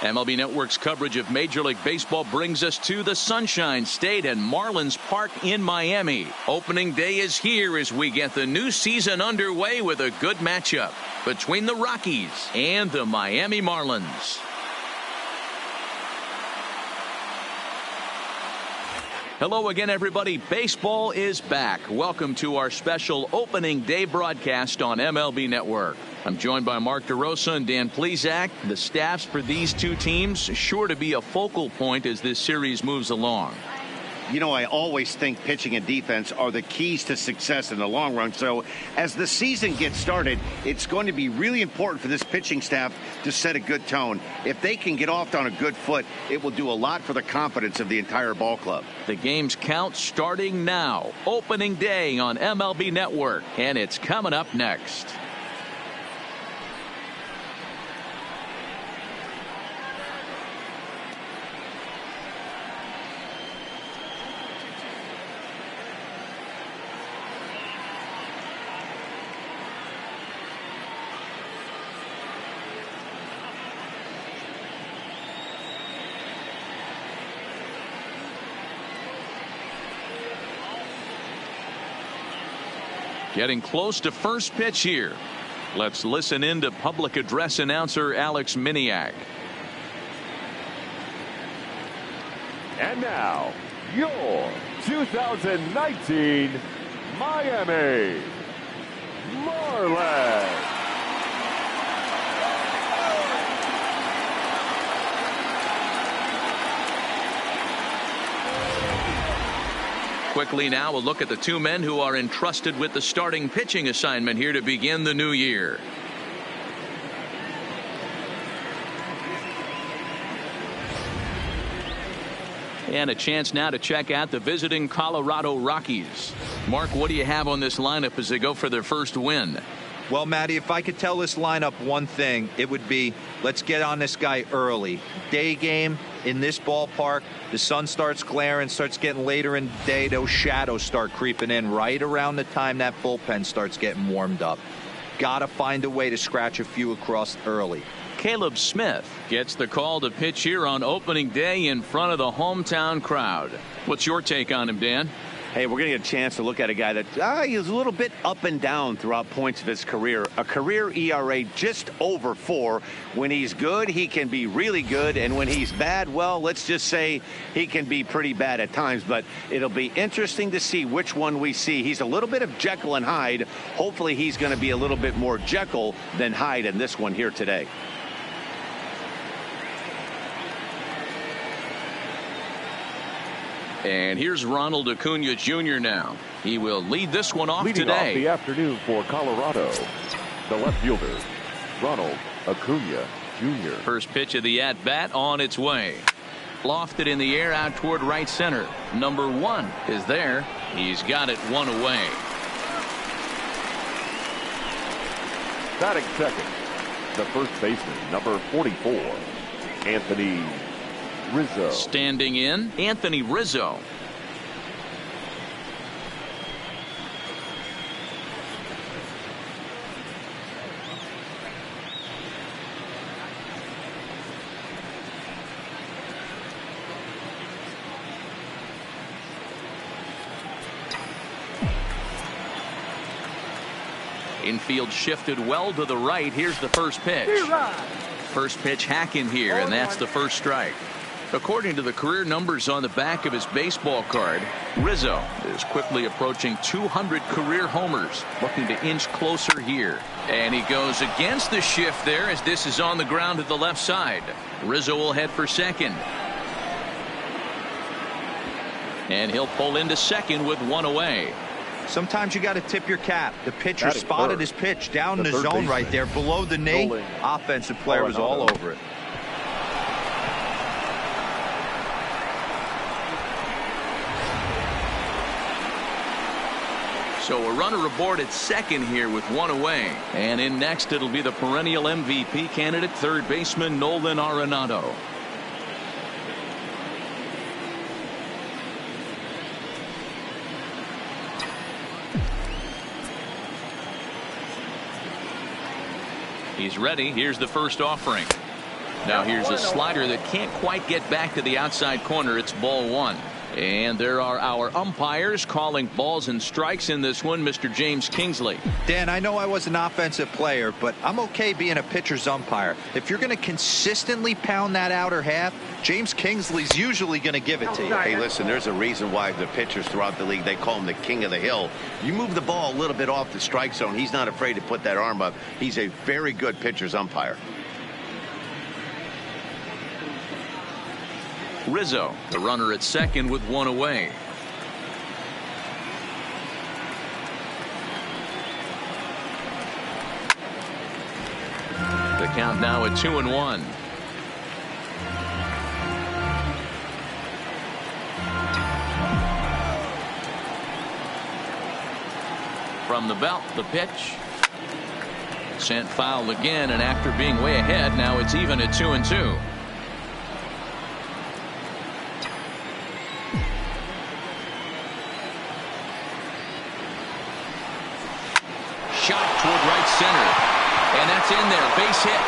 MLB Network's coverage of Major League Baseball brings us to the Sunshine State and Marlins Park in Miami. Opening day is here as we get the new season underway with a good matchup between the Rockies and the Miami Marlins. Hello again, everybody. Baseball is back. Welcome to our special opening day broadcast on MLB Network. I'm joined by Mark DeRosa and Dan Plesac. The staffs for these two teams sure to be a focal point as this series moves along. You know, I always think pitching and defense are the keys to success in the long run. So as the season gets started, it's going to be really important for this pitching staff to set a good tone. If they can get off on a good foot, it will do a lot for the confidence of the entire ball club. The game's count starting now. Opening day on MLB Network, and it's coming up next. Getting close to first pitch here. Let's listen in to public address announcer Alex Miniak. And now, your 2019 Miami Marlins. Quickly now, we'll look at the two men who are entrusted with the starting pitching assignment here to begin the new year. And a chance now to check out the visiting Colorado Rockies. Mark, what do you have on this lineup as they go for their first win? Well, Matty, if I could tell this lineup one thing, it would be let's get on this guy early. Day game in this ballpark, the sun starts glaring, starts getting later in the day. Those shadows start creeping in right around the time that bullpen starts getting warmed up. Got to find a way to scratch a few across early. Caleb Smith gets the call to pitch here on opening day in front of the hometown crowd. What's your take on him, Dan? Hey, we're going to get a chance to look at a guy that he's a little bit up and down throughout points of his career. A career ERA just over 4. When he's good, he can be really good. And when he's bad, well, let's just say he can be pretty bad at times. But it'll be interesting to see which one we see. He's a little bit of Jekyll and Hyde. Hopefully he's going to be a little bit more Jekyll than Hyde in this one here today. And here's Ronald Acuna Jr. now. He will lead this one off Leading today. Off the afternoon for Colorado, the left fielder, Ronald Acuna Jr. First pitch of the at-bat on its way. Lofted in the air out toward right center. Number 1 is there. He's got it 1 away. Batting second, the first baseman, number 44, Anthony Rizzo. Standing in, Anthony Rizzo. Infield shifted well to the right. Here's the first pitch. First pitch hack in here, and that's the first strike. According to the career numbers on the back of his baseball card, Rizzo is quickly approaching 200 career homers, looking to inch closer here. And he goes against the shift there as this is on the ground to the left side. Rizzo will head for second. And he'll pull into second with 1 away. Sometimes you got to tip your cap. The pitcher spotted his pitch down in the zone right there below the knee. Offensive player was all over it. So a runner aboard at second here with 1 away. And in next, it'll be the perennial MVP candidate, third baseman Nolan Arenado. He's ready. Here's the first offering. Now here's a slider that can't quite get back to the outside corner. It's ball one. And there are our umpires calling balls and strikes in this one. Mr. James Kingsley. Dan, I know I was an offensive player, but I'm okay being a pitcher's umpire. If you're going to consistently pound that outer half, James Kingsley's usually going to give it to you. Hey, listen, there's a reason why the pitchers throughout the league, they call him the king of the hill. You move the ball a little bit off the strike zone, he's not afraid to put that arm up. He's a very good pitcher's umpire. Rizzo, the runner at second with one away. The count now at 2-1. From the belt, the pitch. Sent foul again, and after being way ahead, now it's even at 2-2. Shot toward right center, and that's in there. Base hit,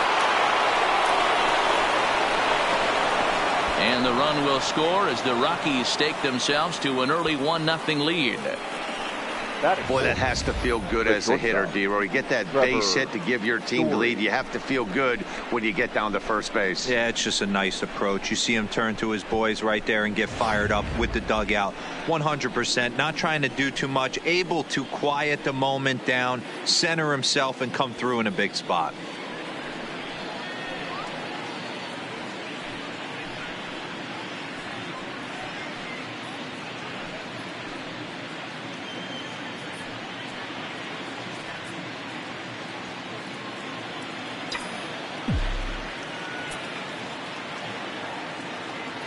and the run will score as the Rockies stake themselves to an early 1-0 lead. Boy, that has to feel good as a hitter, D-Roy. You get that base hit to give your team the lead. You have to feel good when you get down to first base. Yeah, it's just a nice approach. You see him turn to his boys right there and get fired up with the dugout. 100%, not trying to do too much, able to quiet the moment down, center himself, and come through in a big spot.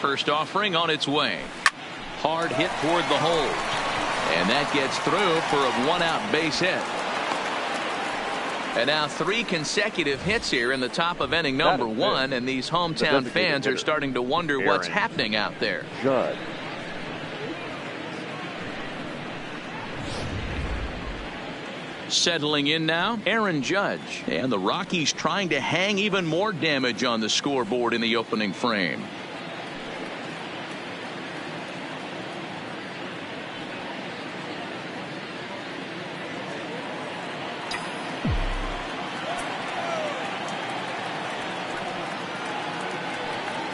First offering on its way. Hard hit toward the hole. And that gets through for a one-out base hit. And now 3 consecutive hits here in the top of inning number 1. And these hometown fans are starting to wonder what's happening out there. Judd. Settling in now, Aaron Judge. And the Rockies trying to hang even more damage on the scoreboard in the opening frame.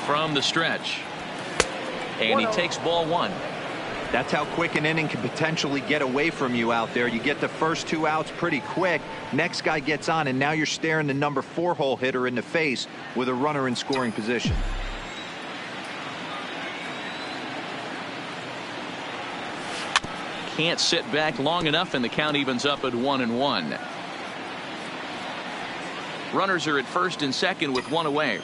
From the stretch, and he takes ball 1. That's how quick an inning can potentially get away from you out there. You get the first 2 outs pretty quick. Next guy gets on, and now you're staring the number 4 hole hitter in the face with a runner in scoring position. Can't sit back long enough, and the count evens up at 1-1. Runners are at first and second with one away.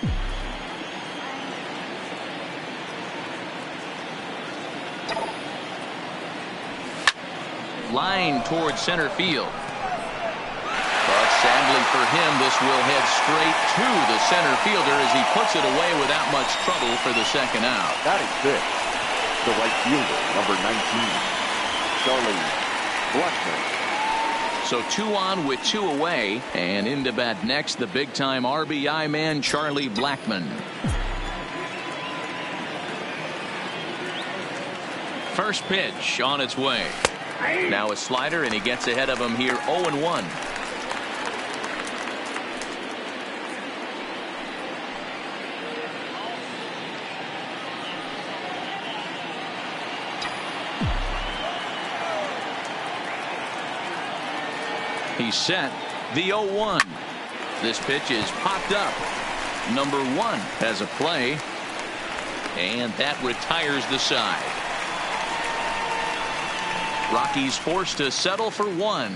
Line towards center field. But sadly for him, this will head straight to the center fielder as he puts it away without much trouble for the second out. That is big. The right fielder, number 19, Charlie Blackmon. So 2 on with 2 away, and into bat next, the big-time RBI man, Charlie Blackmon. First pitch on its way. Now a slider, and he gets ahead of him here 0-1. He's set. The 0-1. This pitch is popped up. Number 1 has a play, and that retires the side. Rockies forced to settle for 1.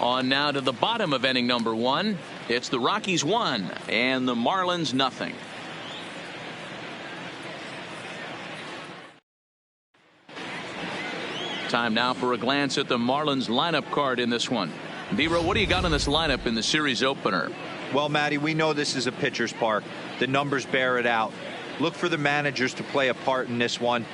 On now to the bottom of inning number 1. It's the Rockies 1 and the Marlins nothing. Time now for a glance at the Marlins lineup card in this one. D-Row, what do you got in this lineup in the series opener? Well, Matty, we know this is a pitcher's park. The numbers bear it out. Look for the managers to play a part in this one.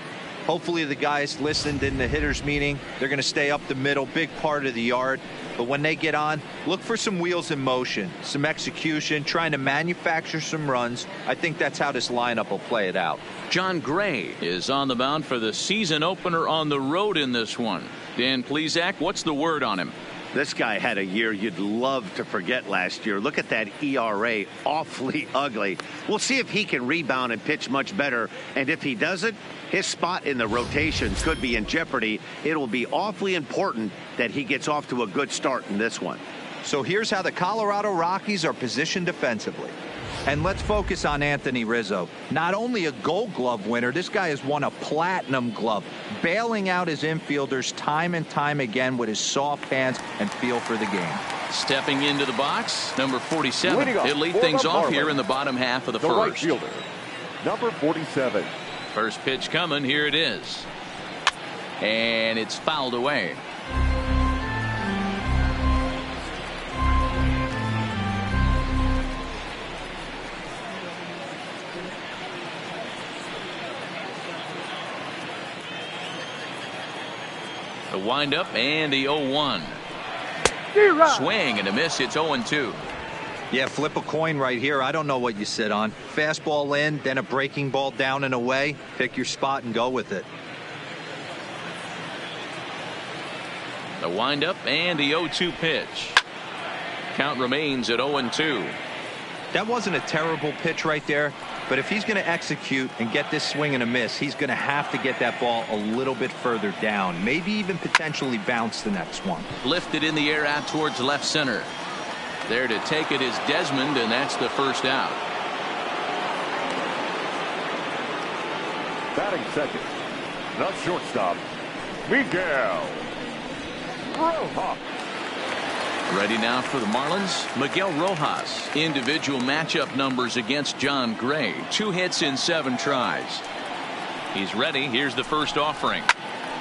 Hopefully the guys listened in the hitters meeting. They're going to stay up the middle, big part of the yard. But when they get on, look for some wheels in motion, some execution, trying to manufacture some runs. I think that's how this lineup will play it out. John Gray is on the mound for the season opener on the road in this one. Dan Plesac, what's the word on him? This guy had a year you'd love to forget last year. Look at that ERA, awfully ugly. We'll see if he can rebound and pitch much better. And if he doesn't, his spot in the rotation could be in jeopardy. It will be awfully important that he gets off to a good start in this one. So here's how the Colorado Rockies are positioned defensively. And let's focus on Anthony Rizzo. Not only a Gold Glove winner, this guy has won a Platinum Glove, bailing out his infielders time and time again with his soft hands and feel for the game. Stepping into the box, number 47. He'll lead for things the off Marlins, here in the bottom half of the the right first. fielder, number 47. First pitch coming. Here it is. And it's fouled away. The windup and the 0-1. Swing and a miss. It's 0-2. Yeah, flip a coin right here. I don't know what you sit on. Fastball in, then a breaking ball down and away. Pick your spot and go with it. The windup and the 0-2 pitch. Count remains at 0-2. That wasn't a terrible pitch right there, but if he's going to execute and get this swing and a miss, he's going to have to get that ball a little bit further down, maybe even potentially bounce the next one. Lifted in the air out towards left center. There to take it is Desmond, and that's the first out. Batting second, the shortstop, Miguel Rojas. Ready now for the Marlins, Miguel Rojas. Individual matchup numbers against John Gray. 2 hits in 7 tries. He's ready. Here's the first offering.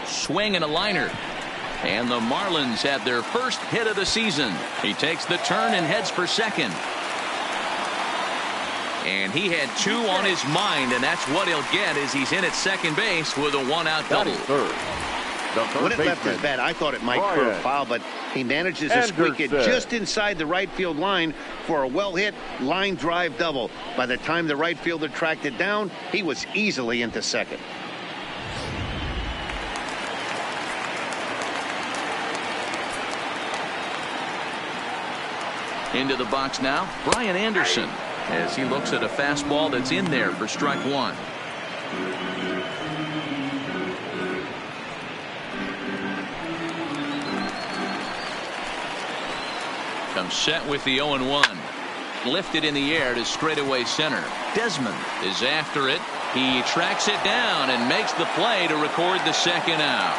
Swing and a liner. And the Marlins have their first hit of the season. He takes the turn and heads for second. And he had 2 on his mind, and that's what he'll get as he's in at second base with a 1-out double. When it left his bat, I thought it might curve foul, but he manages to squeak it just inside the right field line for a well-hit line drive double. By the time the right fielder tracked it down, he was easily into second. Into the box now, Brian Anderson, as he looks at a fastball that's in there for strike 1. Comes set with the 0-1. Lifted in the air to straightaway center. Desmond is after it. He tracks it down and makes the play to record the second out.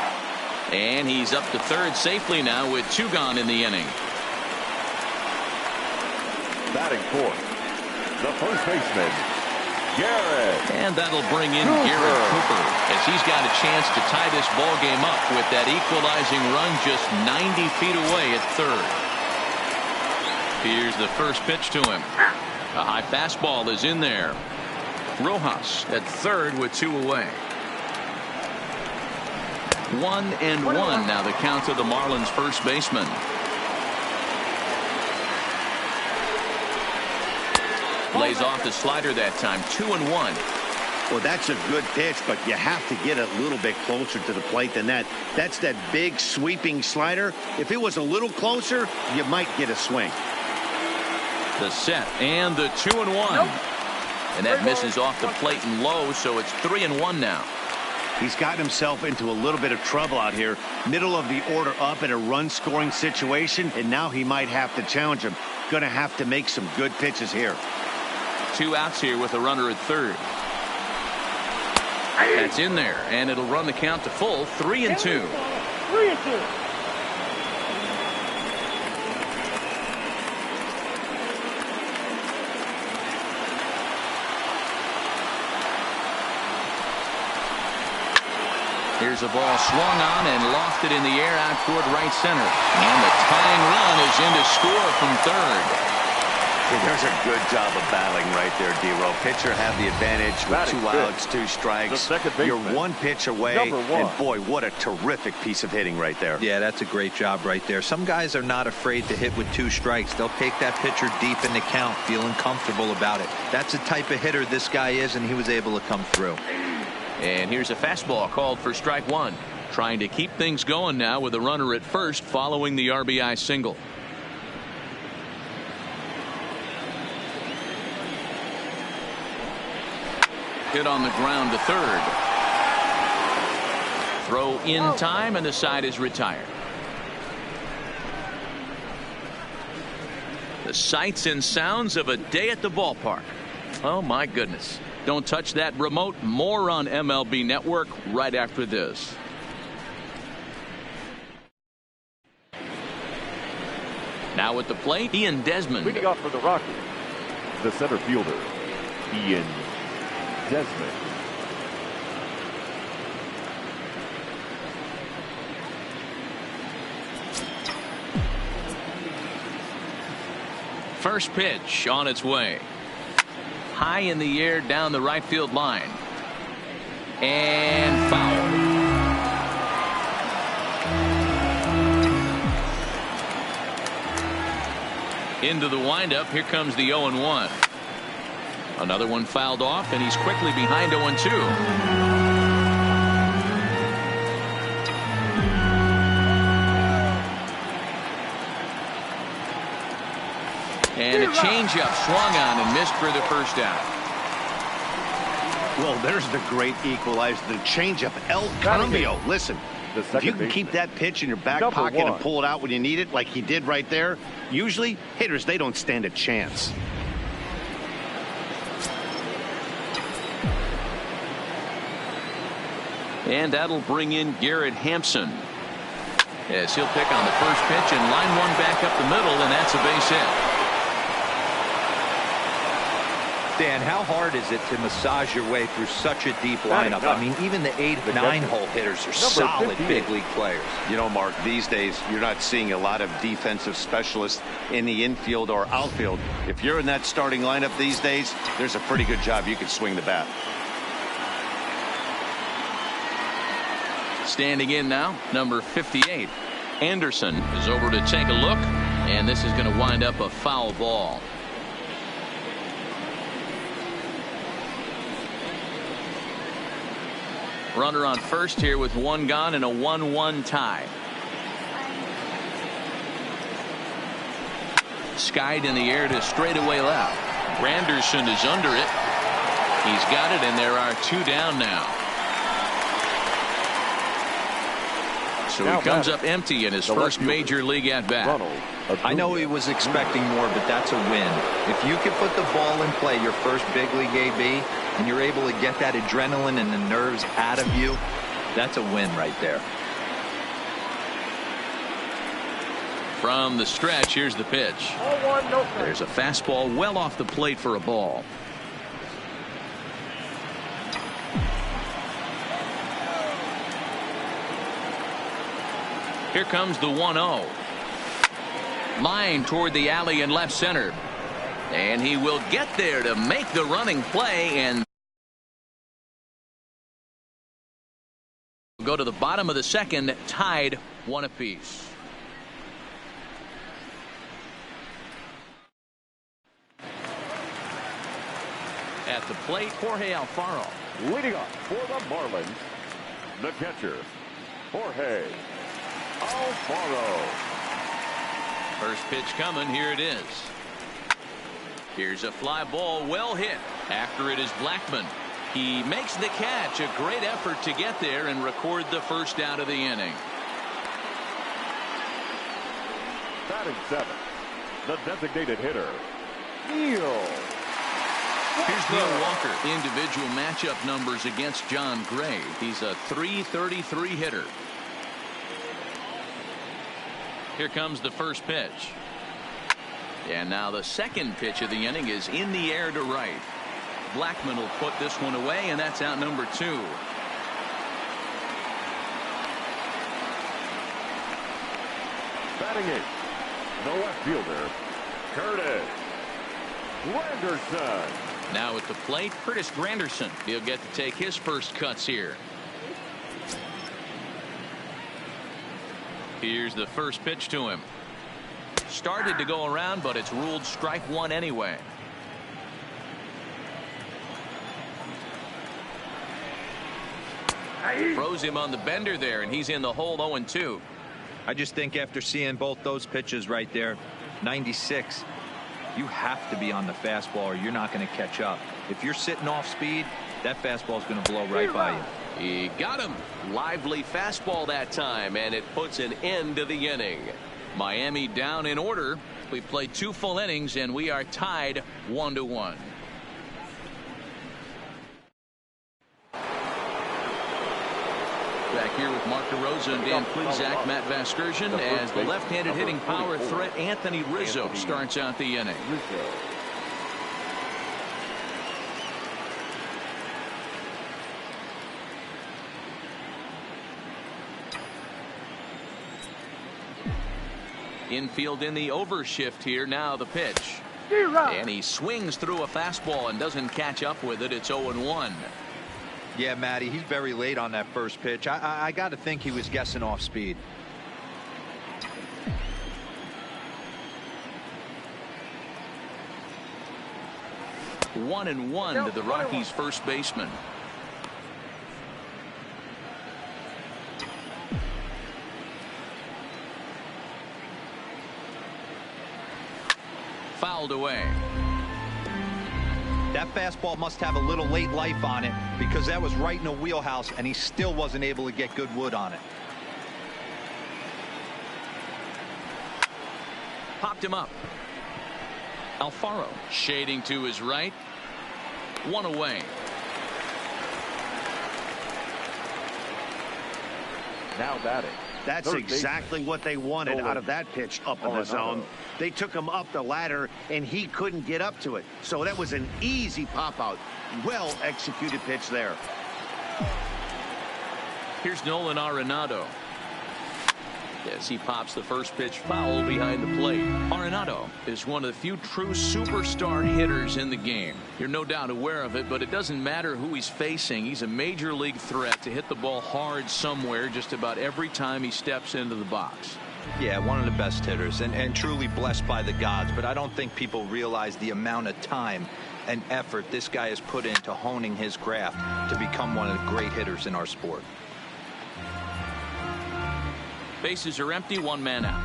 And he's up to third safely now with 2 gone in the inning. Batting fourth, the first baseman, Garrett. And that'll bring in Garrett Cooper as he's got a chance to tie this ball game up with that equalizing run just 90 feet away at third. Here's the first pitch to him. A high fastball is in there. Rojas at third with 2 away. 1-1 now the count to the Marlins first baseman. Lays off the slider that time. 2-1. Well, that's a good pitch, but you have to get a little bit closer to the plate than that. That's that big sweeping slider. If it was a little closer, you might get a swing. The set and the 2-1. And that misses off the plate and low, so it's 3-1 now. He's gotten himself into a little bit of trouble out here. Middle of the order up in a run-scoring situation, and now he might have to challenge him. Going to have to make some good pitches here. 2 outs here with a runner at third. That's in there, and it'll run the count to full. 3-2. 3-2. Here's a ball swung on and lofted in the air out toward right center. And the tying run is in to score from third. There's a good job of battling right there, D-Row. Pitcher had the advantage with 2 outs, 2 strikes. You're 1 pitch away, and boy, what a terrific piece of hitting right there. Yeah, that's a great job right there. Some guys are not afraid to hit with 2 strikes. They'll take that pitcher deep in the count, feeling comfortable about it. That's the type of hitter this guy is, and he was able to come through. And here's a fastball called for strike 1. Trying to keep things going now with a runner at first following the RBI single. Hit on the ground to third. Throw in time, and the side is retired. The sights and sounds of a day at the ballpark. Oh my goodness. Don't touch that remote. More on MLB Network right after this. Now at the plate, Ian Desmond. Leading off for the Rockies, the center fielder, Ian Desmond. First pitch on its way. High in the air down the right field line. And foul. Into the windup. Here comes the 0-1. Another one fouled off, and he's quickly behind 0-2. And a changeup swung on and missed for the first out. Well, there's the great equalizer, the changeup, El Cambio. Listen, if you can keep that pitch in your back pocket and pull it out when you need it, like he did right there, usually hitters, they don't stand a chance. And that'll bring in Garrett Hampson, as he'll pick on the first pitch and line one back up the middle, and that's a base hit. Dan, how hard is it to massage your way through such a deep lineup? I mean, even the 8 and 9 hole hitters are solid big league players. You know, Mark, these days you're not seeing a lot of defensive specialists in the infield or outfield. If you're in that starting lineup these days, there's a pretty good job you can swing the bat. Standing in now, number 58. Anderson is over to take a look, and this is going to wind up a foul ball. Runner on first here with 1 gone and a 1-1 tie. Skied in the air to straightaway left. Granderson is under it. He's got it, and there are 2 down now. So he comes up empty in his first major league at bat. I know he was expecting more, but that's a win. If you can put the ball in play, your first big league AB, and you're able to get that adrenaline and the nerves out of you, that's a win right there. From the stretch, here's the pitch. There's a fastball well off the plate for a ball. Here comes the 1-0. Line toward the alley in left center. And he will get there to make the running play and go to the bottom of the second, tied 1 apiece. At the plate, Jorge Alfaro. Leading off for the Marlins, the catcher, Jorge Alfaro. First pitch coming. Here it is. Here's a fly ball, well hit. After it is Blackmon. He makes the catch. A great effort to get there and record the first out of the inning. Batting 7th, the designated hitter, Neil. Here's Neil Walker. Individual matchup numbers against John Gray. He's a .333 hitter. Here comes the first pitch. And now the second pitch of the inning is in the air to right. Blackmon will put this one away, and that's out number 2. Batting 8th, the left fielder, Curtis Granderson. Now at the plate, Curtis Granderson. He'll get to take his first cuts here. Here's the first pitch to him. Started to go around, but it's ruled strike one anyway. Throws him on the bender there, and he's in the hole 0-2. I just think after seeing both those pitches right there, 96, you have to be on the fastball or you're not going to catch up. If you're sitting off speed, that fastball is going to blow right by you. He got him. Lively fastball that time, and it puts an end to the inning. Miami down in order. We played 2 full innings, and we are tied 1-1. Back here with Mark DeRosa and Dan Plesac, Matt Vasgersian, as the left-handed hitting power threat Anthony Rizzo starts out the inning. Infield in the overshift here. Now the pitch. And he swings through a fastball and doesn't catch up with it. It's 0-1. Yeah, Matty, he's very late on that first pitch. I got to think he was guessing off speed. One and one to the Rockies first baseman. Fouled away. That fastball must have a little late life on it because that was right in the wheelhouse and he still wasn't able to get good wood on it. Popped him up. Alfaro shading to his right. One away. Now batting. That's exactly what they wanted out of that pitch up in the zone. They took him up the ladder, and he couldn't get up to it. So that was an easy pop-out. Well-executed pitch there. Here's Nolan Arenado. As he pops the first pitch foul behind the plate. Arenado is one of the few true superstar hitters in the game. You're no doubt aware of it, but it doesn't matter who he's facing. He's a major league threat to hit the ball hard somewhere just about every time he steps into the box. Yeah, one of the best hitters and truly blessed by the gods, but I don't think people realize the amount of time and effort this guy has put into honing his craft to become one of the great hitters in our sport. Bases are empty, one man out.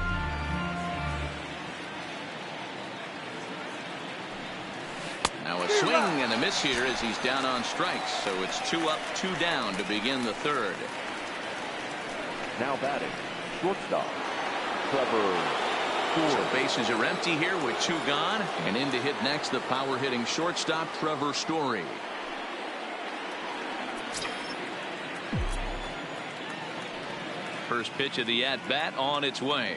Now a swing and a miss here as he's down on strikes. So it's 2 up, 2 down to begin the third. Now batting, shortstop, Trevor. So bases are empty here with 2 gone. And in to hit next, the power hitting shortstop, Trevor Story. First pitch of the at-bat on its way.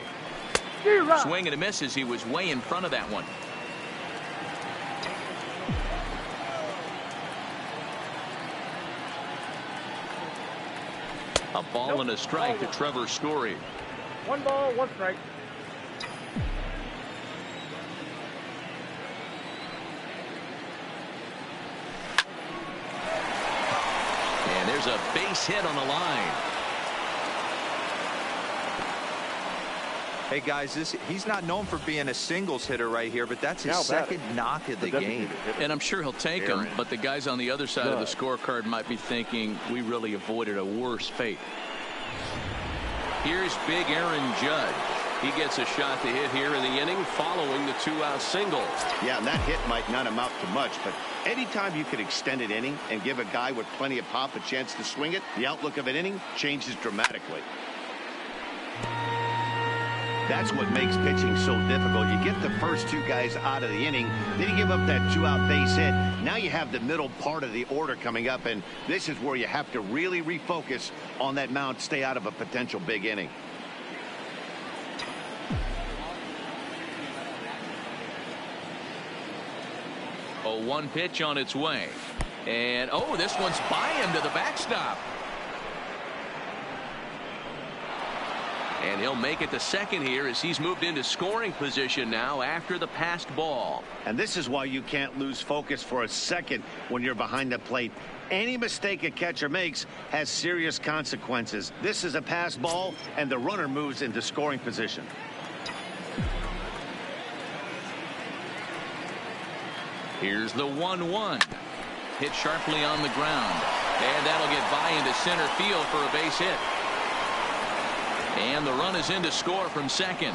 Swing and a miss as he was way in front of that one. A ball and a strike to Trevor Story. 1 ball, 1 strike. And there's a base hit on the line. Hey guys, he's not known for being a singles hitter right here, but that's his second knock of the game. And I'm sure he'll take him, but the guys on the other side of the scorecard might be thinking we really avoided a worse fate. Here's big Aaron Judge. He gets a shot to hit here in the inning following the 2-out single. Yeah, and that hit might not amount to much, but anytime you can extend an inning and give a guy with plenty of pop a chance to swing it, the outlook of an inning changes dramatically. That's what makes pitching so difficult. You get the first 2 guys out of the inning, then you give up that 2-out base hit. Now you have the middle part of the order coming up, and this is where you have to really refocus on that mound, stay out of a potential big inning. Oh, 1 pitch on its way. And, oh, this one's by him to the backstop. And he'll make it to second here as he's moved into scoring position now after the passed ball. And this is why you can't lose focus for a second when you're behind the plate. Any mistake a catcher makes has serious consequences. This is a passed ball, and the runner moves into scoring position. Here's the 1-1. Hit sharply on the ground. And that'll get by into center field for a base hit. And the run is in to score from second.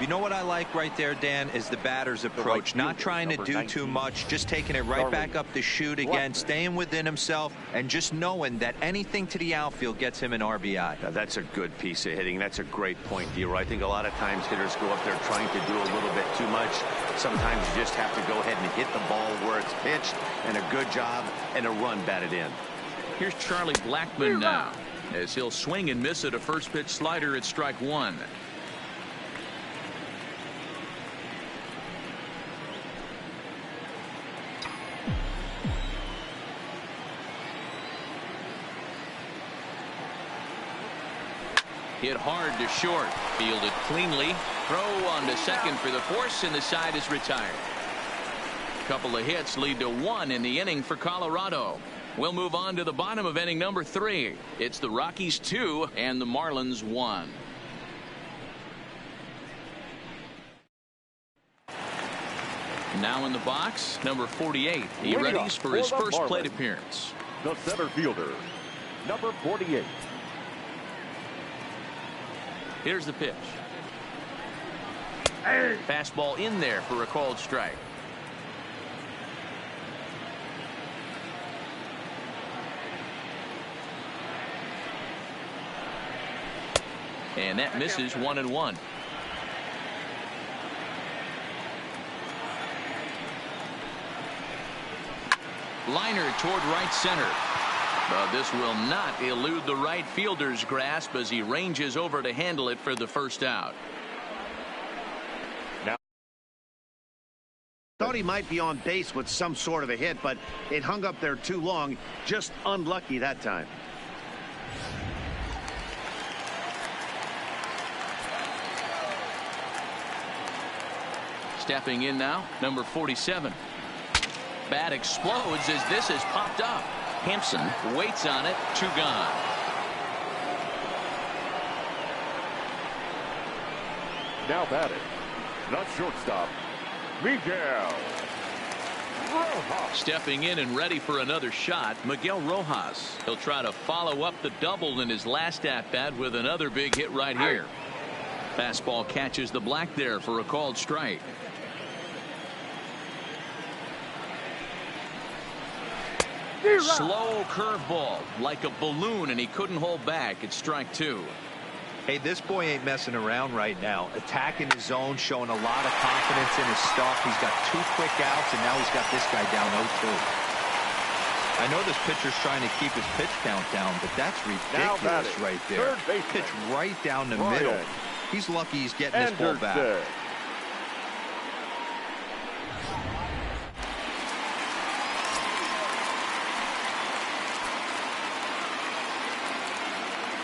You know what I like right there, Dan, is the batter's approach. Not trying to do too much, just taking it right back up the chute again, staying within himself, and just knowing that anything to the outfield gets him an RBI. Now, that's a good piece of hitting. That's a great point, Hero. I think a lot of times hitters go up there trying to do a little bit too much. Sometimes you just have to go ahead and hit the ball where it's pitched, and a good job, and a run batted in. Here's Charlie Blackmon now, as he'll swing and miss at a first pitch slider at strike one. Hit hard to short. Fielded cleanly. Throw on to second for the force, and the side is retired. Couple of hits lead to one in the inning for Colorado. We'll move on to the bottom of inning number 3. It's the Rockies 2 and the Marlins 1. Now in the box, number 48. He readies for his first plate appearance. The center fielder, number 48. Here's the pitch. Fastball in there for a called strike. And that misses 1-1. Liner toward right center. But this will not elude the right fielder's grasp as he ranges over to handle it for the first out. Thought he might be on base with some sort of a hit, but it hung up there too long. Just unlucky that time. Stepping in now, number 47. Bat explodes as this has popped up. Hampson waits on it. 2 gone. Now batting, the shortstop, Miguel Rojas. Stepping in and ready for another shot, Miguel Rojas. He'll try to follow up the double in his last at-bat with another big hit right here. Fastball catches the black there for a called strike. Slow curveball like a balloon, and he couldn't hold back. It's strike 2. Hey, this boy ain't messing around right now. Attacking his zone, showing a lot of confidence in his stuff. He's got 2 quick outs, and now he's got this guy down 0-2. I know this pitcher's trying to keep his pitch count down, but that's ridiculous right there. Pitch right down the middle. He's lucky he's getting this ball back.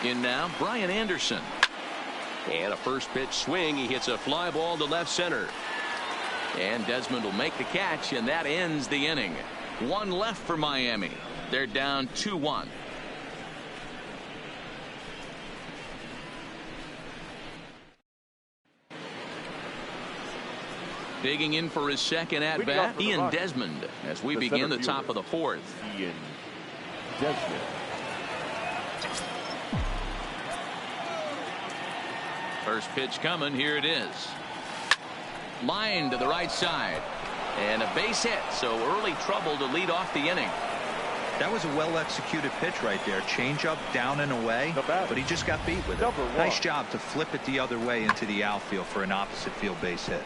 In now, Brian Anderson. And a first pitch swing. He hits a fly ball to left center. And Desmond will make the catch, and that ends the inning. 1 left for Miami. They're down 2-1. Digging in for his second at-bat, Ian Desmond, as we begin the top of the 4th. Ian Desmond. First pitch coming. Here it is. Line to the right side. And a base hit. So early trouble to lead off the inning. That was a well-executed pitch right there. Change up, down and away. But he just got beat with it. Nice job to flip it the other way into the outfield for an opposite field base hit.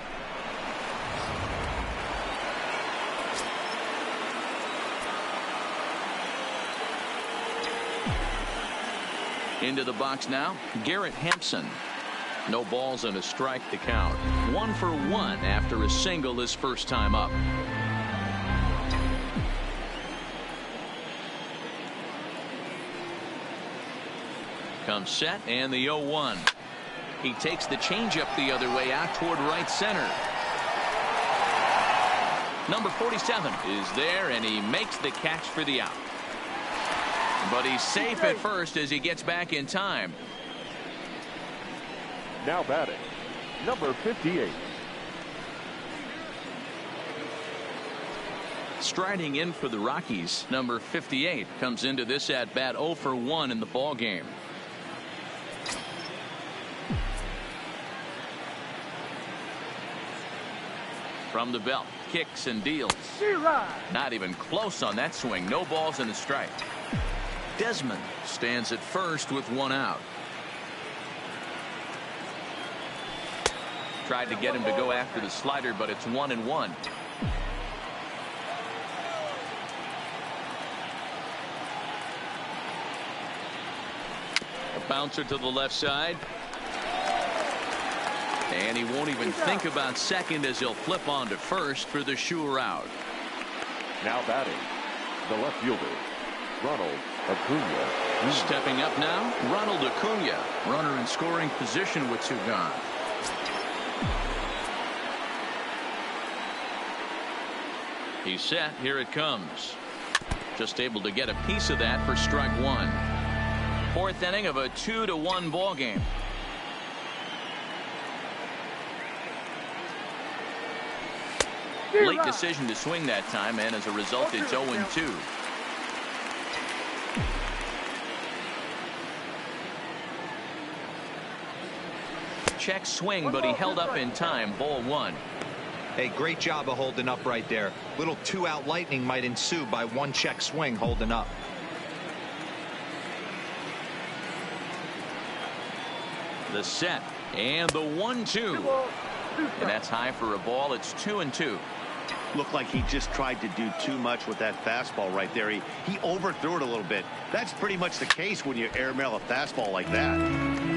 Into the box now, Garrett Hampson. No balls and a strike to count. 1 for 1 after a single his first time up. comes set and the 0-1. He takes the changeup the other way out toward right center. Number 47 is there, and he makes the catch for the out. But he's safe at first as he gets back in time. Now batting, number 58. Striding in for the Rockies, number 58 comes into this at bat 0 for 1 in the ball game. From the belt, kicks and deals. Not even close on that swing. No balls and a strike. Desmond stands at first with 1 out. Tried to get him to go after the slider, but it's 1-1. A bouncer to the left side. And he won't even think about second as he'll flip on to first for the sure out. Now batting, the left fielder, Ronald Acuna. Stepping up now, Ronald Acuna. Runner in scoring position with 2 gone. He's set. Here it comes. Just able to get a piece of that for strike 1. 4th inning of a 2-1 ball game. Late decision to swing that time, and as a result, it's 0-2. Check swing, but he held up in time. Ball 1. Hey, great job of holding up right there. Little 2-out lightning might ensue by 1 check swing holding up. The set and the 1-2, and that's high for a ball. It's 2-2. Looked like he just tried to do too much with that fastball right there. He overthrew it a little bit. That's pretty much the case when you airmail a fastball like that.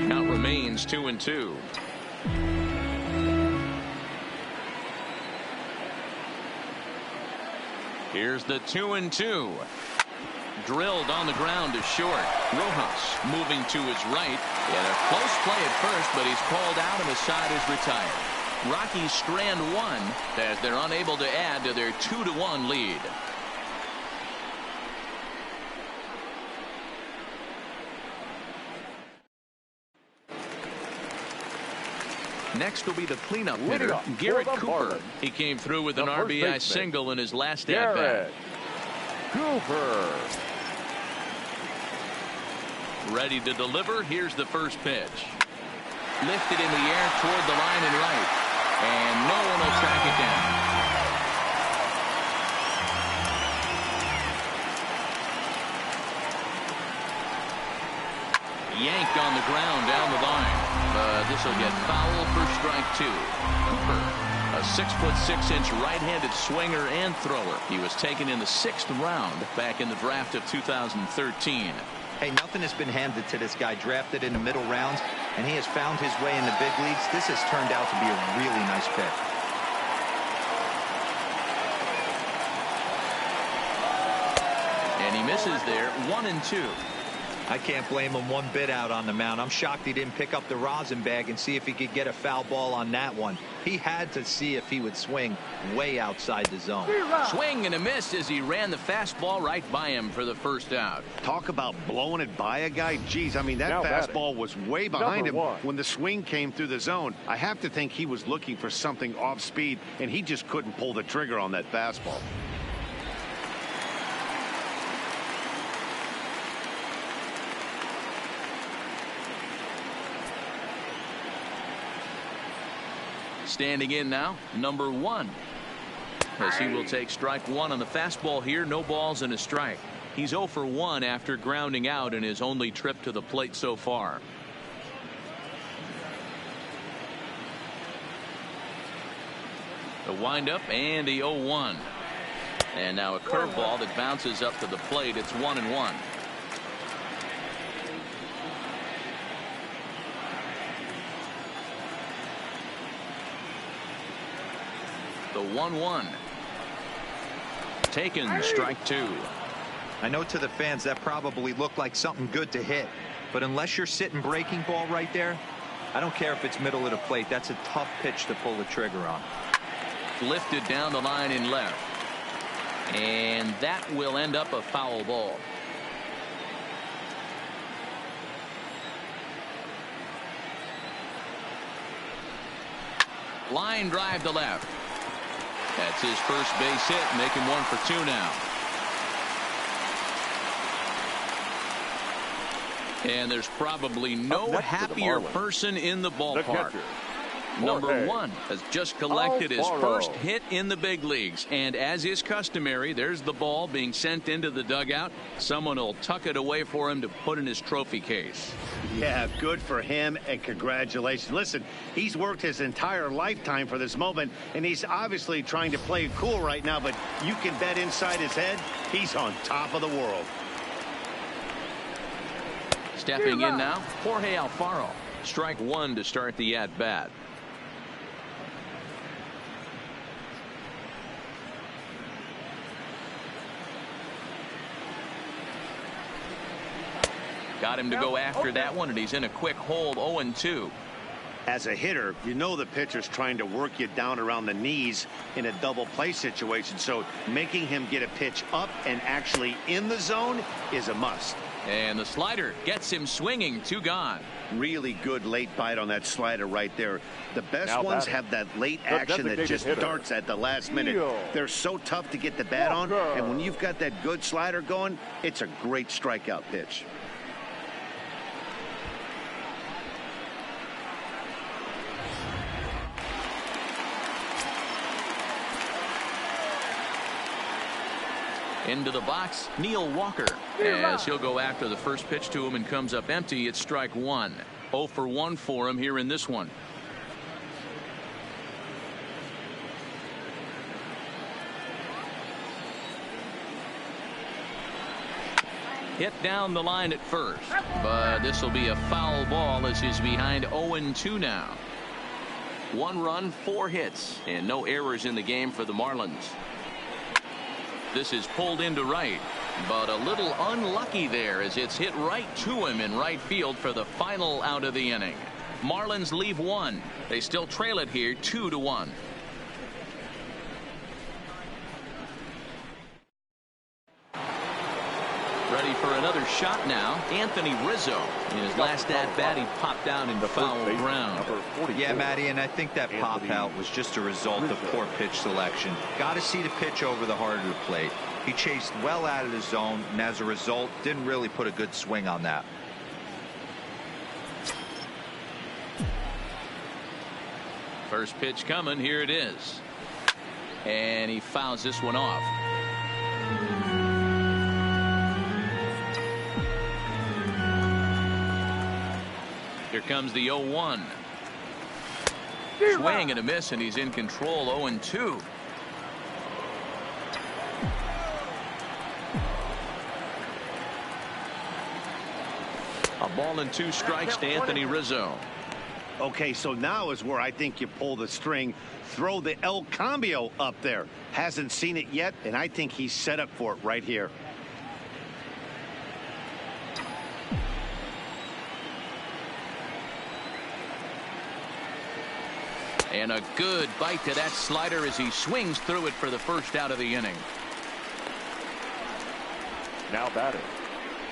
Count remains 2-2. Here's the 2-2. Drilled on the ground to short. Rojas moving to his right. And a close play at first, but he's called out and the side is retired. Rockies strand 1 as they're unable to add to their 2-1 lead. Next will be the cleanup hitter, Garrett Cooper. He came through with an RBI single in his last at-bat. Cooper. Ready to deliver. Here's the first pitch. Lifted in the air toward the line and right. And no one will track it down. Yanked on the ground down the line. This will get foul for strike 2. Cooper, a 6'6" right-handed swinger and thrower. He was taken in the 6th round back in the draft of 2013. Hey, nothing has been handed to this guy. Drafted in the middle rounds, and he has found his way in the big leagues. This has turned out to be a really nice pick. And he misses there. 1-2. I can't blame him one bit out on the mound. I'm shocked he didn't pick up the rosin bag and see if he could get a foul ball on that one. He had to see if he would swing way outside the zone. Swing and a miss as he ran the fastball right by him for the first out. Talk about blowing it by a guy. Geez, I mean, that fastball was way behind him when the swing came through the zone. I have to think he was looking for something off speed, and he just couldn't pull the trigger on that fastball. Standing in now, number 1. As he will take strike 1 on the fastball here. No balls and a strike. He's 0 for 1 after grounding out in his only trip to the plate so far. The windup and the 0-1. And now a curveball that bounces up to the plate. It's 1-1. The 1-1. Taken, strike 2. I know to the fans that probably looked like something good to hit, But unless you're sitting breaking ball right there, I don't care if it's middle of the plate. That's a tough pitch to pull the trigger on. Lifted down the line in left. And that will end up a foul ball. Line drive to left. That's his first base hit, making 1 for 2 now. And there's probably no happier person in the ballpark. Number 1 has just collected his first hit in the big leagues. And as is customary, there's the ball being sent into the dugout. Someone will tuck it away for him to put in his trophy case. Yeah, good for him, and congratulations. Listen, he's worked his entire lifetime for this moment, and he's obviously trying to play cool right now, but you can bet inside his head, he's on top of the world. Stepping in now, Jorge Alfaro. Strike 1 to start the at-bat. Got him to go after that one, and he's in a quick hold, 0-2. As a hitter, you know the pitcher's trying to work you down around the knees in a double play situation, so making him get a pitch up and actually in the zone is a must. And the slider gets him swinging, 2 gone. Really good late bite on that slider right there. The best ones have that late action that just starts at the last minute. They're so tough to get the bat on, and when you've got that good slider going, it's a great strikeout pitch. Into the box, Neil Walker, as he'll go after the first pitch to him and comes up empty. It's strike 1. 0 for 1 for him here in this one. Hit down the line at first, but this will be a foul ball as he's behind 0-2 now. 1 run, 4 hits, and no errors in the game for the Marlins. This is pulled into right, but a little unlucky there as it's hit right to him in right field for the final out of the inning. Marlins leave 1. They still trail it here 2-1. Ready for another shot now. Anthony Rizzo. In his last at-bat, he popped out in foul ground. Yeah, Matty, and I think that pop out was just a result of poor pitch selection. Got to see the pitch over the heart of the plate. He chased well out of the zone, and as a result, didn't really put a good swing on that. First pitch coming. Here it is. And he fouls this one off. Here comes the 0-1. Swing and a miss, and he's in control. 0-2. A ball and 2 strikes to Anthony Rizzo. Okay, so now is where I think you pull the string. Throw the El Cambio up there. Hasn't seen it yet, and I think he's set up for it right here. And a good bite to that slider as he swings through it for the first out of the inning. Now batting,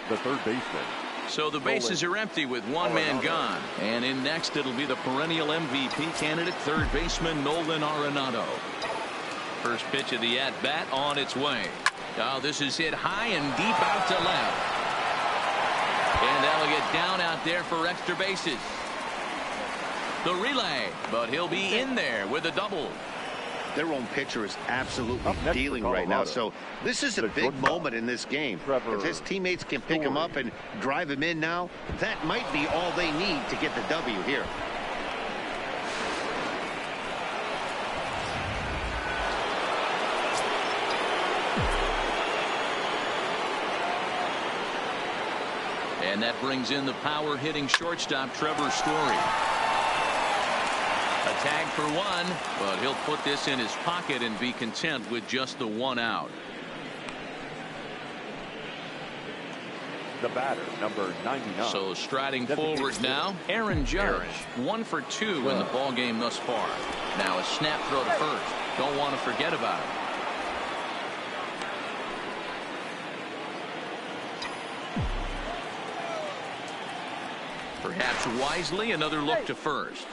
the third baseman. So the bases are empty with 1 man gone. And in next, it'll be the perennial MVP candidate, third baseman Nolan Arenado. First pitch of the at-bat on its way. Oh, this is hit high and deep out to left. And that'll get down out there for extra bases. The relay, but he'll be in there with a double. Their own pitcher is absolutely dealing right now, so this is a big moment in this game. If his teammates can pick him up and drive him in now, that might be all they need to get the W here. And that brings in the power hitting shortstop Trevor Story. A tag for 1, but he'll put this in his pocket and be content with just the 1 out. The batter, number 99. So striding forward now, Aaron Judge. 1 for 2 in the ball game thus far. Now a snap throw to first. Don't want to forget about it. Perhaps wisely, another look to first.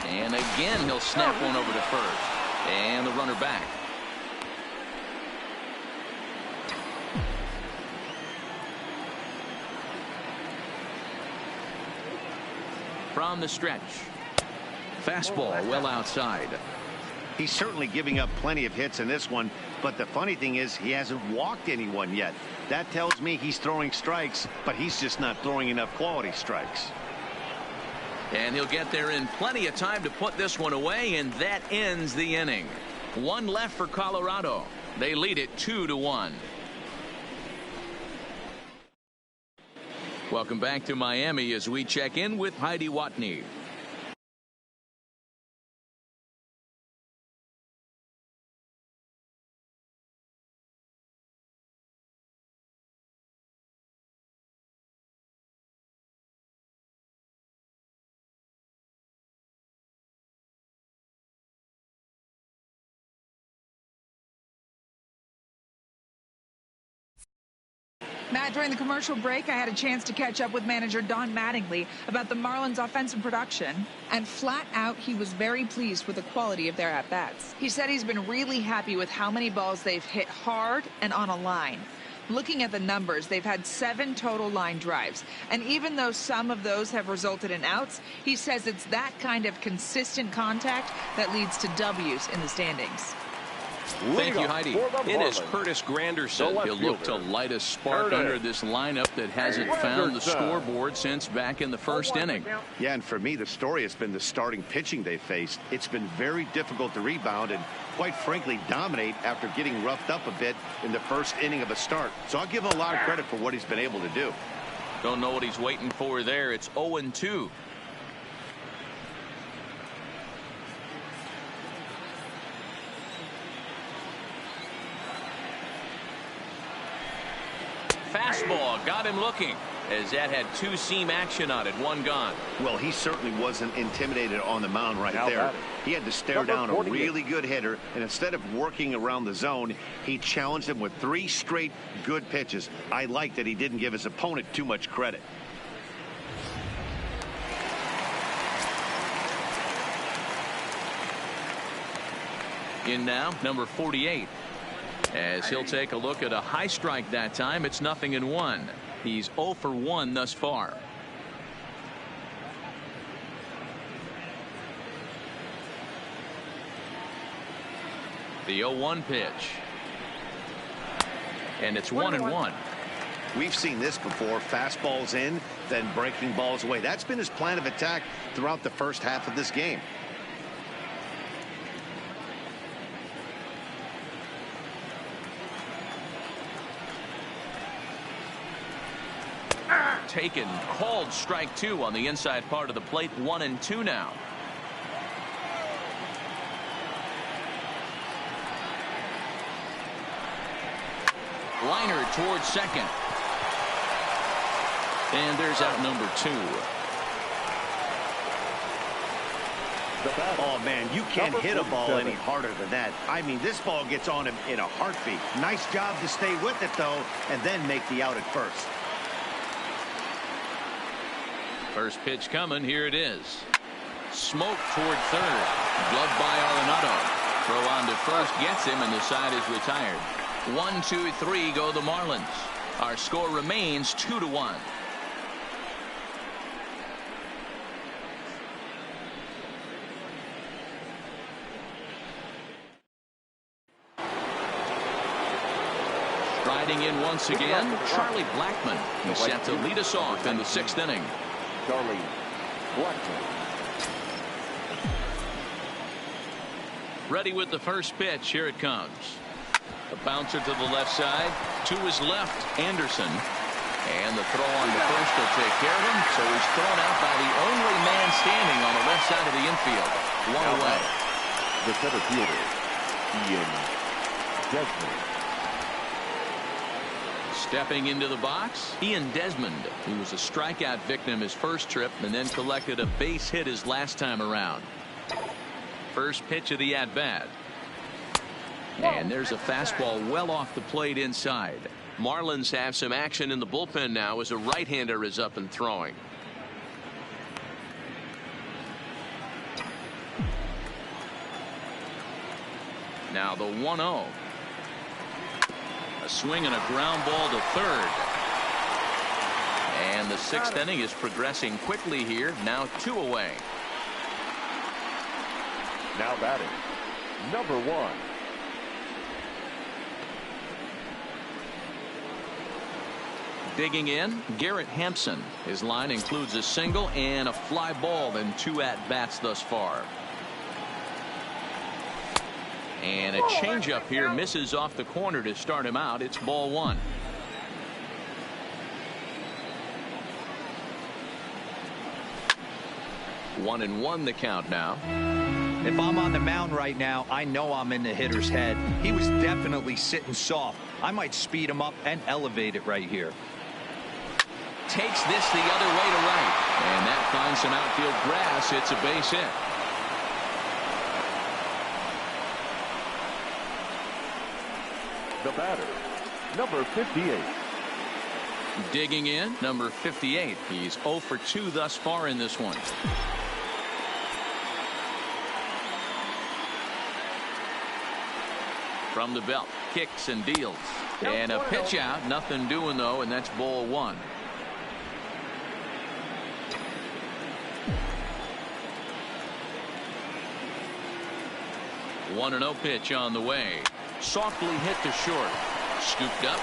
And again, he'll snap one over to first. And the runner back. From the stretch. Fastball well outside. He's certainly giving up plenty of hits in this one, but the funny thing is he hasn't walked anyone yet. That tells me he's throwing strikes, but he's just not throwing enough quality strikes. And he'll get there in plenty of time to put this one away, and that ends the inning. 1 left for Colorado. They lead it 2-1. Welcome back to Miami as we check in with Heidi Watney. Matt, during the commercial break, I had a chance to catch up with manager Don Mattingly about the Marlins' offensive production. And flat out, he was very pleased with the quality of their at-bats. He said he's been really happy with how many balls they've hit hard and on a line. Looking at the numbers, they've had 7 total line drives. And even though some of those have resulted in outs, he says it's that kind of consistent contact that leads to W's in the standings. Thank you, Heidi. It is Curtis Granderson. He'll look to light a spark under this lineup that hasn't found the scoreboard since back in the first inning. Yeah, and for me, the story has been the starting pitching they faced. It's been very difficult to rebound and, quite frankly, dominate after getting roughed up a bit in the first inning of a start. So I'll give him a lot of credit for what he's been able to do. Don't know what he's waiting for there. It's 0-2. Fastball got him looking, as that had 2-seam action on it. 1 gone. Well, he certainly wasn't intimidated on the mound right there. He had to stare down a really good hitter, and instead of working around the zone, he challenged him with 3 straight good pitches. I like that he didn't give his opponent too much credit. In now, number 48. As he'll take a look at a high strike that time. It's 0-1. He's 0 for 1 thus far. The 0-1 pitch. And it's 1-1. We've seen this before. Fastballs in, then breaking balls away. That's been his plan of attack throughout the first half of this game. Taken, called strike 2 on the inside part of the plate. 1-2 now. Liner towards second. And there's out number 2. Oh, man, you can't hit a ball any harder than that. I mean, this ball gets on him in a heartbeat. Nice job to stay with it, though, and then make the out at first. First pitch coming. Here it is. Smoke toward third. Gloved by Arenado. Throw on to first gets him, and the side is retired. 1-2-3 go the Marlins. Our score remains 2-1. Riding in once again, Charlie Blackmon. He's set to lead us off in the 6th inning. Charlie Blackmon. Ready with the first pitch. Here it comes. A bouncer to the left side. To his left, Anderson. And the throw on to first will take care of him. So he's thrown out by the only man standing on the left side of the infield. 1 away. The center fielder, Ian Desmond. Stepping into the box, Ian Desmond, who was a strikeout victim his first trip and then collected a base hit his last time around. First pitch of the at-bat. And there's a fastball well off the plate inside. Marlins have some action in the bullpen now as a right-hander is up and throwing. Now the 1-0. A swing and a ground ball to third. And the sixth inning is progressing quickly here. Now 2 away. Now batting, number 1. Digging in, Garrett Hampson. His line includes a single and a fly ball in 2 at-bats thus far. And a changeup here misses off the corner to start him out. It's ball 1. One and one the count now. If I'm on the mound right now, I know I'm in the hitter's head. He was definitely sitting soft. I might speed him up and elevate it right here. Takes this the other way to right. And that finds some outfield grass. It's a base hit. The batter, number 58. Digging in, number 58. He's 0 for 2 thus far in this one. From the belt, kicks and deals. And a pitch out, nothing doing though, and that's ball 1. One and 0 pitch on the way. Softly hit to short. Scooped up.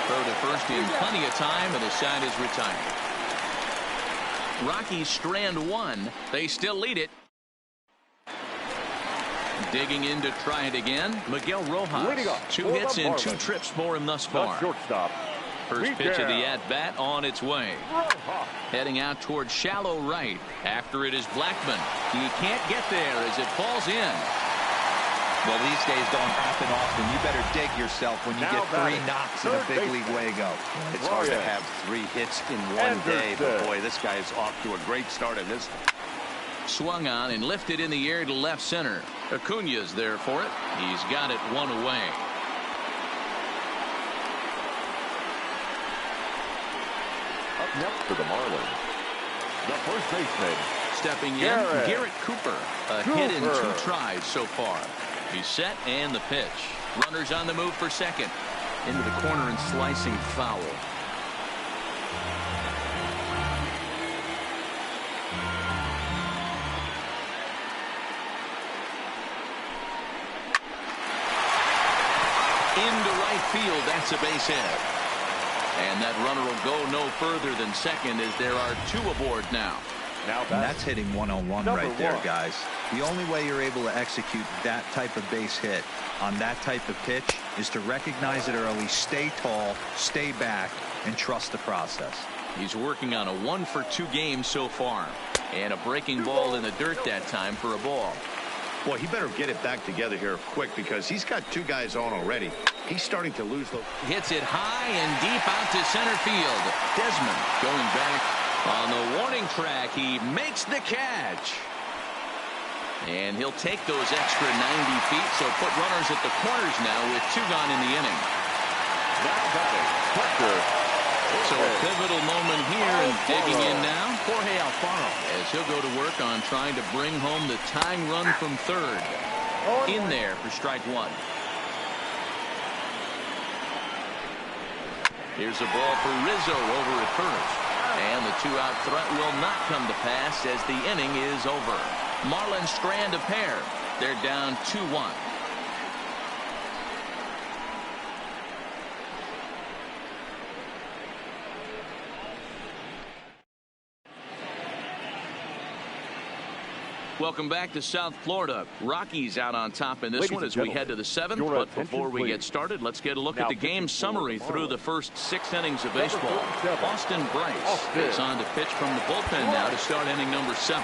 Throw to first in plenty of time, and the side is retired. Rockies strand 1. They still lead it. Digging in to try it again. Miguel Rojas. 2 hits and 2 trips for him thus far. Shortstop. First pitch of the at-bat on its way. Heading out towards shallow right. After it is Blackman. He can't get there as it falls in. Well, these days don't happen often. You better dig yourself when you get 3 knocks in a big league Wago. It's hard to have 3 hits in one day, but boy, this guy is off to a great start in this. Swung on and lifted in the air to left center. Acuña's there for it. He's got it 1 away. Up next for the Marlins, the first baseman. Stepping in, Garrett Cooper. A hit in 2 tries so far. He's set and the pitch. Runners on the move for second. Into the corner and slicing foul. Into right field. That's a base hit. And that runner will go no further than second as there are 2 aboard now. And that's hitting one-on-one right there, guys. The only way you're able to execute that type of base hit on that type of pitch is to recognize it early, stay tall, stay back, and trust the process. He's working on a 1 for 2 game so far. And a breaking ball in the dirt that time for a ball. Boy, he better get it back together here quick because he's got 2 guys on already. He's starting to lose the... Hits it high and deep out to center field. Desmond going back on the warning track. He makes the catch. And he'll take those extra 90 feet, so put runners at the corners now with 2 gone in the inning. Now batting, Hector. So a pivotal moment here, and digging in now, Jorge Alfaro, as he'll go to work on trying to bring home the tying run from third. In there for strike 1. Here's a ball for Rizzo over at first. And the 2-out threat will not come to pass as the inning is over. Marlins strand a pair. They're down 2-1. Welcome back to South Florida. Rockies out on top in this one as we head to the 7th. But before we get started, let's get a look at the game summary through the first 6 innings of baseball. Austin Bryce is on to pitch from the bullpen now to start inning number 7.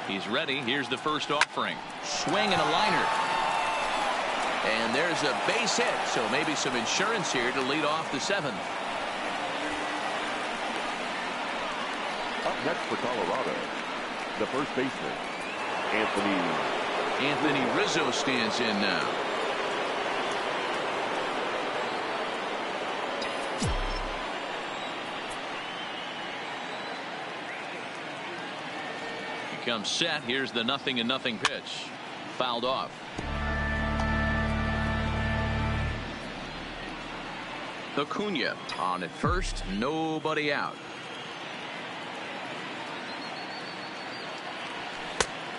He's ready. Here's the first offering. Swing and a liner. And there's a base hit, so maybe some insurance here to lead off the 7th. Up next for Colorado, the first baseman, Anthony Rizzo stands in now. He comes set. Here's the 0-0 pitch. Fouled off. Acuna on at first, nobody out.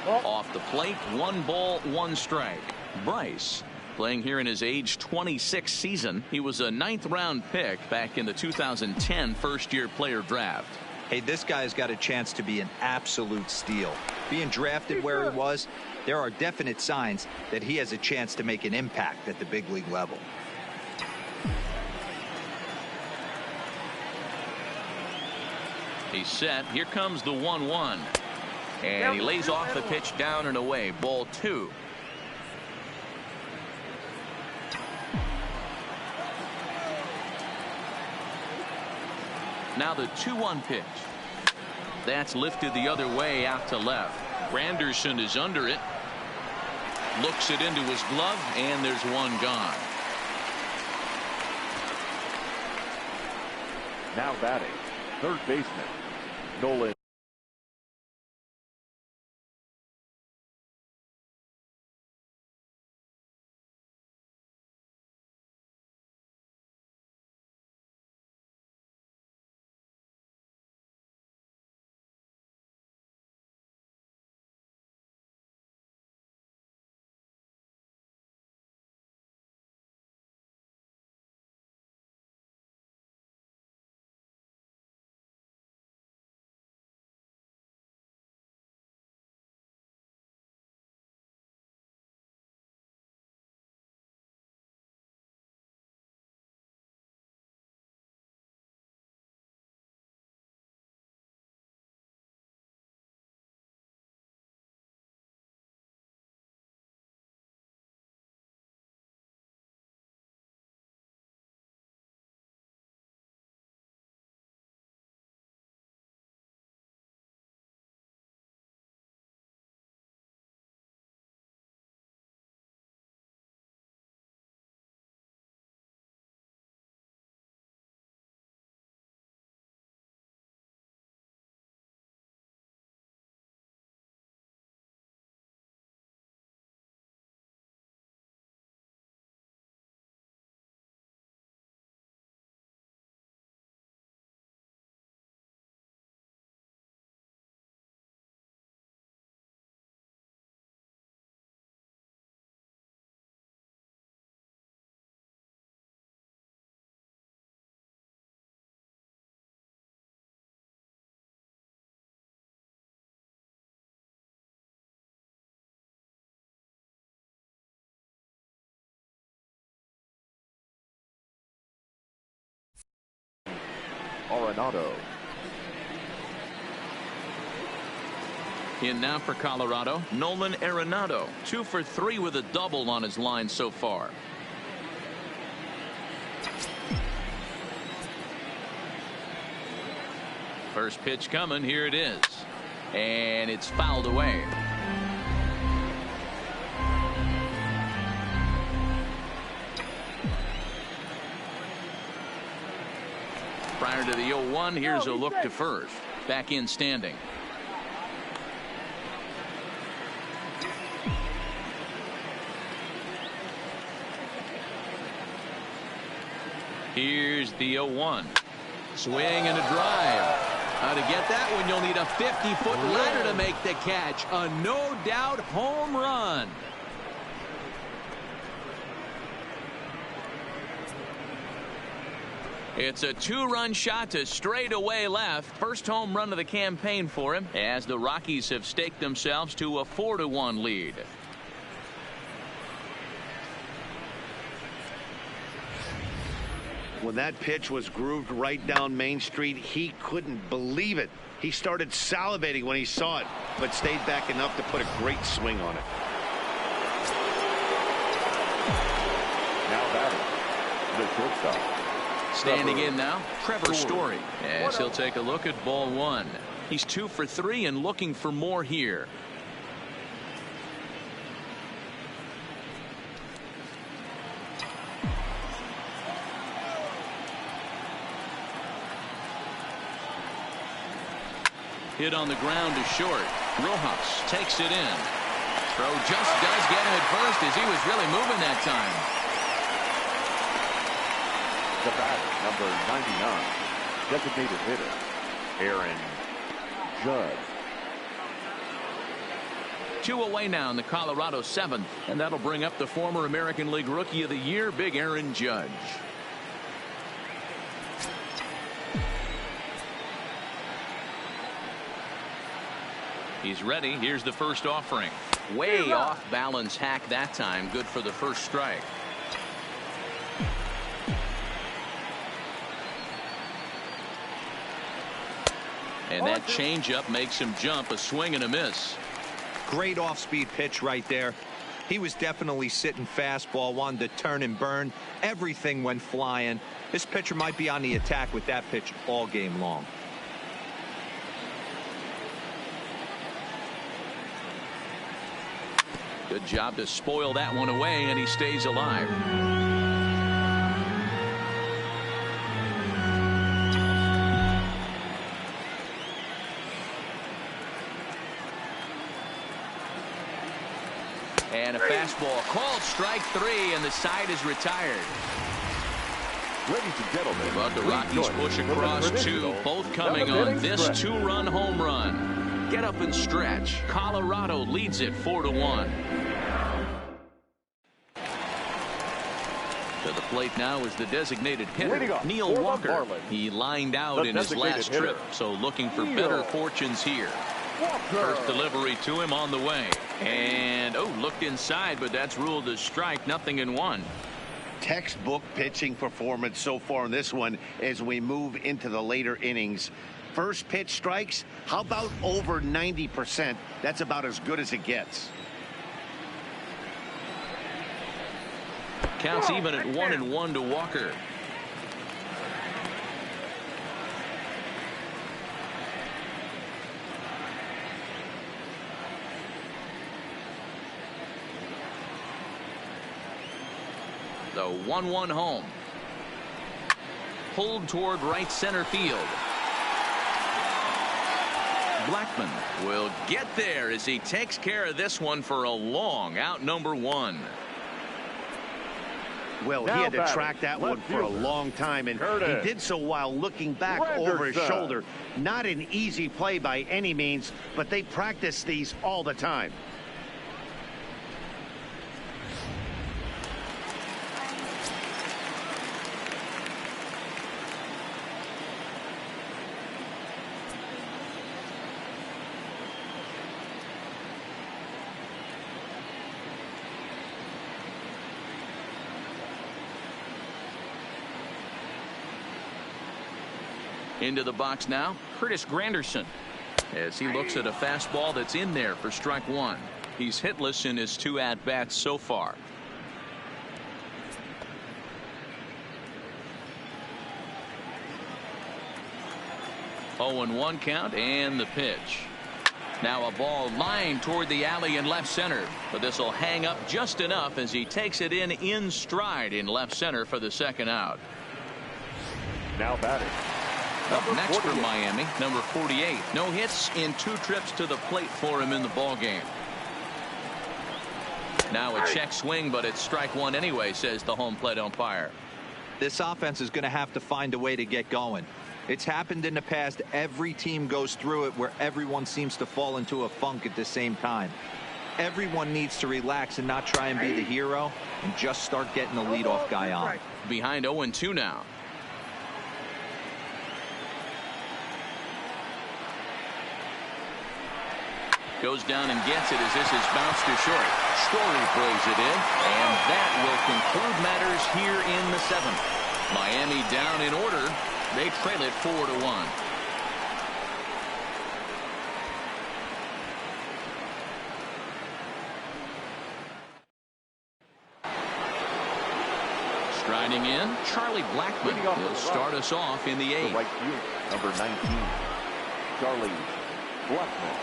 Off the plate, 1 ball, 1 strike. Bryce playing here in his age 26 season. He was a 9th round pick back in the 2010 first-year player draft. Hey, this guy's got a chance to be an absolute steal. Being drafted where he was, there are definite signs that he has a chance to make an impact at the big league level. He's set. Here comes the 1-1. And he lays off the pitch down and away. Ball 2. Now the 2-1 pitch. That's lifted the other way out to left. Granderson is under it. Looks it into his glove, and there's one gone. now batting, third baseman, Nolan. Arenado. In now for Colorado, Nolan Arenado, 2 for 3 with a double on his line so far. First pitch coming, here it is, and it's fouled away. Prior to the 0-1, here's a look to first. Back in standing. Here's the 0-1. Swing and a drive. To get that one, you'll need a 50-foot ladder to make the catch. A no-doubt home run. It's a 2-run shot to straightaway left. First home run of the campaign for him, as the Rockies have staked themselves to a 4-1 lead. When that pitch was grooved right down Main Street, he couldn't believe it. He started salivating when he saw it, but stayed back enough to put a great swing on it. Now batting, the shortstop. Standing in now, Trevor Story, as he'll take a look at ball one. He's 2 for 3 and looking for more here. Hit on the ground to short. Rojas takes it in. Throw just does get him at first as he was really moving that time. The batter, number 99, designated hitter, Aaron Judge. 2 away now in the Colorado 7th, and that'll bring up the former American League Rookie of the Year, Big Aaron Judge. He's ready. Here's the first offering. Way off balance hack that time. Good for the first strike. And that changeup makes him jump. A swing and a miss. Great off-speed pitch right there. He was definitely sitting fastball, wanted to turn and burn. Everything went flying. This pitcher might be on the attack with that pitch all game long. Good job to spoil that one away, and he stays alive. And a fastball called strike 3, and the side is retired. Ladies and gentlemen, But the Rockies push across 2, both coming on this 2-run home run. Get up and stretch. Colorado leads it 4-1. To the plate now is the designated hitter, Neil Walker. He lined out in his last trip, so looking for better fortunes here. First delivery to him on the way. And, looked inside, but that's ruled a strike, 0-1. Textbook pitching performance so far in this one as we move into the later innings. First pitch strikes, how about over 90%? That's about as good as it gets. Counts even at 1-1 to Walker. The 1-1 home. Pulled toward right center field. Blackman will get there as he takes care of this one for a long out, number 1. Well, he had to track that one for a long time, and he did so while looking back over his shoulder. Not an easy play by any means, but they practice these all the time. Into the box now, Curtis Granderson, as he looks at a fastball that's in there for strike 1. He's hitless in his 2 at-bats so far. Oh, 0-1 count, and the pitch. Now a ball lined toward the alley in left center, but this will hang up just enough as he takes it in stride in left center for the second out. Now batting. Up next for Miami, number 48. No hits in 2 trips to the plate for him in the ball game. Now a check swing, but it's strike 1 anyway, says the home plate umpire. This offense is going to have to find a way to get going. It's happened in the past. Every team goes through it where everyone seems to fall into a funk at the same time. Everyone needs to relax and not try and be the hero and just start getting the leadoff guy on. Behind 0-2 now. Goes down and gets it as this is bounced to short. Story plays it in, and that will conclude matters here in the 7th. Miami down in order. They trail it 4-1. Striding in, Charlie Blackmon. He'll start us off in the 8th. Right field, number 19, Charlie Blackmon.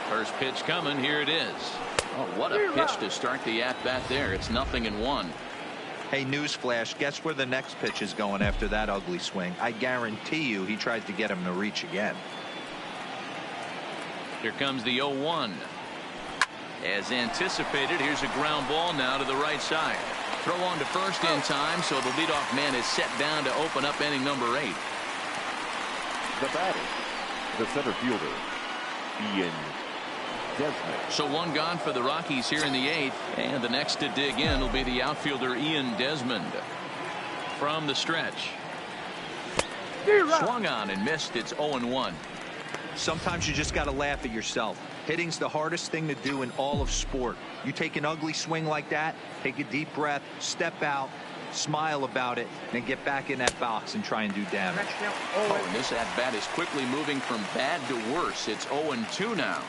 First pitch coming. Here it is. Oh, what a pitch to start the at-bat there. It's 0-1. Hey, newsflash, guess where the next pitch is going after that ugly swing? I guarantee you he tries to get him to reach again. Here comes the 0-1. As anticipated, here's a ground ball now to the right side. Throw on to first in time, so the leadoff man is set down to open up inning number 8. The batter, the center fielder, Ian Desmond. So one gone for the Rockies here in the 8th, and the next to dig in will be the outfielder Ian Desmond. From the stretch. Swung on and missed. It's 0-1. Sometimes you just got to laugh at yourself. Hitting's the hardest thing to do in all of sport. You take an ugly swing like that, take a deep breath, step out, smile about it, then get back in that box and try and do damage. Oh, and this at-bat is quickly moving from bad to worse. It's 0-2 now.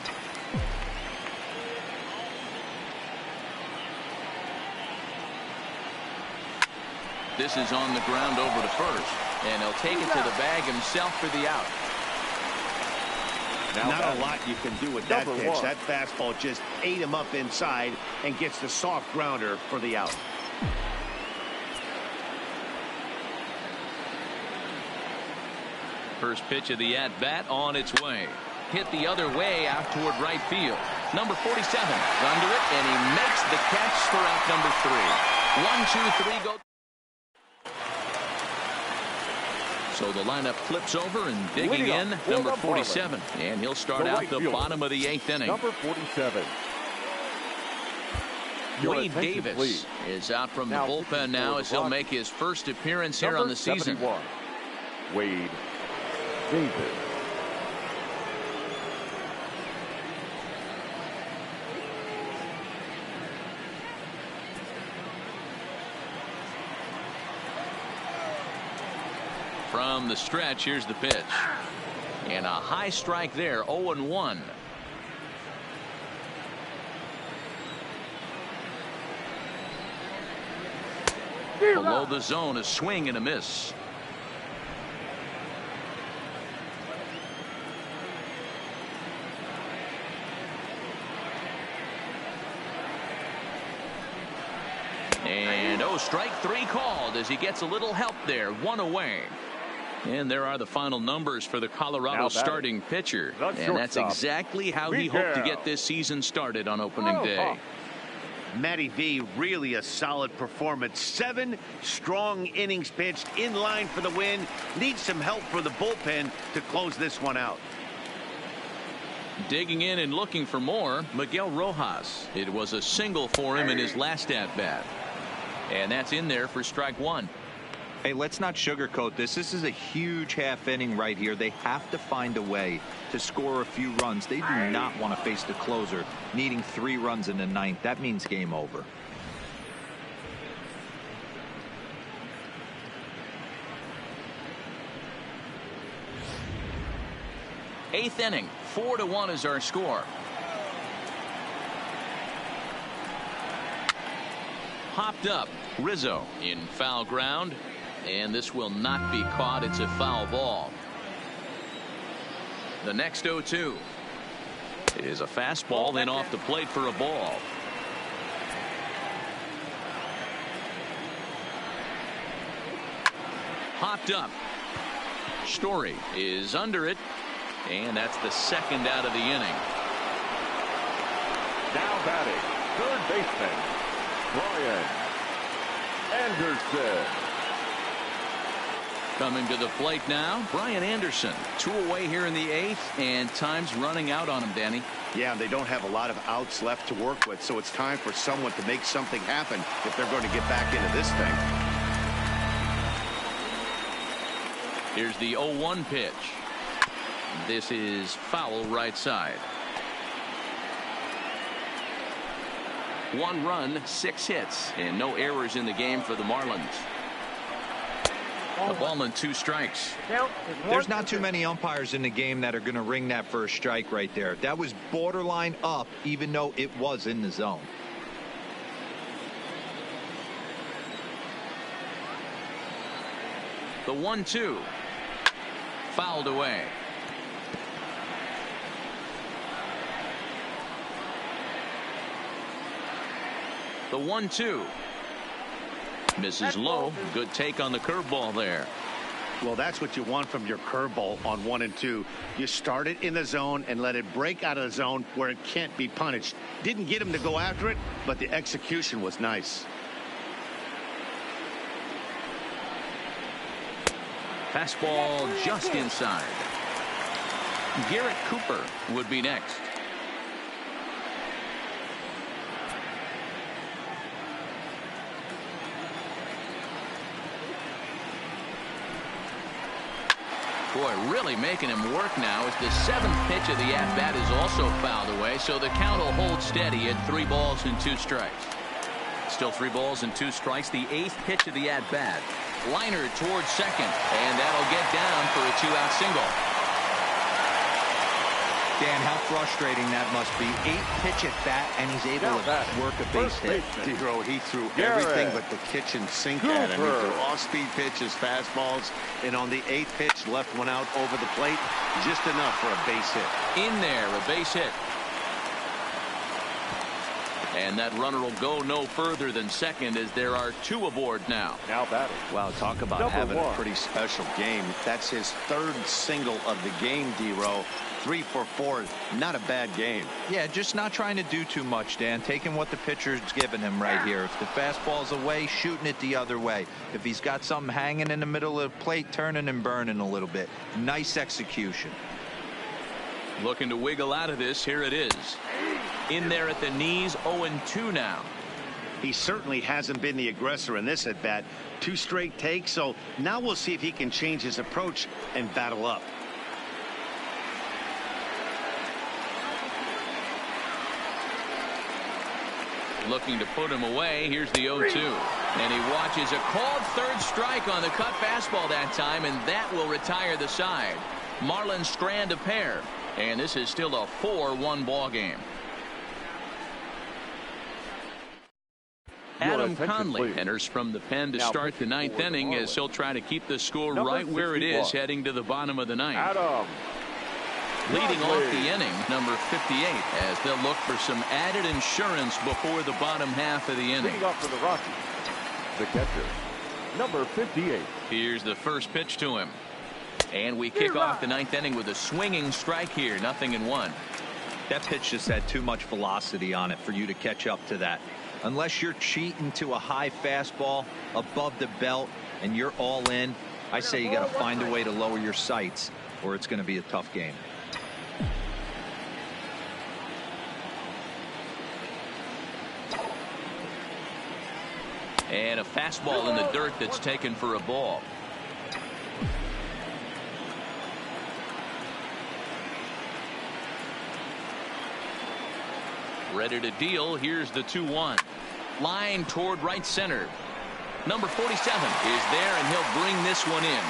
This is on the ground over to first, and he'll take it to the bag himself for the out. Now not a lot you can do with that pitch. One. That fastball just ate him up inside and gets the soft grounder for the out. First pitch of the at-bat on its way. Hit the other way out toward right field. Number 47 under it, and he makes the catch for out number 3. 1, 2, 3, go. So the lineup flips over and digging in, number 47. And he'll start out the bottom of the 8th inning. Number 47. Wade Davis is out from the bullpen now as he'll make his first appearance here on the season. 71. Wade Davis. From the stretch, here's the pitch. And a high strike there, 0-1. Below the zone, a swing and a miss. And strike 3 called as he gets a little help there. 1 away. And there are the final numbers for the Colorado starting pitcher. And that's exactly how he hoped to get this season started on opening day. Matty V, really a solid performance. 7 strong innings pitched, in line for the win. Needs some help for the bullpen to close this one out. Digging in and looking for more, Miguel Rojas. It was a single for him in his last at-bat. And that's in there for strike 1. Hey, let's not sugarcoat this. This is a huge half inning right here. They have to find a way to score a few runs. They do not want to face the closer needing 3 runs in the 9th. That means game over. Eighth inning, 4-1 is our score. Hopped up, Rizzo in foul ground. And this will not be caught. It's a foul ball. The next 0-2 is a fastball, then off the plate for a ball. Hopped up. Story is under it, and that's the second out of the inning. Now batting, third baseman, Brian Anderson. Coming to the plate now, Brian Anderson. 2 away here in the 8th, and time's running out on him, Danny. Yeah, they don't have a lot of outs left to work with, so it's time for someone to make something happen if they're going to get back into this thing. Here's the 0-1 pitch. This is foul right side. 1 run, 6 hits, and no errors in the game for the Marlins. A ball and 2 strikes. There's not too many umpires in the game that are going to ring that first strike right there. That was borderline up, even though it was in the zone. The 1-2. Fouled away. The 1-2. Misses low. Good take on the curveball there. Well, that's what you want from your curveball on 1 and 2. You start it in the zone and let it break out of the zone where it can't be punished. Didn't get him to go after it, but the execution was nice. Fastball just inside. Garrett Cooper would be next. Boy, really making him work now as the 7th pitch of the at-bat is also fouled away, so the count will hold steady at 3 balls and 2 strikes. Still 3 balls and 2 strikes. The 8th pitch of the at-bat. Liner towards second, and that'll get down for a 2-out single. Dan, how frustrating that must be. 8th pitch at bat, and he's able to work a base hit. Dero, he threw everything but the kitchen sink at him. He threw off-speed pitches, fastballs, and on the 8th pitch, left one out over the plate, just enough for a base hit. In there, a base hit. And that runner will go no further than second as there are 2 aboard now. Now batting. Wow, talk about having a pretty special game. That's his 3rd single of the game, Dero. 3 for 4. Not a bad game. Yeah, just not trying to do too much, Dan. Taking what the pitcher's giving him right here. If the fastball's away, shooting it the other way. If he's got something hanging in the middle of the plate, turning and burning a little bit. Nice execution. Looking to wiggle out of this. Here it is. In there at the knees, 0-2 now. He certainly hasn't been the aggressor in this at bat. 2 straight takes, so now we'll see if he can change his approach and battle up. Looking to put him away. Here's the 0-2. And he watches a called 3rd strike on the cut fastball that time, and that will retire the side. Marlins strand a pair, and this is still a 4-1 ball game. Adam Conley enters from the pen to start the 9th inning as he'll try to keep the score right where it is heading to the bottom of the 9th. Adam. Leading off the inning, number 58, as they'll look for some added insurance before the bottom half of the inning. Leading off for the Rockies, the catcher, number 58. Here's the first pitch to him. And we kick off the 9th inning with a swinging strike here, 0-1. That pitch just had too much velocity on it for you to catch up to that. Unless you're cheating to a high fastball above the belt and you're all in, I say you got to find a way to lower your sights or it's going to be a tough game. And a fastball in the dirt that's taken for a ball. Ready to deal. Here's the 2-1. Line toward right center. Number 47 is there, and he'll bring this one in.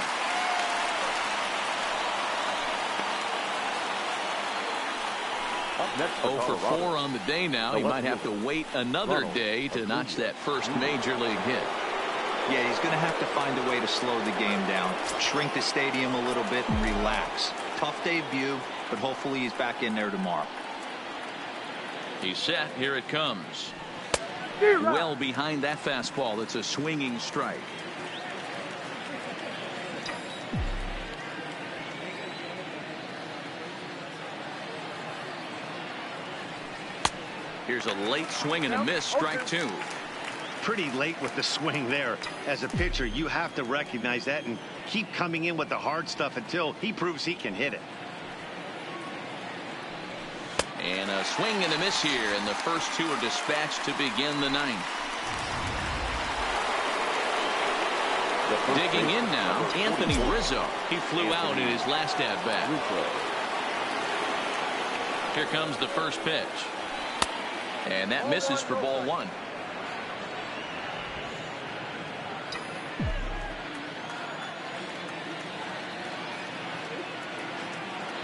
Up next for 0 for 4 on the day now. He might have to wait another day to notch that first major league hit. Yeah, he's going to have to find a way to slow the game down, shrink the stadium a little bit, and relax. Tough debut, but hopefully he's back in there tomorrow. He's set. Here it comes. Well behind that fastball. It's a swinging strike. Here's a late swing and a miss. Strike 2. Pretty late with the swing there. As a pitcher, you have to recognize that and keep coming in with the hard stuff until he proves he can hit it. And a swing and a miss here, and the first 2 are dispatched to begin the 9th. Digging in now, Anthony Rizzo. He flew out in his last at-bat. Here comes the first pitch. And that misses for ball 1.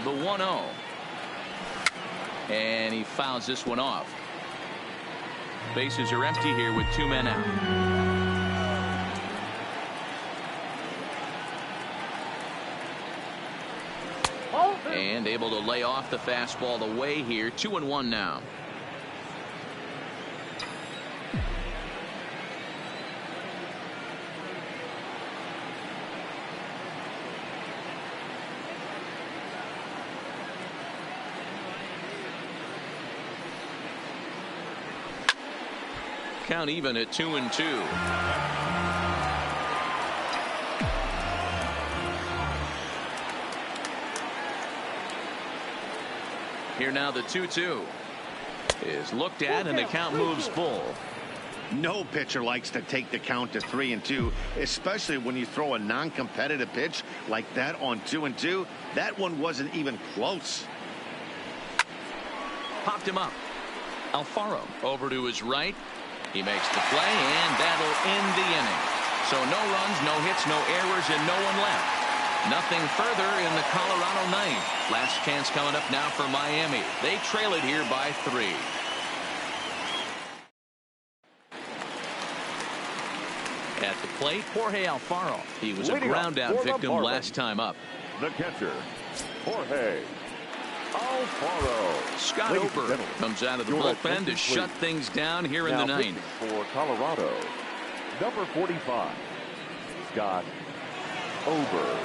The 1-0. And he fouls this one off. Bases are empty here with 2 men out. And able to lay off the fastball away here. 2-1 now. Count even at 2-2. Here now the 2-2 is looked at and the count moves full. No pitcher likes to take the count to 3-2, especially when you throw a non-competitive pitch like that on 2-2. That one wasn't even close. Popped him up. Alfaro over to his right. He makes the play, and that'll end the inning. So no runs, no hits, no errors, and no one left. Nothing further in the Colorado ninth. Last chance coming up now for Miami. They trail it here by 3. At the plate, Jorge Alfaro. He was a ground out victim last time up. The catcher, Jorge Alfaro. Scott Ober comes out of the bullpen to shut things down here in the ninth. For Colorado, number 45, Scott Ober.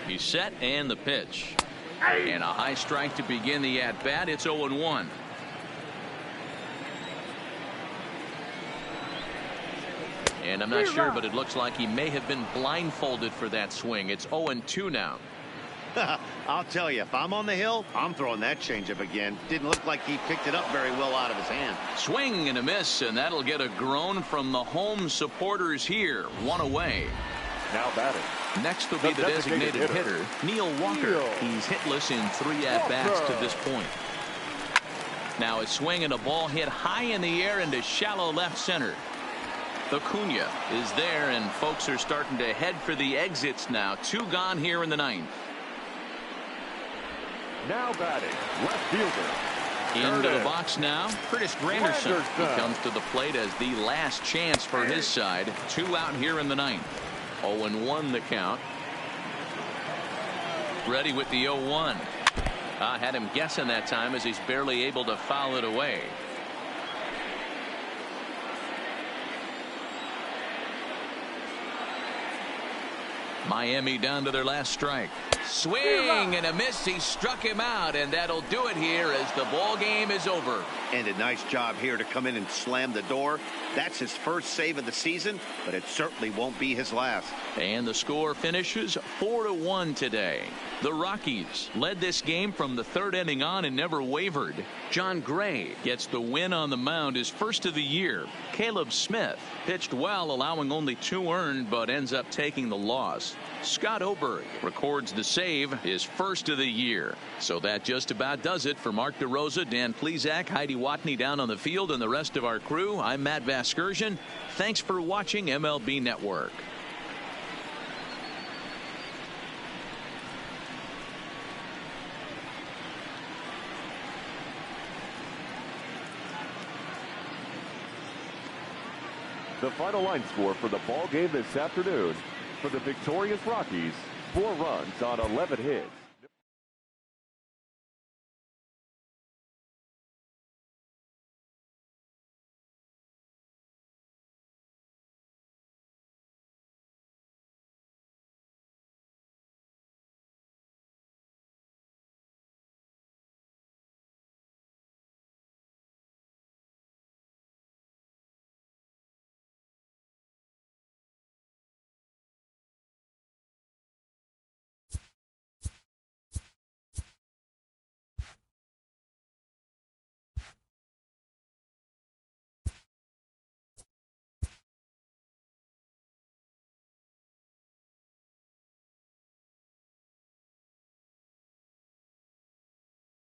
He's set and the pitch. And a high strike to begin the at-bat. It's 0-1. And I'm not sure, but it looks like he may have been blindfolded for that swing. It's 0-2 now. I'll tell you, if I'm on the hill, I'm throwing that changeup again. Didn't look like he picked it up very well out of his hand. Swing and a miss, and that'll get a groan from the home supporters here. 1 away. Now batting. Next will be the designated hitter, Neil Walker. He's hitless in 3 at-bats to this point. Now a swing and a ball hit high in the air into shallow left center. Acuna is there, and folks are starting to head for the exits now. 2 gone here in the ninth. Now batting, left fielder. Into the box now, Curtis Granderson. He comes to the plate as the last chance for his side. 2 out here in the ninth. 0-1 the count. Ready with the 0-1. Had him guessing that time as he's barely able to foul it away. Miami down to their last strike. Swing and a miss. He struck him out, and that'll do it here as the ball game is over. And a nice job here to come in and slam the door. That's his first save of the season, but it certainly won't be his last. And the score finishes 4-1 today. The Rockies led this game from the 3rd inning on and never wavered. John Gray gets the win on the mound, his first of the year. Caleb Smith pitched well, allowing only 2 earned, but ends up taking the loss. Scott Ober records the save, his first of the year. So that just about does it for Mark DeRosa, Dan Plesac, Heidi Watney down on the field, and the rest of our crew. I'm Matt Vasgersian. Thanks for watching MLB Network. The final line score for the ball game this afternoon: for the victorious Rockies, 4 runs on 11 hits.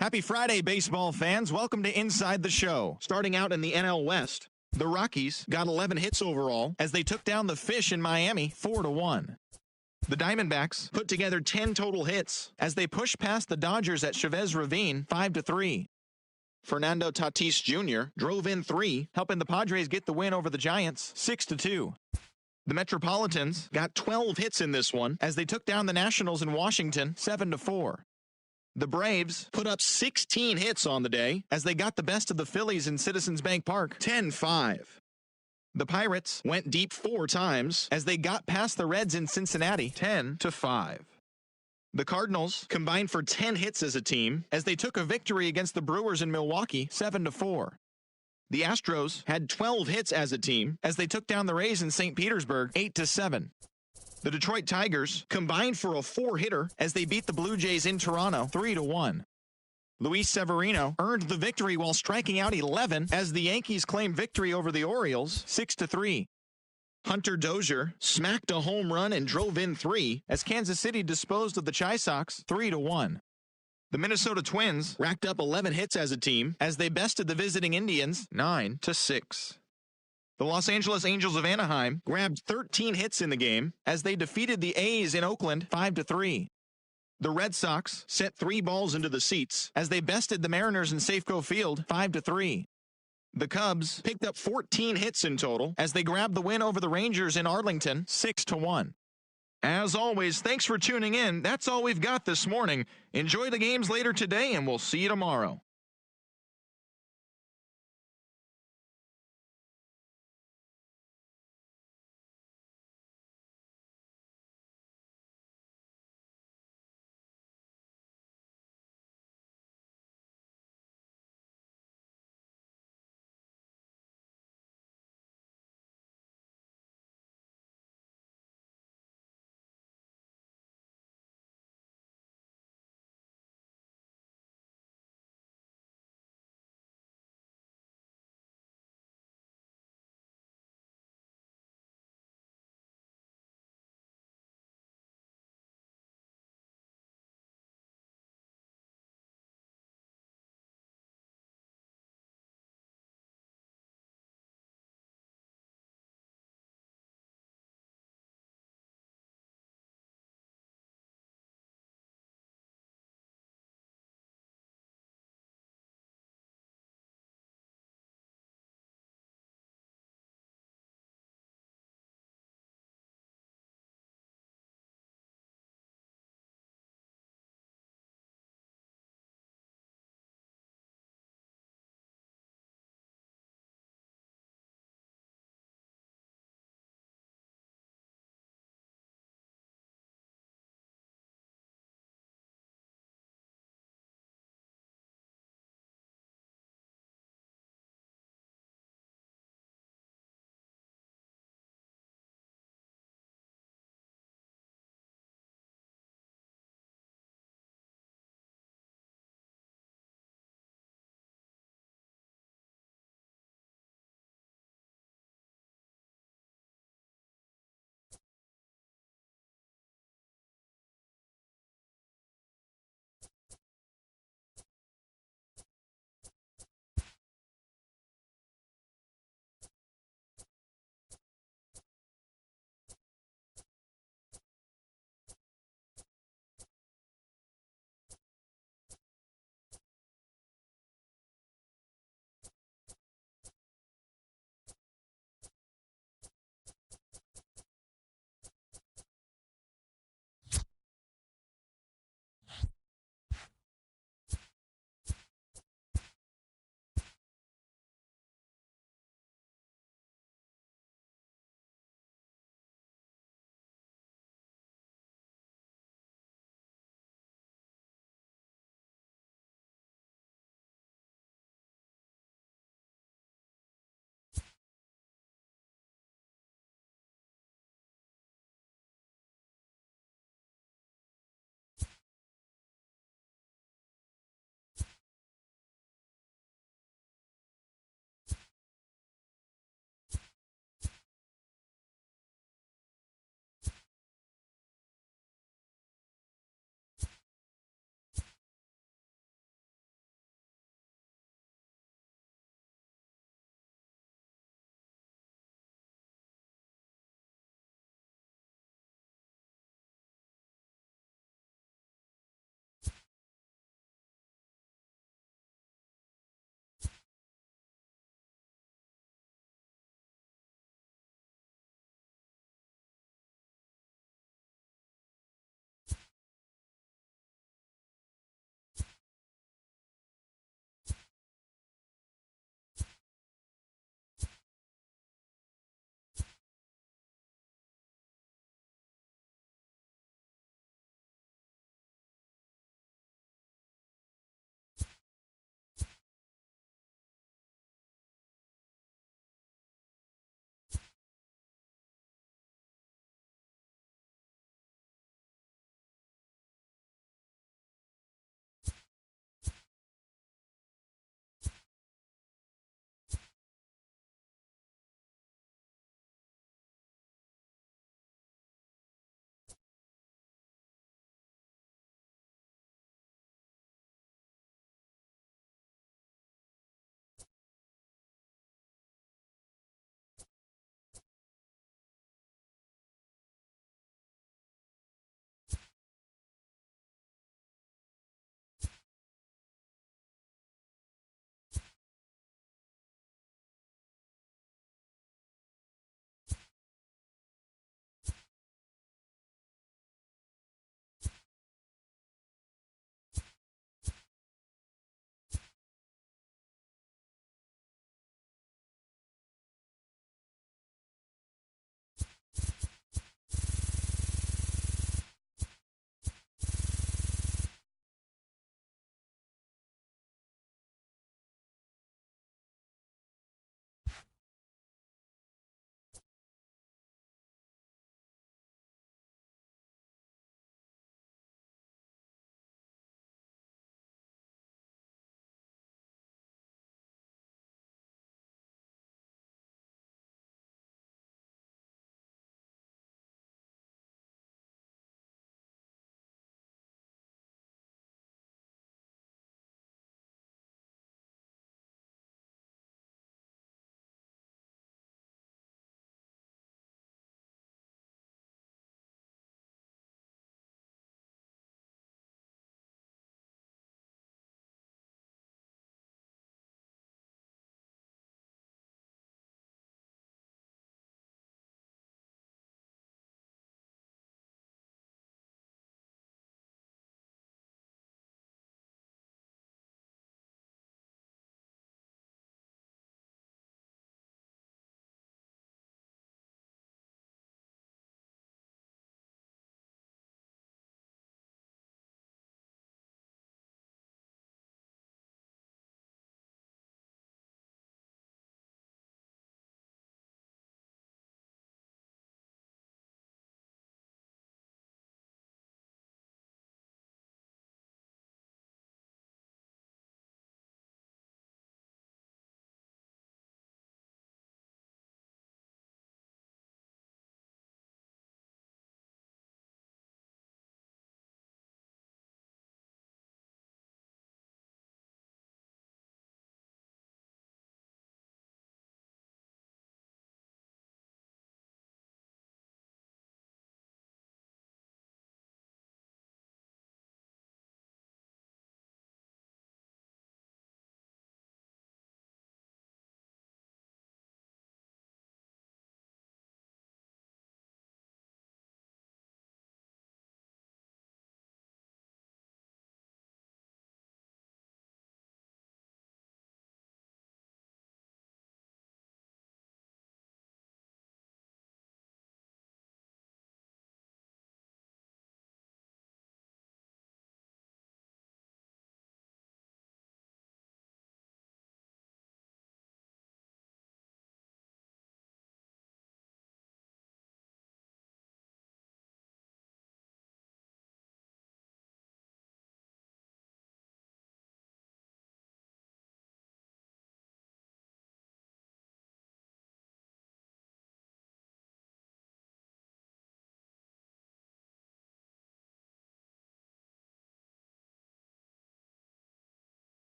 Happy Friday, baseball fans. Welcome to Inside the Show. Starting out in the NL West, The Rockies got 11 hits overall as they took down the Fish in Miami 4-1. The Diamondbacks put together 10 total hits as they pushed past the Dodgers at Chavez Ravine 5-3. Fernando Tatis Jr. drove in 3, helping the Padres get the win over the Giants 6-2. The Metropolitans got 12 hits in this one as they took down the Nationals in Washington 7-4. The Braves put up 16 hits on the day as they got the best of the Phillies in Citizens Bank Park 10-5. The Pirates went deep 4 times as they got past the Reds in Cincinnati 10-5. The Cardinals combined for 10 hits as a team as they took a victory against the Brewers in Milwaukee 7-4. The Astros had 12 hits as a team as they took down the Rays in St. Petersburg 8-7. The Detroit Tigers combined for a 4-hitter as they beat the Blue Jays in Toronto 3-1. Luis Severino earned the victory while striking out 11 as the Yankees claimed victory over the Orioles 6-3. Hunter Dozier smacked a home run and drove in 3 as Kansas City disposed of the Chi Sox 3-1. The Minnesota Twins racked up 11 hits as a team as they bested the visiting Indians 9-6. The Los Angeles Angels of Anaheim grabbed 13 hits in the game as they defeated the A's in Oakland 5-3. The Red Sox sent 3 balls into the seats as they bested the Mariners in Safeco Field 5-3. The Cubs picked up 14 hits in total as they grabbed the win over the Rangers in Arlington 6-1. As always, thanks for tuning in. That's all we've got this morning. Enjoy the games later today, and we'll see you tomorrow.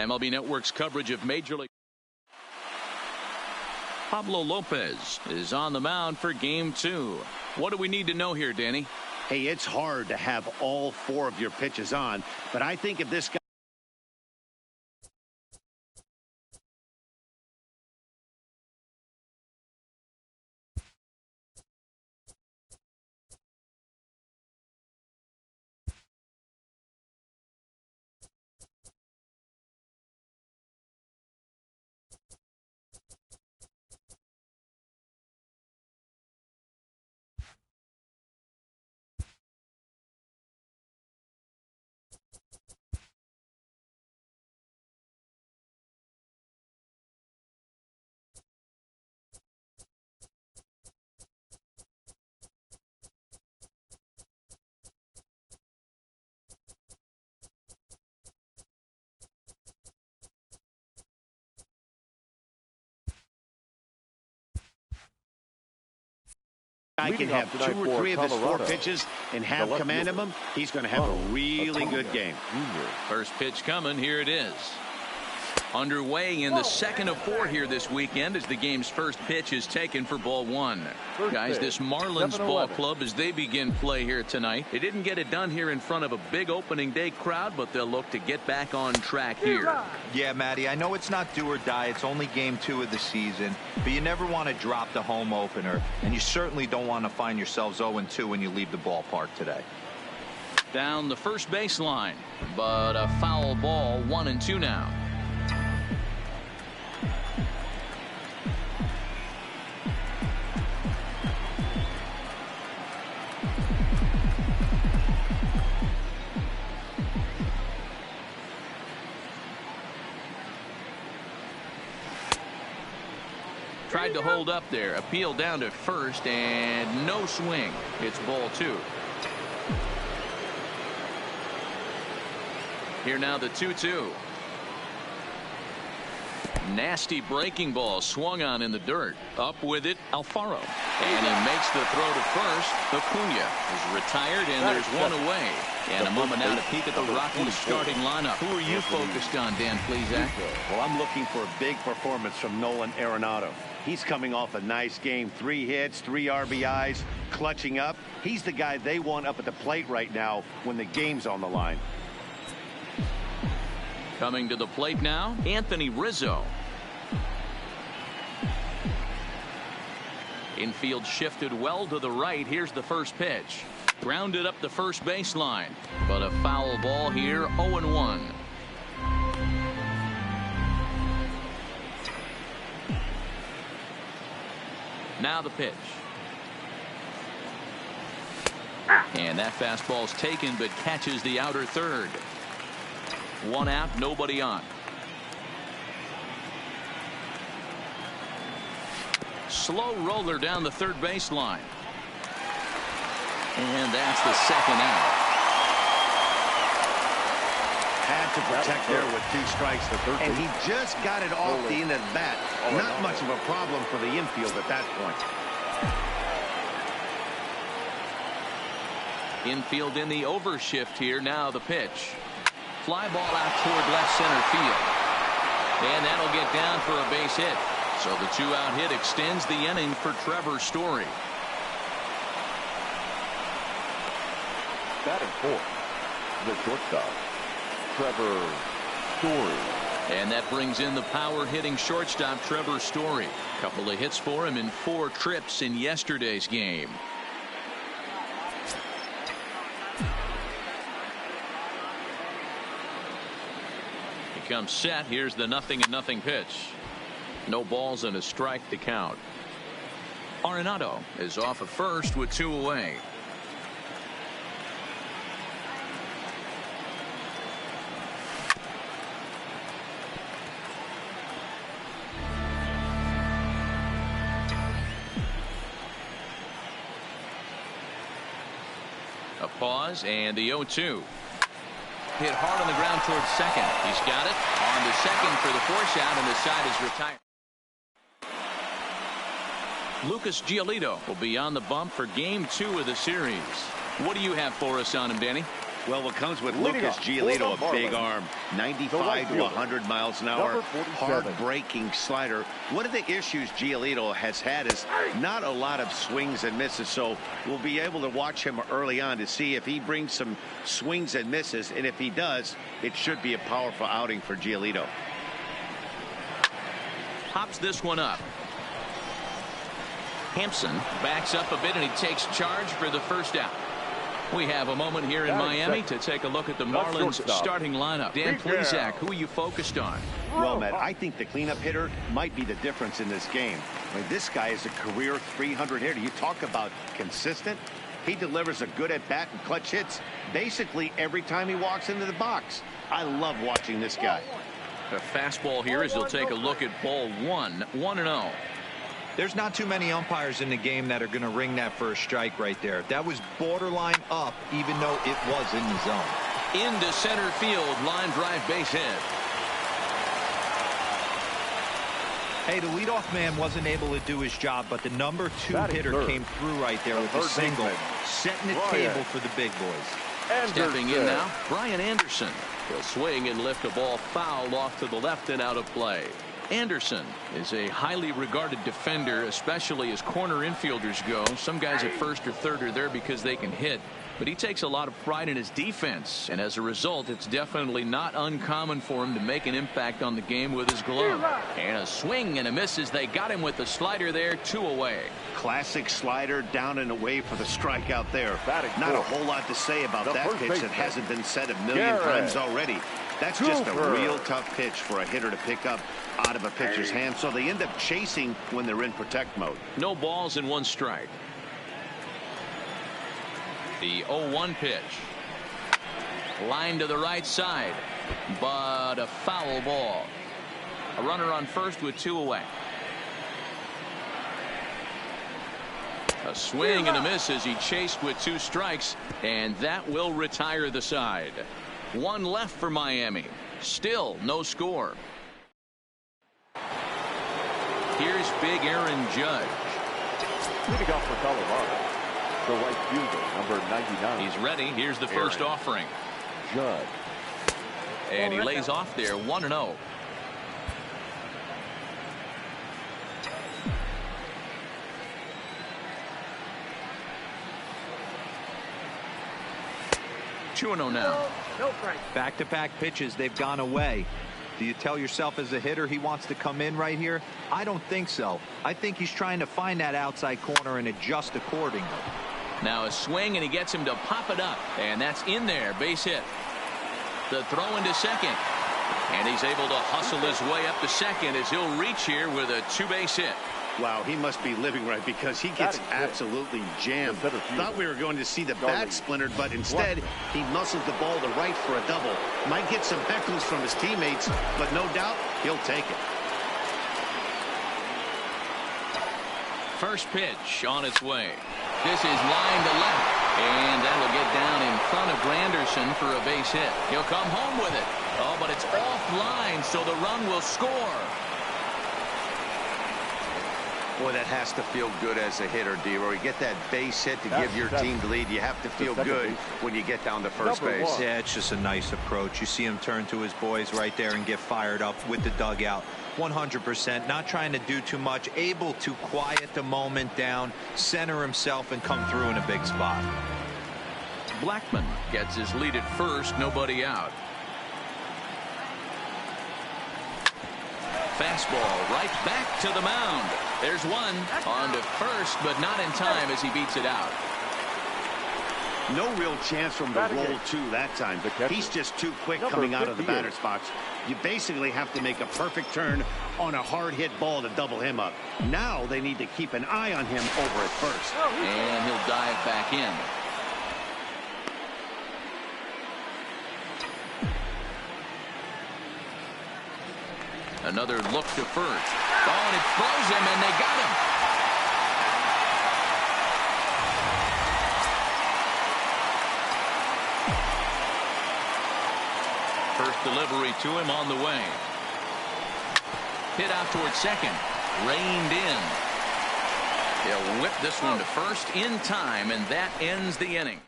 MLB Network's coverage of Major League. Pablo Lopez is on the mound for game 2. What do we need to know here, Danny? Hey, it's hard to have all 4 of your pitches on, but I think if this guy can have 2 or 3 of his 4 pitches and have command of them, he's going to have a really good game. First pitch coming. Here it is. Underway in the second of 4 here this weekend as the game's first pitch is taken for ball 1. Guys, this Marlins ball club, as they begin play here tonight, they didn't get it done here in front of a big opening day crowd, but they'll look to get back on track here. Yeah, Matty, I know it's not do or die. It's only game 2 of the season, but you never want to drop the home opener, and you certainly don't want to find yourselves 0-2 when you leave the ballpark today. Down the first baseline, but a foul ball. 1-2 now. Tried to hold up there. Appeal down to first, and no swing. It's ball 2. Here now the 2-2. Nasty breaking ball swung on in the dirt. Up with it, Alfaro. And he makes the throw to first. Acuna is retired, and there's one away. And a moment now to peek at the Rockies starting lineup. Who are you focused on, Dan Plesac? Well, I'm looking for a big performance from Nolan Arenado. He's coming off a nice game. 3 hits, 3 RBIs, clutching up. He's the guy they want up at the plate right now when the game's on the line. Coming to the plate now, Anthony Rizzo. Infield shifted well to the right. Here's the first pitch. Grounded up the first baseline, but a foul ball here. 0-1. Now the pitch. And that fastball's taken, but catches the outer third. 1 out, nobody on. Slow roller down the third baseline. And that's the second out. Had to protect there with 2 strikes. And he just got it off the end of the bat. Not much of a problem for the infield at that point. Infield in the overshift here. Now the pitch. Fly ball out toward left center field. And that'll get down for a base hit. So the 2-out hit extends the inning for Trevor Story. Batting 4th, the shortstop, Trevor Story. And that brings in the power hitting shortstop Trevor Story. Couple of hits for him in 4 trips in yesterday's game. He comes set. Here's the 0-0 pitch. No balls and a strike to count. Arenado is off at first with 2 away. A pause and the 0-2. Hit hard on the ground towards second. He's got it on to second for the force out, and the side is retired. Lucas Giolito will be on the bump for game 2 of the series. What do you have for us on him, Danny? Well, what comes with Lucas Giolito, a big arm, 95 to 100 miles an hour, hard-breaking slider. One of the issues Giolito has had is not a lot of swings and misses, so we'll be able to watch him early on to see if he brings some swings and misses, and if he does, it should be a powerful outing for Giolito. Pops this one up. Hampson backs up a bit, and he takes charge for the first out. We have a moment here in Miami to take a look at the Marlins starting lineup. Dan Plesac, who are you focused on? Well, Matt, I think the cleanup hitter might be the difference in this game. I mean, this guy is a career 300 hitter. You talk about consistent. He delivers a good at-bat and clutch hits basically every time he walks into the box. I love watching this guy. A fastball here as he'll take a look at ball 1, 1-0. There's not too many umpires in the game that are going to ring that first strike right there. That was borderline up, even though it was in the zone. Into center field, line drive base hit. Hey, the leadoff man wasn't able to do his job, but the number 2 hitter came through right there with a single, setting the table for the big boys. Stepping in now, Brian Anderson. He'll swing and lift a ball foul off to the left and out of play. Anderson is a highly regarded defender, especially as corner infielders go. Some guys at first or third are there because they can hit, but he takes a lot of pride in his defense, and as a result, it's definitely not uncommon for him to make an impact on the game with his glove. And a swing and a miss as they got him with the slider there, 2 away. Classic slider, down and away for the strikeout there. Not a whole lot to say about that pitch that hasn't been said a million times already. That's just a real tough pitch for a hitter to pick up out of a pitcher's hand, so they end up chasing when they're in protect mode. No balls and 1 strike. The 0-1 pitch. Line to the right side, but a foul ball. A runner on first with 2 away. A swing and a miss as he chased with 2 strikes, and that will retire the side. 1 left for Miami. Still no score. Here's big Aaron Judge. Leading off for Colorado, the right fielder, number 99. He's ready. Here's the first offering. Judge. And he lays off there, 1-0. Now. Back-to-back pitches, they've gone away. Do you tell yourself as a hitter he wants to come in right here? I don't think so. I think he's trying to find that outside corner and adjust accordingly. Now a swing, and he gets him to pop it up, and that's in there, base hit. The throw into second, and he's able to hustle his way up to second as he'll reach here with a 2-base hit. Wow, he must be living right because he gets absolutely jammed. Thought we were going to see the bat splintered, but instead he muscles the ball to right for a double. Might get some heckles from his teammates, but no doubt he'll take it. First pitch on its way. This is line to left, and that'll get down in front of Granderson for a base hit. He'll come home with it. Oh, but it's offline, so the run will score. Boy, that has to feel good as a hitter, D-Roy. You get that base hit to give your team the lead. You have to feel good when you get down to first base. Yeah, it's just a nice approach. You see him turn to his boys right there and get fired up with the dugout. 100%, not trying to do too much, able to quiet the moment down, center himself, and come through in a big spot. Blackman gets his lead at first, nobody out. Fastball right back to the mound. There's one on to first, but not in time as he beats it out. No real chance from the roll two that time. He's just too quick coming out of the batter's box. You basically have to make a perfect turn on a hard hit ball to double him up. Now they need to keep an eye on him over at first. And he'll dive back in. Another look to first. Oh, and it throws him, and they got him. First delivery to him on the way. Hit out towards second. Reined in. He'll whip this one to first in time, and that ends the inning.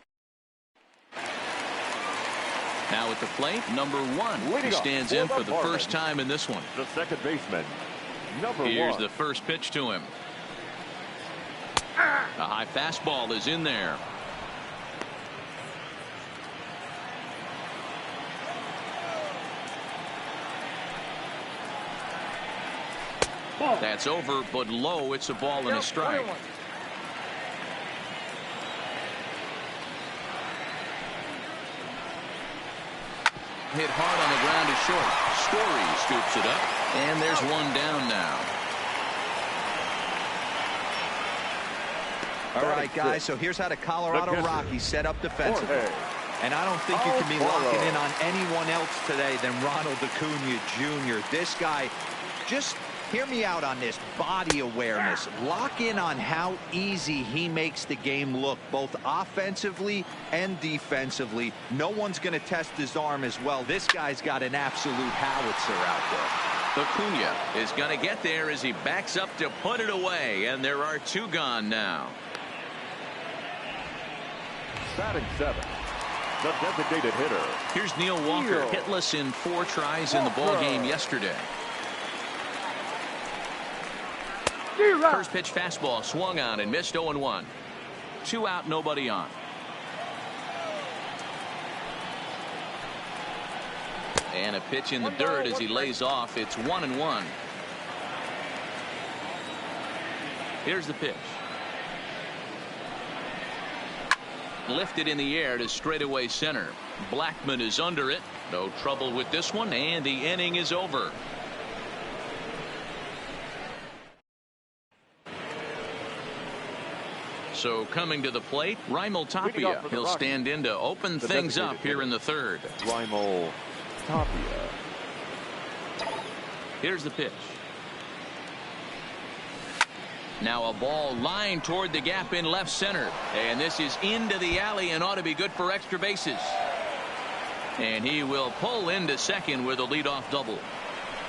Now at the plate, number 1. He stands in for the first time in this one. The second baseman, number 1. Here's the first pitch to him. A high fastball is in there. That's over, but low. It's a ball and a strike. Hit hard on the ground to short. Story scoops it up, and there's one down now. All right, guys, so here's how the Colorado Rockies set up defensively. And I don't think you can be locking in on anyone else today than Ronald Acuna Jr. This guy, just hear me out on this, body awareness. Lock in on how easy he makes the game look, both offensively and defensively. No one's going to test his arm as well. This guy's got an absolute howitzer out there. Acuna is going to get there as he backs up to put it away, and there are 2 gone now. Batting 7, the designated hitter. Here's Neil Walker, hitless in 4 tries in the ball game yesterday. First pitch fastball swung on and missed 0-1. 2 out, nobody on. And a pitch in the dirt as he lays off. It's 1-1. Here's the pitch. Lifted in the air to straightaway center. Blackman is under it. No trouble with this one, and the inning is over. So coming to the plate, Raimel Tapia. He'll stand in to open things up here in the 3rd. Raimel Tapia. Here's the pitch. Now a ball lined toward the gap in left center. And this is into the alley and ought to be good for extra bases. And he will pull into second with a leadoff double.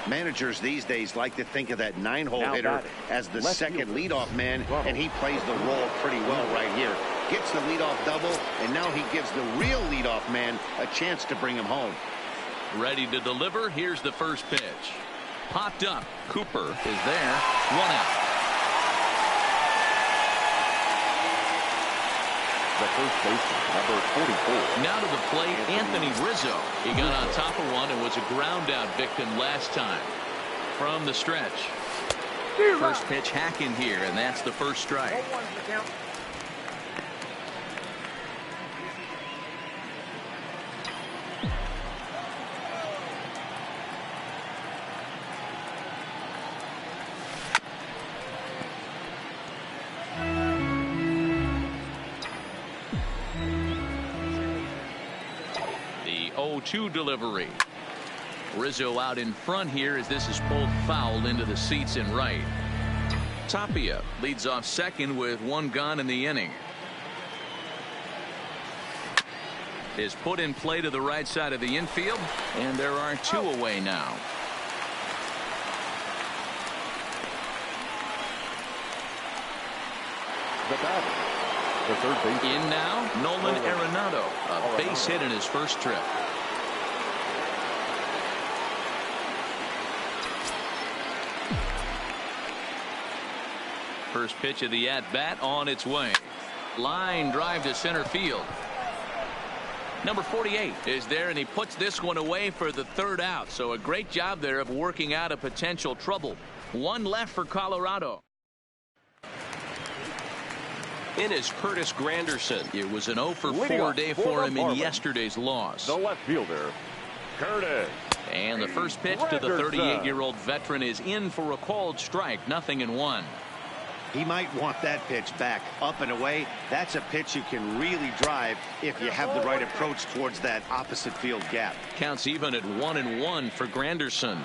Managers these days like to think of that 9-hole hitter as the second leadoff man, and he plays the role pretty well right here. Gets the leadoff double, and now he gives the real leadoff man a chance to bring him home. Ready to deliver. Here's the first pitch. Popped up. Cooper is there. 1 out. The first baseman, number 44. Now to the plate, Anthony Rizzo. He got on top of one and was a ground out victim last time. From the stretch. First pitch hack in here, and that's the first strike. The 0-2 delivery. Rizzo out in front here as this is pulled foul into the seats in right. Tapia leads off second with 1 gone in the inning. Is put in play to the right side of the infield, and there are 2 away now. The batter, the third baseman. In now, Nolan Arenado, a base hit in his first trip. First pitch of the at-bat on its way. Line drive to center field. Number 48 is there, and he puts this one away for the 3rd out. So a great job there of working out a potential trouble. 1 left for Colorado. In is Curtis Granderson. It was an 0 for 4 day for him in yesterday's loss. The left fielder, Curtis. And the first pitch to the 38-year-old veteran is in for a called strike. 0-1. He might want that pitch back, up and away. That's a pitch you can really drive if you have the right approach towards that opposite field gap. Counts even at 1-1 for Granderson.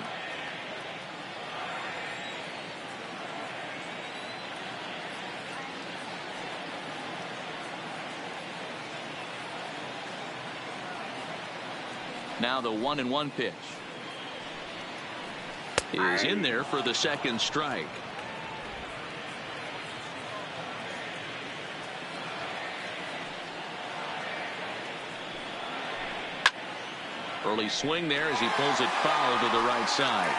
Now the 1-1 pitch is in there for the 2nd strike. Early swing there as he pulls it foul to the right side.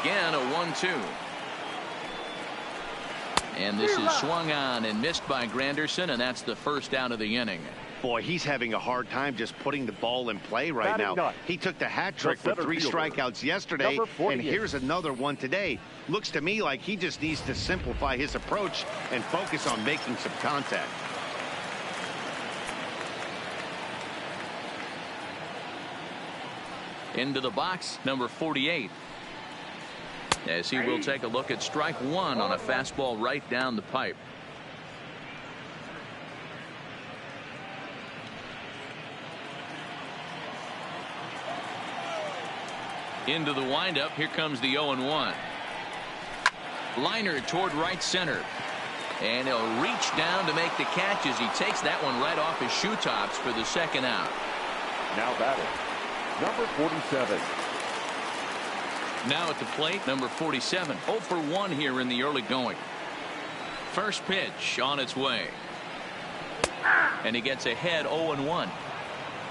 Again, a 1-2. And this is swung on and missed by Granderson, and that's the first out of the inning. Boy, he's having a hard time just putting the ball in play right now. He took the hat trick with 3 strikeouts yesterday, and here's another one today. Looks to me like he just needs to simplify his approach and focus on making some contact. Into the box, number 48. As he will take a look at strike 1 on a fastball right down the pipe. Into the windup. Here comes the 0-1. Liner toward right center. And he'll reach down to make the catch as he takes that one right off his shoe tops for the second out. Now batting, number 47. Now at the plate, number 47. 0 for 1 here in the early going. First pitch on its way. And he gets ahead 0-1.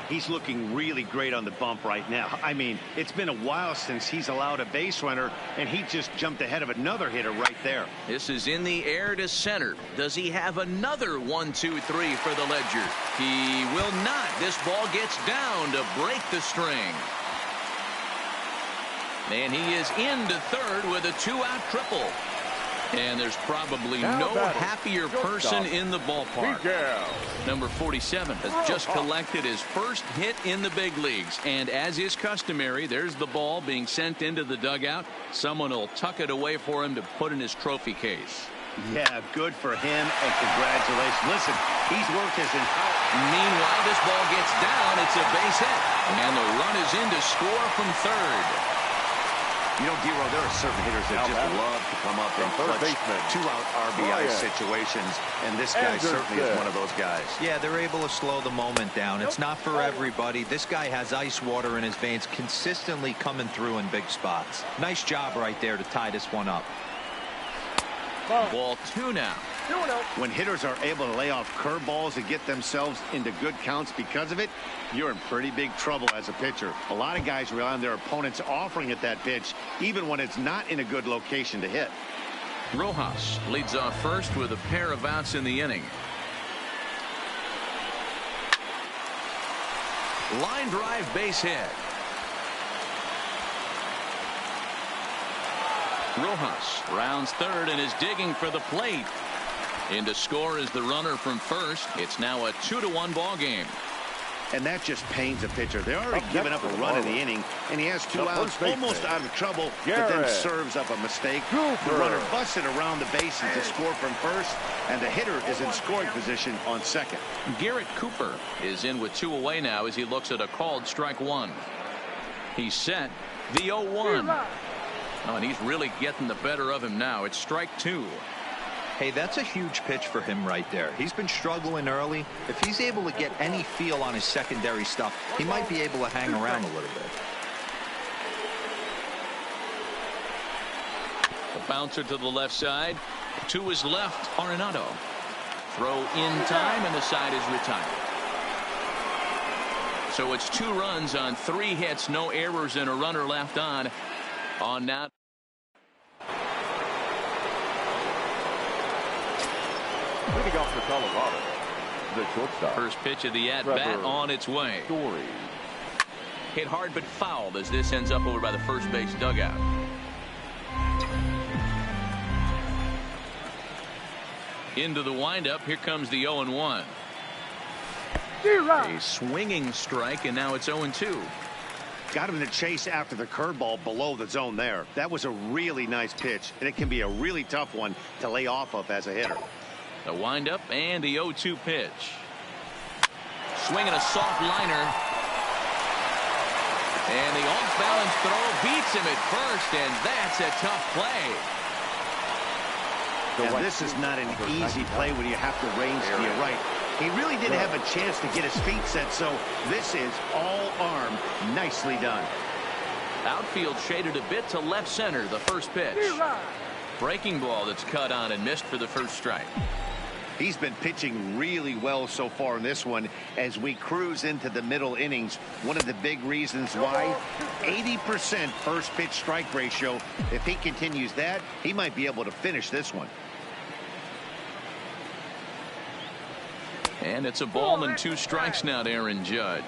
He's looking really great on the bump right now. I mean, it's been a while since he's allowed a base runner, and he just jumped ahead of another hitter right there. This is in the air to center. Does he have another 1-2-3 for the Ledger? He will not. This ball gets down to break the string. And he is into third with a 2-out triple. And there's probably no happier person in the ballpark. Number 47 has just collected his first hit in the big leagues. And as is customary, there's the ball being sent into the dugout. Someone will tuck it away for him to put in his trophy case. Yeah, good for him, and congratulations. Listen, he's worked his entire... Meanwhile, this ball gets down. It's a base hit. And the run is in to score from third. You know, Dero, there are certain hitters that just love to come up in clutch 2-out RBI situations, and this guy certainly is one of those guys. Yeah, they're able to slow the moment down. It's not for everybody. This guy has ice water in his veins, consistently coming through in big spots. Nice job right there to tie this one up. Ball 2 now. When hitters are able to lay off curveballs and get themselves into good counts because of it, you're in pretty big trouble as a pitcher. A lot of guys rely on their opponents offering at that pitch, even when it's not in a good location to hit. Rojas leads off first with a pair of outs in the inning. Line drive base hit. Rojas rounds third and is digging for the plate. In to score is the runner from first. It's now a 2-1 ball game. And that just pains a pitcher. They're already given up a run in the inning, and he has 2 outs, almost out of trouble, but then serves up a mistake. The runner busted around the bases to score from first, and the hitter is in scoring position on second. Garrett Cooper is in with 2 away now as he looks at a called strike 1. He's set. The 0-1. Oh, and he's really getting the better of him now. It's strike 2. Hey, that's a huge pitch for him right there. He's been struggling early. If he's able to get any feel on his secondary stuff, he might be able to hang around a little bit. The bouncer to the left side. To his left, Arenado. Throw in time, and the side is retired. So it's 2 runs on 3 hits, no errors, and a runner left on now. Leading off for Colorado, the shortstop. First pitch of the at-bat on its way. Hit hard but fouled as this ends up over by the first base dugout. Into the windup. Here comes the 0-1. A swinging strike, and now it's 0-2. Got him in the chase after the curveball below the zone there. That was a really nice pitch, and it can be a really tough one to lay off of as a hitter. The windup and the 0-2 pitch. Swinging a soft liner. And the off-balance throw beats him at first, and that's a tough play. And this is not an easy play when you have to range to your right. He really didn't have a chance to get his feet set, so this is all arm. Nicely done. Outfield shaded a bit to left center, the first pitch. Breaking ball that's cut on and missed for the first strike. He's been pitching really well so far in this one as we cruise into the middle innings. One of the big reasons why, 80% first pitch strike ratio. If he continues that, he might be able to finish this one. And it's a ball and 2 strikes now to Aaron Judge.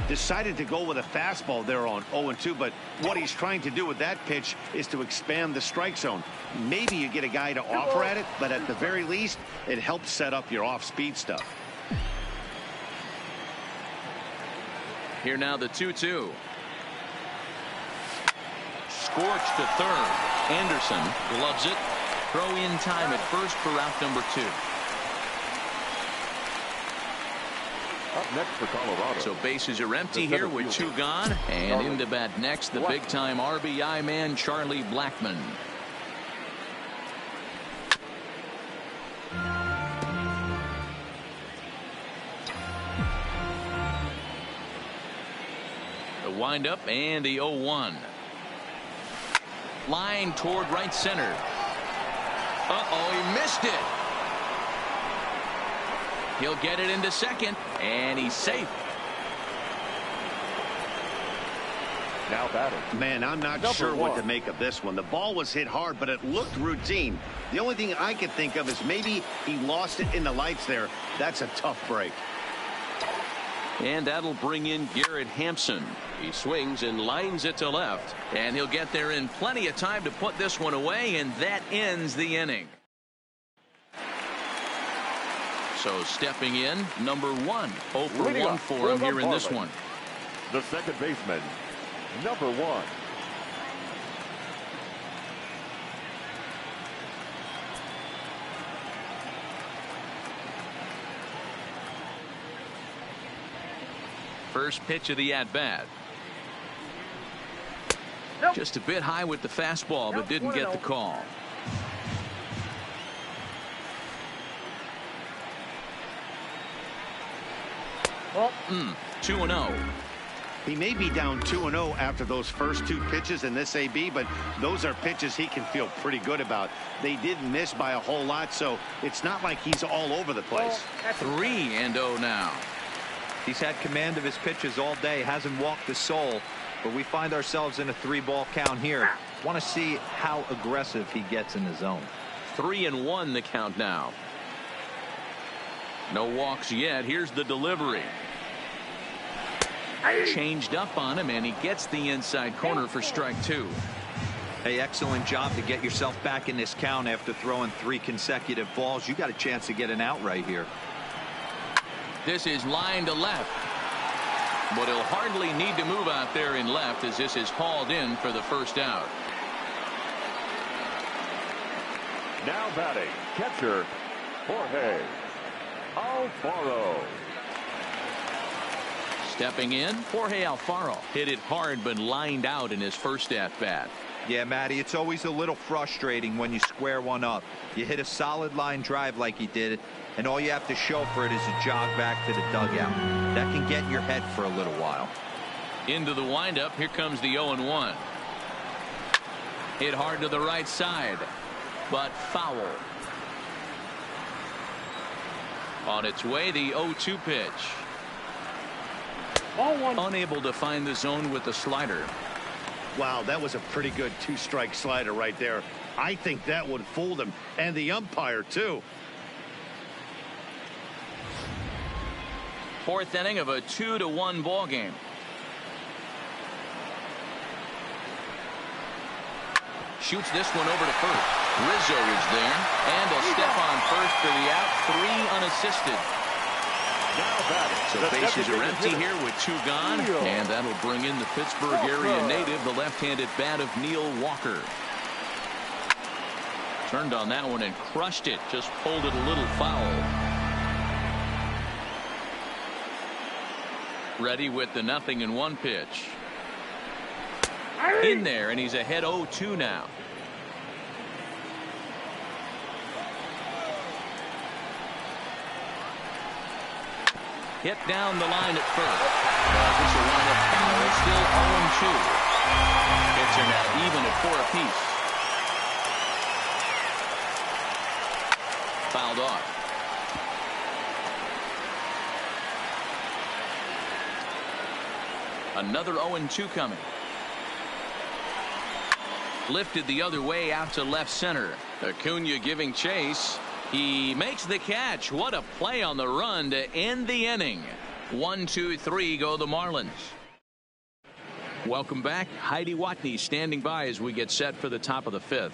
Decided to go with a fastball there on 0-2, but what he's trying to do with that pitch is to expand the strike zone. Maybe you get a guy to offer at it, but at the very least, it helps set up your off-speed stuff. Here now the 2-2. Scorched to third. Anderson gloves it. Throw in time at first for out number 2. Up next for Colorado. So bases are empty here with 2 gone. And into bat next, the big-time RBI man, Charlie Blackmon. The windup and the 0-1. Line toward right center. Uh-oh, he missed it. He'll get it into second, and he's safe. Now batting. Man, I'm not sure what to make of this one. The ball was hit hard, but it looked routine. The only thing I could think of is maybe he lost it in the lights there. That's a tough break. And that'll bring in Garrett Hampson. He swings and lines it to left. And he'll get there in plenty of time to put this one away, and that ends the inning. So stepping in, number 1. 0 for 1 for him here in this one. The second baseman, number 1. First pitch of the at-bat. Just a bit high with the fastball, but didn't get the call. Well, 2-0. He may be down 2-0 after those first 2 pitches in this AB, but those are pitches he can feel pretty good about. They didn't miss by a whole lot, so it's not like he's all over the place. 3-0 now. He's had command of his pitches all day, hasn't walked a soul, but we find ourselves in a 3-ball count here. Want to see how aggressive he gets in the zone. 3-1 the count now. No walks yet. Here's the delivery. Changed up on him, and he gets the inside corner for strike 2. Hey, excellent job to get yourself back in this count after throwing 3 consecutive balls. You got a chance to get an out right here. This is line to left, but he'll hardly need to move out there in left as this is hauled in for the first out. Now batting, catcher, Jorge Alfaro. Stepping in, Jorge Alfaro hit it hard but lined out in his first at-bat. Yeah, Matty, it's always a little frustrating when you square one up. You hit a solid line drive like he did, and all you have to show for it is a jog back to the dugout. That can get in your head for a little while. Into the windup, here comes the 0-1. Hit hard to the right side, but foul. On its way, the 0-2 pitch. Unable to find the zone with the slider. Wow, that was a pretty good 2-strike slider right there. I think that would fool him, and the umpire too. Fourth inning of a 2-1 ball game. Shoots this one over to first. Rizzo is there, and a step on first for the out. 3 unassisted. So bases are empty here with 2 gone, and that'll bring in the Pittsburgh area native, the left-handed bat of Neil Walker. Turned on that one and crushed it, just pulled it a little foul. Ready with the 0-1 pitch. In there, and he's ahead 0-2 now. Hit down the line at first. This will wind up foul. Still 0-2. Hits are now even at 4 apiece. Fouled off. Another 0-2 coming. Lifted the other way out to left center. Acuna giving chase. He makes the catch. What a play on the run to end the inning. 1, 2, 3 go the Marlins. Welcome back. Heidi Watney standing by as we get set for the top of the 5th.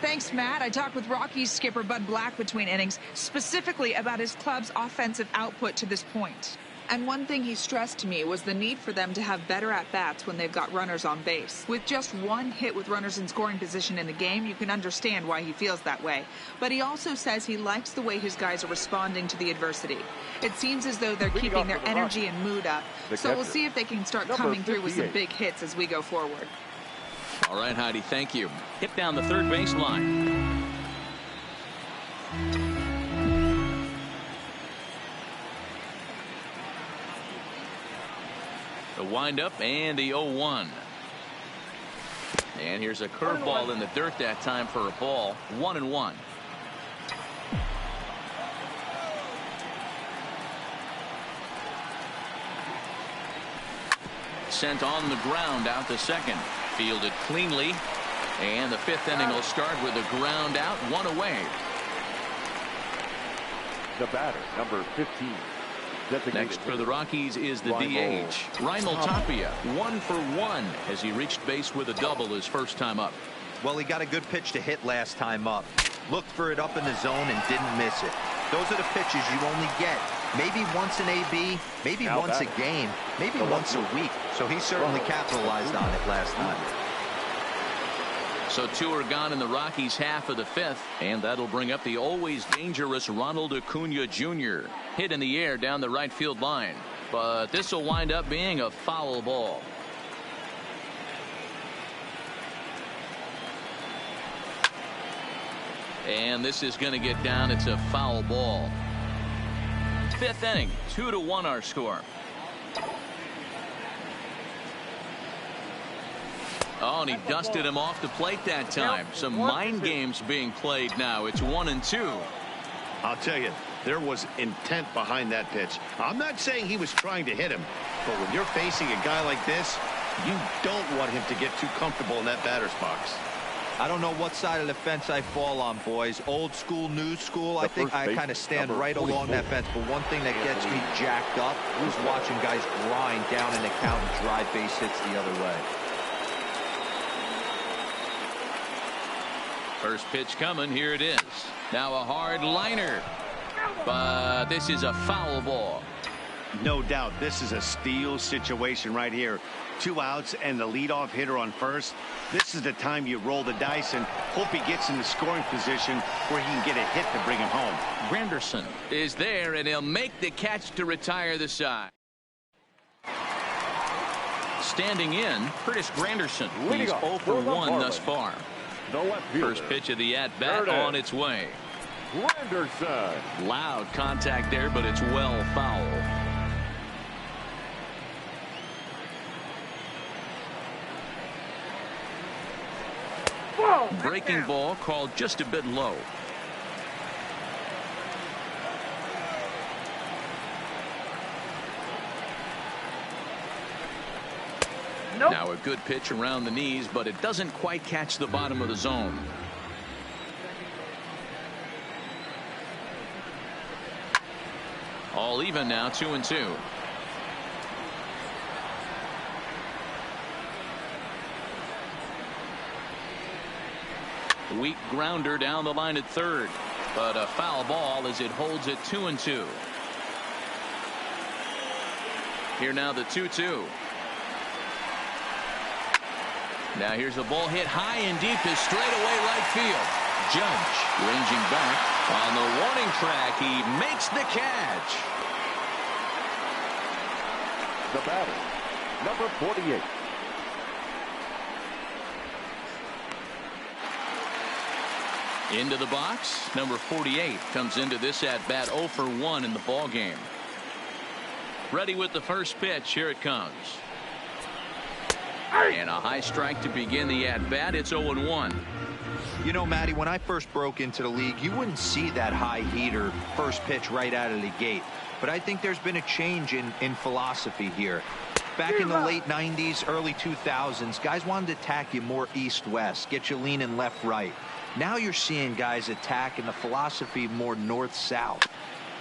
Thanks, Matt. I talked with Rockies skipper Bud Black between innings, specifically about his club's offensive output to this point. And one thing he stressed to me was the need for them to have better at-bats when they've got runners on base. With just one hit with runners in scoring position in the game, you can understand why he feels that way. But he also says he likes the way his guys are responding to the adversity. It seems as though they're keeping their energy and mood up. So we'll see if they can start coming through with some big hits as we go forward. All right, Heidi, thank you. Hit down the third baseline. The windup and the 0-1. And here's a curveball in the dirt that time for a ball. 1-1. Sent on the ground out to second. Fielded cleanly. And the 5th inning will start with a ground out, 1 away. The batter, number 15. Next for the Rockies is the DH, Raimel Tapia, 1 for 1 as he reached base with a double his first time up. Well, he got a good pitch to hit last time up. Looked for it up in the zone and didn't miss it. Those are the pitches you only get maybe once an AB, maybe once a game, maybe once a week. So he certainly capitalized on it last time. So 2 are gone in the Rockies' half of the 5th, and that'll bring up the always dangerous Ronald Acuna Jr. Hit in the air down the right field line, but this will wind up being a foul ball. And this is going to get down. It's a foul ball. 5th inning, 2-1 our score. Oh, and he dusted him off the plate that time. Some mind games being played now. It's 1-2. I'll tell you, there was intent behind that pitch. I'm not saying he was trying to hit him, but when you're facing a guy like this, you don't want him to get too comfortable in that batter's box. I don't know what side of the fence I fall on, boys. Old school, new school. I think I kind of stand right along that fence. But one thing that gets me jacked up is watching guys grind down in the count and drive base hits the other way. First pitch coming. Here it is. Now a hard liner. But this is a foul ball. No doubt this is a steal situation right here. 2 outs and the leadoff hitter on first. This is the time you roll the dice and hope he gets in the scoring position where he can get a hit to bring him home. Granderson is there, and he'll make the catch to retire the side. Standing in, Curtis Granderson. He's 0 for 1 thus far. First pitch of the at-bat on its way. Granderson. Loud contact there, but it's well foul. Breaking ball called just a bit low. Now a good pitch around the knees, but it doesn't quite catch the bottom of the zone. All even now, 2-2. Weak grounder down the line at third, but a foul ball as it holds it 2-2. Here now the 2-2. Now here's a ball hit high and deep to straightaway right field. Judge ranging back on the warning track. He makes the catch. The batter, number 48. Into the box, number 48 comes into this at bat 0 for 1 in the ball game. Ready with the first pitch. Here it comes. And a high strike to begin the at bat. It's 0-1. You know, Matty, when I first broke into the league, you wouldn't see that high heater first pitch right out of the gate. But I think there's been a change in philosophy here. Back in the late 90s, early 2000s, guys wanted to attack you more east-west, get you leaning left-right. Now you're seeing guys attack in the philosophy more north-south.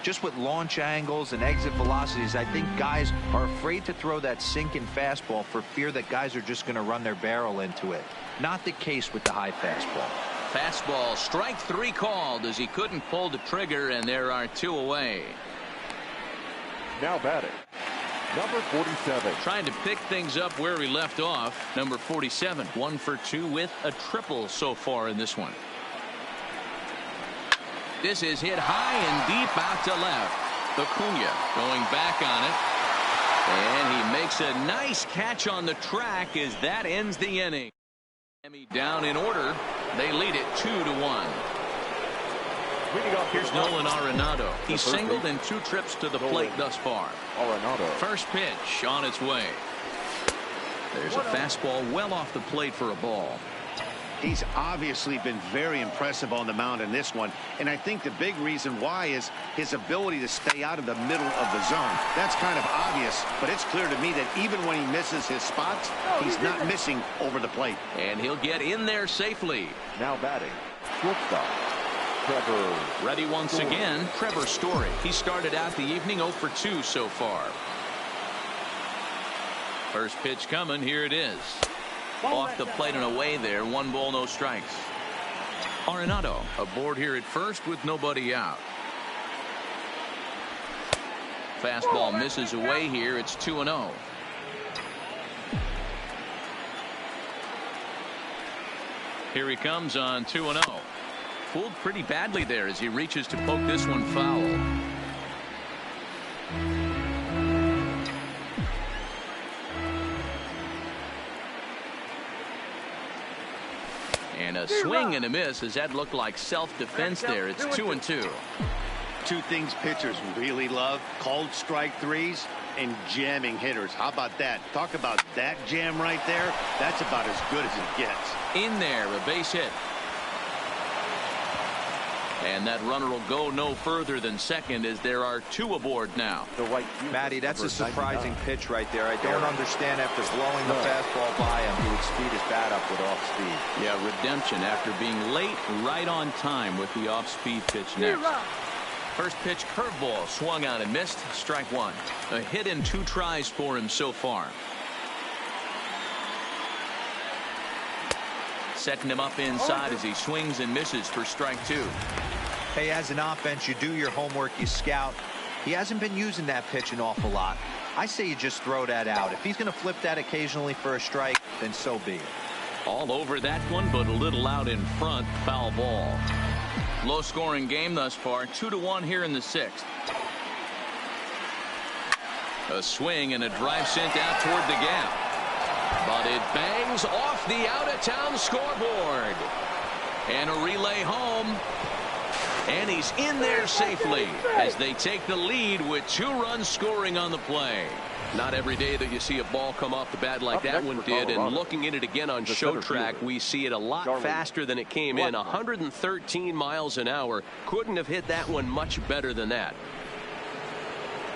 Just with launch angles and exit velocities, I think guys are afraid to throw that sinking fastball for fear that guys are just going to run their barrel into it. Not the case with the high fastball. Fastball, strike 3 called as he couldn't pull the trigger, and there are 2 away. Now batting, number 47. Trying to pick things up where he left off. Number 47, 1 for 2 with a triple so far in this one. This is hit high and deep out to left. Acuna going back on it. And he makes a nice catch on the track as that ends the inning. Miami down in order. They lead it 2-1. Here's Nolan Arenado. He's singled in 2 trips to the plate thus far. First pitch on its way. There's a fastball well off the plate for a ball. He's obviously been very impressive on the mound in this one, and I think the big reason why is his ability to stay out of the middle of the zone. That's kind of obvious, but it's clear to me that even when he misses his spots, he's not missing over the plate. And he'll get in there safely. Now batting, shortstop, Trevor. Ready once again, Trevor Story. He started out the evening 0 for 2 so far. First pitch coming. Here it is. Off the plate and away there. 1 ball, no strikes. Arenado aboard here at first with nobody out. Fastball misses away here. It's 2-0. Here he comes on 2-0. Fooled pretty badly there as he reaches to poke this one foul. And a swing and a miss as that looked like self-defense there. It's 2-2. 2 things pitchers really love: called strike 3s and jamming hitters. How about that? Talk about that jam right there. That's about as good as it gets. In there, a base hit. And that runner will go no further than second as there are 2 aboard now. Matty, that's a surprising pitch right there. I don't understand after blowing the fastball by him, he would speed his bat up with off speed. Yeah, redemption after being late right on time with the off-speed pitch next. First pitch curveball swung out and missed. Strike 1. A hit in 2 tries for him so far. Setting him up inside as he swings and misses for strike 2. Hey, as an offense, you do your homework, you scout. He hasn't been using that pitch an awful lot. I say you just throw that out. If he's going to flip that occasionally for a strike, then so be it. All over that one, but a little out in front. Foul ball. Low scoring game thus far. 2-1 here in the 6th. A swing and a drive sent out toward the gap. But it bangs off the out-of-town scoreboard. And a relay home. And he's in there safely as they take the lead with 2 runs scoring on the play. Not every day that you see a ball come off the bat like that one did. And looking at it again on show track, we see it a lot faster than it came in. 113 miles an hour. Couldn't have hit that one much better than that.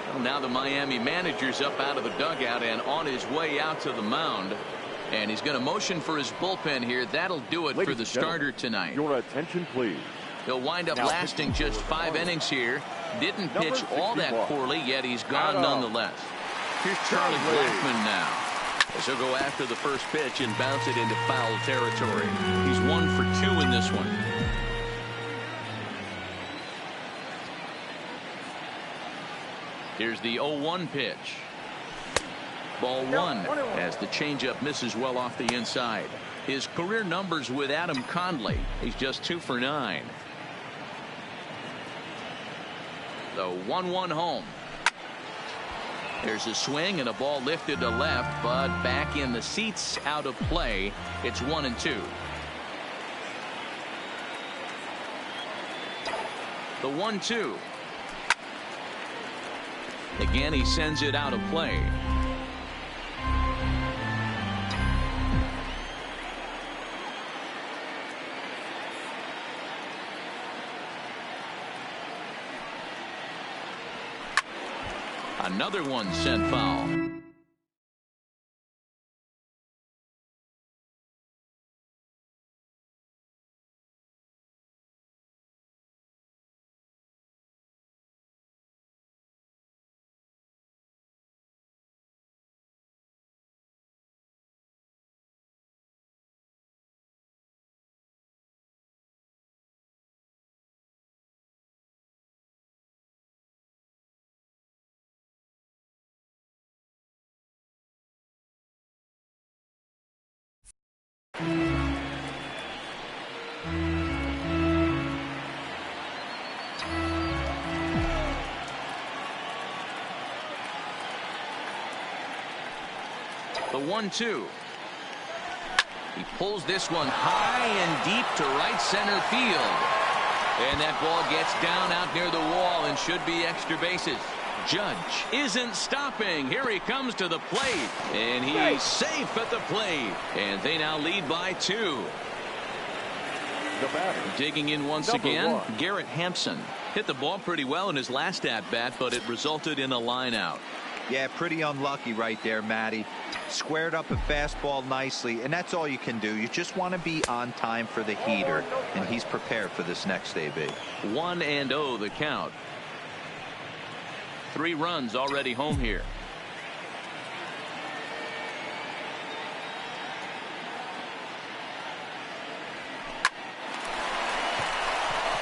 Well, now the Miami manager's up out of the dugout and on his way out to the mound. And he's going to motion for his bullpen here. That'll do it for the starter tonight. Your attention, please. He'll wind up lasting just 5 innings here. Didn't pitch all that poorly, yet he's gone nonetheless. Here's Charlie Blackmon now, as he'll go after the first pitch and bounce it into foul territory. He's 1 for 2 in this one. Here's the 0-1 pitch. Ball 1 as the changeup misses well off the inside. His career numbers with Adam Conley. He's just 2 for 9. The 1-1 home. There's a swing and a ball lifted to left, but back in the seats, out of play. It's 1-2. The 1-2. Again, he sends it out of play. Another one sent foul. 1-2. He pulls this one high and deep to right center field. And that ball gets down out near the wall and should be extra bases. Judge isn't stopping. Here he comes to the plate. And he's safe at the plate. And they now lead by 2. Digging in once again, Garrett Hampson. Hit the ball pretty well in his last at-bat, but it resulted in a line out. Yeah, pretty unlucky right there, Matty. Squared up a fastball nicely, and that's all you can do. You just want to be on time for the heater, and he's prepared for this next AB. 1-0 the count. 3 runs already home here.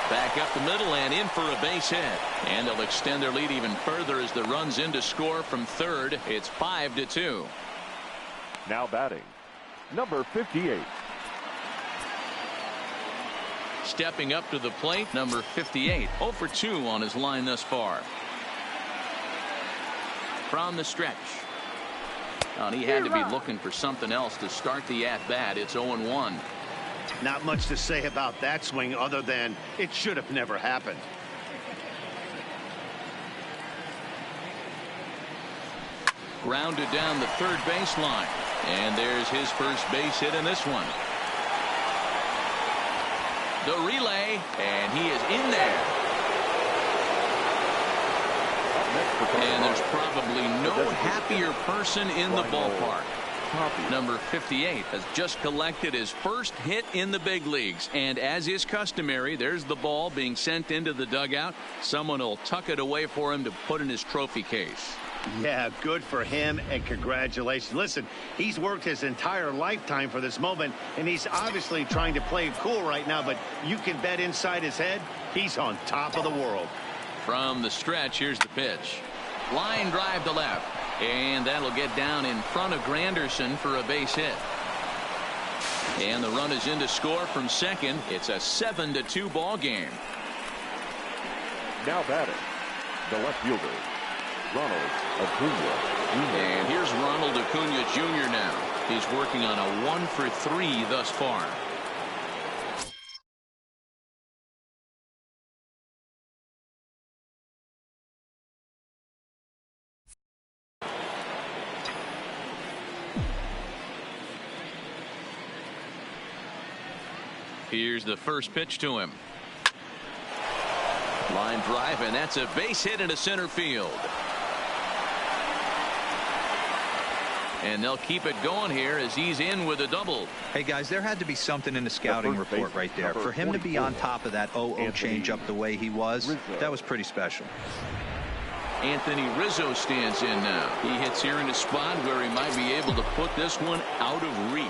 Back up the middle and in for a base hit. And they'll extend their lead even further as the runs in to score from third. It's 5-2. Now batting, number 58. Stepping up to the plate, number 58. 0 for 2 on his line thus far. From the stretch. And he had to be looking for something else to start the at-bat. It's 0-1. Not much to say about that swing other than it should have never happened. Grounded down the third baseline. And there's his first base hit in this one. The relay, and he is in there. And there's probably no happier person in the ballpark. Number 58 has just collected his first hit in the big leagues, and as is customary, there's the ball being sent into the dugout. Someone will tuck it away for him to put in his trophy case. Yeah, good for him, and congratulations. Listen, he's worked his entire lifetime for this moment, and he's obviously trying to play it cool right now, but you can bet inside his head he's on top of the world. From the stretch, here's the pitch. Line drive to left. And that'll get down in front of Granderson for a base hit. And the run is in to score from second. It's a 7-2 ball game. Now batting, the left fielder, Ronald Acuna. And here's Ronald Acuna Jr. now. He's working on a 1 for 3 thus far. Here's the first pitch to him. Line drive, and that's a base hit into center field. And they'll keep it going here as he's in with a double. Hey, guys, there had to be something in the scouting report right there. For him to be on top of that 0-0 changeup the way he was, that was pretty special. Anthony Rizzo stands in now. He hits here in a spot where he might be able to put this one out of reach.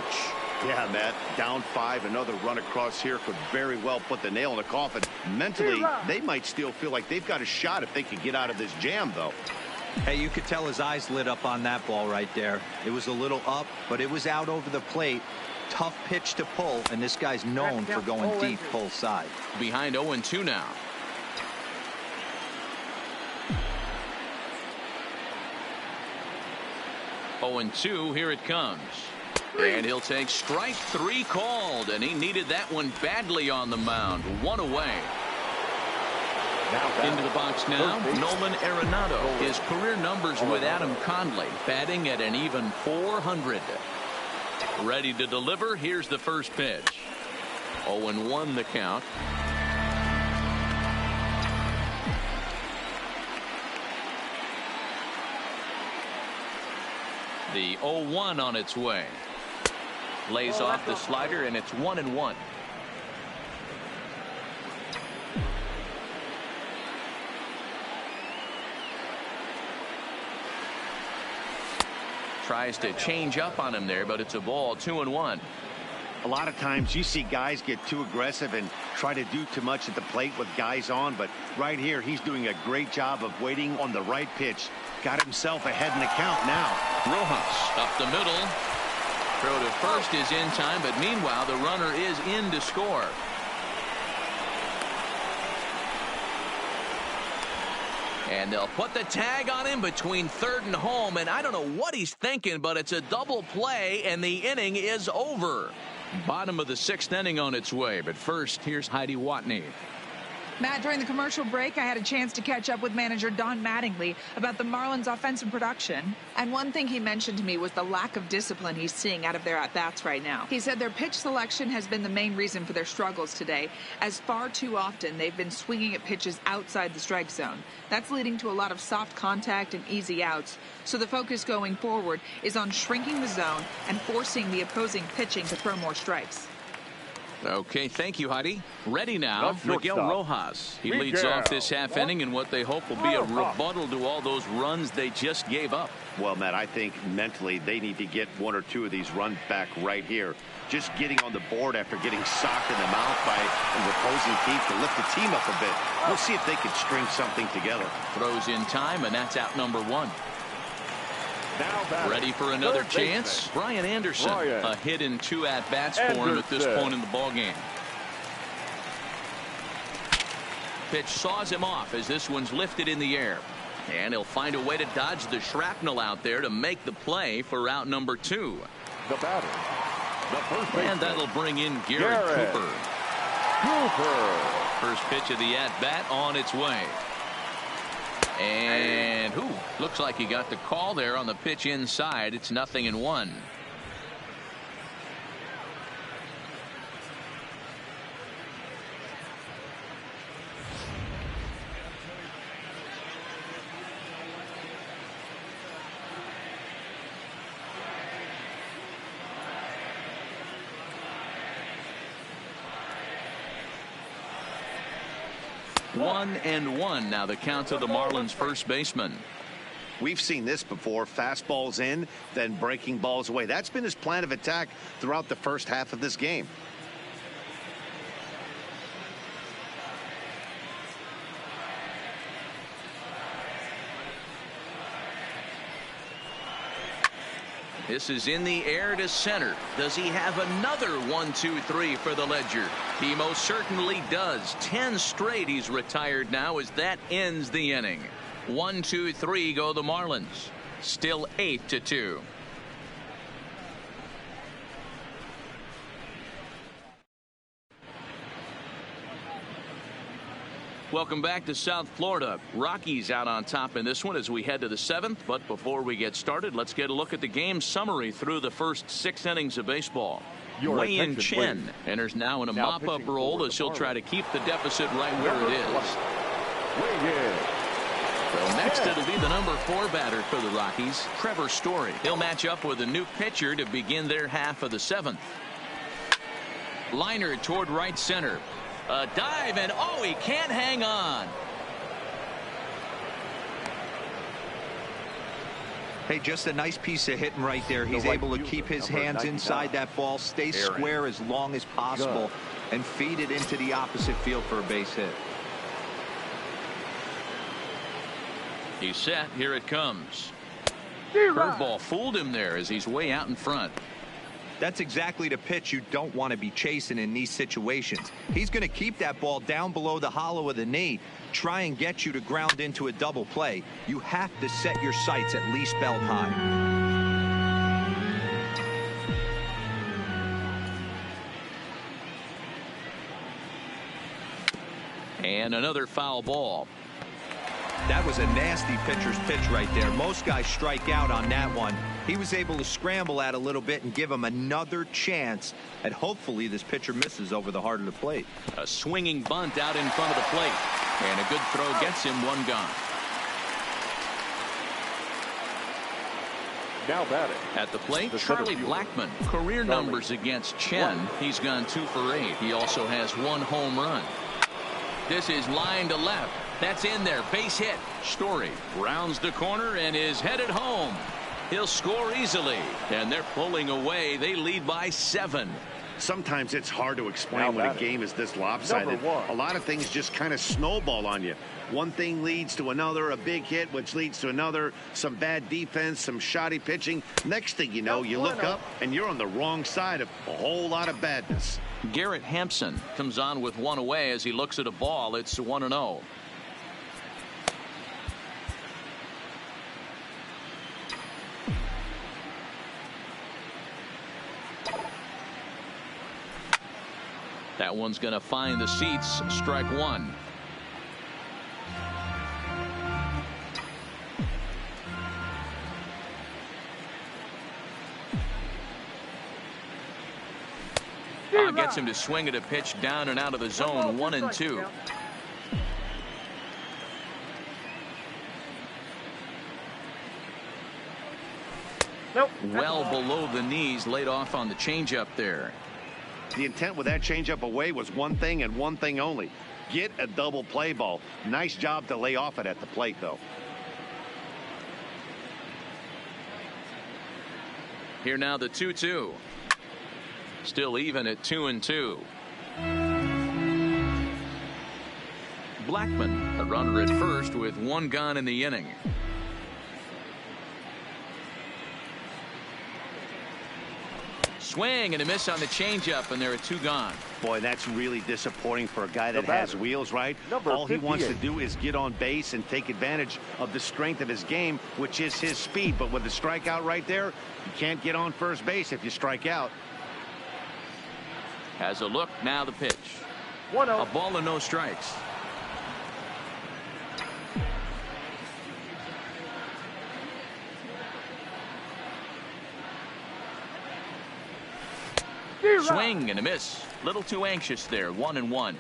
Yeah, Matt, down 5, another run across here could very well put the nail in the coffin. Mentally, they might still feel like they've got a shot if they could get out of this jam, though. Hey, you could tell his eyes lit up on that ball right there. It was a little up, but it was out over the plate. Tough pitch to pull, and this guy's known for going deep pull side. Behind 0-2 now. Oh, 0-2, here it comes. And he'll take strike 3 called, and he needed that one badly on the mound. 1 away. Into the box now, Nolan Arenado. His career numbers with Adam Conley, batting at an even .400. Ready to deliver. Here's the first pitch. 0-1 the count. The 0-1 on its way. Lays off the slider, and it's 1-1. Tries to change up on him there, but it's a ball. 2-1. A lot of times you see guys get too aggressive and try to do too much at the plate with guys on, but right here he's doing a great job of waiting on the right pitch. Got himself ahead in the count now. Rojas up the middle. Throw to first is in time, but meanwhile the runner is in to score. And they'll put the tag on him between third and home, and I don't know what he's thinking, but it's a double play, and the inning is over. Bottom of the 6th inning on its way, but first, here's Heidi Watney. Matt, during the commercial break, I had a chance to catch up with manager Don Mattingly about the Marlins' offensive production. And one thing he mentioned to me was the lack of discipline he's seeing out of their at-bats right now. He said their pitch selection has been the main reason for their struggles today, as far too often they've been swinging at pitches outside the strike zone. That's leading to a lot of soft contact and easy outs. So the focus going forward is on shrinking the zone and forcing the opposing pitching to throw more strikes. Okay, thank you, Heidi. Ready now, Miguel Rojas. He leads off this half inning in what they hope will be a rebuttal to all those runs they just gave up. Well, Matt, I think mentally they need to get 1 or 2 of these runs back right here. Just getting on the board after getting socked in the mouth by an opposing team to lift the team up a bit. We'll see if they can string something together. Throws in time, and that's out number 1. Ready for another chance? Brian Anderson. A hit in 2 at-bats for him at this point in the ballgame. Pitch saws him off as this one's lifted in the air. And he'll find a way to dodge the shrapnel out there to make the play for out number 2. The batter, the first baseman. And that'll bring in Garrett Cooper. First pitch of the at-bat on its way. And looks like he got the call there on the pitch inside. It's 0-1. One and one now the count to the Marlins first baseman. We've seen this before. Fastballs in, then breaking balls away. That's been his plan of attack throughout the first half of this game. This is in the air to center. Does he have another 1-2-3 for the ledger? He most certainly does. 10 straight he's retired now as that ends the inning. 1-2-3 go the Marlins. Still 8-2. Welcome back to South Florida. Rockies out on top in this one as we head to the 7th. But before we get started, let's get a look at the game summary through the first 6 innings of baseball. Wei-Yin Chen enters now in a mop-up role as he'll try to keep the deficit right where it is. So next it'll be the number 4 batter for the Rockies, Trevor Story. He'll match up with a new pitcher to begin their half of the 7th. Liner toward right center. A dive, and he can't hang on. Hey, just a nice piece of hitting right there. He's able to keep his hands inside that ball, stay square as long as possible, and feed it into the opposite field for a base hit. He's set. Here it comes. Curveball fooled him there as he's way out in front. That's exactly the pitch you don't want to be chasing in these situations. He's going to keep that ball down below the hollow of the knee, try and get you to ground into a double play. You have to set your sights at least belt high. And another foul ball. That was a nasty pitcher's pitch right there. Most guys strike out on that one. He was able to scramble at a little bit and give him another chance, and hopefully this pitcher misses over the heart of the plate. A swinging bunt out in front of the plate, and a good throw gets him one gone. Now batting at the plate, Charlie Blackmon. Career numbers against Chen. He's gone 2 for 8. He also has 1 home run. This is line to left. That's in there. Base hit. Story rounds the corner and is headed home. He'll score easily, and they're pulling away. They lead by 7. Sometimes it's hard to explain when a game is this lopsided. A lot of things just kind of snowball on you. One thing leads to another, a big hit, which leads to another, some bad defense, some shoddy pitching. Next thing you know, you look up and you're on the wrong side of a whole lot of badness. Garrett Hampson comes on with 1 away as he looks at a ball. It's 1-0. That one's going to find the seats. Strike one. Gets him to swing at a pitch down and out of the zone. 1-2. Nope. Well below the knees, laid off on the changeup there. The intent with that changeup away was one thing and one thing only. Get a double play ball. Nice job to lay off it at the plate, though. Here now the 2-2. Still even at 2-2. Blackman, a runner at first with one gone in the inning. Swing and a miss on the changeup, and there are two gone. Boy, that's really disappointing for a guy that has wheels, right? All he wants to do is get on base and take advantage of the strength of his game, which is his speed. But with the strikeout right there, you can't get on first base if you strike out. Has a look, now the pitch. 1-0. A ball and no strikes. Swing and a miss. Little too anxious there. 1-1.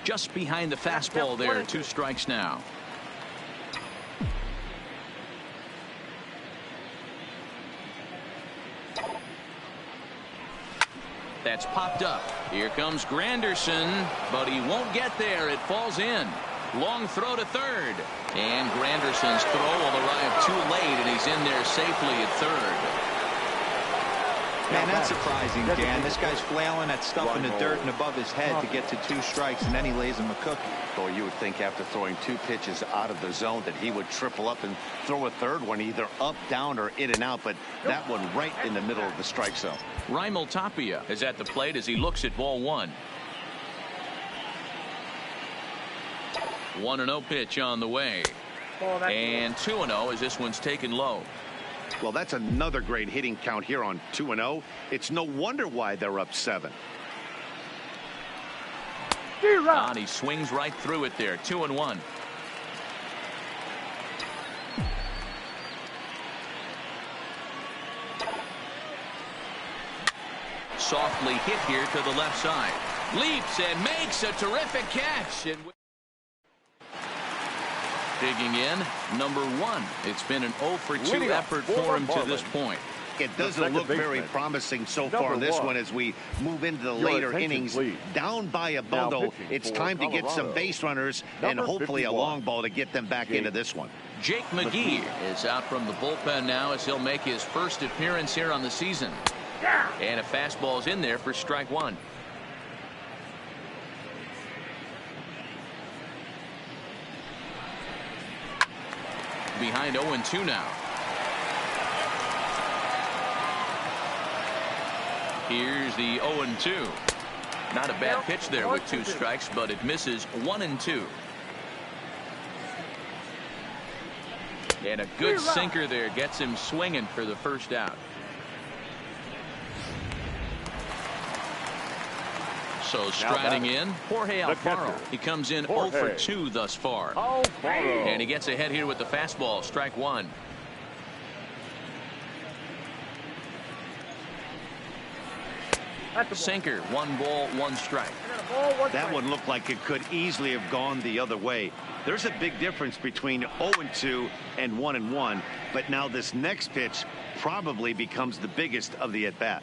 Just behind the fastball there. 2 strikes now. That's popped up. Here comes Granderson, but he won't get there. It falls in. Long throw to third. And Granderson's throw will arrive too late, and he's in there safely at third. Man, that's surprising, Dan. This guy's flailing that stuff in the dirt and above his head to get to 2 strikes, and then he lays him a cookie. Boy, you would think after throwing 2 pitches out of the zone that he would triple up and throw a third one either up, down, or in and out, but that one right in the middle of the strike zone. Raimel Tapia is at the plate as he looks at ball 1. 1-0 pitch on the way. And 2-0 as this one's taken low. Well, that's another great hitting count here on 2-0. It's no wonder why they're up 7. And he swings right through it there. 2-1. Softly hit here to the left side. Leaps and makes a terrific catch. And digging in, number 1. It's been an 0 for 2 effort for him to this point. It doesn't look very promising so far in this one as we move into the later innings. Down by a bundle, it's time to get some base runners and hopefully a long ball to get them back into this one. Jake McGee is out from the bullpen now as he'll make his first appearance here on the season. And a fastball's in there for strike 1. Behind 0-2 now. Here's the 0-2. Not a bad pitch there with 2 strikes, but it misses. 1-2. And a good sinker there gets him swinging for the first out. So striding in, Jorge Alfaro. He comes in 0 for 2 thus far. And he gets ahead here with the fastball. Strike 1. Sinker. 1 ball, 1 strike. That one looked like it could easily have gone the other way. There's a big difference between 0-2 and 1-1. But now this next pitch probably becomes the biggest of the at-bat.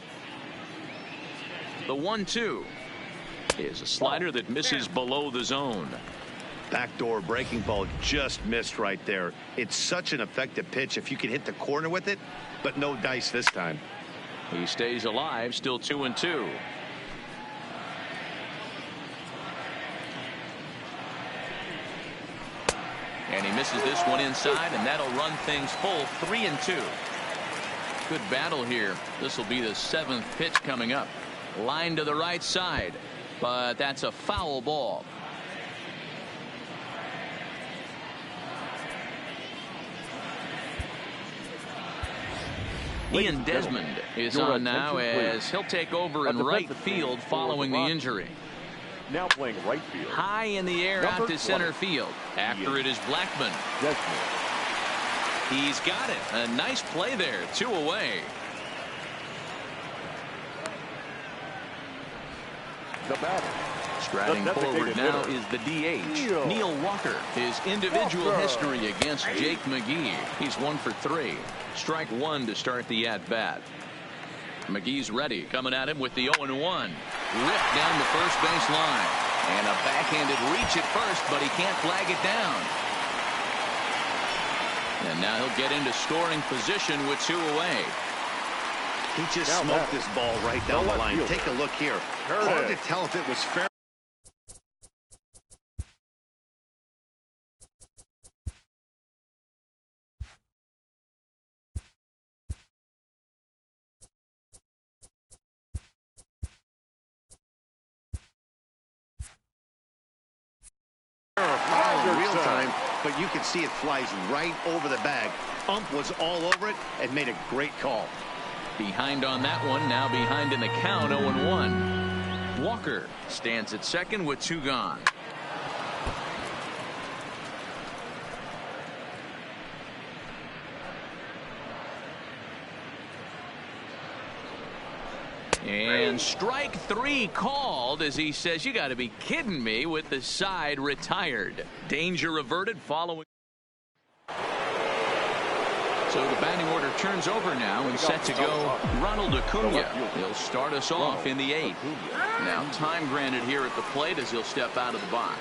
The 1-2. Is a slider that misses below the zone. Backdoor breaking ball just missed right there. It's such an effective pitch if you can hit the corner with it, but no dice this time. He stays alive, still 2-2. And he misses this one inside, and that'll run things full. 3-2. Good battle here. This will be the 7th pitch coming up. Line to the right side. But that's a foul ball. Ian Desmond is on now as he'll take over in right field following the injury. Now playing right field. High in the air out to center field. After it is Blackman. He's got it. A nice play there. 2 away. The batter. Striding forward now is the DH, Neil Walker. His individual history against Jake McGee. He's 1 for 3. Strike 1 to start the at-bat. McGee's ready. Coming at him with the 0-1. Ripped down the first base line. And a backhanded reach at first, but he can't flag it down. And now he'll get into scoring position with 2 away. He just smoked this ball right down the line. Take a look here. Hard to tell if it was fair. In real time, but you can see it flies right over the bag. Ump was all over it and made a great call. Behind on that one, now behind in the count, 0-1. Walker stands at second with 2 gone. And strike 3 called as he says, you got to be kidding me, with the side retired. Danger averted following. So the batting order turns over now and set to go Ronald Acuna. He'll start us off in the 8th. Now time granted here at the plate as he'll step out of the box.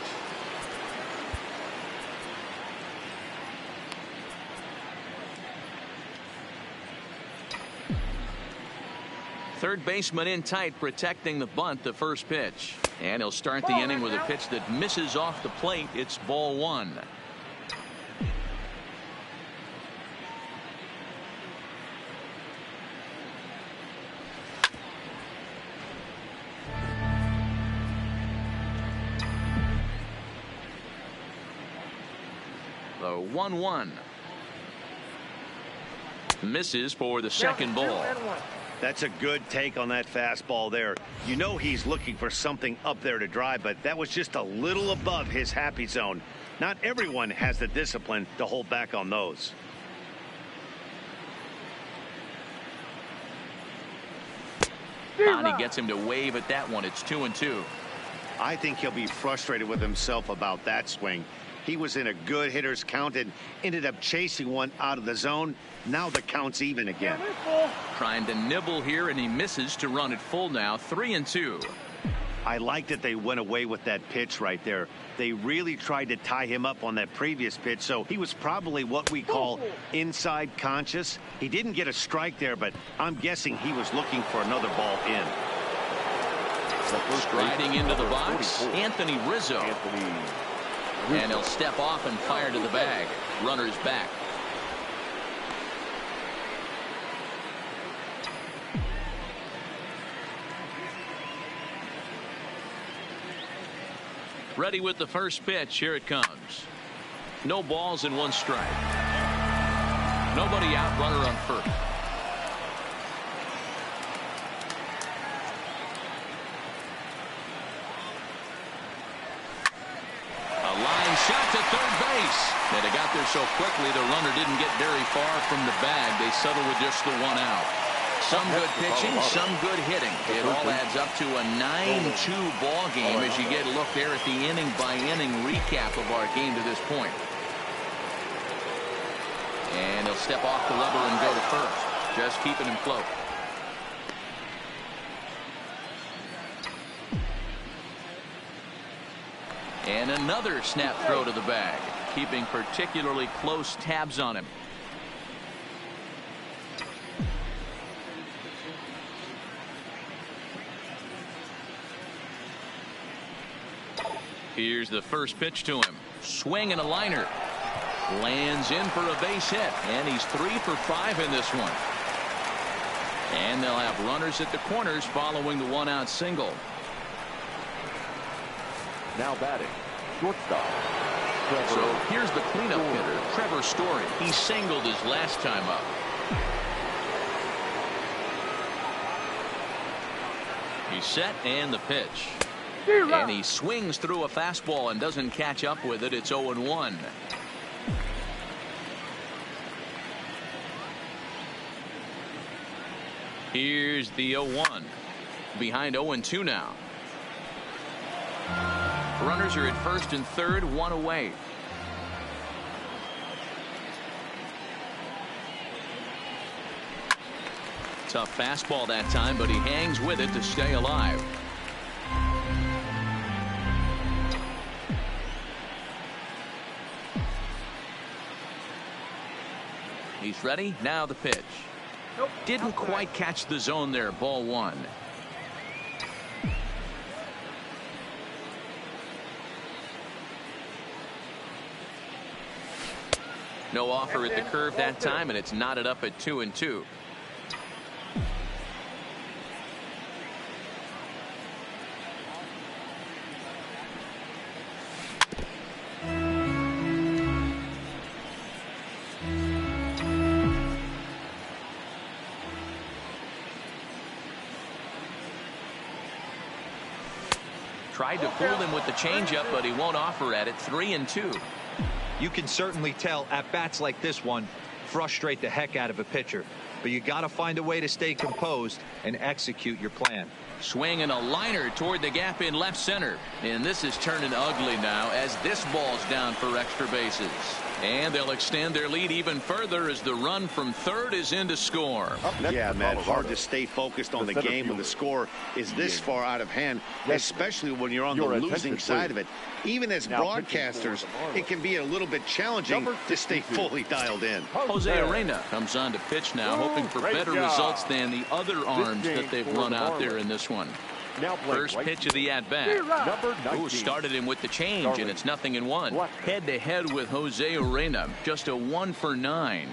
Third baseman in tight, protecting the bunt, the first pitch. And he'll start the inning with a pitch that misses off the plate. It's ball 1. The 1-1. Misses for the second ball. That's a good take on that fastball there. You know he's looking for something up there to drive, but that was just a little above his happy zone. Not everyone has the discipline to hold back on those. Bonnie gets him to wave at that one. It's 2-2. I think he'll be frustrated with himself about that swing. He was in a good hitter's count and ended up chasing one out of the zone. Now the count's even again. Trying to nibble here, and he misses to run it full now. 3-2. I like that they went away with that pitch right there. They really tried to tie him up on that previous pitch, so he was probably what we call inside conscious. He didn't get a strike there, but I'm guessing he was looking for another ball in. Striding into the box, Anthony Rizzo. And he'll step off and fire to the bag. Runner's back. Ready with the first pitch. Here it comes. No balls and 1 strike. Nobody out. Runner on first. Shot to third base. And it got there so quickly the runner didn't get very far from the bag. They settle with just the 1 out. Some good pitching, some good hitting. It all adds up to a 9-2 ball game as you get a look there at the inning by inning recap of our game to this point. And he'll step off the lever and go to first, just keeping him float. And another snap throw to the bag, keeping particularly close tabs on him. Here's the first pitch to him. Swing and a liner. Lands in for a base hit, and he's 3 for 5 in this one. And they'll have runners at the corners following the 1-out single. Now batting, shortstop. So here's the cleanup hitter, Trevor Story. He singled his last time up. He's set and the pitch. And he swings through a fastball and doesn't catch up with it. It's 0-1. Here's the 0-1. Behind 0-2 now. Runners are at first and third, one away. Tough fastball that time, but he hangs with it to stay alive. He's ready. Now the pitch. Didn't quite catch the zone there. Ball one. No offer at the curve that time, and it's knotted up at 2-2. Tried to fool him with the changeup, but he won't offer at it. 3-2. You can certainly tell at bats like this one frustrate the heck out of a pitcher, but you got to find a way to stay composed and execute your plan. Swinging a liner toward the gap in left center, and this is turning ugly now as this ball's down for extra bases. And they'll extend their lead even further as the run from third is in to score. Yeah, man, hard to stay focused on the game when the score is this far out of hand, especially when you're on the losing side of it. Even as broadcasters, it can be a little bit challenging to stay fully dialed in. Jose Arena comes on to pitch now, hoping for better results than the other arms that they've run out there in this one. First pitch of the at-bat. Who started him with the change, and it's 0-1. Head-to-head with Jose Arena. Just a 1 for 9.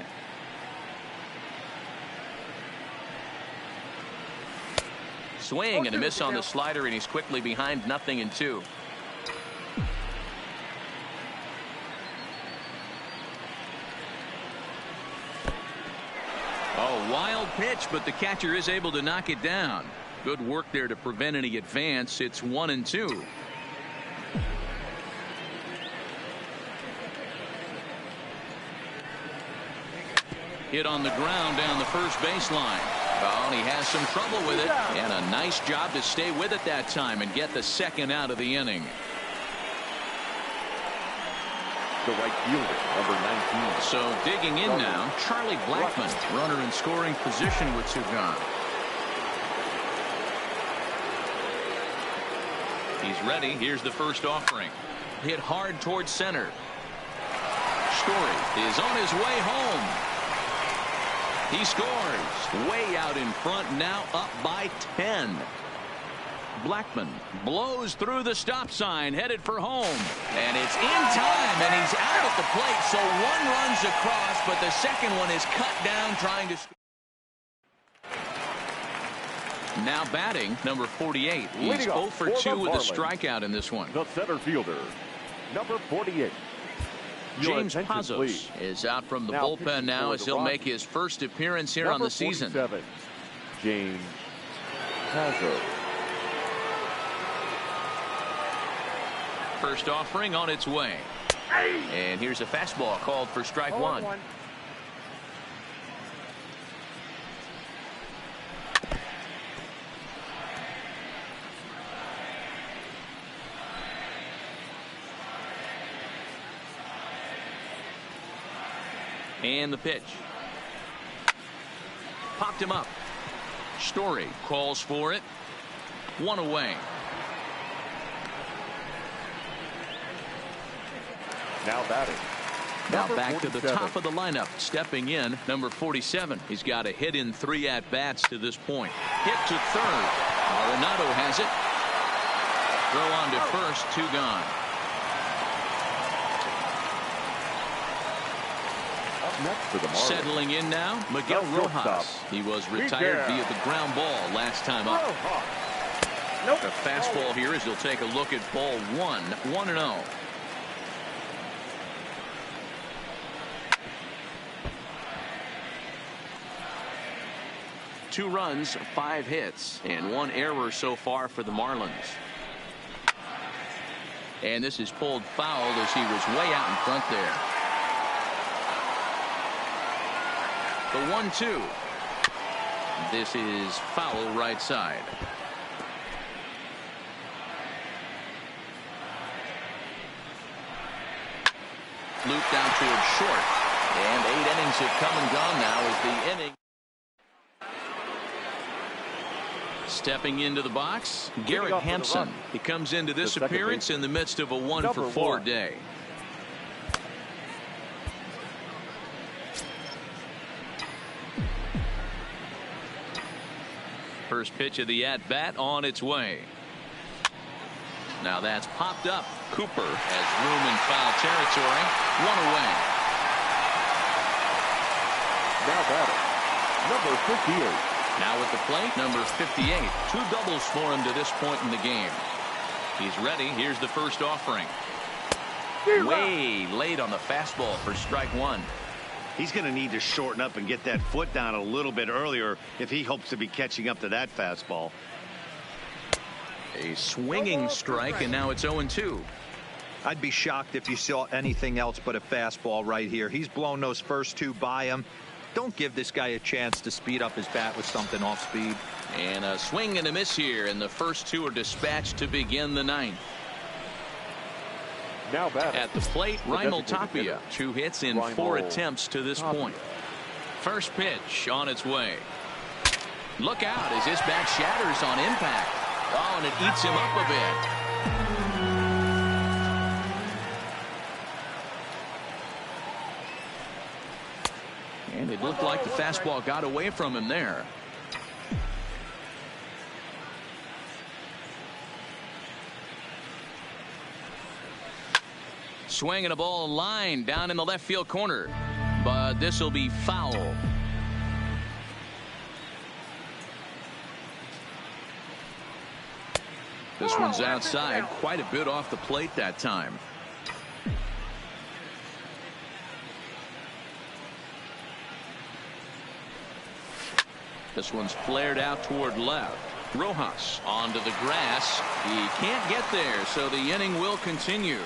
Swing and a miss on the slider, and he's quickly behind 0-2. A wild pitch, but the catcher is able to knock it down. Good work there to prevent any advance. It's 1-2. Hit on the ground down the first baseline. Oh, and he has some trouble with it. And a nice job to stay with it that time and get the second out of the inning. The right fielder, number 19. So digging in now, Charlie Blackmon, runner in scoring position with 2 gone. He's ready. Here's the first offering. Hit hard towards center. Story is on his way home. He scores. Way out in front, now up by 10. Blackmon blows through the stop sign, headed for home. And it's in time, and he's out at the plate. So one runs across, but the second one is cut down trying to... Now batting, number 48. He's 0 for 2 with a strikeout in this one. The center fielder, number 48. James Pazos is out from the bullpen now as he'll make his first appearance here on the season. James Pazos. First offering on its way. And here's a fastball called for strike one. And the pitch. Popped him up. Story calls for it. 1 away. Now batting. Now back to the top of the lineup. Stepping in, number 47. He's got a hit in 3 at-bats to this point. Hit to third. Arenado has it. Throw on to first. 2 gone. Next for the Marlins. Settling in now, Miguel Rojas. He was retired via the ground ball last time up. A fastball here as he'll take a look at ball 1. 1-0. 2 runs, 5 hits, and 1 error so far for the Marlins. And this is pulled foul as he was way out in front there. The 1-2. This is foul right side. Looped down towards short. And 8 innings have come and gone now as the inning. Stepping into the box, Garrett Hampson. He comes into this appearance in the midst of a 1-for-4 day. First pitch of the at-bat on its way. Now that's popped up. Cooper has room in foul territory. 1 away. Now batting, number 58. Now at the plate, number 58. 2 doubles for him to this point in the game. He's ready. Here's the first offering. Way late on the fastball for strike 1. He's going to need to shorten up and get that foot down a little bit earlier if he hopes to be catching up to that fastball. A swinging strike, and now it's 0-2. I'd be shocked if you saw anything else but a fastball right here. He's blown those first 2 by him. Don't give this guy a chance to speed up his bat with something off speed. And a swing and a miss here, and the first 2 are dispatched to begin the 9th. Now batting. At the plate, Raimel Tapia. 2 hits in 4 attempts to this point. First pitch on its way. Look out as this bat shatters on impact. Oh, and it eats him up a bit. And it looked like the fastball got away from him there. Swinging a ball line down in the left field corner. But this will be foul. This one's outside, quite a bit off the plate that time. This one's flared out toward left. Rojas onto the grass. He can't get there, so the inning will continue.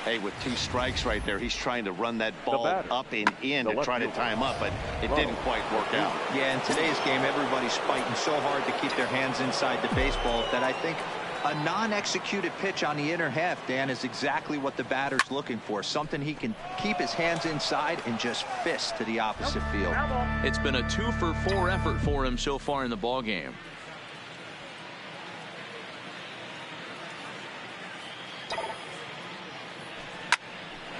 Hey, with 2 strikes right there, he's trying to run that ball up and in to try to tie him up, but it didn't quite work out. Yeah, in today's game, everybody's fighting so hard to keep their hands inside the baseball that I think a non-executed pitch on the inner half, Dan, is exactly what the batter's looking for. Something he can keep his hands inside and just fist to the opposite field. It's been a 2-for-4 effort for him so far in the ball game.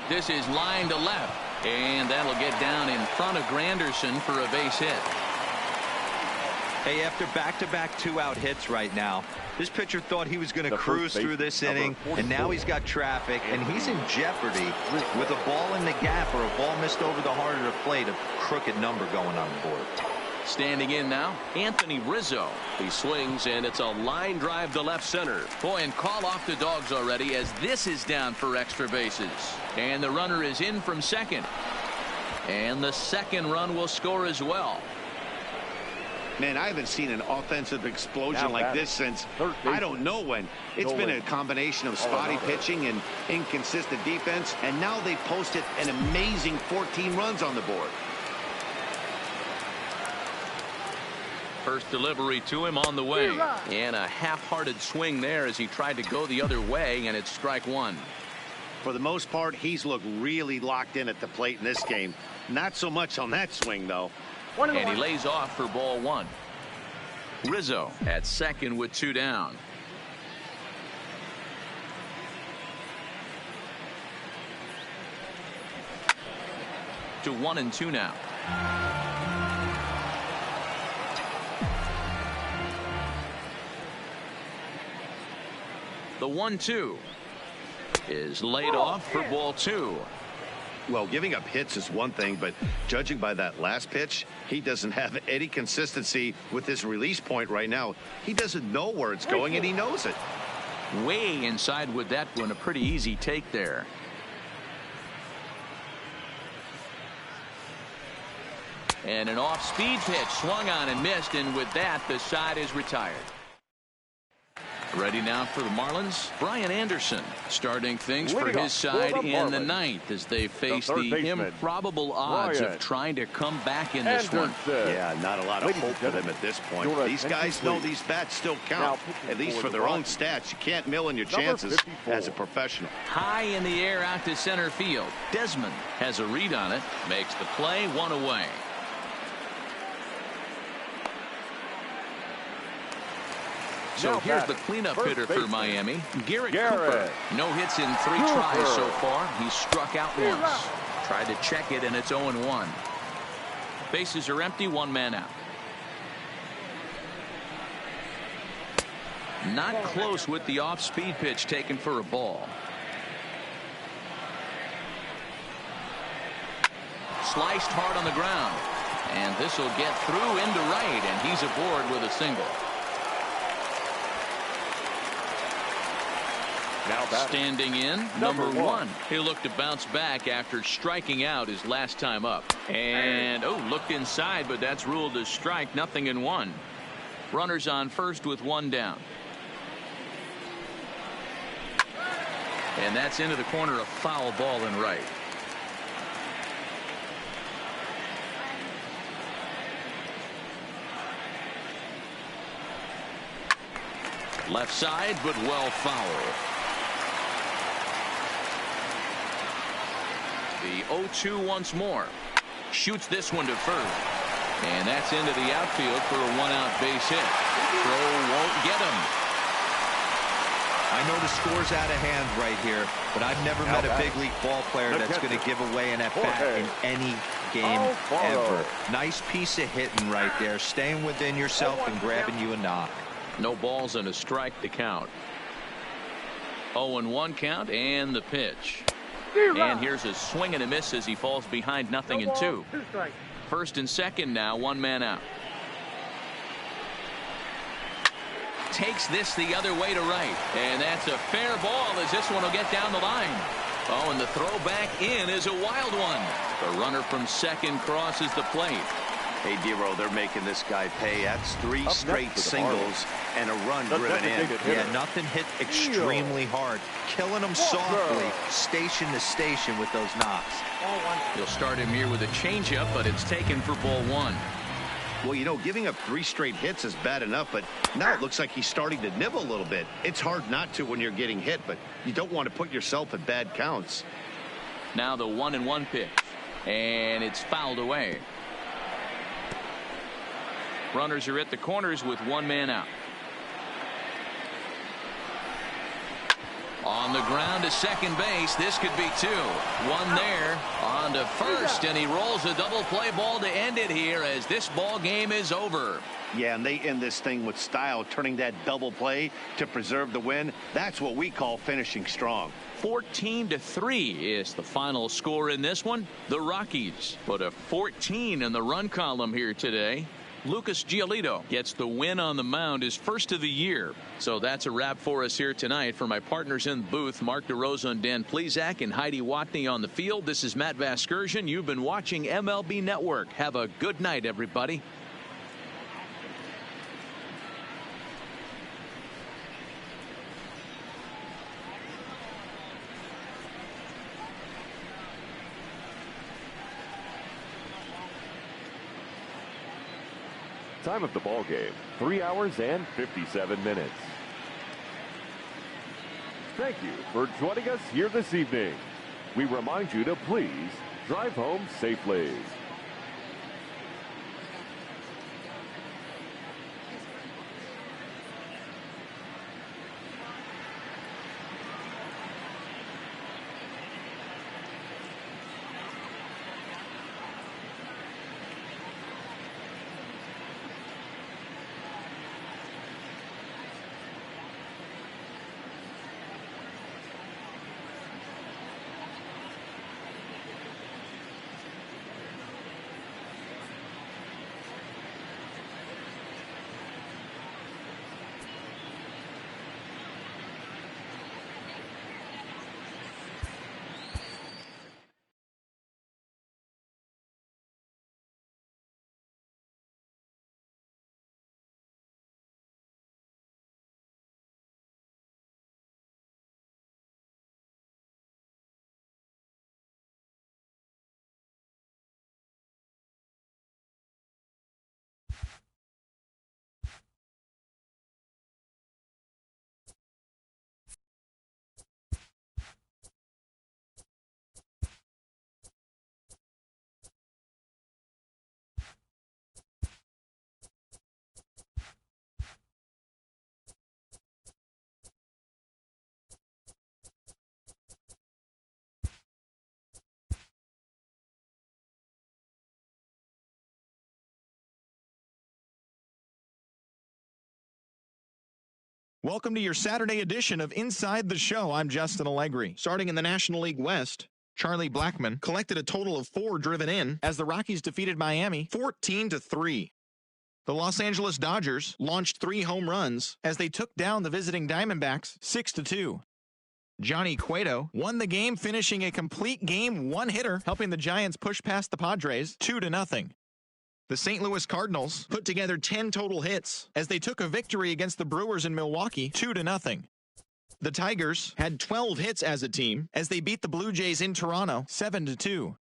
This is line to left, and that'll get down in front of Granderson for a base hit. Hey, after back-to-back 2-out hits right now, this pitcher thought he was going to cruise through this inning, and now he's got traffic, and he's in jeopardy with a ball in the gap or a ball missed over the heart of the plate, a crooked number going on the board. Standing in now, Anthony Rizzo. He swings, and it's a line drive to left center. Boy, and call off the dogs already as this is down for extra bases. And the runner is in from second. And the second run will score as well. Man, I haven't seen an offensive explosion like this since I don't know when. It's been a combination of spotty pitching and inconsistent defense, and now they've posted an amazing 14 runs on the board. First delivery to him on the way. And a half-hearted swing there as he tried to go the other way, and it's strike 1. For the most part, he's looked really locked in at the plate in this game. Not so much on that swing, though. And he lays off for ball 1. Rizzo at second with 2 down. To 1-2 now. The 1-2 is laid off for ball 2. Well, giving up hits is one thing, but judging by that last pitch, he doesn't have any consistency with his release point right now. He doesn't know where it's going, and he knows it. Way inside with that one, a pretty easy take there. And an off-speed pitch swung on and missed, and with that, the side is retired. Ready now for the Marlins, Brian Anderson starting things for his side in the ninth as they face the improbable odds of trying to come back in this one. Yeah, not a lot of hope for them at this point. These guys know these bats still count, at least for their own stats. You can't mill in your chances as a professional. High in the air out to center field. Desmond has a read on it, makes the play, one away. So here's the cleanup hitter for Miami, Garrett Cooper. No hits in 3 tries so far. He struck out once. Tried to check it, and it's 0-1. Bases are empty, 1 man out. Not close with the off-speed pitch taken for a ball. Sliced hard on the ground. And this will get through into right, and he's aboard with a single. Now standing in, number 1. He looked to bounce back after striking out his last time up. And, looked inside, but that's ruled a strike, 0-1. Runners on first with 1 down. And that's into the corner, a foul ball in right. Left side, but well foul. The 0-2 once more. Shoots this one to first. And that's into the outfield for a 1-out base hit. Throw won't get him. I know the score's out of hand right here, but I've never met a big league ball player that's going to give away an at-bat in any game ever. Nice piece of hitting right there. Staying within yourself and grabbing you a knock. No balls and a strike to count. 0-1 count and the pitch. And here's a swing and a miss as he falls behind 0-2. First and second now, 1 man out. Takes this the other way to right. And that's a fair ball as this one will get down the line. Oh, and the throw back in is a wild one. The runner from second crosses the plate. Hey, Dero, they're making this guy pay. That's 3 straight singles and a run driven in. Yeah, nothing hit extremely hard. Killing them softly, station to station with those knocks. He'll start him here with a changeup, but it's taken for ball 1. Well, you know, giving up 3 straight hits is bad enough, but now it looks like he's starting to nibble a little bit. It's hard not to when you're getting hit, but you don't want to put yourself at bad counts. Now the 1-1 pitch, and it's fouled away. Runners are at the corners with 1 man out. On the ground to second base. This could be 2. 1 there. On to first, and he rolls a double play ball to end it here as this ball game is over. Yeah, and they end this thing with style, turning that double play to preserve the win. That's what we call finishing strong. 14-3 is the final score in this one. The Rockies put a 14 in the run column here today. Lucas Giolito gets the win on the mound, his first of the year. So that's a wrap for us here tonight. For my partners in the booth, Mark DeRosa and Dan Plesac and Heidi Watney on the field, this is Matt Vasgersian. You've been watching MLB Network. Have a good night, everybody. Time of the ball game, 3 hours and 57 minutes. Thank you for joining us here this evening. We remind you to please drive home safely. Welcome to your Saturday edition of Inside the Show. I'm Justin Allegri. Starting in the National League West, Charlie Blackmon collected a total of 4 driven in as the Rockies defeated Miami 14-3. The Los Angeles Dodgers launched 3 home runs as they took down the visiting Diamondbacks 6-2. Johnny Cueto won the game, finishing a complete game one-hitter, helping the Giants push past the Padres 2-0. The St. Louis Cardinals put together 10 total hits as they took a victory against the Brewers in Milwaukee 2-0. The Tigers had 12 hits as a team as they beat the Blue Jays in Toronto 7-2.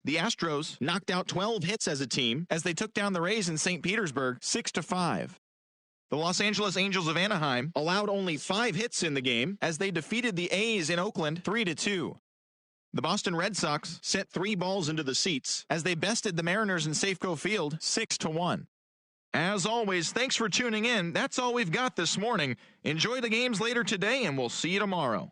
The Astros knocked out 12 hits as a team as they took down the Rays in St. Petersburg 6-5. The Los Angeles Angels of Anaheim allowed only 5 hits in the game as they defeated the A's in Oakland 3-2. The Boston Red Sox sent 3 balls into the seats as they bested the Mariners in Safeco Field 6-1. As always, thanks for tuning in. That's all we've got this morning. Enjoy the games later today, and we'll see you tomorrow.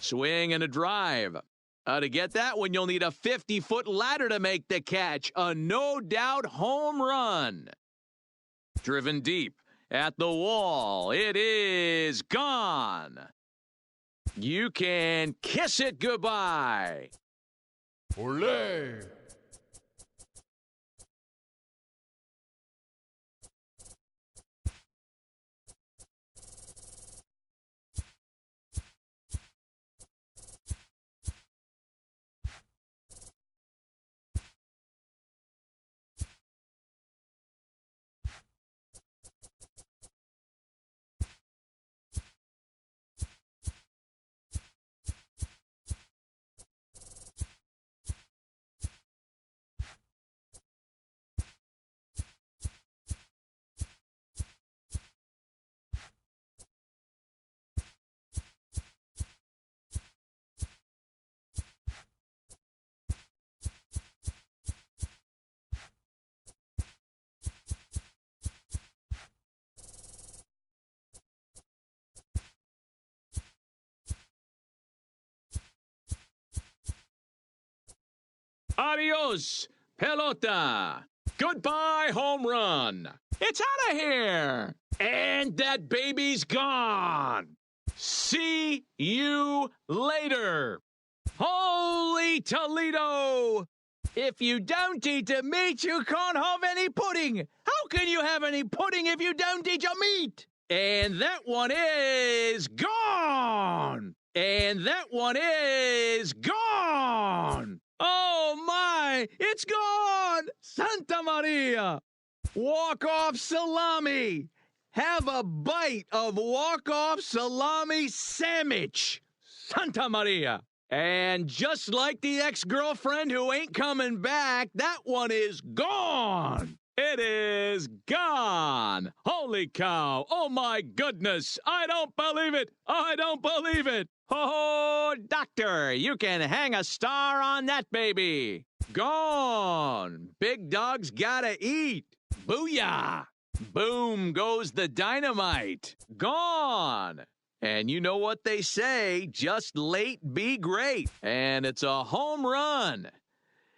Swing and a drive. To get that one, you'll need a 50-foot ladder to make the catch. A no-doubt home run. Driven deep at the wall. It is gone. You can kiss it goodbye. Olé! Adios, pelota. Goodbye, home run. It's out of here. And that baby's gone. See you later. Holy Toledo! If you don't eat the meat, you can't have any pudding. How can you have any pudding if you don't eat your meat? And that one is gone. And that one is gone. Oh, my, it's gone! Santa Maria! Walk-off salami! Have a bite of walk-off salami sandwich! Santa Maria! And just like the ex-girlfriend who ain't coming back, that one is gone! It is gone! Holy cow! Oh, my goodness! I don't believe it! I don't believe it! Oh, doctor, you can hang a star on that baby. Gone. Big dog's gotta eat. Booyah. Boom goes the dynamite. Gone. And you know what they say, just late be great. And it's a home run.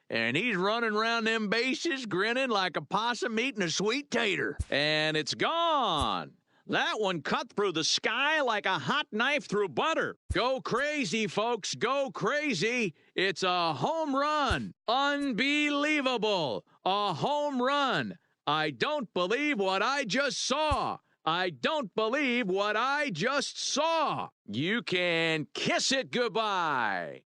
And he's running around them bases grinning like a possum eating a sweet tater. And it's gone. That one cut through the sky like a hot knife through butter. Go crazy, folks. Go crazy. It's a home run. Unbelievable. A home run. I don't believe what I just saw. I don't believe what I just saw. You can kiss it goodbye.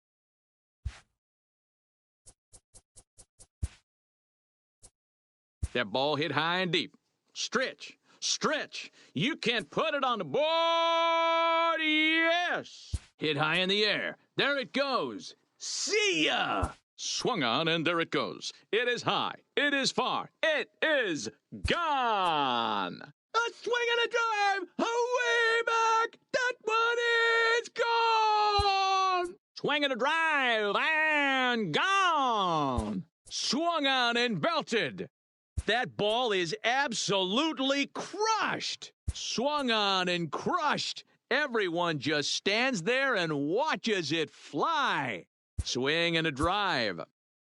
That ball hit high and deep. Stretch. Stretch. You can't put it on the board. Yes. Hit high in the air. There it goes. See ya. Swung on, and there it goes. It is high. It is far. It is gone. A swing and a drive. Away back. That one is gone. Swing and a drive and gone. Swung on and belted. That ball is absolutely crushed. Swung on and crushed. Everyone just stands there and watches it fly. Swing and a drive.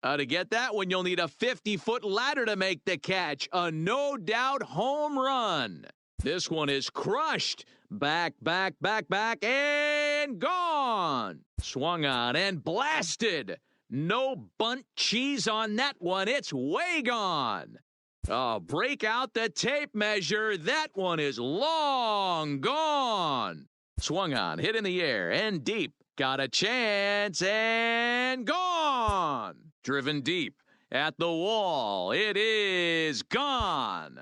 To get that one, you'll need a 50-foot ladder to make the catch. A no-doubt home run. This one is crushed. Back, back, back, back, and gone. Swung on and blasted. No bunt cheese on that one. It's way gone. Break out the tape measure. That one is long gone. Swung on, hit in the air, and deep. Got a chance, and gone. Driven deep at the wall. It is gone.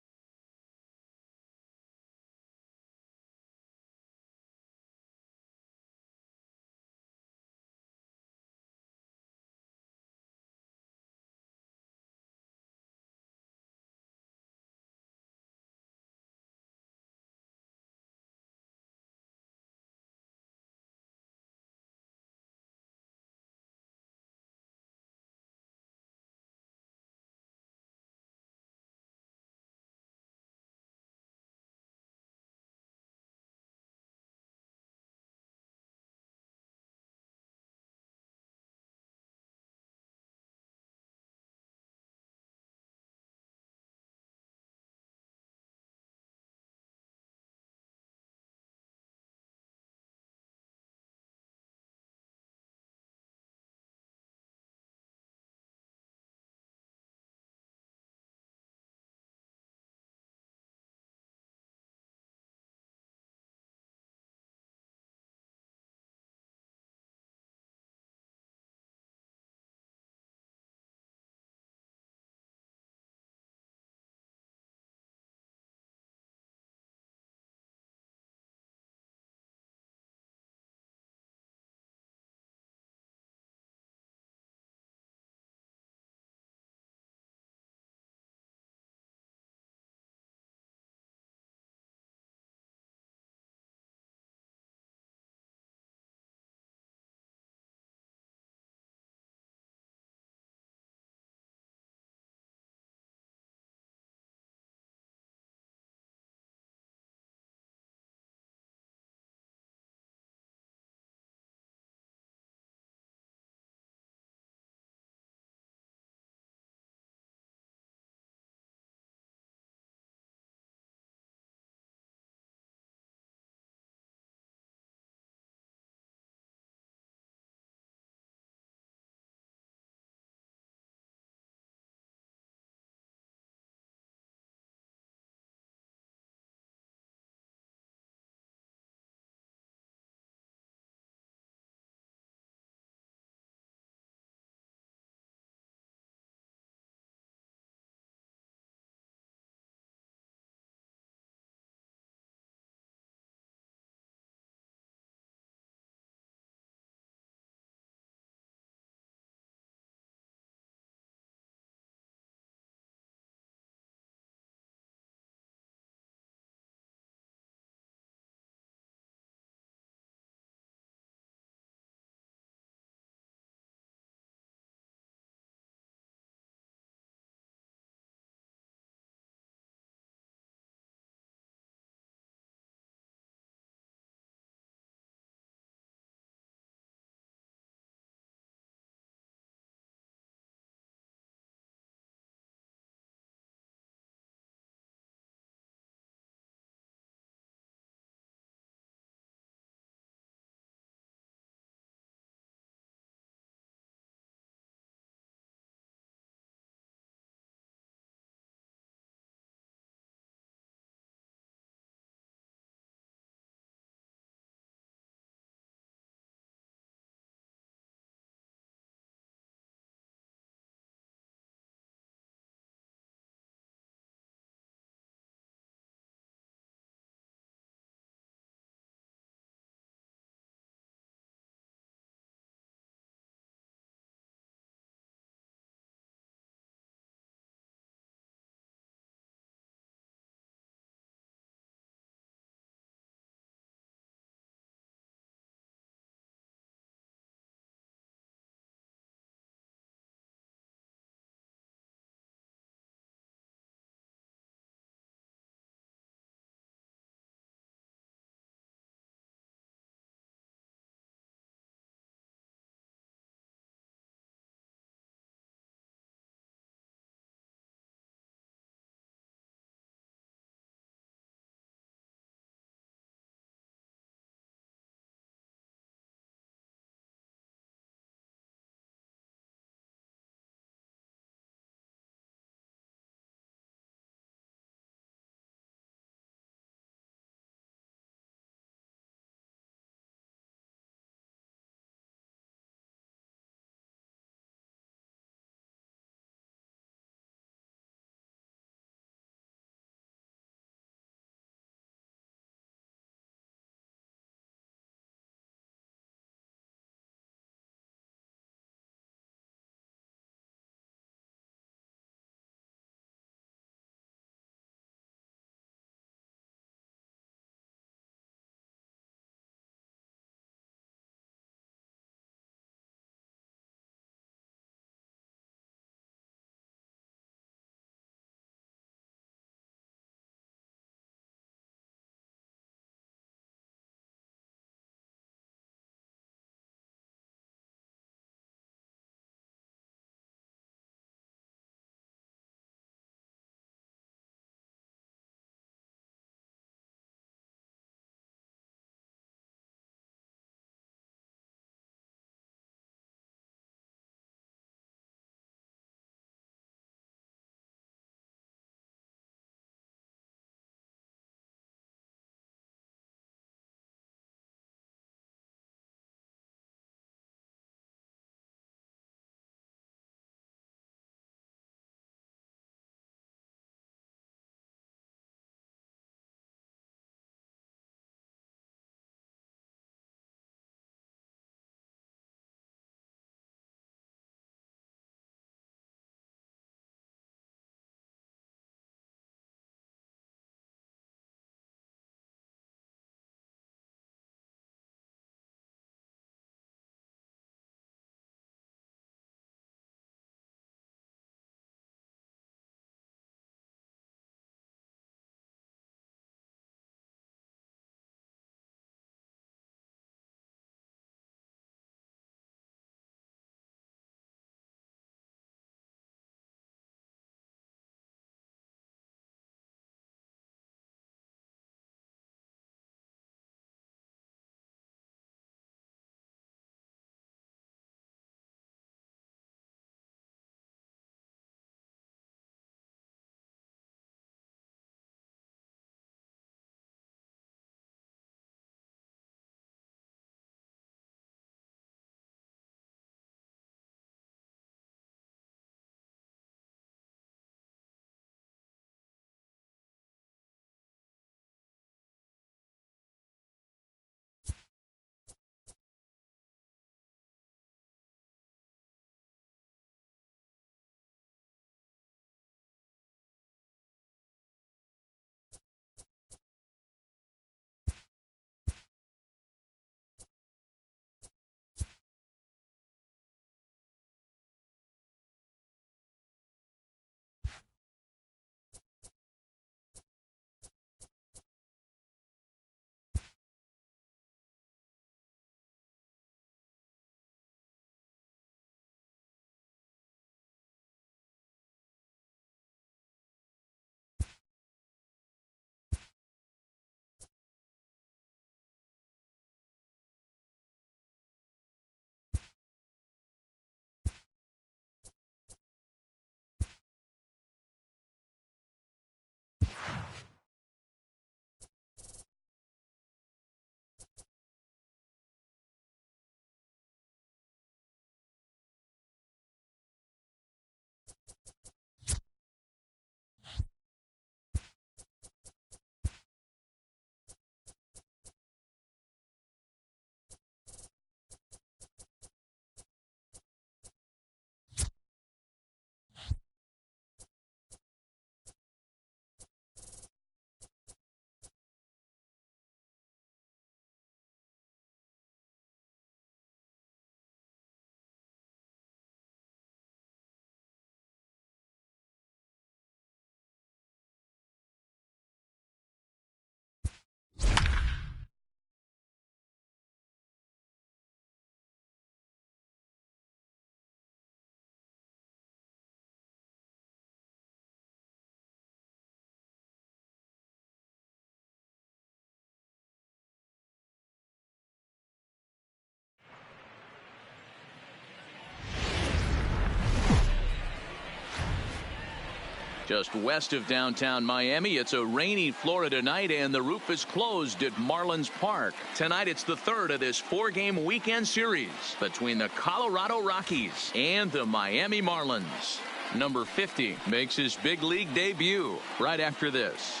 Just west of downtown Miami, it's a rainy Florida night, and the roof is closed at Marlins Park. Tonight, it's the third of this 4-game weekend series between the Colorado Rockies and the Miami Marlins. Number 50 makes his big league debut right after this.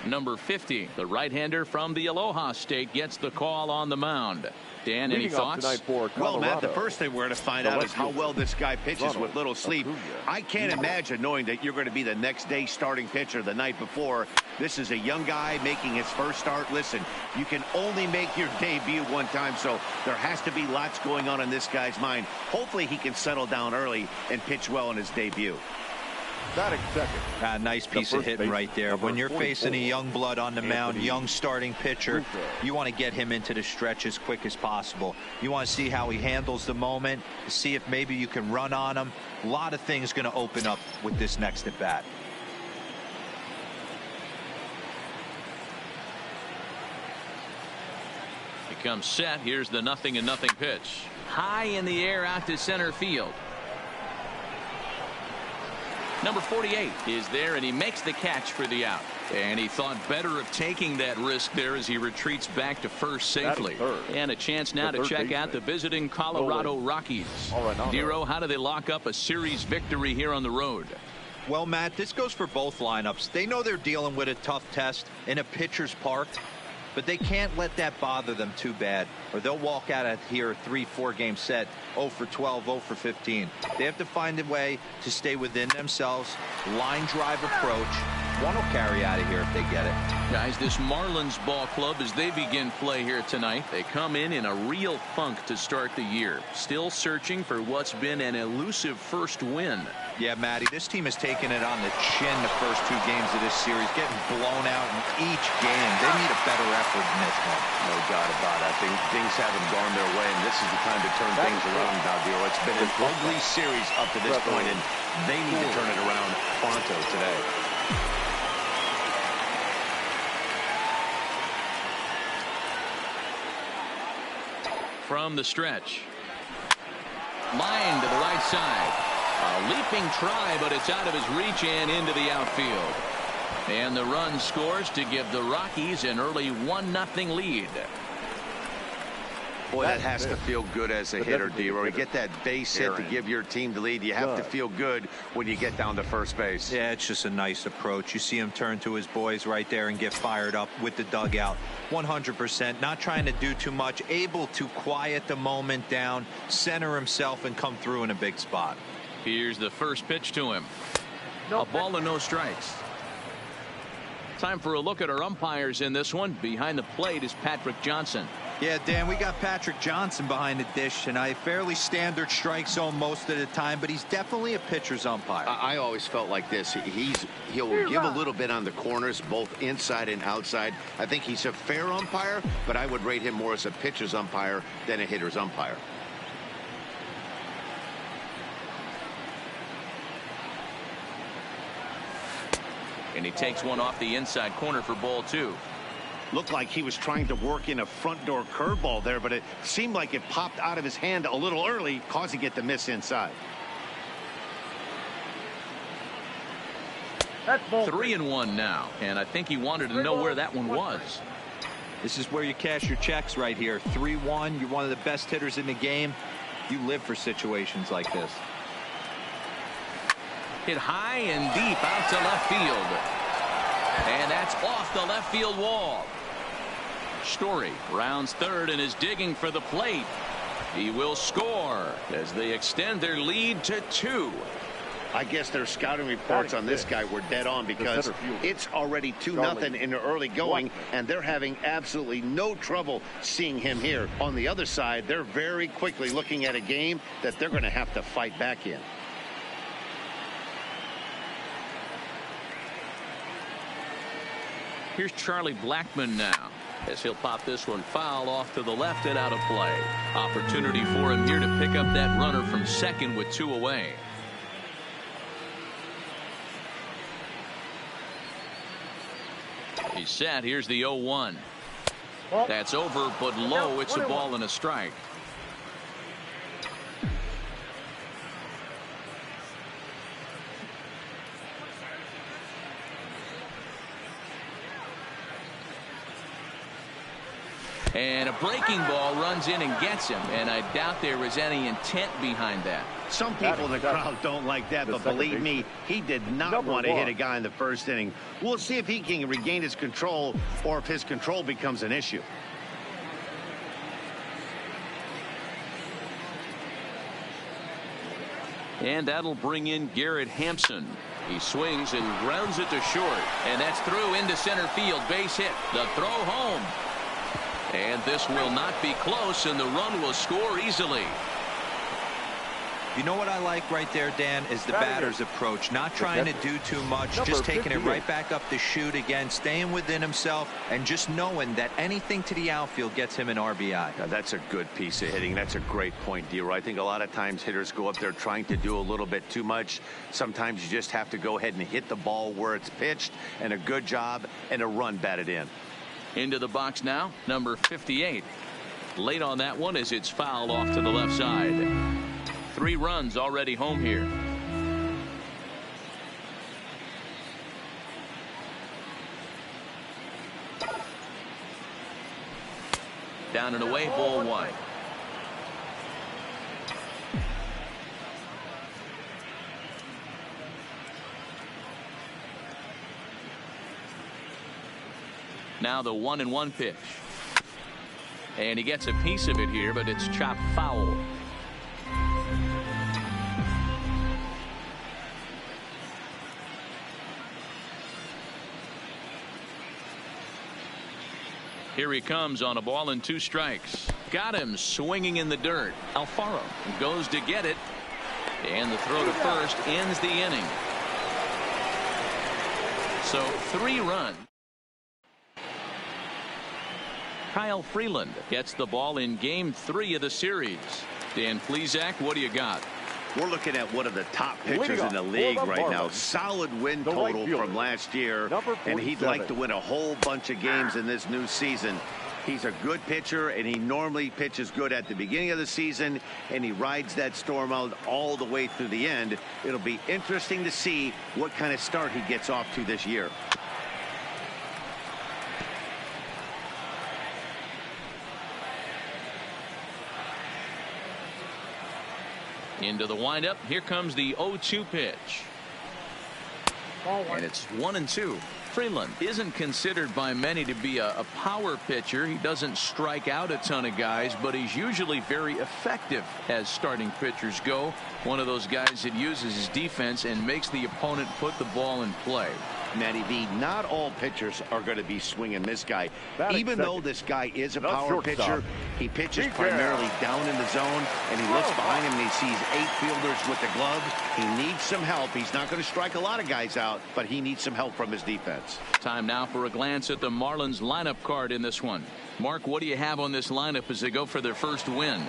Number 50, the right-hander from the Aloha State, gets the call on the mound. Dan, any thoughts? Well, Matt, the first thing we're going to find out is how well this guy pitches with little sleep. I can't imagine knowing that you're going to be the next day starting pitcher the night before. This is a young guy making his first start. Listen, you can only make your debut one time, so there has to be lots going on in this guy's mind. Hopefully he can settle down early and pitch well in his debut. Batting second. Nice piece of hitting right there. When you're facing a young blood on the mound, young starting pitcher, you want to get him into the stretch as quick as possible. You want to see how he handles the moment, see if maybe you can run on him. A lot of things going to open up with this next at bat. He comes set. Here's the 0-0 pitch. High in the air out to center field. Number 48 is there, and he makes the catch for the out. And he thought better of taking that risk there as he retreats back to first safely. And a chance now to check out the visiting Colorado Rockies. Dero, how do they lock up a series victory here on the road? Well, Matt, this goes for both lineups. They know they're dealing with a tough test in a pitcher's park, but they can't let that bother them too bad, or they'll walk out of here a 3-4 game set 0 for 12, 0 for 15. They have to find a way to stay within themselves. Line drive approach. One will carry out of here if they get it. Guys, this Marlins ball club, as they begin play here tonight, they come in a real funk to start the year. Still searching for what's been an elusive first win. Yeah, Matty, this team has taken it on the chin the first 2 games of this series, getting blown out in each game. They need a better effort than this one. No doubt about it. I think things haven't gone their way, and this is the time to turn things around now, Dero. It's been an ugly series up to this point, and they need to turn it around pronto today. From the stretch. Line to the right side. A leaping try, but it's out of his reach and into the outfield. And the run scores to give the Rockies an early 1-0 lead. Boy, that has to feel good as a hitter, Dero. You get that base hit to give your team the lead. You have to feel good when you get down to first base. Yeah, it's just a nice approach. You see him turn to his boys right there and get fired up with the dugout. 100%, not trying to do too much, able to quiet the moment down, center himself, and come through in a big spot. Here's the first pitch to him. A ball and no strikes. Time for a look at our umpires in this one. Behind the plate is Patrick Johnson. Yeah, Dan, we got Patrick Johnson behind the dish, and a fairly standard strike zone most of the time, but he's definitely a pitcher's umpire. I always felt like this. He'll give a little bit on the corners, both inside and outside. I think he's a fair umpire, but I would rate him more as a pitcher's umpire than a hitter's umpire. And he takes one off the inside corner for ball 2. Looked like he was trying to work in a front door curveball there, but it seemed like it popped out of his hand a little early, causing it to miss inside. That's ball 3-1 now, and I think he wanted to know where that one was. This is where you cash your checks right here. 3-1. You're one of the best hitters in the game. You live for situations like this. Hit high and deep out to left field. And that's off the left field wall. Story rounds third and is digging for the plate. He will score as they extend their lead to 2. I guess their scouting reports on this guy were dead on, because it's already 2-0 in the early going, and they're having absolutely no trouble seeing him here. On the other side, they're very quickly looking at a game that they're going to have to fight back in. Here's Charlie Blackmon now, as he'll pop this one foul off to the left and out of play. Opportunity for him here to pick up that runner from second with 2 away. He's set. Here's the 0-1. That's over, but low. It's a ball and a strike. And a breaking ball runs in and gets him, and I doubt there was any intent behind that. Some people in the crowd don't like that, but believe me, he did not want to hit a guy in the first inning. We'll see if he can regain his control or if his control becomes an issue. And that'll bring in Garrett Hampson. He swings and grounds it to short, and that's through into center field. Base hit. The throw home. And this will not be close, and the run will score easily. You know what I like right there, Dan, is the batter's approach. Not trying to do too much, just taking it right back up the chute again, staying within himself, and just knowing that anything to the outfield gets him an RBI. Now, that's a good piece of hitting. That's a great point, D-Roy. I think a lot of times hitters go up there trying to do a little bit too much. Sometimes you just have to go ahead and hit the ball where it's pitched, and a good job and a run batted in. Into the box now, number 58. Late on that one as it's fouled off to the left side. 3 runs already home here. Down and away, ball 1. Now the 1-1 pitch. And he gets a piece of it here, but it's chopped foul. Here he comes on a ball and 2 strikes. Got him swinging in the dirt. Alfaro goes to get it. And the throw to first ends the inning. So 3 runs. Kyle Freeland gets the ball in game 3 of the series. Dan Plesac, what do you got? We're looking at one of the top pitchers in the league right now. Solid win total from last year, and he'd like to win a whole bunch of games in this new season. He's a good pitcher, and he normally pitches good at the beginning of the season, and he rides that storm out all the way through the end. It'll be interesting to see what kind of start he gets off to this year. Into the windup. Here comes the 0-2 pitch. And it's 1-2. Freeland isn't considered by many to be a power pitcher. He doesn't strike out a ton of guys, but he's usually very effective as starting pitchers go. One of those guys that uses his defense and makes the opponent put the ball in play. Matty V, not all pitchers are going to be swinging this guy. Even though this guy is a power pitcher, he pitches primarily down in the zone, and he looks behind him and he sees 8 fielders with the glove. He needs some help. He's not going to strike a lot of guys out, but he needs some help from his defense. Time now for a glance at the Marlins lineup card in this one. Mark, what do you have on this lineup as they go for their first win?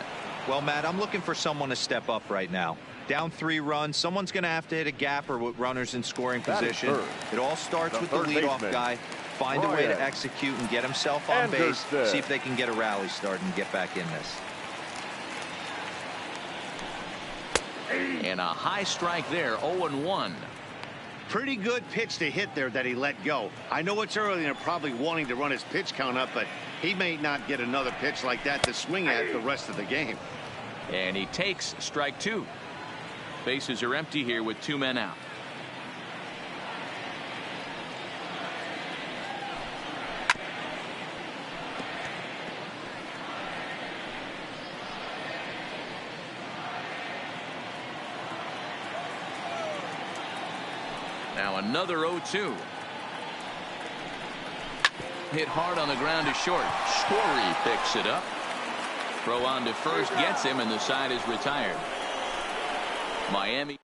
Well, Matt, I'm looking for someone to step up right now. Down 3 runs, someone's going to have to hit a gapper with runners in scoring position. It all starts with the leadoff guy. Find a way to execute and get himself on base. See if they can get a rally started and get back in this. And a high strike there, 0-1. Pretty good pitch to hit there that he let go. I know it's early and they're probably wanting to run his pitch count up, but he may not get another pitch like that to swing at the rest of the game. And he takes strike 2. Bases are empty here with 2 men out. Now another 0-2. Hit hard on the ground to short. Story picks it up. Throw on to first gets him, and the side is retired. Miami.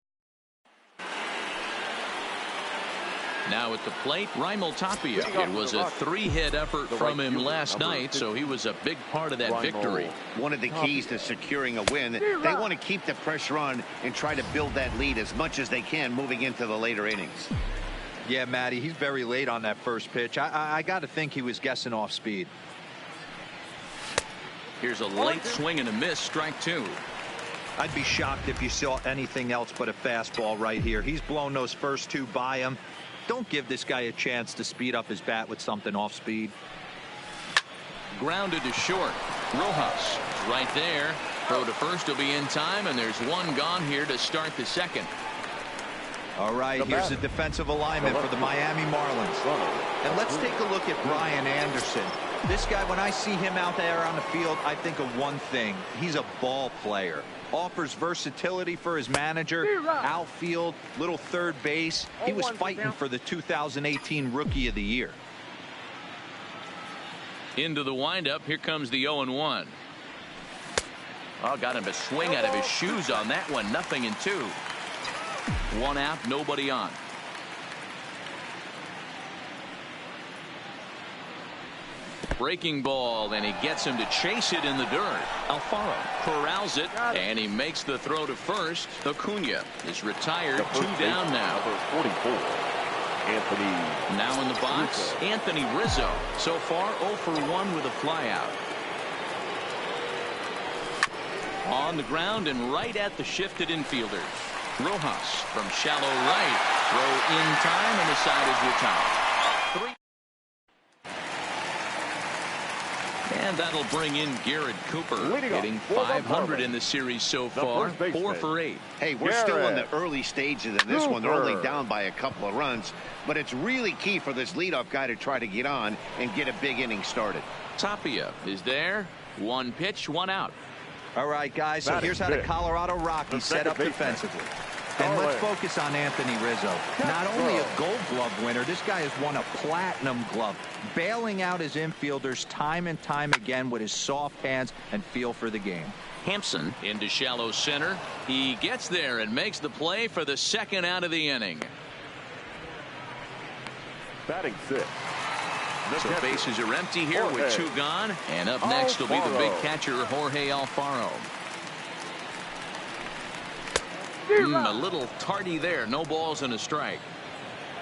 Now at the plate, Raimel Tapia. It was a 3-hit effort from him last night, so he was a big part of that victory. One of the keys to securing a win, they want to keep the pressure on and try to build that lead as much as they can moving into the later innings. Yeah, Matty, he's very late on that first pitch. I got to think he was guessing off speed. Here's a late swing and a miss, strike 2. I'd be shocked if you saw anything else but a fastball right here. He's blown those first 2 by him. Don't give this guy a chance to speed up his bat with something off speed. Grounded to short. Rojas right there. Throw to first will be in time, and there's one gone here to start the second. All right, here's the defensive alignment for the Miami Marlins. And let's take a look at Brian Anderson. This guy, when I see him out there on the field, I think of one thing. He's a ball player. Offers versatility for his manager. Outfield, little third base. He was fighting for the 2018 Rookie of the Year. Into the windup. Here comes the 0-1. Oh, got him to swing out of his shoes on that one. 0-2. One out, nobody on. Breaking ball, and he gets him to chase it in the dirt. Alfaro corrals it, and he makes the throw to first. Acuna is retired. 2 down now. Number 44, Anthony. Now in the box, Anthony Rizzo. So far, 0 for 1 with a flyout. On the ground and right at the shifted infielders. Rojas from shallow right. Throw in time, and the side is retired. 3. And that'll bring in Garrett Cooper, hitting 500 in the series so far. 4 for 8. Hey, we're still in the early stages of this one. They're only down by a couple of runs, but it's really key for this leadoff guy to try to get on and get a big inning started. Tapia is there. 1 pitch, 1 out. All right, guys, so here's how the Colorado Rockies set up defensively. And let's focus on Anthony Rizzo. Not only a Gold Glove winner, this guy has won a Platinum Glove, bailing out his infielders time and time again with his soft hands and feel for the game. Hampson into shallow center. He gets there and makes the play for the second out of the inning. Batting 6. So bases are empty here with 2 gone. And up next will be the big catcher, Jorge Alfaro. A little tardy there. No balls and a strike.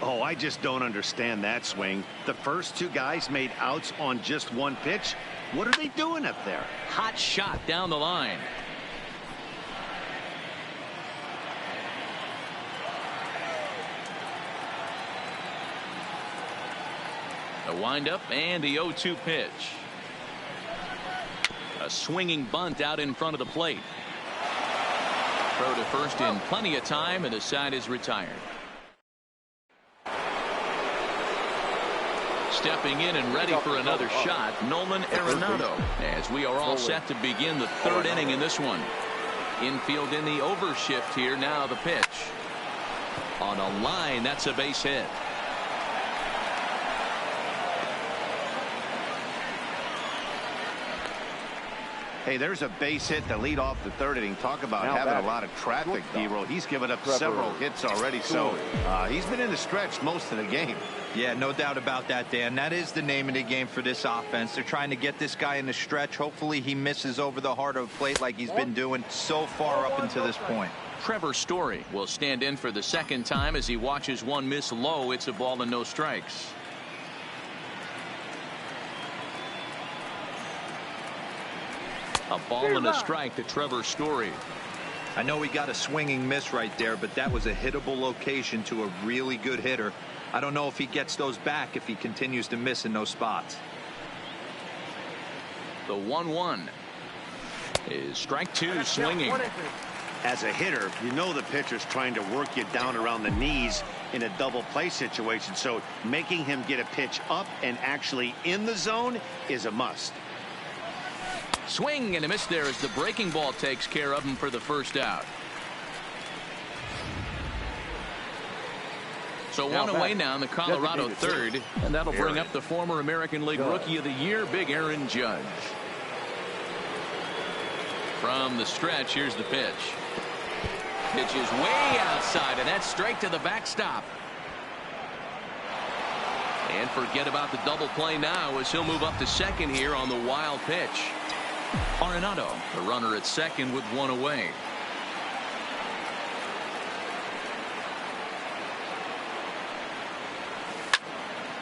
Oh, I just don't understand that swing. The first 2 guys made outs on just 1 pitch. What are they doing up there? Hot shot down the line. A windup and the 0-2 pitch. A swinging bunt out in front of the plate. Throw to first in plenty of time, and the side is retired. Stepping in and ready for another shot, Nolan Arenado, as we are all set to begin the 3rd inning in this one. Infield in the overshift here. Now the pitch. On a line, that's a base hit. Hey, there's a base hit to lead off the 3rd inning. Talk about having a lot of traffic, D-Roll. He's given up several hits already, so he's been in the stretch most of the game. Yeah, no doubt about that, Dan. That is the name of the game for this offense. They're trying to get this guy in the stretch. Hopefully he misses over the heart of the plate like he's been doing so far up until this point. Trevor Story will stand in for the 2nd time as he watches one miss low. It's a ball and no strikes. A ball and a strike to Trevor Story. I know he got a swinging miss right there, but that was a hittable location to a really good hitter. I don't know if he gets those back if he continues to miss in those spots. The 1-1 is strike 2, swinging. As a hitter, you know the pitcher's trying to work you down around the knees in a double play situation, so making him get a pitch up and actually in the zone is a must. Swing and a miss there as the breaking ball takes care of him for the 1st out. So one away now in the Colorado 3rd, and that'll bring up the former American League Rookie of the Year, Big Aaron Judge. From the stretch, here's the pitch. Pitch is way outside, and that's straight to the backstop. And forget about the double play now as he'll move up to 2nd here on the wild pitch. Arenado, the runner at 2nd with 1 away.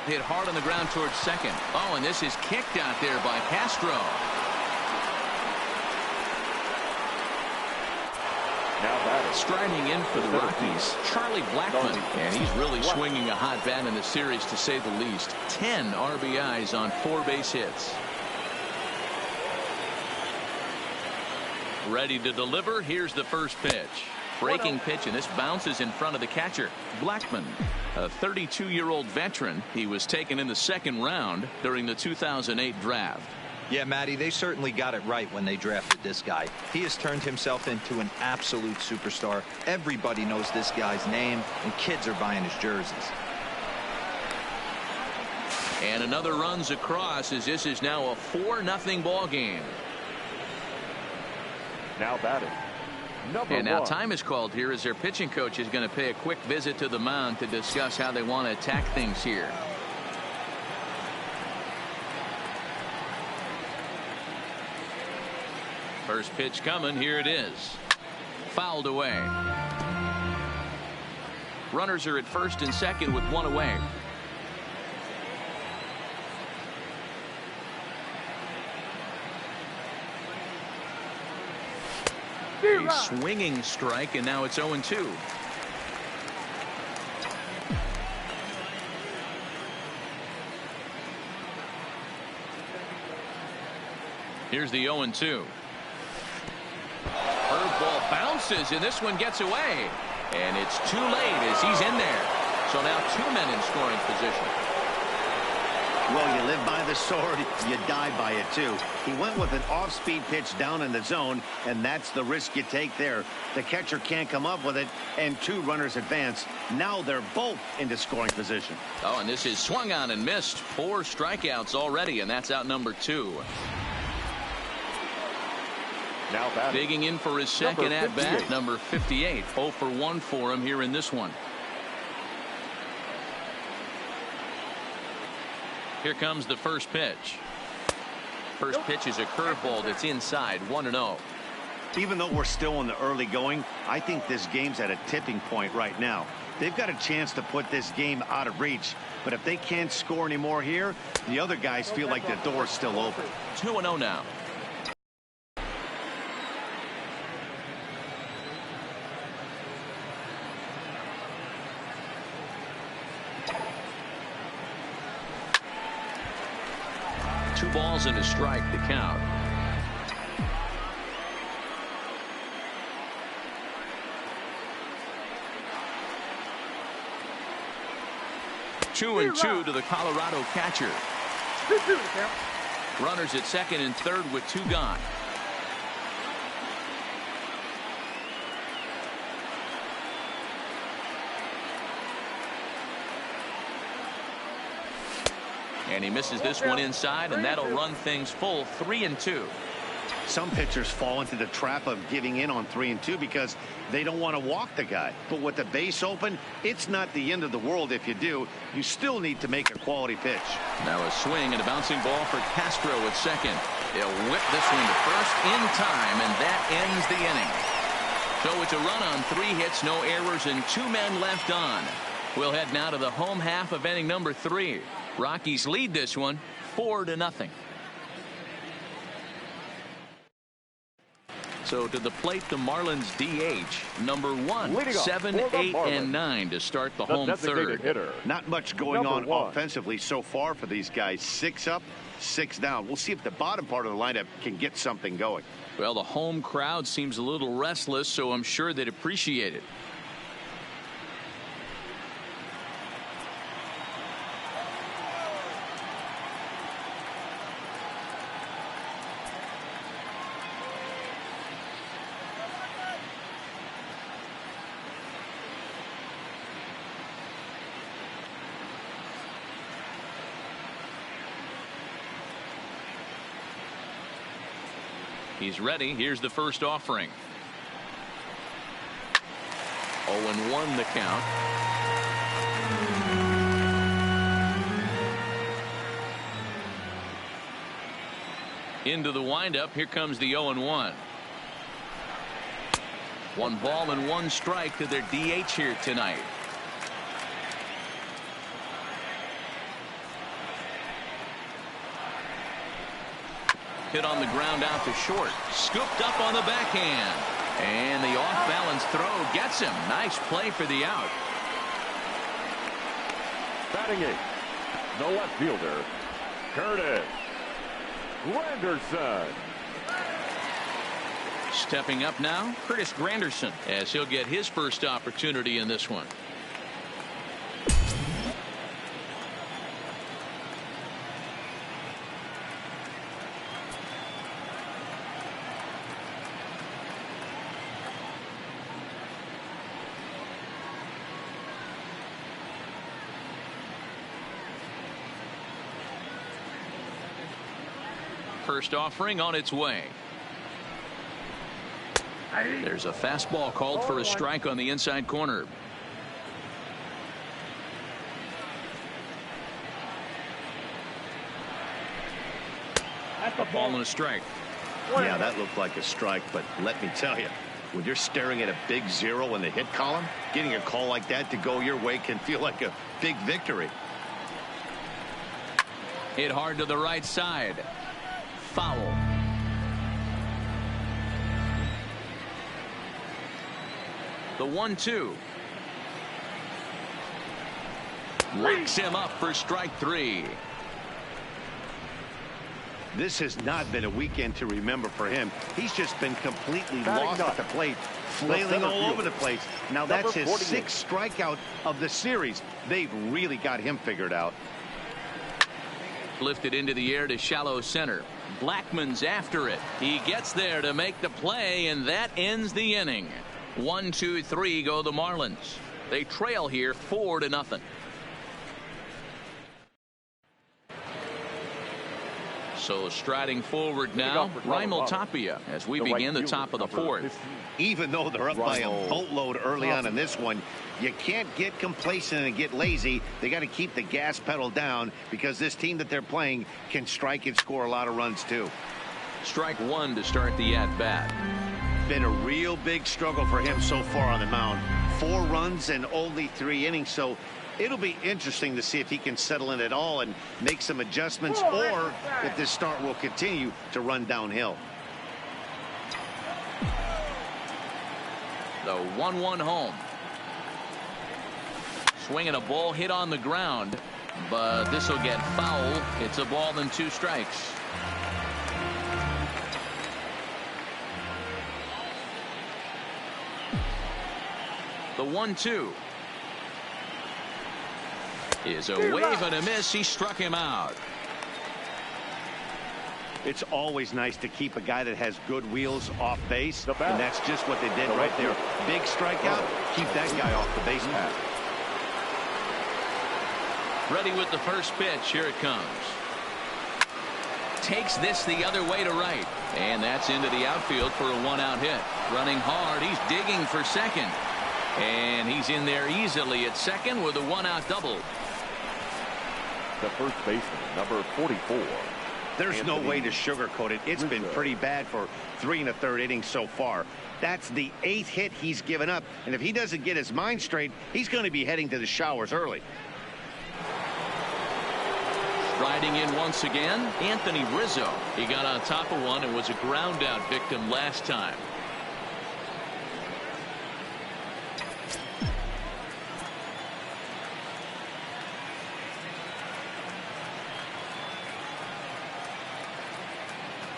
Hit hard on the ground towards 2nd. Oh, and this is kicked out there by Castro. Striding in for the Rockies, Charlie Blackmon, and he's really swinging a hot bat in the series, to say the least. 10 RBIs on 4 base hits. Ready to deliver. Here's the first pitch. Breaking pitch, and this bounces in front of the catcher. Blackman, a 32-year-old veteran. He was taken in the second round during the 2008 draft. Yeah, Matty, they certainly got it right when they drafted this guy. He has turned himself into an absolute superstar. Everybody knows this guy's name, and kids are buying his jerseys. And another runs across as this is now a 4-0 ball game. Now batting. And now time is called here as their pitching coach is going to pay a quick visit to the mound to discuss how they want to attack things here. First pitch coming. Here it is. Fouled away. Runners are at first and second with one away. A swinging strike, and now it's 0-2. Here's the 0-2. Curveball bounces, and this one gets away. And it's too late as he's in there. So now 2 men in scoring position. Well, you live by the sword, you die by it too. He went with an off-speed pitch down in the zone, and that's the risk you take there. The catcher can't come up with it, and 2 runners advance. Now they're both into scoring position. Oh, and this is swung on and missed. 4 strikeouts already, and that's out number 2. Now batting. Digging in for his second at-bat, number 58. 0 for 1 for him here in this one. Here comes the first pitch. First pitch is a curveball that's inside. 1-0. Even though we're still in the early going, I think this game's at a tipping point right now. They've got a chance to put this game out of reach, but if they can't score anymore here, the other guys feel like the door's still open. 2-0 now. Two balls and a strike to count. Two and two to the Colorado catcher. Runners at second and third with 2 gone. And he misses this one inside, and that'll run things full. 3-2. Some pitchers fall into the trap of giving in on 3-2 because they don't want to walk the guy. But with the base open, it's not the end of the world if you do. You still need to make a quality pitch. Now a swing and a bouncing ball for Castro at second. They'll whip this one to first in time, and that ends the inning. So it's a run on 3 hits, no errors, and 2 men left on. We'll head now to the home half of inning number 3. Rockies lead this one 4-0. So to the plate, the Marlins DH, number 1, 7, 8, and 9 to start the home third. Hitter. Not much going on offensively so far for these guys. 6 up, 6 down. We'll see if the bottom part of the lineup can get something going. Well, the home crowd seems a little restless, so I'm sure they'd appreciate it. He's ready. Here's the first offering. 0-1 the count. Into the windup. Here comes the 0-1. 1 ball and 1 strike to their DH here tonight. Hit on the ground out to short. Scooped up on the backhand. And the off-balance throw gets him. Nice play for the out. Batting 8, the left fielder, Curtis Granderson. Stepping up now, Curtis Granderson, as he'll get his first opportunity in this one. First offering on its way. There's a fastball called for a strike on the inside corner. A ball and a strike. Yeah, that looked like a strike, but let me tell you, when you're staring at a big 0 in the hit column, getting a call like that to go your way can feel like a big victory. Hit hard to the right side. Foul. The 1-2. Locks him up for strike 3. This has not been a weekend to remember for him. He's just been completely lost at the plate, flailing all over the place. Now that's his 6th strikeout of the series. They've really got him figured out. Lifted into the air to shallow center. Blackman's after it. He gets there to make the play, and that ends the inning. 1, 2, 3 go the Marlins. They trail here 4-0. So striding forward now, Raimel Tapia as we begin the top of the 4th. Even though they're up by a boatload early on in this one, you can't get complacent and get lazy. They got to keep the gas pedal down because this team that they're playing can strike and score a lot of runs too. Strike 1 to start the at-bat. Been a real big struggle for him so far on the mound. 4 runs and only 3 innings, so it'll be interesting to see if he can settle in at all and make some adjustments, or if this start will continue to run downhill. The 1-1 home. Swinging a ball hit on the ground, but this will get foul. It's a ball and 2 strikes. The 1-2 is a wave and a miss. He struck him out. It's always nice to keep a guy that has good wheels off base, and that's just what they did right there. Big strikeout. Keep that guy off the base path. Ready with the first pitch. Here it comes. Takes this the other way to right, and that's into the outfield for a 1-out hit. Running hard. He's digging for second, and he's in there easily at second with a 1-out double. The first baseman, number 44. There's no way to sugarcoat it. It's been pretty bad for 3 1/3 innings so far. That's the 8th hit he's given up, and if he doesn't get his mind straight, he's going to be heading to the showers early. Striding in once again, Anthony Rizzo. He got on top of one and was a ground out victim last time.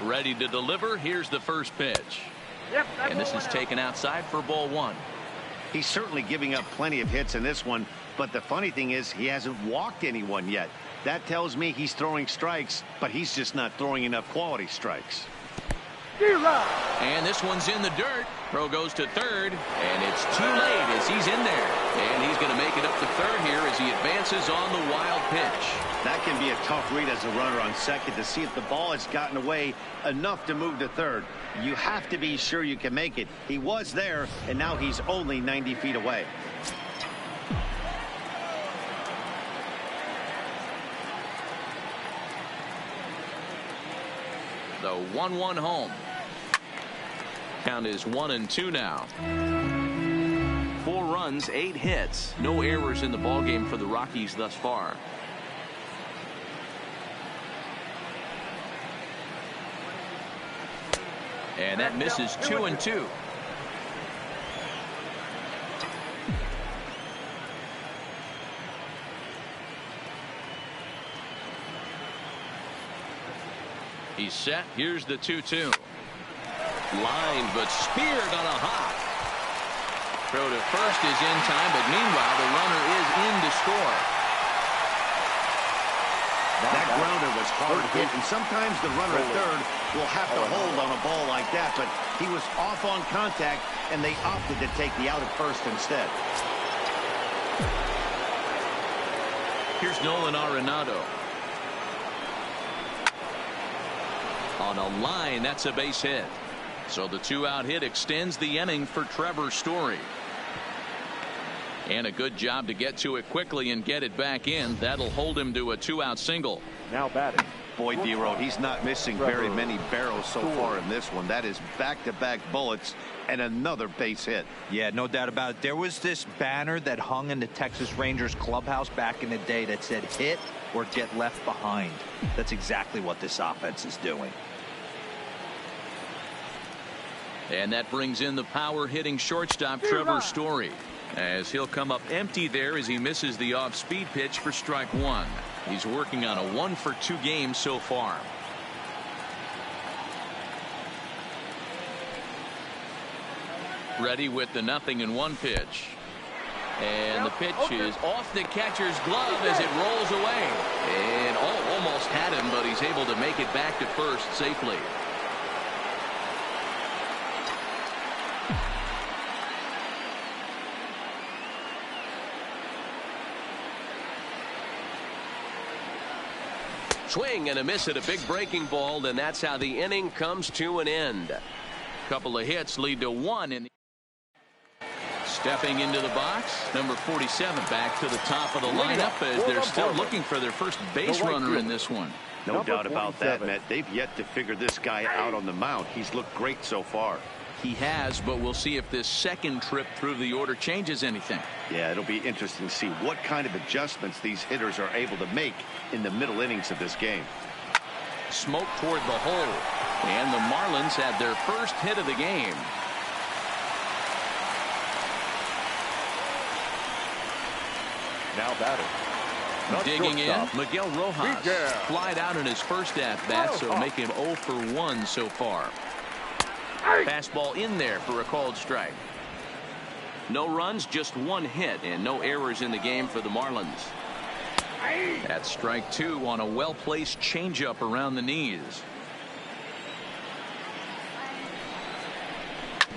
Ready to deliver. Here's the first pitch. And this is taken outside for ball 1. He's certainly giving up plenty of hits in this one, but the funny thing is he hasn't walked anyone yet. That tells me he's throwing strikes, but he's just not throwing enough quality strikes. And this one's in the dirt. Throw goes to third, and it's too late as he's in there. And he's going to make it up to third here as he advances on the wild pitch. That can be a tough read as a runner on second to see if the ball has gotten away enough to move to third. You have to be sure you can make it. He was there, and now he's only 90 feet away. The 1-1 home. Count is 1-2 now. 4 runs, 8 hits. No errors in the ballgame for the Rockies thus far. And that misses 2-2. He's set. Here's the 2-2. Lined but speared on a hop. Throw to first is in time, but meanwhile the runner is in to score. That grounder was hard hit, and sometimes the runner at third will have to hold on a ball like that, but he was off on contact, and they opted to take the out at first instead. Here's Nolan Arenado. On a line, that's a base hit. So the 2-out hit extends the inning for Trevor Story. And a good job to get to it quickly and get it back in. That'll hold him to a 2-out single. Now batting. Boy, D-Road, he's not missing very many barrels so far in this one. That is back-to-back bullets and another base hit. Yeah, no doubt about it. There was this banner that hung in the Texas Rangers clubhouse back in the day that said hit or get left behind. That's exactly what this offense is doing. And that brings in the power hitting shortstop Trevor Story, as he'll come up empty there as he misses the off-speed pitch for strike one. He's working on a 1-for-2 game so far. Ready with the 0-1 pitch. And the pitch is off the catcher's glove as it rolls away. And almost had him, but he's able to make it back to first safely. Swing and a miss at a big breaking ball, and that's how the inning comes to an end. Couple of hits lead to one. Stepping into the box, number 47 back to the top of the lineup as they're still looking for their first base runner in this one. No doubt about that, Matt. They've yet to figure this guy out on the mound. He's looked great so far. He has, but we'll see if this second trip through the order changes anything. Yeah, it'll be interesting to see what kind of adjustments these hitters are able to make in the middle innings of this game. Smoke toward the hole, and the Marlins had their first hit of the game. Now batting. Digging in, Miguel Rojas flied out in his first at-bat, so make him 0 for 1 so far. Fastball in there for a called strike. No runs, just one hit, and no errors in the game for the Marlins. That's strike two on a well-placed changeup around the knees.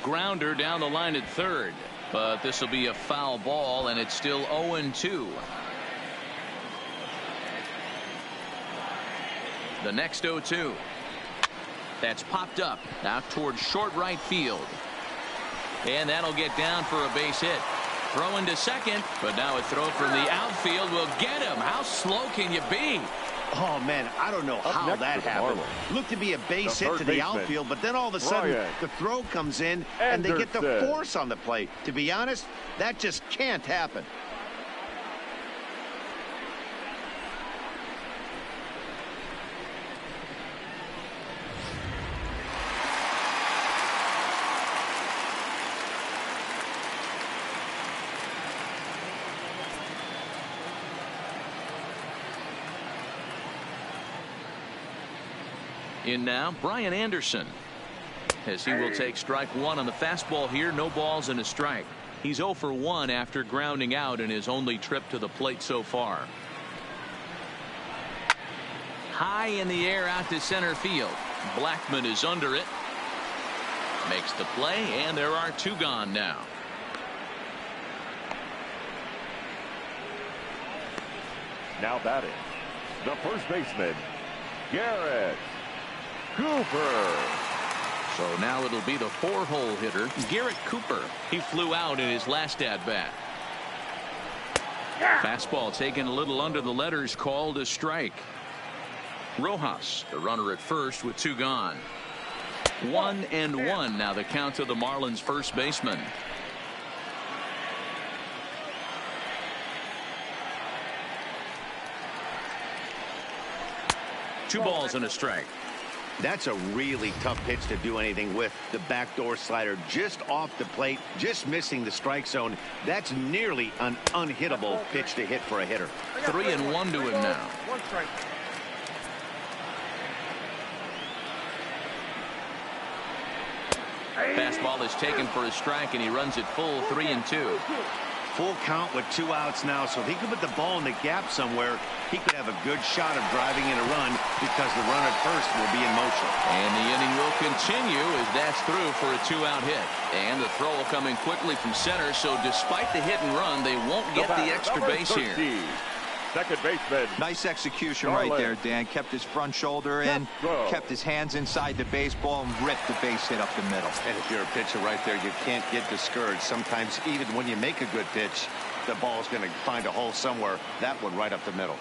Grounder down the line at third, but this will be a foul ball, and it's still 0-2. The next 0-2. That's popped up out towards short right field. And that'll get down for a base hit. Throwing to second, but now a throw from the outfield will get him. How slow can you be? Oh, man, I don't know how that happened. Looked to be a base hit to the outfield, but then all of a sudden the throw comes in and they get the force on the plate. To be honest, that just can't happen. In now, Brian Anderson, as he will take strike one on the fastball here. No balls and a strike. He's 0 for 1 after grounding out in his only trip to the plate so far. High in the air out to center field. Blackman is under it. Makes the play, and there are two gone now. Now batting, the first baseman, Garrett Cooper. So now it'll be the 4-hole hitter, Garrett Cooper. He flew out in his last at-bat. Fastball taken a little under the letters, called a strike. Rojas, the runner at first with two gone. 1-1 now the count to the Marlins first baseman. Two balls and a strike. That's a really tough pitch to do anything with. The backdoor slider just off the plate, just missing the strike zone. That's nearly an unhittable pitch to hit for a hitter. 3-1 to him now. One strike. Fastball is taken for a strike, and he runs it full 3-2. Full count with 2 outs now, so if he could put the ball in the gap somewhere, he could have a good shot of driving in a run because the runner at first will be in motion. And the inning will continue as that's through for a 2-out hit. And the throw coming quickly from center, so despite the hit and run, they won't get the extra base here. Second baseman. Nice execution right there, Dan. Kept his front shoulder in, kept his hands inside the baseball, and ripped the base hit up the middle. And if you're a pitcher right there, you can't get discouraged. Sometimes even when you make a good pitch, the ball's going to find a hole somewhere. That one right up the middle.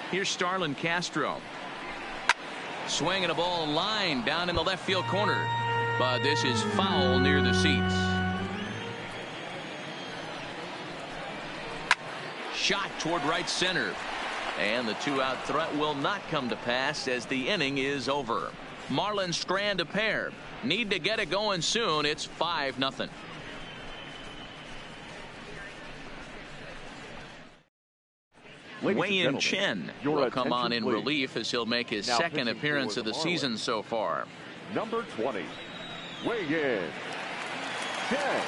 Here's Starlin Castro. Swinging a ball line down in the left field corner. But this is foul near the seats. Shot toward right center. And the 2-out threat will not come to pass as the inning is over. Marlins strand a pair. Need to get it going soon. It's 5-0. Wei-Yin Chen will come on in relief as he'll make his second appearance of the season so far. Number 20, Wei-Yin Chen.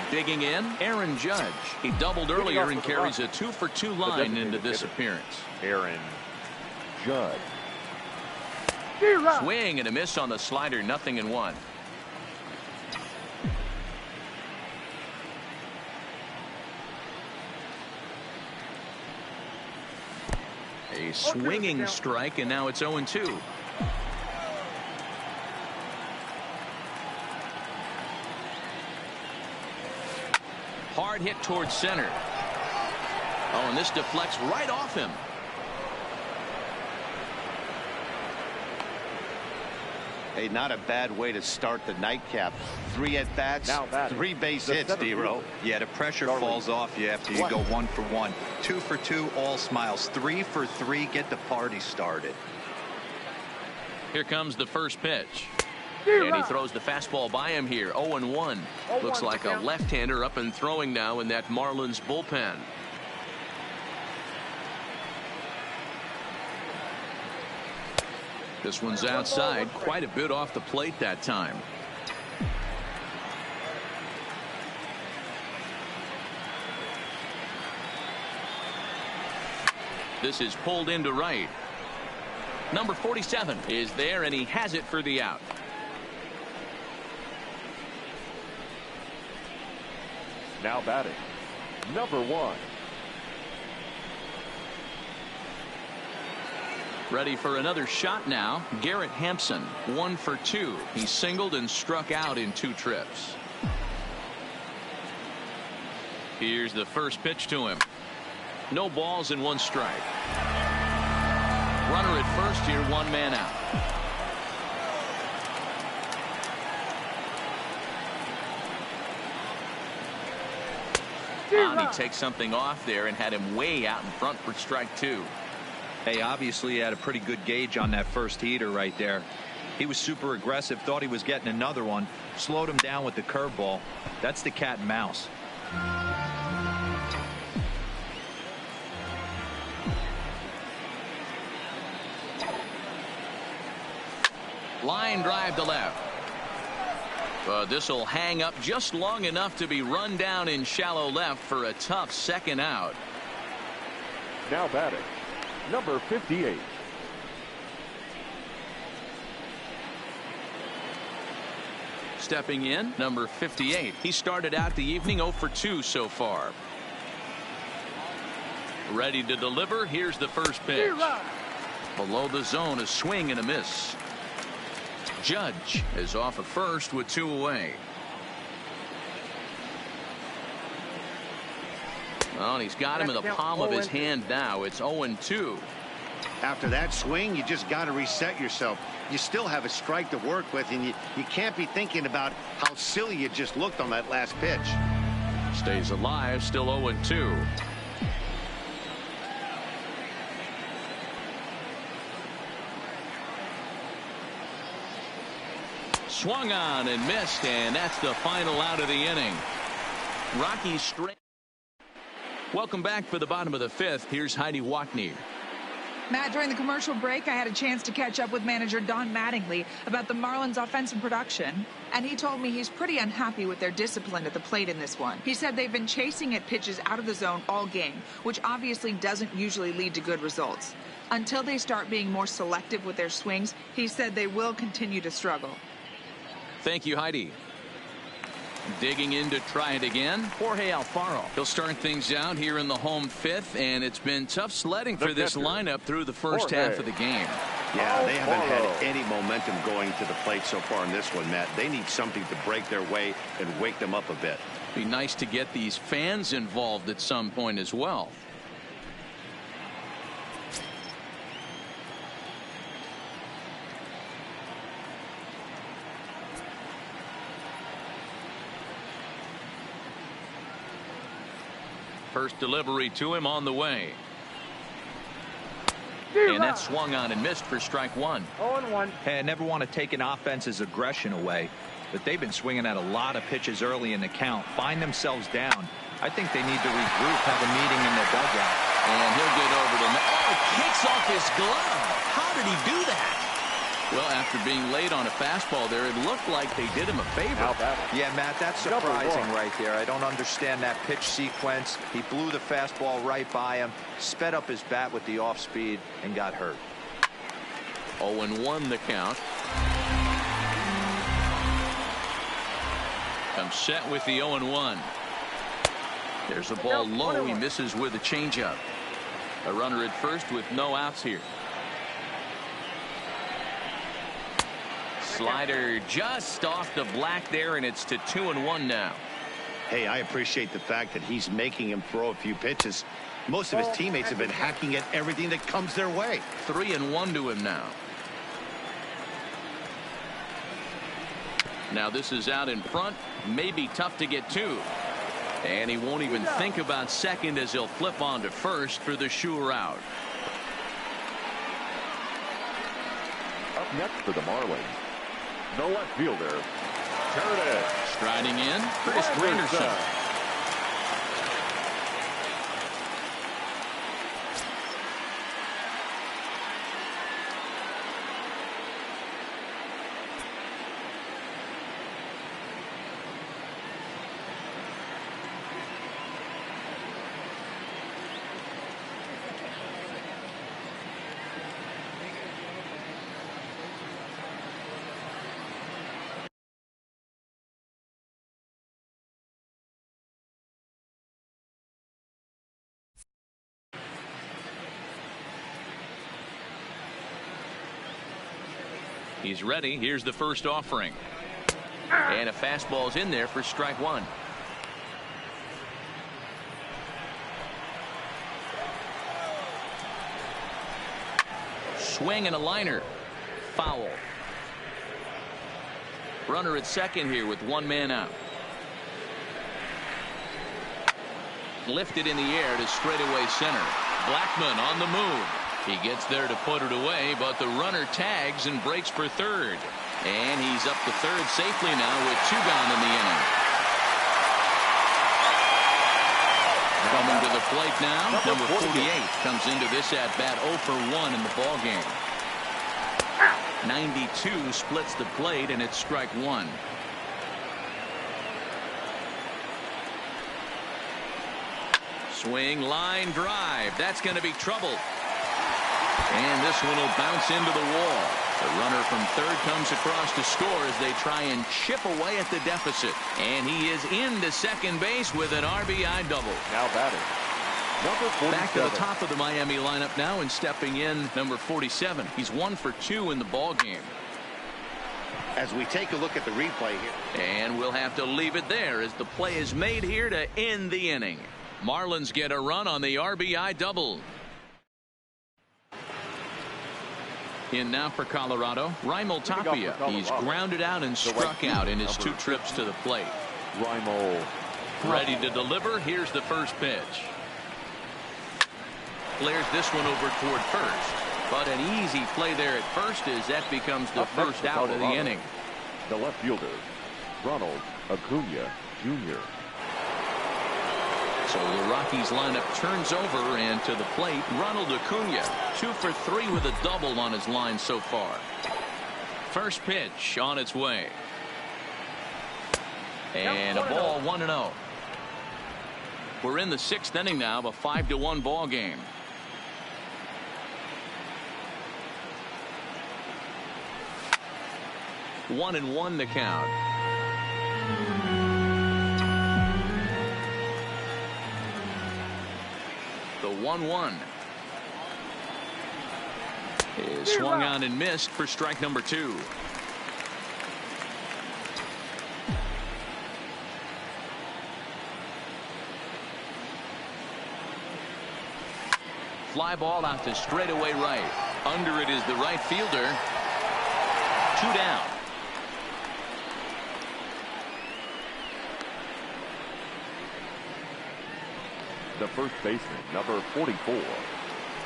Digging in, Aaron Judge. He doubled earlier and carries a 2-for-2 line into this appearance. Aaron Judge. Swing and a miss on the slider, 0-1. A swinging strike, and now it's 0-2. Hard hit towards center. Oh, and this deflects right off him. Hey, not a bad way to start the nightcap. 3 at-bats, 3 base hits, D-Row. Yeah, the pressure falls off you after you go 1 for 1. 2 for 2, all smiles. 3 for 3, get the party started. Here comes the first pitch. And he throws the fastball by him here. 0-1. Looks like a left-hander up and throwing now in that Marlins bullpen. This one's outside, quite a bit off the plate that time. This is pulled into right. Number 47 is there, and he has it for the out. Now batting, number 1. Ready for another shot now. Garrett Hampson, 1 for 2. He singled and struck out in 2 trips. Here's the first pitch to him. No balls and 1 strike. Runner at first here, 1 man out. And he takes something off there and had him way out in front for strike 2. Hey, obviously he had a pretty good gauge on that first heater right there. He was super aggressive, thought he was getting another one, slowed him down with the curveball. That's the cat and mouse. Line drive to left. This will hang up just long enough to be run down in shallow left for a tough second out. Now batting, number 58. Stepping in, number 58. He started out the evening 0 for 2 so far. Ready to deliver. Here's the first pitch. Below the zone, a swing and a miss. Judge is off at first with 2 away. Well, and he's got him in the palm of his hand now. It's 0-2. After that swing, you just got to reset yourself. You still have a strike to work with, and you can't be thinking about how silly you just looked on that last pitch. Stays alive, still 0-2. Swung on and missed, and that's the final out of the inning. Rockies straight. Welcome back for the bottom of the fifth. Here's Heidi Wackney. Matt, during the commercial break, I had a chance to catch up with manager Don Mattingly about the Marlins' offensive production, and he told me he's pretty unhappy with their discipline at the plate in this one. He said they've been chasing at pitches out of the zone all game, which obviously doesn't usually lead to good results. Until they start being more selective with their swings, he said they will continue to struggle. Thank you, Heidi. Digging in to try it again, Jorge Alfaro. He'll start things out here in the home fifth, and it's been tough sledding for this lineup through the first half of the game. Yeah, they haven't had any momentum going to the plate so far in this one, Matt. They need something to break their way and wake them up a bit. Be nice to get these fans involved at some point as well. First delivery to him on the way. And that swung on and missed for strike one. 0-1. Hey, I never want to take an offense's aggression away, but they've been swinging at a lot of pitches early in the count. Find themselves down. I think they need to regroup, have a meeting in their dugout. And he'll get over to kicks off his glove. How did he do that? Well, after being late on a fastball there, it looked like they did him a favor. Yeah, Matt, that's surprising right there. I don't understand that pitch sequence. He blew the fastball right by him, sped up his bat with the off speed, and got hurt. 0-1 the count. Comes set with the 0-1. There's a ball low. He misses with a changeup. A runner at first with no outs here. Slider just off the black there, and it's to 2-1 now. Hey, I appreciate the fact that he's making him throw a few pitches. Most of his teammates have been hacking at everything that comes their way. 3-1 to him now. Now this is out in front. Maybe tough to get to. And he won't even think about second as he'll flip on to first for the sure out. Up next for the Marlins, the left fielder, Curtis. Striding in, Chris Granderson. He's ready. Here's the first offering. And a fastball's in there for strike one. Swing and a liner. Foul. Runner at second here with one man out. Lifted in the air to straightaway center. Blackmon on the move. He gets there to put it away, but the runner tags and breaks for third. And he's up to third safely now with two gone in the inning. Coming to the plate now, number 48 comes into this at bat 0 for 1 in the ball game. 92 splits the plate, and it's strike one. Swing, line drive. That's going to be trouble. And this one will bounce into the wall. The runner from third comes across to score as they try and chip away at the deficit. And he is into second base with an RBI double. Now batting, number 47. Back to the top of the Miami lineup now, and stepping in, number 47. He's 1 for 2 in the ball game. As we take a look at the replay here. And we'll have to leave it there as the play is made here to end the inning. Marlins get a run on the RBI double. In now for Colorado, Raimel Tapia. He's grounded out and struck out in his 2 trips to the plate. Raimel. Ready to deliver. Here's the first pitch. Flares this one over toward first. But an easy play there at first as that becomes the first out of the inning. The left fielder, Ronald Acuna Jr. So the Rockies lineup turns over, and to the plate, Ronald Acuna. 2 for 3 with a double on his line so far. First pitch on its way. And a ball, 1-0. We're in the 6th inning now, a 5-1 ball game. One and one to count. The 1-1 is swung on and missed for strike number 2. Fly ball out to straightaway right. Under it is the right fielder. 2 down. The first baseman, number 44.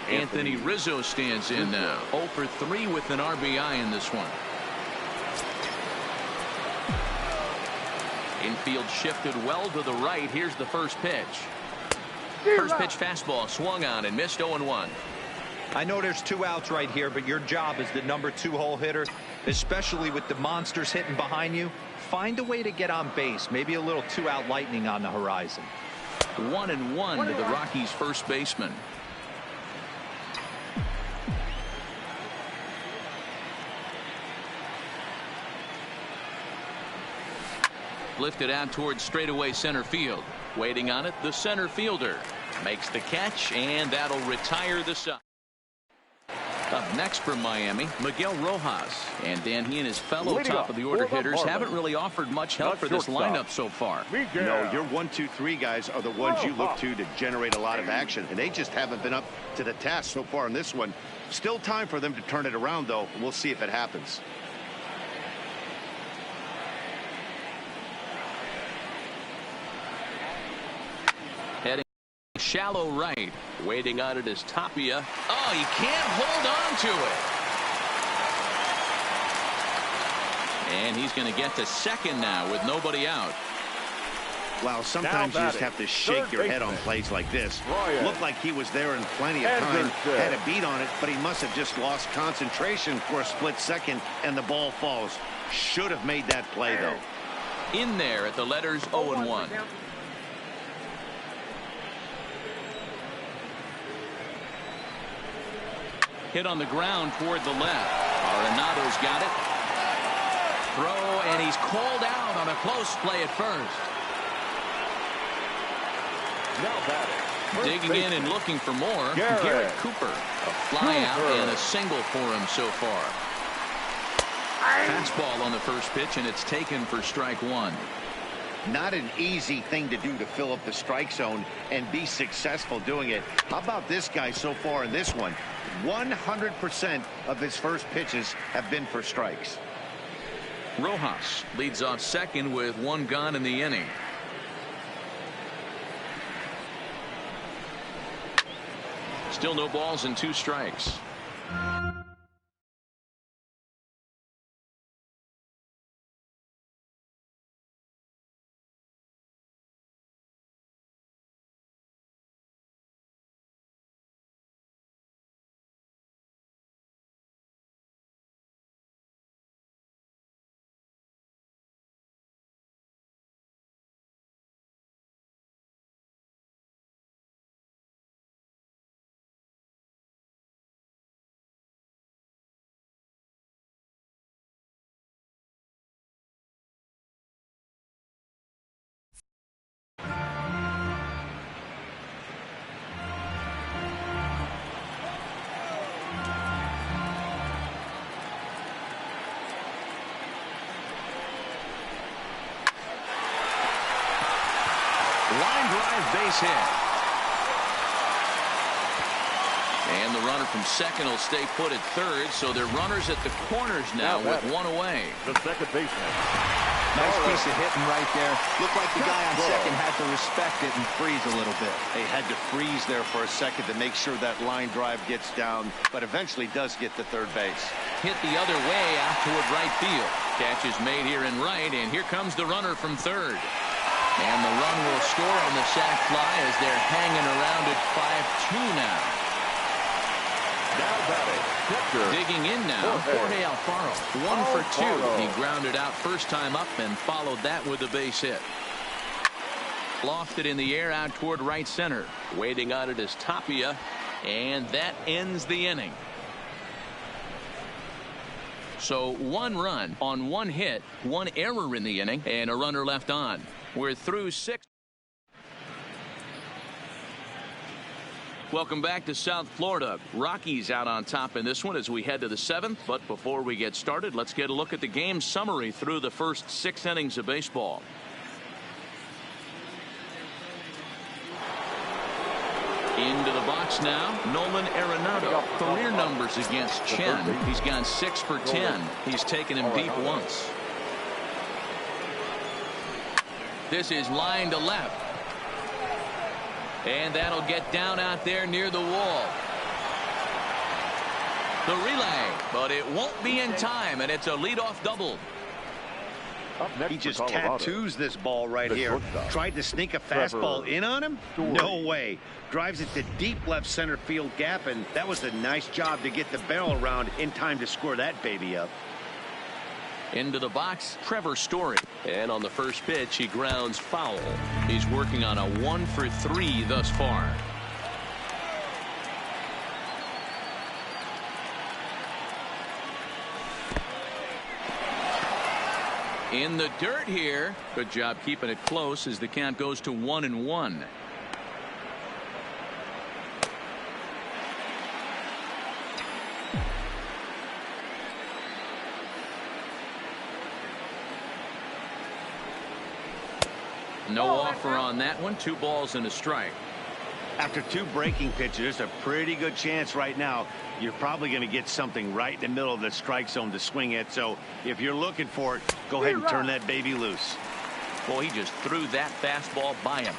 Anthony Rizzo stands in now. 0 for 3 with an RBI in this one. Infield shifted well to the right. Here's the first pitch. First pitch fastball swung on and missed. 0-1. I know there's 2 outs right here, but your job as the number 2 hole hitter, especially with the monsters hitting behind you, find a way to get on base. Maybe a little 2-out lightning on the horizon. 1-1 to the Rockies first baseman. Lifted out towards straightaway center field. Waiting on it, the center fielder makes the catch, and that'll retire the side. Up next for Miami, Miguel Rojas. And Dan, he and his fellow top of the order hitters haven't really offered much help for this lineup so far. No, your 1, 2, 3 guys are the ones you look to generate a lot of action, and they just haven't been up to the task so far in this one. Still time for them to turn it around, though. We'll see if it happens. Heading shallow right. Waiting on it is Tapia. Oh, he can't hold on to it. And he's going to get to second now with nobody out. Wow, sometimes you just have to shake your head on plays like this. Looked like he was there in plenty of time, had a beat on it, but he must have just lost concentration for a split second, and the ball falls. Should have made that play, though. In there at the letters 0-1. Hit on the ground toward the left. Arenado's got it. Throw, and he's called out on a close play at first. Now batting. Digging in and looking for more. Garrett Cooper. A fly out and a single for him so far. Fastball on the first pitch, and it's taken for strike 1. Not an easy thing to do to fill up the strike zone and be successful doing it. How about this guy so far in this one? 100% of his first pitches have been for strikes. Rojas leads off second with 1 gone in the inning. Still no balls and 2 strikes. Line drive base hit. And the runner from second will stay put at third, so they're runners at the corners now with 1 away. The second baseman. Nice piece of hitting right there. Looked like the guy on second had to respect it and freeze a little bit. They had to freeze there for a second to make sure that line drive gets down, but eventually does get to third base. Hit the other way out toward right field. Catch is made here in right, and here comes the runner from third. And the run will score on the sac fly as they're hanging around at 5-2 now. Now batting, catcher. Digging in now, Jorge Alfaro. 1 for 2. He grounded out first time up and followed that with a base hit. Lofted in the air out toward right center. Waiting on it is Tapia, and that ends the inning. So 1 run on 1 hit, 1 error in the inning, and a runner left on. We're through 6. Welcome back to South Florida. Rockies out on top in this one as we head to the 7th. But before we get started, let's get a look at the game summary through the first 6 innings of baseball. Into the box now, Nolan Arenado. Career numbers against Chen. He's gone 6 for 10. He's taken him deep once. This is line to left. And that'll get down out there near the wall. The relay, but it won't be in time, and it's a leadoff double. He just tattoos this ball right here. Tried to sneak a fastball in on him? No way. Drives it to deep left center field gap, and that was a nice job to get the barrel around in time to score that baby up. Into the box, Trevor Story. and on the first pitch he grounds foul. He's working on a 1 for 3 thus far. In the dirt here. Good job keeping it close as the count goes to 1-1. No offer on that one. 2 balls and a strike. After 2 breaking pitches, a pretty good chance right now. You're probably going to get something right in the middle of the strike zone to swing at. So if you're looking for it, go ahead and turn that baby loose. Boy, he just threw that fastball by him.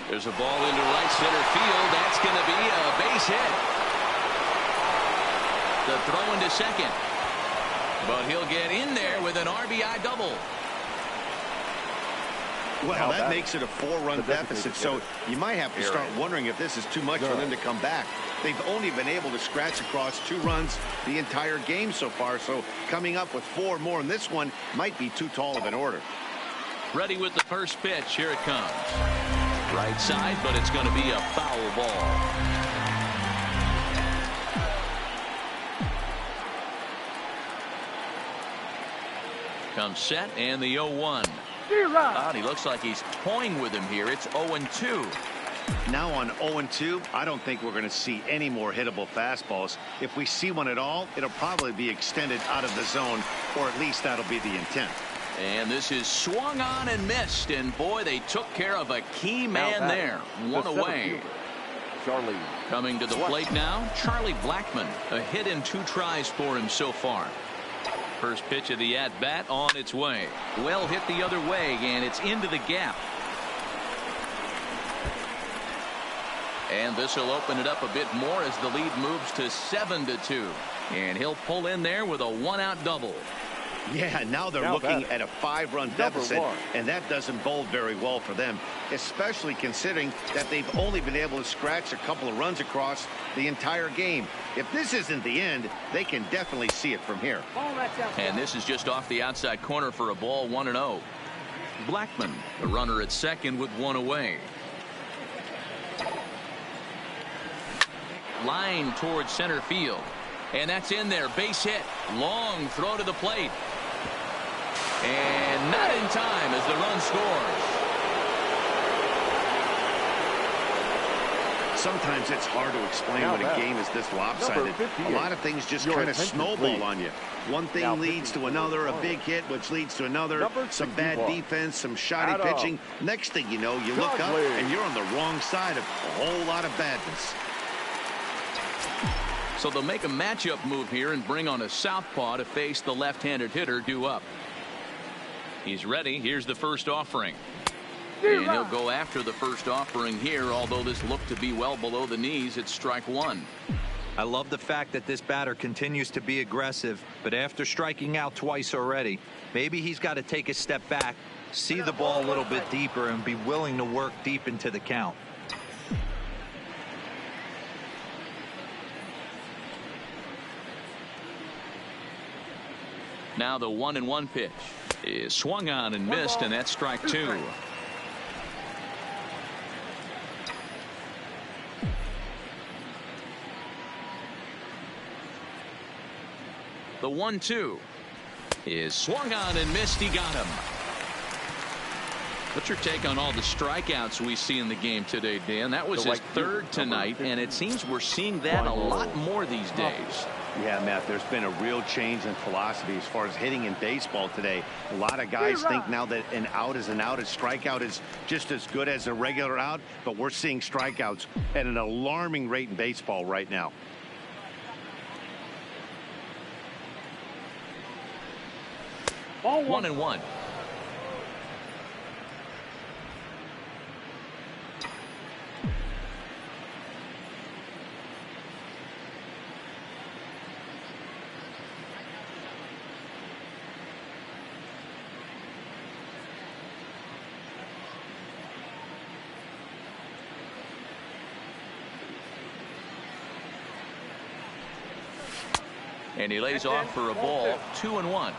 There's a ball into right center field. That's going to be a base hit. The throw into second. But he'll get in there with an RBI double. Well, that makes it a 4-run deficit, so you might have to start wondering if this is too much for them to come back. They've only been able to scratch across 2 runs the entire game so far, so coming up with 4 more in this one might be too tall of an order. Ready with the first pitch. Here it comes. Right side, but it's going to be a foul ball. Comes set and the 0-1. He looks like he's toying with him here. It's 0-2. Now on 0-2, I don't think we're going to see any more hittable fastballs. If we see one at all, it'll probably be extended out of the zone, or at least that'll be the intent. And this is swung on and missed, and boy, they took care of a key man there. 1 away. Charlie. Coming to the plate now, Charlie Blackmon. A hit in 2 tries for him so far. First pitch of the at-bat on its way. Well hit the other way, and it's into the gap. And this will open it up a bit more as the lead moves to 7-2. And he'll pull in there with a 1-out double. Yeah, now they're looking at a 5-run deficit, and that doesn't bode very well for them, especially considering that they've only been able to scratch a couple of runs across the entire game. If this isn't the end, they can definitely see it from here. And this is just off the outside corner for a ball, 1-0. Blackmon, the runner at second with 1 away. Line towards center field. And that's in there. Base hit. Long throw to the plate. And not in time as the run scores. Sometimes it's hard to explain when a game is this lopsided. A lot of things just kind of snowball on you. One thing leads to another, a big hit, which leads to another, some bad defense, some shoddy pitching. Next thing you know, you look up and you're on the wrong side of a whole lot of badness. So they'll make a matchup move here and bring on a southpaw to face the left-handed hitter due up. He's ready. Here's the first offering. And he'll go after the first offering here, although this looked to be well below the knees. It's strike 1. I love the fact that this batter continues to be aggressive, but after striking out twice already, maybe he's got to take a step back, see the ball a little bit deeper, and be willing to work deep into the count. Now the 1-1 pitch is swung on and missed, and that's strike two. The 1-2 is swung on and missed. He got him. What's your take on all the strikeouts we see in the game today, Dan? That was his third tonight, and it seems we're seeing that a lot more these days. Yeah, Matt, there's been a real change in philosophy as far as hitting in baseball today. A lot of guys think now that an out is an out. A strikeout is just as good as a regular out, but we're seeing strikeouts at an alarming rate in baseball right now. Ball 1-1. And he lays off for a ball. 2-1.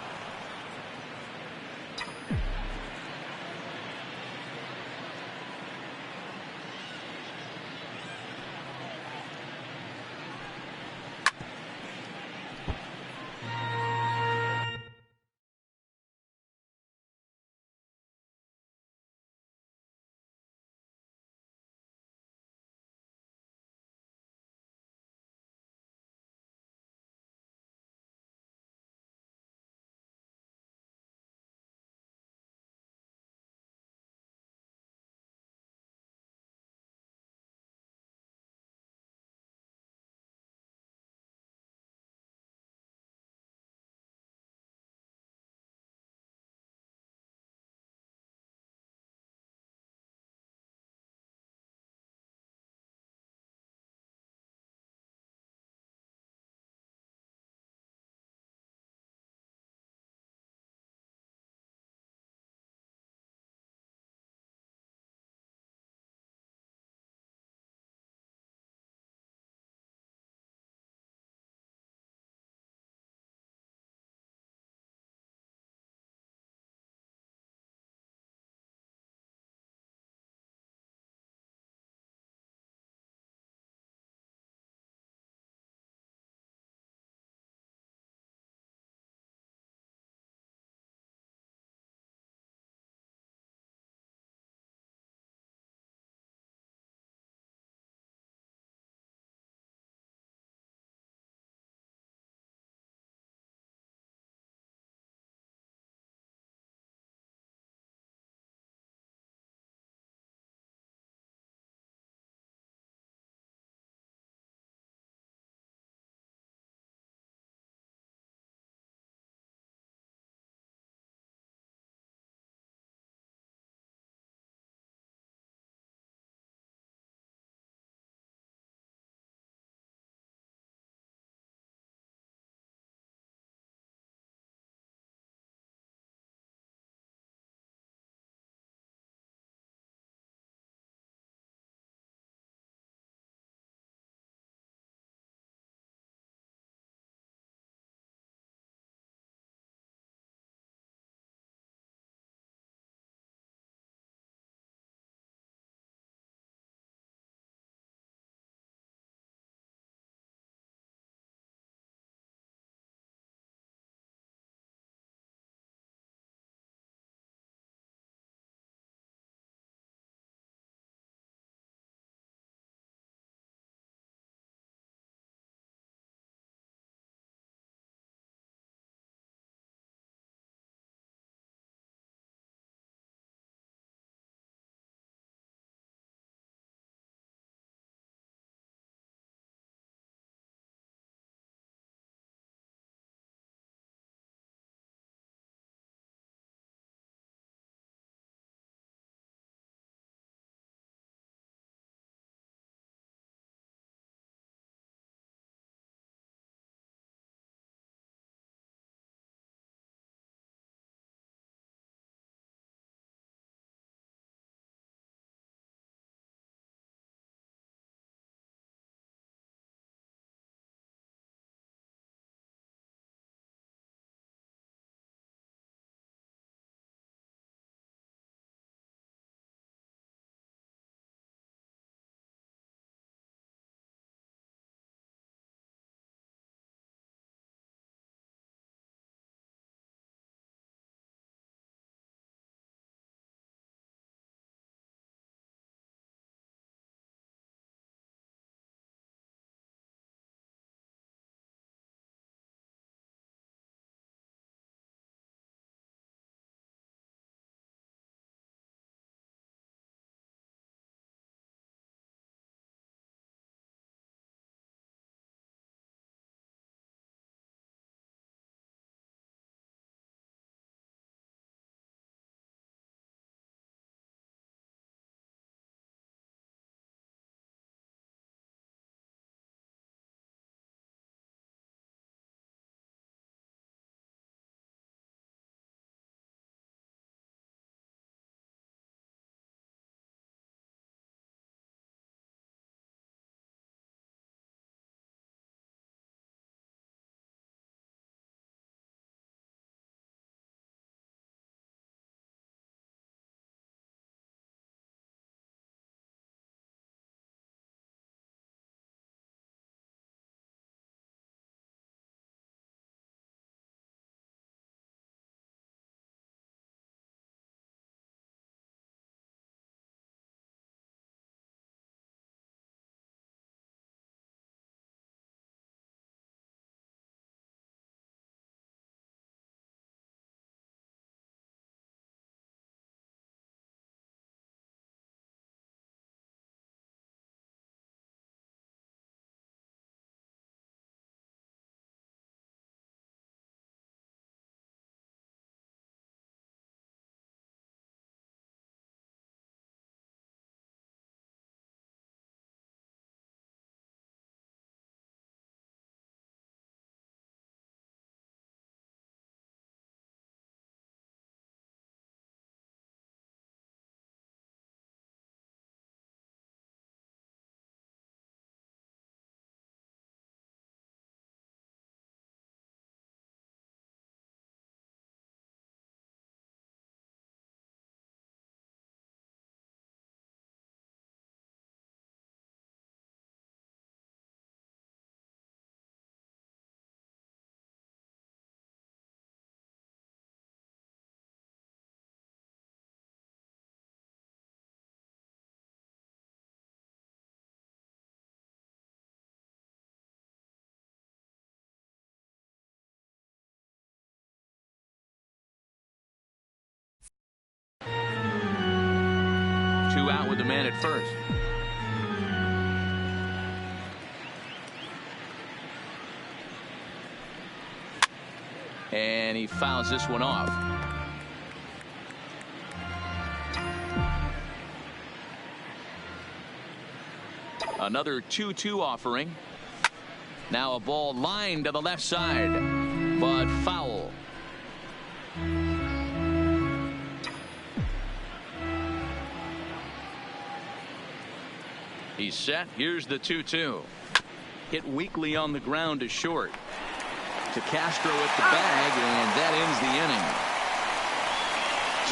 the man at first. And he fouls this one off. Another 2-2 offering. Now a ball lined to the left side, but foul. He's set. Here's the 2-2. Hit weakly on the ground to short. To Castro at the bag, and that ends the inning.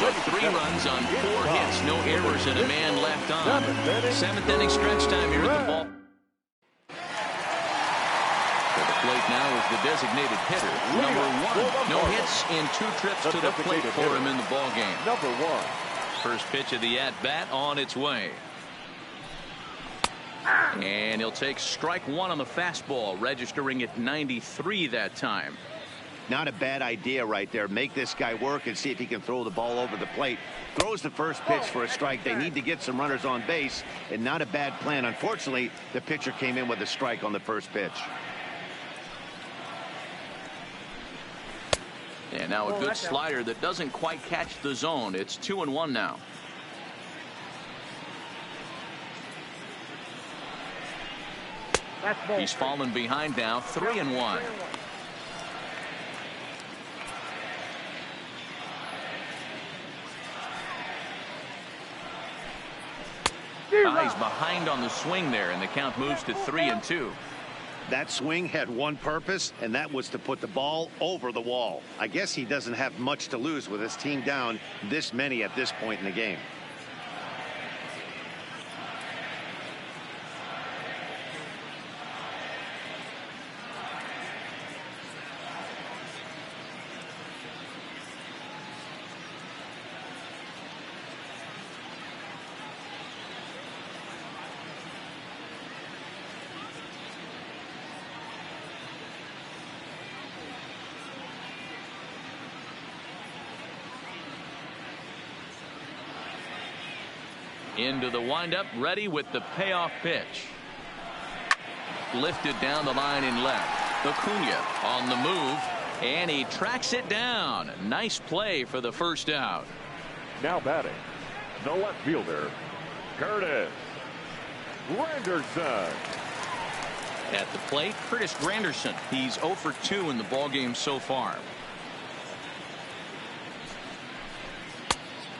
So 3 runs on 4 hits, no errors, and a man left on. 7th inning stretch time here at the ball. For the plate now is the designated hitter, number 1. No hits in 2 trips to the plate for him in the ball game. Number 1. First pitch of the at-bat on its way. And he'll take strike 1 on the fastball, registering at 93 that time. Not a bad idea right there. Make this guy work and see if he can throw the ball over the plate. Throws the first pitch for a strike. They need to get some runners on base, and not a bad plan. Unfortunately, the pitcher came in with a strike on the first pitch. And now a good slider that doesn't quite catch the zone. It's 2-1 now. He's fallen behind now, 3-1. He's behind on the swing there, and the count moves to 3-2. That swing had one purpose, and that was to put the ball over the wall. I guess he doesn't have much to lose with his team down this many at this point in the game. Into the windup, ready with the payoff pitch. Lifted down the line in left. Acuna on the move, and he tracks it down. Nice play for the first out. Now batting, the left fielder, Curtis Granderson. At the plate, Curtis Granderson. He's 0 for 2 in the ballgame so far.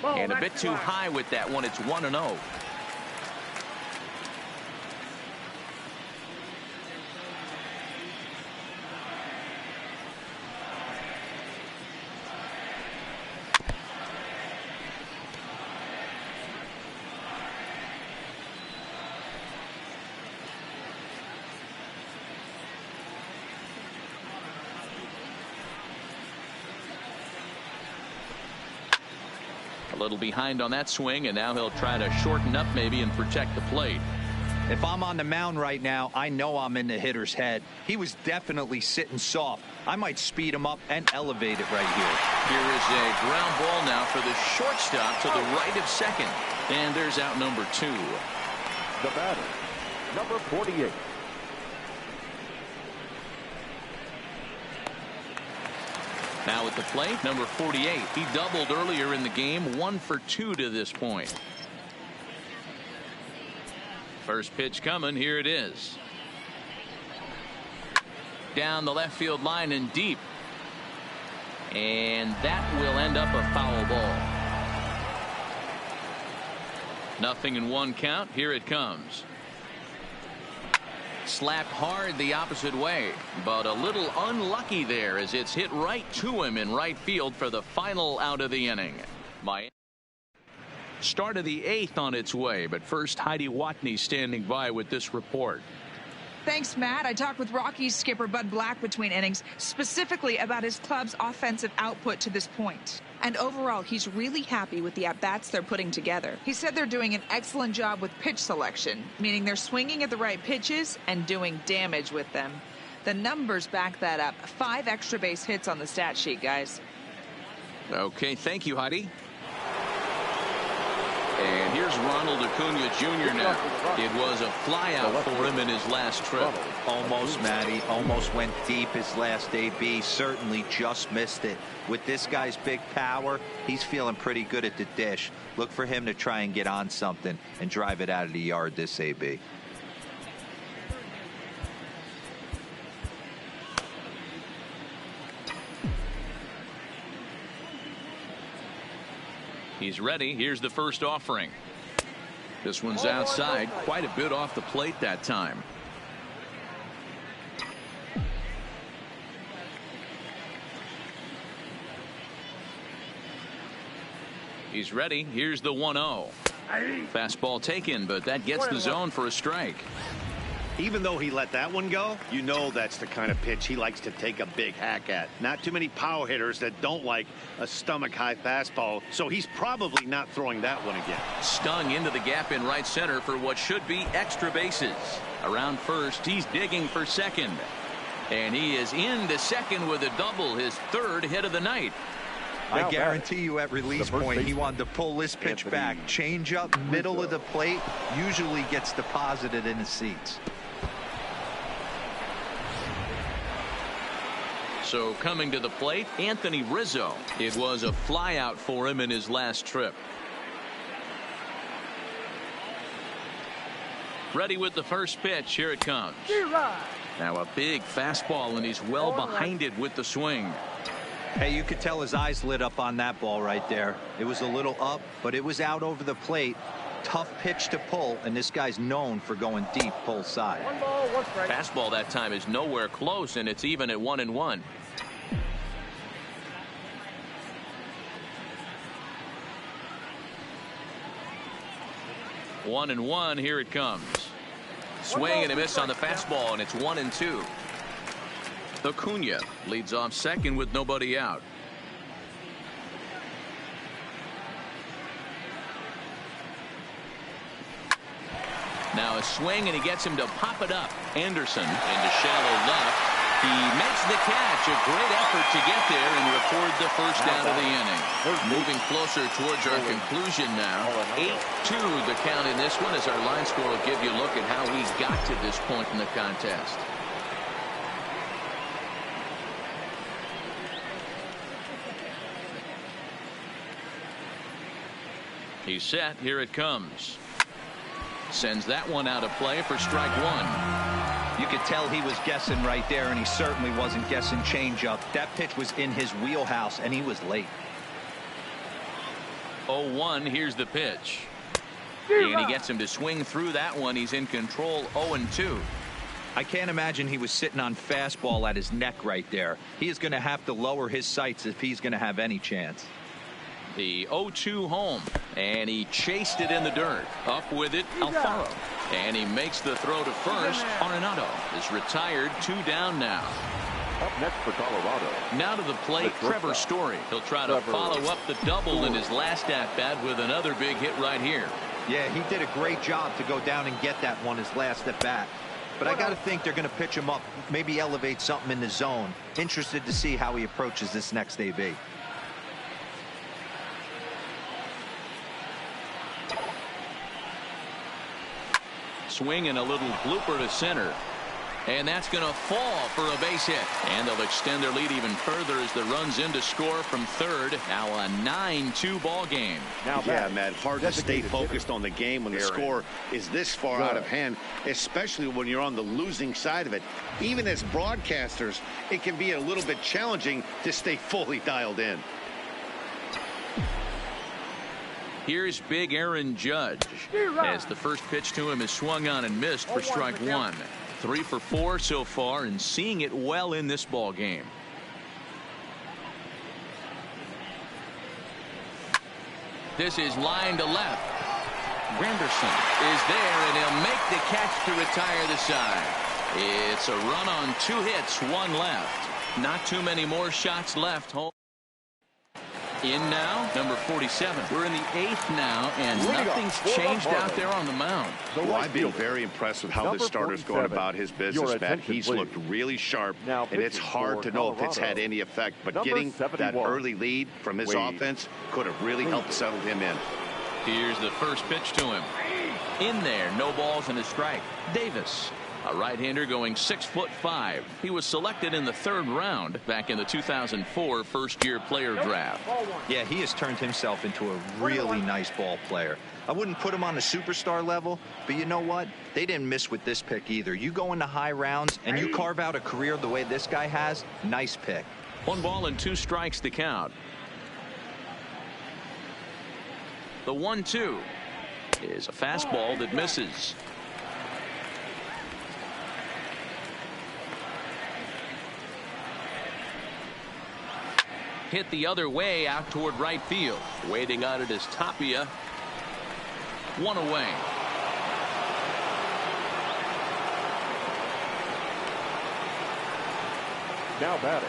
And a bit too high with that one. It's 1-0. A little behind on that swing, and now he'll try to shorten up maybe and protect the plate. If I'm on the mound right now, I know I'm in the hitter's head. He was definitely sitting soft. I might speed him up and elevate it right here. Here is a ground ball now for the shortstop to the right of second. And there's out number 2. The batter, number 48. Now at the plate, number 48. He doubled earlier in the game, 1 for 2 to this point. First pitch coming. Here it is. Down the left field line and deep. And that will end up a foul ball. 0-1 count. Here it comes. Slapped hard the opposite way, but a little unlucky there as it's hit right to him in right field for the final out of the inning. Start of the 8th on its way, but first Heidi Watney standing by with this report. Thanks, Matt. I talked with Rockies skipper Bud Black between innings, specifically about his club's offensive output to this point. And overall, he's really happy with the at-bats they're putting together. He said they're doing an excellent job with pitch selection, meaning they're swinging at the right pitches and doing damage with them. The numbers back that up. 5 extra base hits on the stat sheet, guys. Okay, thank you, Heidi. And here's Ronald Acuna Jr. now. It was a flyout for him in his last trip. Almost, Matty. Almost went deep his last AB. Certainly just missed it. With this guy's big power, he's feeling pretty good at the dish. Look for him to try and get on something and drive it out of the yard this AB. He's ready. Here's the first offering. This one's outside, quite a bit off the plate that time. He's ready. Here's the 1-0. Fastball taken, but that gets the zone for a strike. Even though he let that one go, you know that's the kind of pitch he likes to take a big hack at. Not too many power hitters that don't like a stomach-high fastball, so he's probably not throwing that one again. Stung into the gap in right center for what should be extra bases. Around first, he's digging for second. And he is into second with a double, his third hit of the night. I guarantee you at release point he wanted to pull this pitch back. Change up middle of the plate usually gets deposited in the seats. So coming to the plate, Anthony Rizzo. It was a flyout for him in his last trip. Ready with the first pitch. Here it comes. Now a big fastball, and he's well behind it with the swing. Hey, you could tell his eyes lit up on that ball right there. It was a little up, but it was out over the plate. Tough pitch to pull, and this guy's known for going deep pull side. Fastball that time is nowhere close, and it's even at 1-1. One and one. Here it comes. Swing and a miss on the fastball, and it's 1-2. Acuna leads off second with nobody out. Now a swing, and he gets him to pop it up. Anderson into shallow left. He makes the catch. A great effort to get there and record the first down of the inning. Moving closer towards our conclusion now. 8-2 the count in this one, as our line score will give you a look at how we got to this point in the contest. He's set. Here it comes. Sends that one out of play for strike one. You could tell he was guessing right there, and he certainly wasn't guessing changeup. That pitch was in his wheelhouse, and he was late. 0-1. Here's the pitch. And he gets him to swing through that one. He's in control. 0-2. I can't imagine he was sitting on fastball at his neck right there. He is going to have to lower his sights if he's going to have any chance. The 0-2 home, and he chased it in the dirt. Up with it, Alfaro. And he makes the throw to first. Arenado is retired. 2 down now. Up next for Colorado. Now to the plate, Trevor Story. He'll try to follow up the double in his last at-bat with another big hit right here. Yeah, he did a great job to go down and get that one his last at-bat. But I got to think they're going to pitch him up, maybe elevate something in the zone. Interested to see how he approaches this next AB. Swing and a little blooper to center. And that's going to fall for a base hit. And they'll extend their lead even further as the runs in to score from third. Now a 9-2 ball game. Yeah, Matt, hard to stay focused on the game when the score is this far out of hand, especially when you're on the losing side of it. Even as broadcasters, it can be a little bit challenging to stay fully dialed in. Here's big Aaron Judge, as the first pitch to him is swung on and missed for strike one. 3 for 4 so far, and seeing it well in this ball game. This is line to left. Granderson is there, and he'll make the catch to retire the side. It's a run on 2 hits, 1 left. Not too many more shots left. In now, number 47. We're in the 8th now, and nothing's changed out there on the mound. Well, I've been very impressed with how this starter's going about his business, Matt. He's looked really sharp, and it's hard to know if it's had any effect. But getting that early lead from his offense could have really helped settle him in. Here's the first pitch to him. In there, no balls and a strike. Davis, a right-hander going 6'5". He was selected in the 3rd round back in the 2004 first-year player draft. Yeah, he has turned himself into a really nice ball player. I wouldn't put him on the superstar level, but you know what? They didn't miss with this pick either. You go into high rounds and you carve out a career the way this guy has, nice pick. 1 ball and 2 strikes to count. The 1-2 is a fastball that misses. Hit the other way out toward right field. Waiting on it is Tapia. 1 away. Now batting,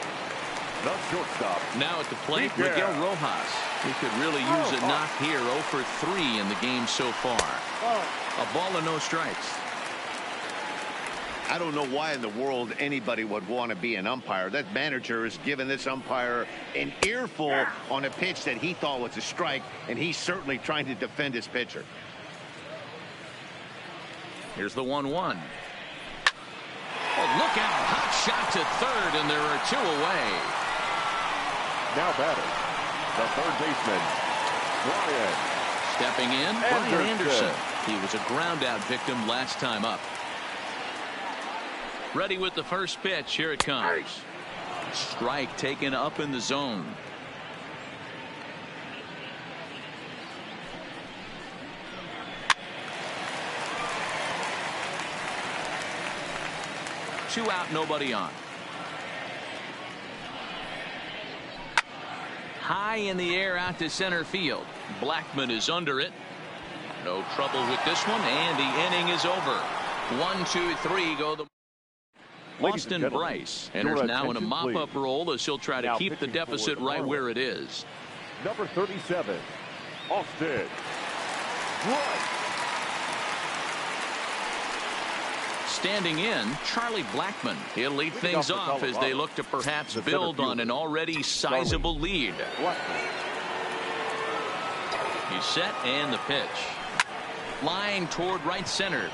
the shortstop. Now at the plate, Miguel Rojas. He could really use a knock here. 0 for 3 in the game so far. A ball and no strikes. I don't know why in the world anybody would want to be an umpire. That manager has given this umpire an earful on a pitch that he thought was a strike, and he's certainly trying to defend his pitcher. Here's the 1-1. Oh, look out. Hot shot to third, and there are 2 away. Now batting, the third baseman, Brian. Stepping in, Brian Anderson. He was a ground out victim last time up. Ready with the first pitch. Here it comes. Strike taken up in the zone. Two out, nobody on. High in the air out to center field. Blackman is under it. No trouble with this one, and the inning is over. 1, 2, 3 go the Austin Bryce enters now in a mop-up role as he'll try to keep the deficit right where it is. Number 37, Austin Bryce. Standing in, Charlie Blackman. He'll lead things off as they look to perhaps build on an already sizable lead. He's set, and the pitch. Line toward right center.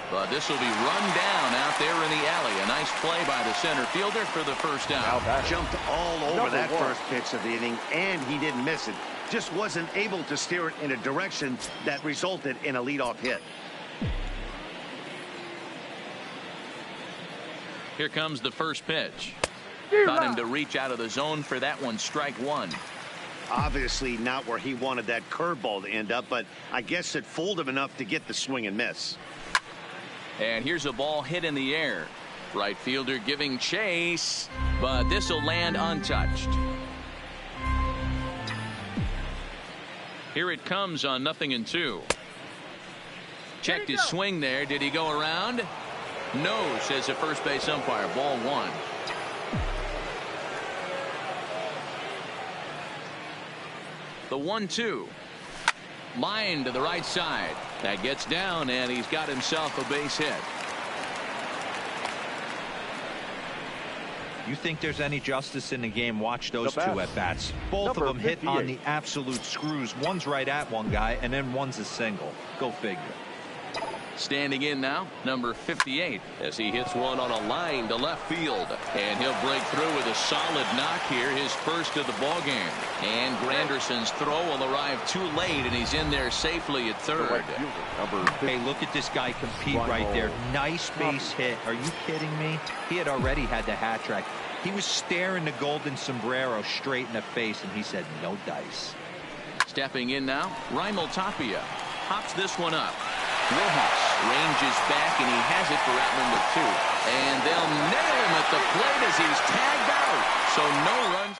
But this will be run down out there in the alley. A nice play by the center fielder for the first out. Jumped all over that first pitch of the inning, and he didn't miss it. Just wasn't able to steer it in a direction that resulted in a leadoff hit. Here comes the first pitch. Got him to reach out of the zone for that one. Strike 1. Obviously not where he wanted that curveball to end up, but I guess it fooled him enough to get the swing and miss. And here's a ball hit in the air. Right fielder giving chase, but this will land untouched. Here it comes on 0-2. Checked his swing there. Did he go around? No, says the first base umpire. Ball 1. The 1-2. Line to the right side. That gets down, and he's got himself a base hit. You think there's any justice in the game? Watch those two at bats. Both of them hit on the absolute screws. One's right at one guy, and then one's a single. Go figure. Standing in now, number 58, as he hits one on a line to left field. And he'll break through with a solid knock here, his first of the ball game. And Granderson's throw will arrive too late, and he's in there safely at third. Hey, look at this guy compete right there. Nice base hit. Are you kidding me? He had already had the hat trick. He was staring the golden sombrero straight in the face, and he said, no dice. Stepping in now, Raimel Tapia pops this one up. Rojas ranges back, and he has it for out number 2. And they'll nail him at the plate as he's tagged out. So no runs.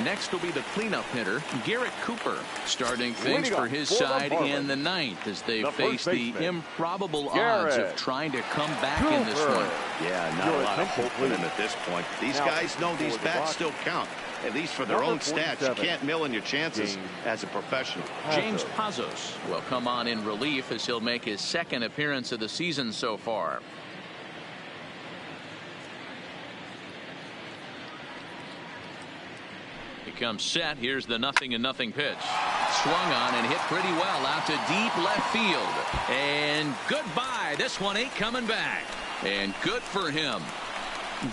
Next will be the cleanup hitter, Garrett Cooper, starting things for his side in the 9th as they face the improbable odds of trying to come back in this one. Yeah, not a lot of hope in him at this point. These guys know these bats still count. At least for their own stats. You can't mill in your chances as a professional. James Pazos will come on in relief as he'll make his 2nd appearance of the season so far. He comes set. Here's the 0-0 pitch. Swung on and hit pretty well out to deep left field. And goodbye. This one ain't coming back. And good for him.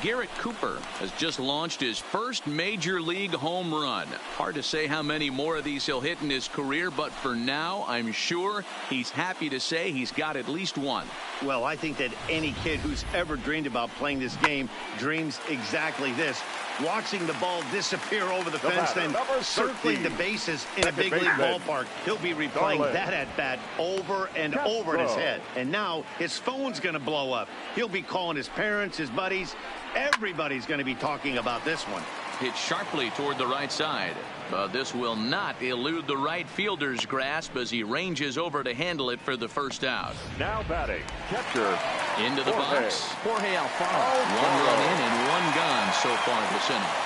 Garrett Cooper has just launched his first major league home run. Hard to say how many more of these he'll hit in his career, but for now, I'm sure he's happy to say he's got at least one. Well, I think that any kid who's ever dreamed about playing this game dreams exactly this. Watching the ball disappear over the fence, then circling the bases in a big league ballpark. He'll be replaying that at bat over and over in his head. And now his phone's going to blow up. He'll be calling his parents, his buddies. Everybody's going to be talking about this one. Hit sharply toward the right side. But this will not elude the right fielder's grasp as he ranges over to handle it for the first out. Now batting, catcher. Into the box, Jorge Alfaro. One run in and one gone so far this inning.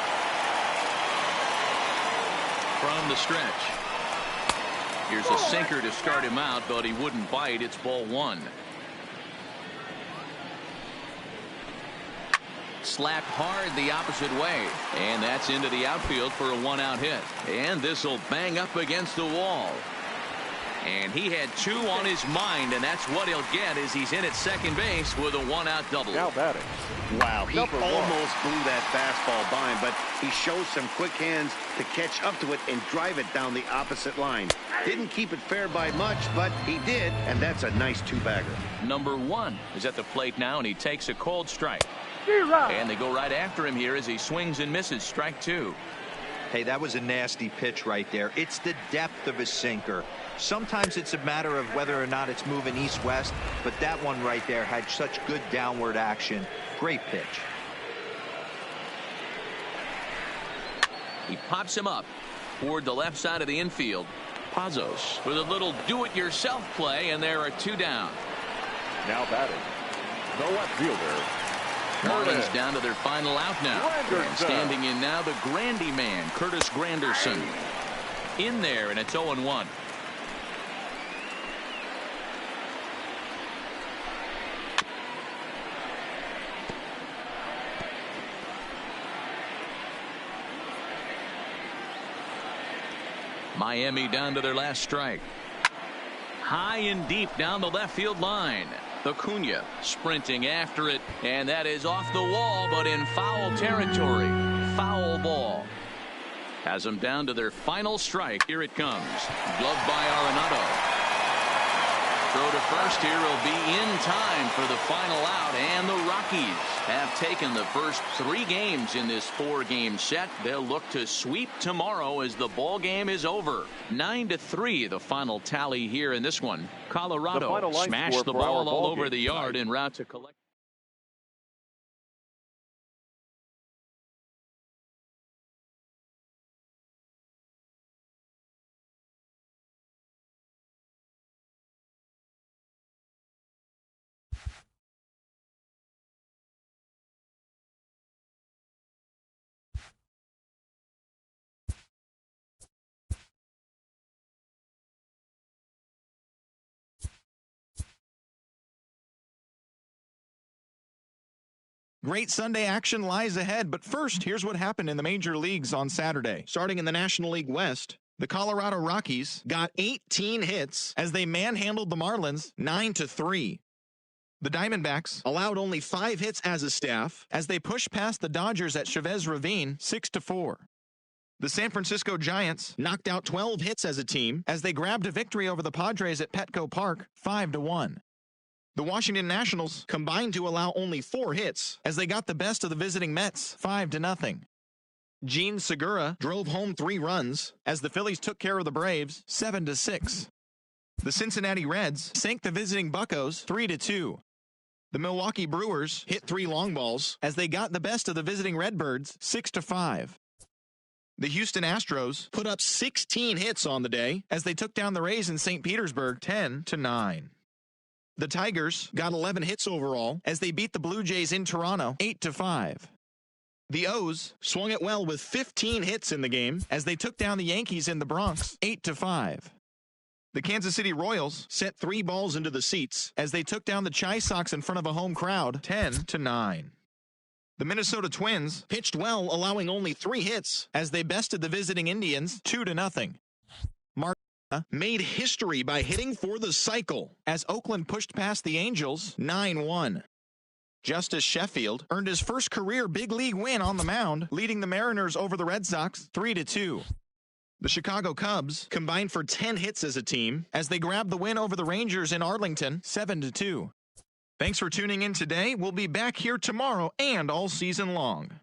From the stretch. Here's a sinker to start him out, but he wouldn't bite. It's ball one. Slapped hard the opposite way, and that's into the outfield for a one-out hit. And this will bang up against the wall. And he had two on his mind, and that's what he'll get as he's in at second base with a one-out double. Now batting. Wow, he almost blew that fastball by him, but he shows some quick hands to catch up to it and drive it down the opposite line. Didn't keep it fair by much, but he did, and that's a nice two-bagger. Number one is at the plate now, and he takes a cold strike. And they go right after him here as he swings and misses. Strike two. Hey, that was a nasty pitch right there. It's the depth of his sinker. Sometimes it's a matter of whether or not it's moving east-west, but that one right there had such good downward action. Great pitch. He pops him up toward the left side of the infield. Pazos with a little do-it-yourself play, and there are two down. Now batting, the left fielder. Marlins down to their final out now. And standing in now, the Grandy man, Curtis Granderson. In there, and it's 0-1. Miami down to their last strike. High and deep down the left field line. Acuna sprinting after it, and that is off the wall, but in foul territory. Foul ball. Has them down to their final strike. Here it comes. Gloved by Arenado. Throw to first here will be in time for the final out, and the Rockies have taken the first 3 games in this 4-game set. They'll look to sweep tomorrow as the ball game is over. 9-3 the final tally here in this one. Colorado smashed the ball all over the yard en route to collect. Great Sunday action lies ahead, but first, here's what happened in the major leagues on Saturday. Starting in the National League West, the Colorado Rockies got 18 hits as they manhandled the Marlins 9-3. The Diamondbacks allowed only 5 hits as a staff as they pushed past the Dodgers at Chavez Ravine 6-4. The San Francisco Giants knocked out 12 hits as a team as they grabbed a victory over the Padres at Petco Park 5-1. The Washington Nationals combined to allow only 4 hits as they got the best of the visiting Mets 5-0. Gene Segura drove home 3 runs as the Phillies took care of the Braves 7-6. The Cincinnati Reds sank the visiting Buccos 3-2. The Milwaukee Brewers hit 3 long balls as they got the best of the visiting Redbirds 6-5. The Houston Astros put up 16 hits on the day as they took down the Rays in St. Petersburg 10-9. The Tigers got 11 hits overall as they beat the Blue Jays in Toronto 8-5. The O's swung it well with 15 hits in the game as they took down the Yankees in the Bronx 8-5. The Kansas City Royals sent 3 balls into the seats as they took down the Chi Sox in front of a home crowd 10-9. The Minnesota Twins pitched well, allowing only 3 hits as they bested the visiting Indians 2-0. made history by hitting for the cycle as Oakland pushed past the Angels 9-1. Justice Sheffield earned his first career big league win on the mound, leading the Mariners over the Red Sox 3-2. The Chicago Cubs combined for 10 hits as a team as they grabbed the win over the Rangers in Arlington 7-2. Thanks for tuning in today. We'll be back here tomorrow and all season long.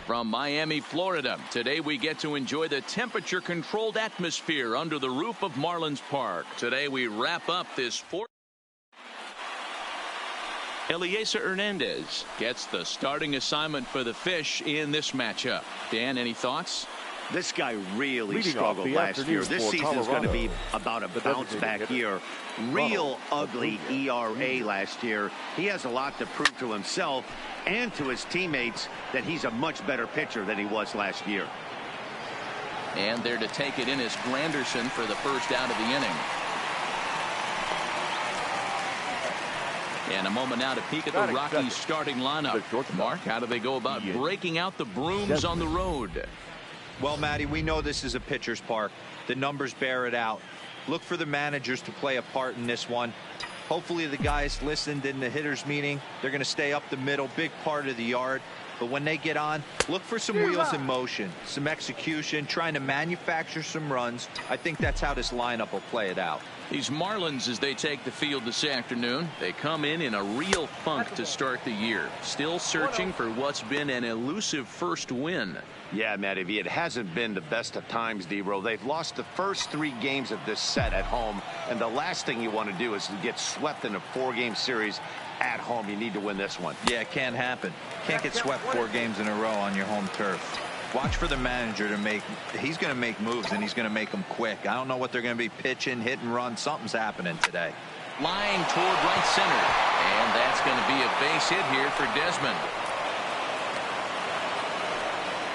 From Miami, Florida, today we get to enjoy the temperature-controlled atmosphere under the roof of Marlins Park. Today we wrap up this fourth. Eliezer Hernandez gets the starting assignment for the Fish in this matchup. Dan, any thoughts? This guy really struggled last year. This season's going to be about a bounce-back year. Real ugly ERA last year. He has a lot to prove to himself and to his teammates that he's a much better pitcher than he was last year. And there to take it in is Granderson for the first out of the inning. And a moment now to peek at the Rockies starting lineup. Mark, how do they go about breaking out the brooms on the road? Well, Matty, we know this is a pitcher's park. The numbers bear it out. Look for the managers to play a part in this one. Hopefully the guys listened in the hitters meeting. They're going to stay up the middle, big part of the yard. But when they get on, look for some wheels in motion, some execution, trying to manufacture some runs. I think that's how this lineup will play it out. These Marlins, as they take the field this afternoon, they come in a real funk to start the year. Still searching for what's been an elusive first win. Yeah, Matty V, it hasn't been the best of times, D-Row. They've lost the first 3 games of this set at home, and the last thing you want to do is to get swept in a 4-game series at home. You need to win this one. Yeah, it can't happen. Can't get swept 4 games in a row on your home turf. Watch for the manager to make. He's going to make moves, and he's going to make them quick. I don't know what they're going to be pitching, hit and run. Something's happening today. Line toward right center, and that's going to be a base hit here for Desmond.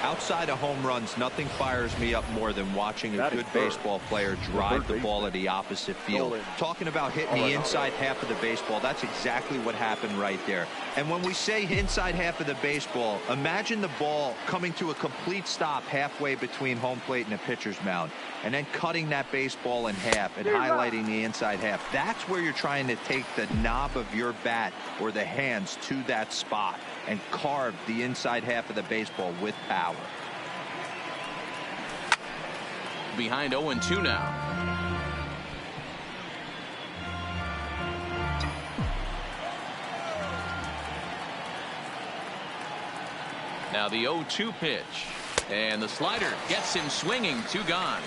Outside of home runs, nothing fires me up more than watching a good baseball player drive the ball at the opposite field. Talking about hitting the inside half of the baseball, that's exactly what happened right there. And when we say inside half of the baseball, imagine the ball coming to a complete stop halfway between home plate and the pitcher's mound, and then cutting that baseball in half and highlighting the inside half. That's where you're trying to take the knob of your bat or the hands to that spot and carve the inside half of the baseball with power. Behind 0-2 now. Now the 0-2 pitch, and the slider gets him swinging. 2 gone.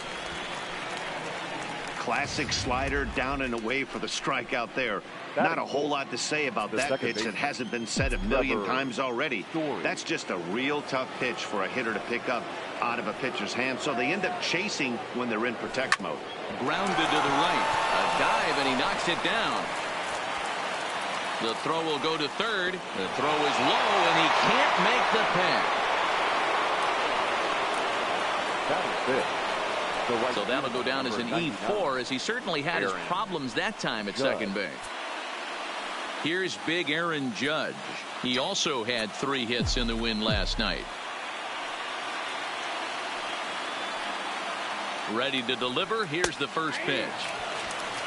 Classic slider down and away for the strikeout there. Not a whole lot to say about that pitch that hasn't been said a million times already. That's just a real tough pitch for a hitter to pick up out of a pitcher's hand, so they end up chasing when they're in protect mode. Grounded to the right. A dive, and he knocks it down. The throw will go to third. The throw is low, and he can't make the pick. That is it. So that'll go down as an E4, as he certainly had his problems that time at second base. Here's big Aaron Judge. He also had 3 hits in the win last night. Ready to deliver. Here's the first pitch.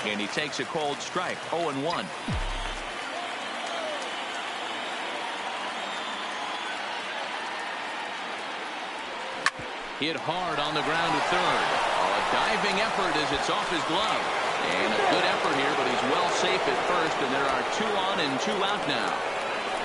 And he takes a cold strike. 0-1. Hit hard on the ground to third. A diving effort as it's off his glove. And a good effort here, but he's well safe at first, and there are 2 on and 2 out now.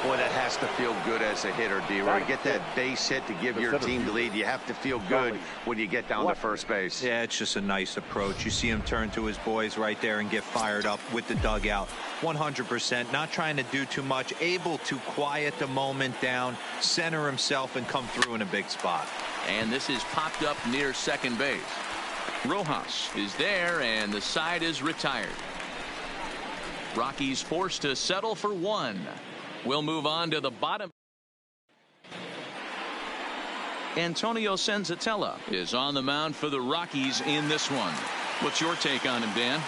Boy, that has to feel good as a hitter, D-Roy. Get that base hit to give your team the lead. You have to feel good when you get down to first base. Yeah, it's just a nice approach. You see him turn to his boys right there and get fired up with the dugout. 100%, not trying to do too much, able to quiet the moment down, center himself, and come through in a big spot. And this is popped up near second base. Rojas is there, and the side is retired. Rockies forced to settle for 1. We'll move on to the bottom. Antonio Senzatella is on the mound for the Rockies in this one. What's your take on him, Dan?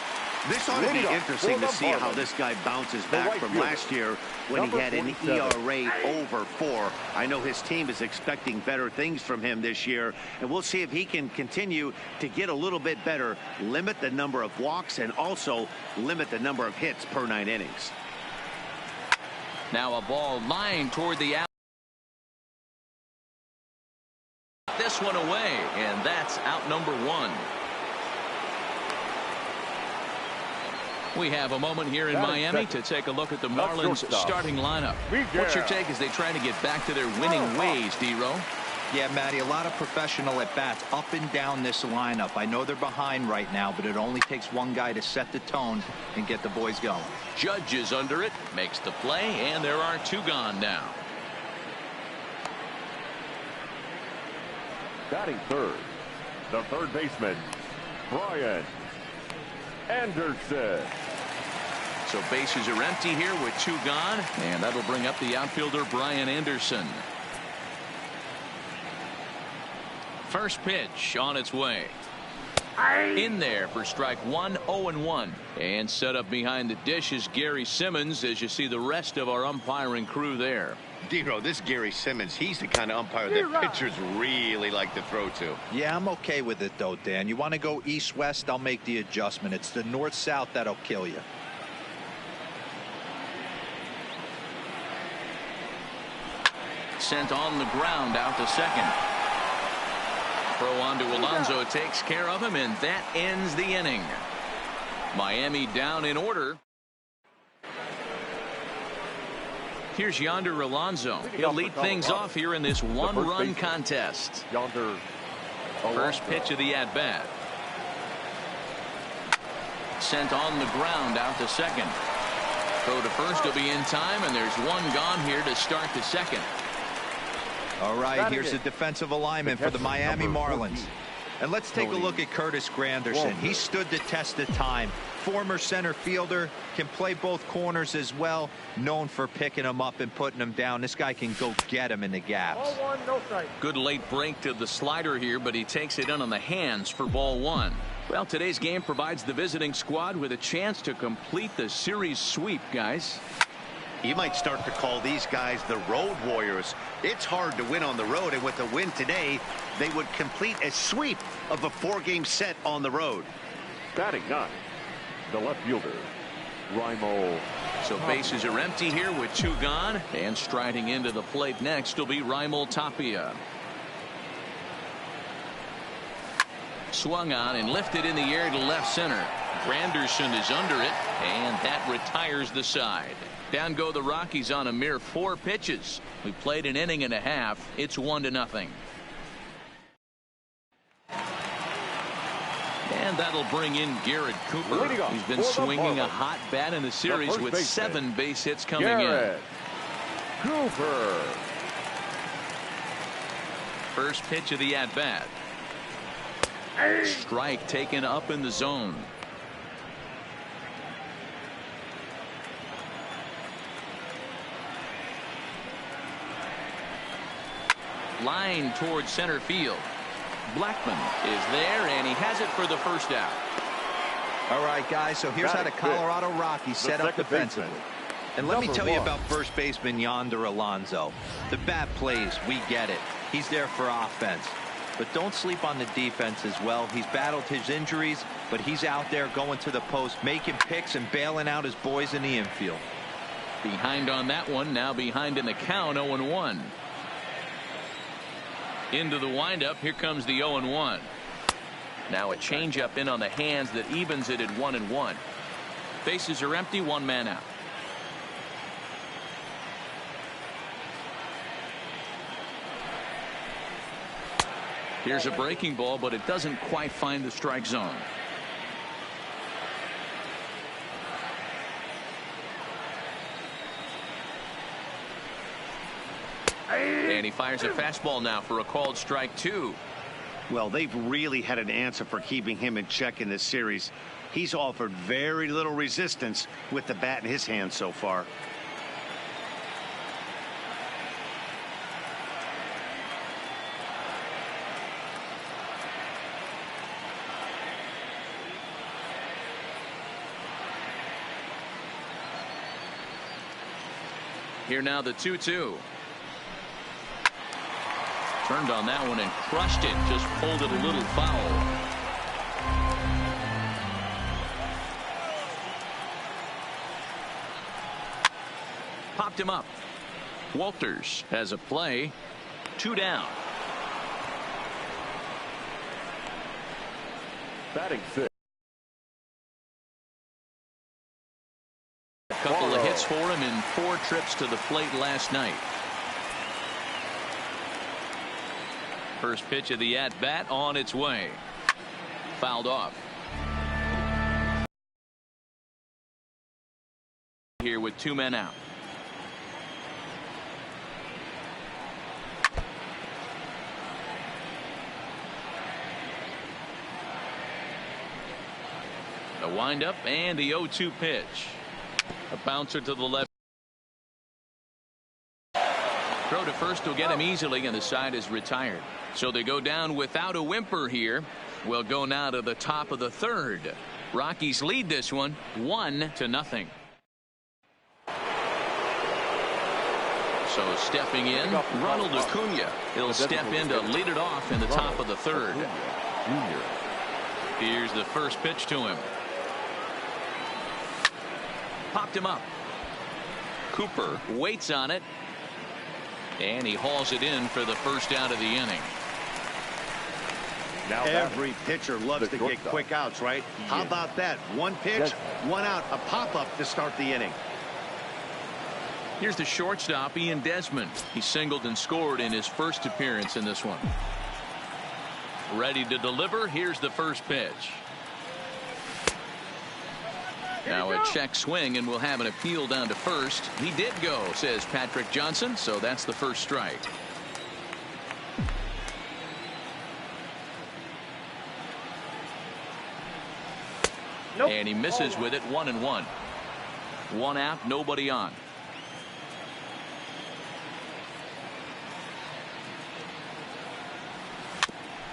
This ought to be interesting to see how this guy bounces back from last year when he had an ERA over 4. I know his team is expecting better things from him this year, and we'll see if he can continue to get a little bit better, limit the number of walks, and also limit the number of hits per 9 innings. Now a ball lined toward the out. This one away, and that's out number 1. We have a moment here in Miami to take a look at the Marlins starting lineup. What's your take as they try to get back to their winning ways, D-Row? Yeah, Matty, a lot of professional at-bats up and down this lineup. I know they're behind right now, but it only takes one guy to set the tone and get the boys going. Judge is under it, makes the play, and there are 2 gone now. Batting third, the third baseman, Brian Anderson. So bases are empty here with 2 gone, and that'll bring up the outfielder Brian Anderson. First pitch on its way. In there for strike 1, 0-1. And set up behind the dish is Gary Simmons as you see the rest of our umpiring crew there. Dero, this Gary Simmons, he's the kind of umpire that pitchers really like to throw to. Yeah, I'm okay with it, though, Dan. You want to go east-west, I'll make the adjustment. It's the north-south that'll kill you. Sent on the ground out to second. Throw on to Alonso takes care of him, and that ends the inning. Miami down in order. Here's Yonder Alonso. He'll lead things off here in this 1-run contest. First pitch of the at-bat. Sent on the ground out to second. Throw to first will be in time, and there's 1 gone here to start the second. All right, here's the defensive alignment for the Miami Marlins. And let's take a look at Curtis Granderson. He stood the test of time. Former center fielder, can play both corners as well. Known for picking him up and putting him down. This guy can go get him in the gaps. Ball 1, no strike. Good late break to the slider here, but he takes it in on the hands for ball 1. Well, today's game provides the visiting squad with a chance to complete the series sweep, guys. You might start to call these guys the road warriors. It's hard to win on the road, and with the win today, they would complete a sweep of a 4-game set on the road. Batting 9, the left fielder, Raimel. So bases are empty here with 2 gone, and striding into the plate next will be Raimel Tapia. Swung on and lifted in the air to left center. Granderson is under it, and that retires the side. Down go the Rockies on a mere 4 pitches. We played an inning and a half. It's 1-0. And that'll bring in Garrett Cooper. He's been swinging a hot bat in the series with 7 base hits coming in. Cooper. First pitch of the at-bat. Strike taken up in the zone. Line towards center field. Blackman is there, and he has it for the first out. All right, guys, so here's how the Colorado Rockies set up defensively. And let me tell you about first baseman Yonder Alonso. The bat plays, we get it. He's there for offense. But don't sleep on the defense as well. He's battled his injuries, but he's out there going to the post, making picks and bailing out his boys in the infield. Behind on that one, now behind in the count, 0-1. Into the windup, here comes the 0-1. Now a changeup in on the hands that evens it at 1-1. Bases are empty, 1 man out. Here's a breaking ball, but it doesn't quite find the strike zone. And he fires a fastball now for a called strike 2. Well, they've really had an answer for keeping him in check in this series. He's offered very little resistance with the bat in his hand so far. Here now the 2-2. Turned on that one and crushed it. Just pulled it a little foul. Popped him up. Walters has a play. 2 down. Batting 6. A couple of hits for him in 4 trips to the plate last night. First pitch of the at-bat on its way. Fouled off. Here with 2 men out. The windup and the 0-2 pitch. A bouncer to the left. Throw to first will get him easily, and the side is retired. So they go down without a whimper here. We'll go now to the top of the third. Rockies lead this one 1-0. So stepping in, Ronald Acuna. He'll step in to lead it off in the top of the third. Here's the first pitch to him. Popped him up. Cooper waits on it. And he hauls it in for the first out of the inning. Now every pitcher loves to get quick outs, right? How about that? One pitch, one out, a pop-up to start the inning. Here's the shortstop, Ian Desmond. He singled and scored in his first appearance in this one. Ready to deliver. Here's the first pitch. Now a check swing, and we'll have an appeal down to first. He did go, says Patrick Johnson, so that's the first strike. Nope. And he misses with it. 1-1. One out, nobody on.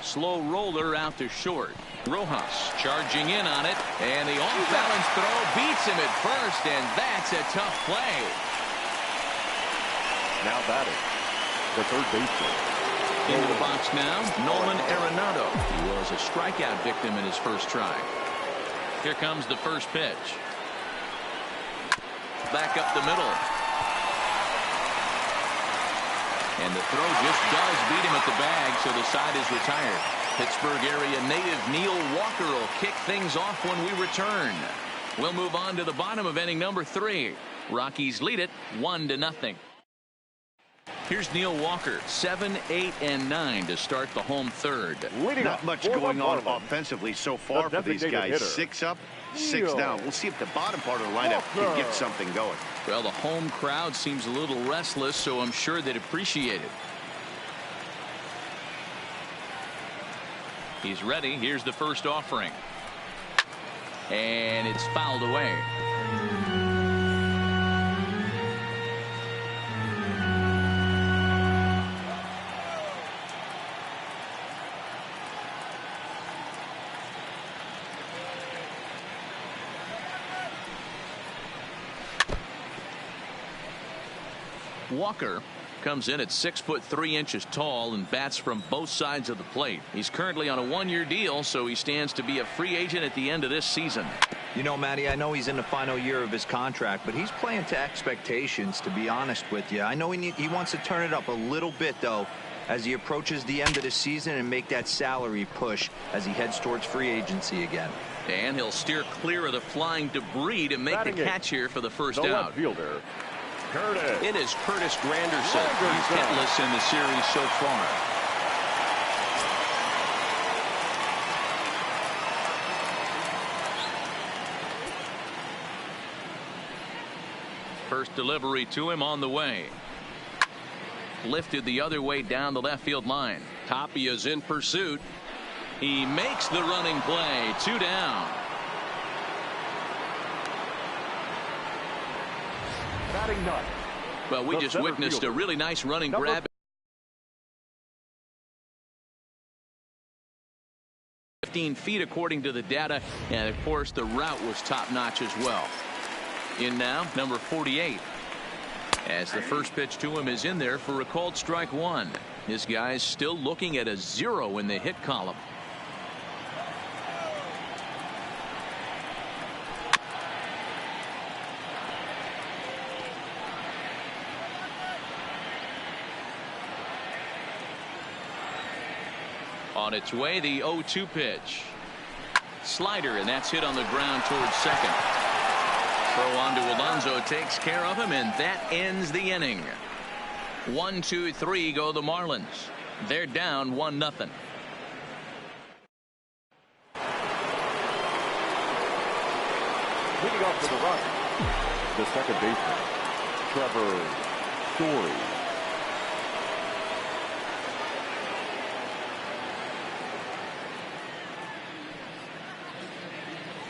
Slow roller out to short. Rojas charging in on it, and the off-balance throw beats him at first, and that's a tough play. Now batting, the third baseman. Into the box now, Nolan Arenado. He was a strikeout victim in his first try. Here comes the first pitch. Back up the middle. And the throw just does beat him at the bag, so the side is retired. Pittsburgh area native Neil Walker will kick things off when we return. We'll move on to the bottom of inning number 3. Rockies lead it 1-0. Here's Neil Walker, 7, 8, and 9 to start the home third. Not much going on offensively so far for these guys. 6 up, 6 down. We'll see if the bottom part of the lineup can get something going. Well, the home crowd seems a little restless, so I'm sure they'd appreciate it. He's ready. Here's the first offering. And it's fouled away. Walker comes in at 6'3" tall and bats from both sides of the plate. He's currently on a 1-year deal, so he stands to be a free agent at the end of this season. You know, Matty, I know he's in the final year of his contract, but he's playing to expectations, to be honest with you. I know he wants to turn it up a little bit, though, as he approaches the end of the season and make that salary push as he heads towards free agency again. And he'll steer clear of the flying debris to make the catch here for the first out. Fielder. It is Curtis Granderson. He's hitless in the series so far. First delivery to him on the way. Lifted the other way down the left field line. Tapia's in pursuit. He makes the running play. 2 down. Well, we just witnessed a really nice running grab. 15 feet according to the data, and of course the route was top-notch as well. In now, number 48. As the first pitch to him is in there for a called strike 1. This guy's still looking at a 0 in the hit column. On its way, the 0-2 pitch. Slider, and that's hit on the ground towards second. Throw on to Alonso takes care of him, and that ends the inning. 1, 2, 3 go the Marlins. They're down 1-0. Leading off for the Rockies, the second baseman, Trevor Story.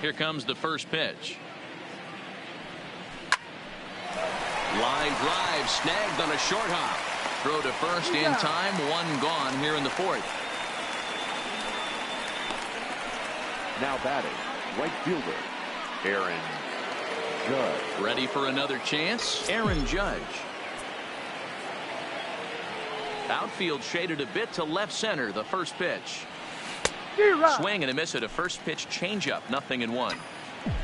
Here comes the first pitch. Line drive snagged on a short hop. Throw to first in time. One gone here in the fourth. Now batting, right fielder, Aaron Judge. Ready for another chance. Aaron Judge. Outfield shaded a bit to left center. The first pitch. Swing and a miss at a first pitch changeup. 0-1.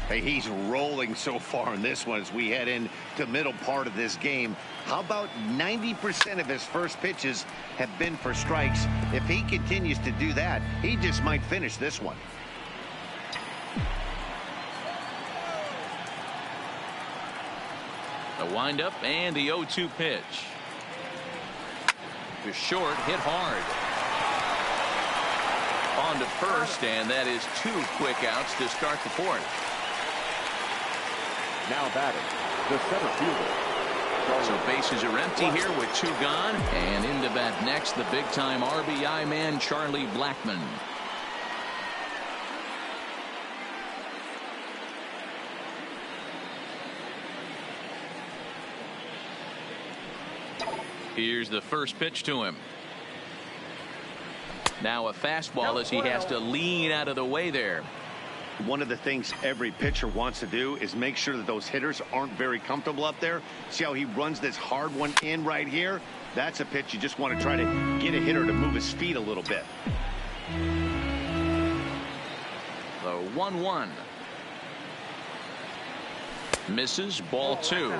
Hey, he's rolling so far in this one as we head into the middle part of this game. How about 90% of his first pitches have been for strikes? If he continues to do that, he just might finish this one. The windup and the 0-2 pitch. To short, hit hard. On to first, and that is 2 quick outs to start the fourth. Now batting, the center fielder. So bases are empty here with 2 gone, and into bat next, the big-time RBI man, Charlie Blackmon. Here's the first pitch to him. Now a fastball as he has to lean out of the way there. One of the things every pitcher wants to do is make sure that those hitters aren't very comfortable up there. See how he runs this hard one in right here? That's a pitch you just want to try to get a hitter to move his feet a little bit. The 1-1. Misses, ball 2.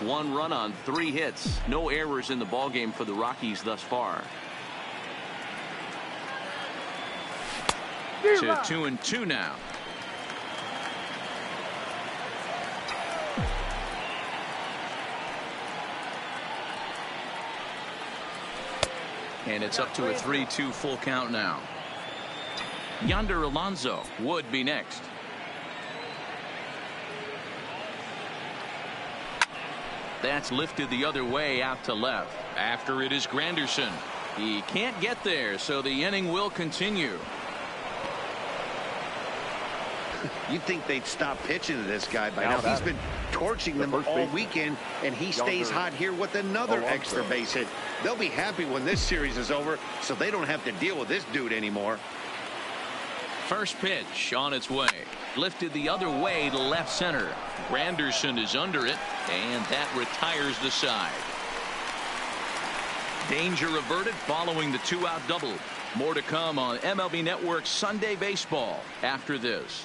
1 run on 3 hits. No errors in the ballgame for the Rockies thus far. To 2-2 now. And it's up to a 3-2 full count now. Yonder Alonso would be next. That's lifted the other way out to left. After it is Granderson. He can't get there, so the inning will continue. You'd think they'd stop pitching to this guy by now. He's been torching them all weekend, and he stays hot here with another extra base hit. They'll be happy when this series is over, so they don't have to deal with this dude anymore. First pitch on its way. Lifted the other way to left center. Granderson is under it, and that retires the side. Danger averted following the 2-out double. More to come on MLB Network's Sunday Baseball after this.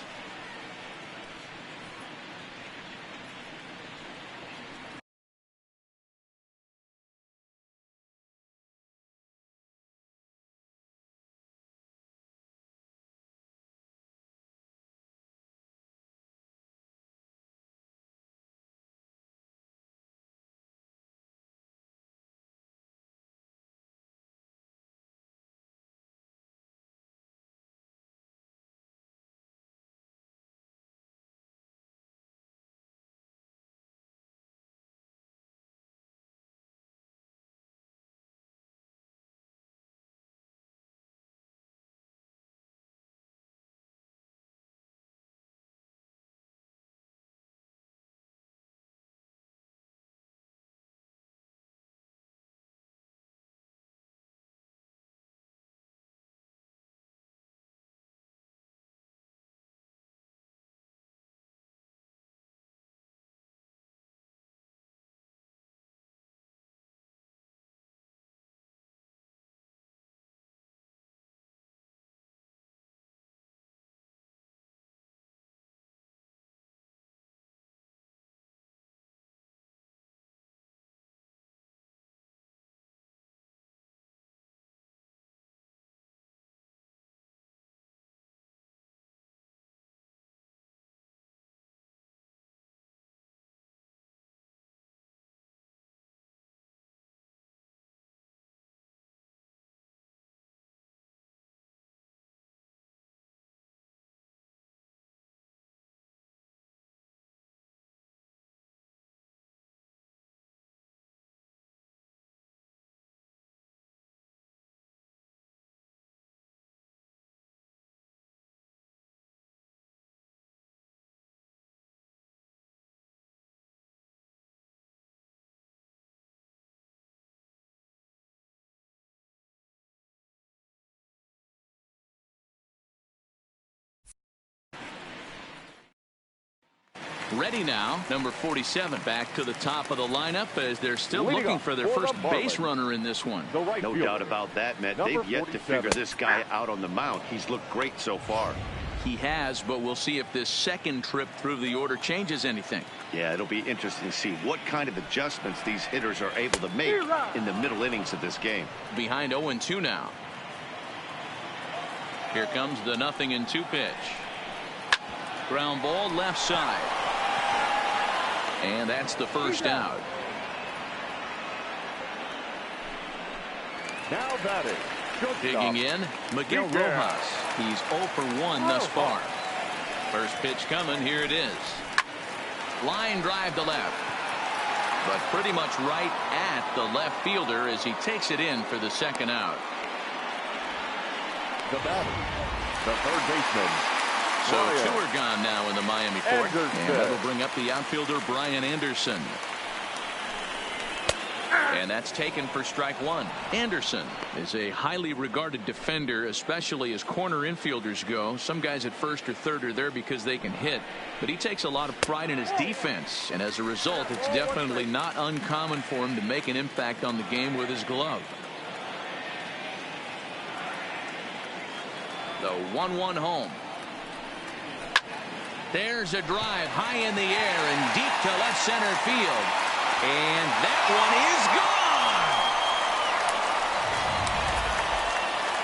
Ready now, number 47 back to the top of the lineup as they're still looking for their first base runner in this one. No doubt about that, Matt. They've yet to figure this guy out on the mound. He's looked great so far. He has, but we'll see if this second trip through the order changes anything. Yeah, it'll be interesting to see what kind of adjustments these hitters are able to make in the middle innings of this game. Behind 0-2 now. Here comes the 0-2 pitch. Ground ball left side. And that's the first out. Now batting. Digging in, Miguel Rojas. He's 0 for 1 thus far. First pitch coming. Here it is. Line drive to left. But pretty much right at the left fielder as he takes it in for the second out. The batter, the third baseman. So 2 are gone now in the Miami fourth. And that'll bring up the outfielder Brian Anderson. And that's taken for strike 1. Anderson is a highly regarded defender, especially as corner infielders go. Some guys at first or third are there because they can hit, but he takes a lot of pride in his defense, and as a result it's definitely not uncommon for him to make an impact on the game with his glove. The 1-1 home. There's a drive high in the air and deep to left center field. And that one is gone.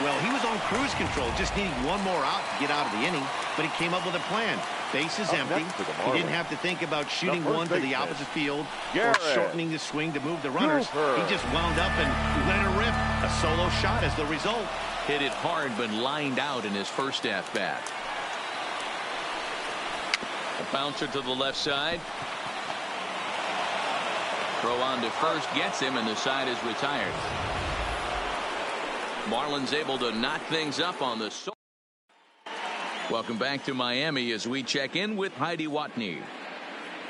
Well, he was on cruise control, just needing one more out to get out of the inning, but he came up with a plan. Bases empty. He didn't have to think about shooting one to the opposite field or shortening the swing to move the runners. He just wound up and let it rip. A solo shot as the result. Hit it hard but lined out in his first at-bat. A bouncer to the left side. Throw on to first gets him, and the side is retired. Marlins able to knock things up on the. Welcome back to Miami as we check in with Heidi Watney.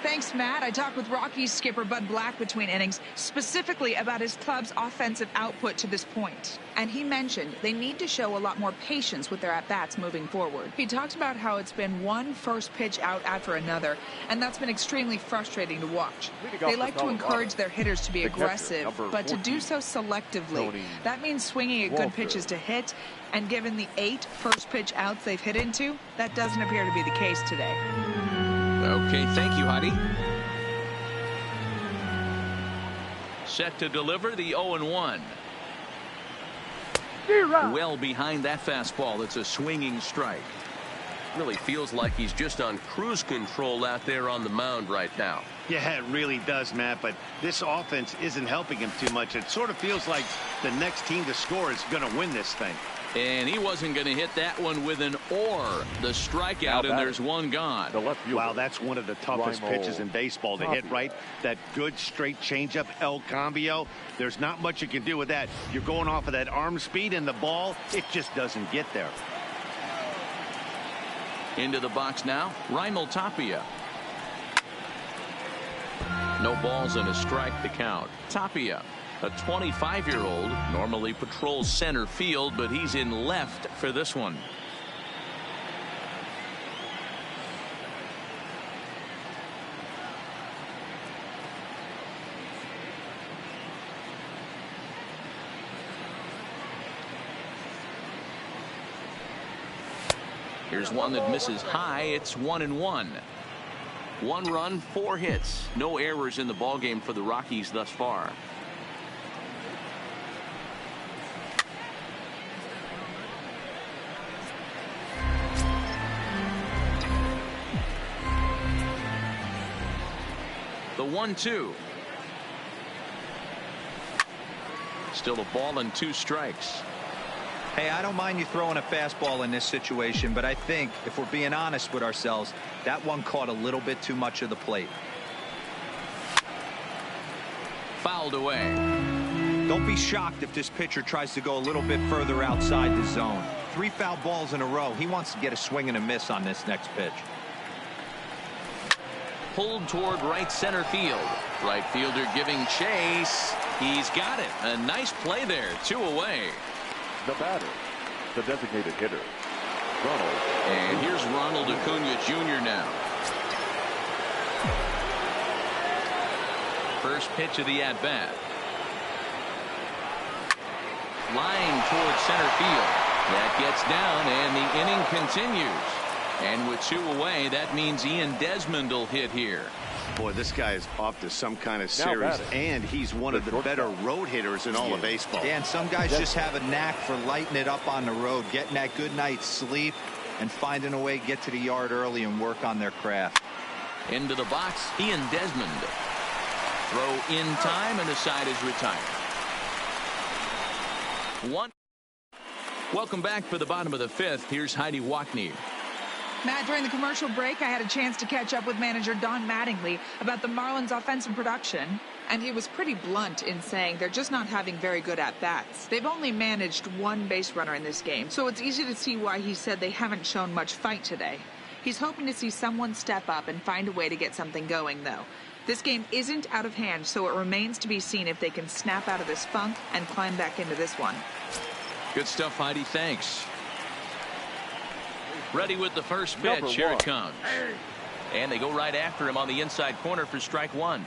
Thanks, Matt. I talked with Rockies skipper Bud Black between innings, specifically about his club's offensive output to this point. And he mentioned they need to show a lot more patience with their at-bats moving forward. He talked about how it's been one first pitch out after another, and that's been extremely frustrating to watch. They like to encourage their hitters to be aggressive, but to do so selectively. That means swinging at good pitches to hit, and given the 8 first pitch outs they've hit into, that doesn't appear to be the case today. Okay, thank you, Heidi. Set to deliver the 0-1. Well behind that fastball. It's a swinging strike. Really feels like he's just on cruise control out there on the mound right now. Yeah, it really does, Matt, but this offense isn't helping him too much. It sort of feels like the next team to score is going to win this thing. And he wasn't going to hit that one with an or. The strikeout, and there's one gone. Wow, that's one of the toughest pitches in baseball to hit, right? That good straight changeup, El Cambio. There's not much you can do with that. You're going off of that arm speed, and the ball, it just doesn't get there. Into the box now, Raimel Tapia. No balls and a strike to count. Tapia, a 25-year-old, normally patrols center field, but he's in left for this one. Here's one that misses high. It's 1-1. 1 run, 4 hits. No errors in the ballgame for the Rockies thus far. The 1-2. Still a ball and 2 strikes. Hey, I don't mind you throwing a fastball in this situation, but I think if we're being honest with ourselves, that one caught a little bit too much of the plate. Fouled away. Don't be shocked if this pitcher tries to go a little bit further outside the zone. 3 foul balls in a row. He wants to get a swing and a miss on this next pitch. Pulled toward right center field. Right fielder giving chase. He's got it. A nice play there. 2 away. The batter, the designated hitter, Ronald. And here's Ronald Acuna Jr. now. First pitch of the at-bat. Line towards center field. That gets down, and the inning continues. And with 2 away, that means Ian Desmond will hit here. Boy, this guy is off to some kind of series, and he's one of the better road hitters in all of baseball. Yeah, and some guys just have a knack for lighting it up on the road, getting that good night's sleep, and finding a way to get to the yard early and work on their craft. Into the box, Ian Desmond. Throw in time, and the side is retired. 1. Welcome back for the bottom of the 5th. Here's Heidi Wackney. Matt, during the commercial break, I had a chance to catch up with manager Don Mattingly about the Marlins' offensive production, and he was pretty blunt in saying they're just not having very good at-bats. They've only managed 1 base runner in this game, so it's easy to see why he said they haven't shown much fight today. He's hoping to see someone step up and find a way to get something going, though. This game isn't out of hand, so it remains to be seen if they can snap out of this funk and climb back into this one. Good stuff, Heidi. Thanks. Ready with the first pitch. Here it comes. And they go right after him on the inside corner for strike 1.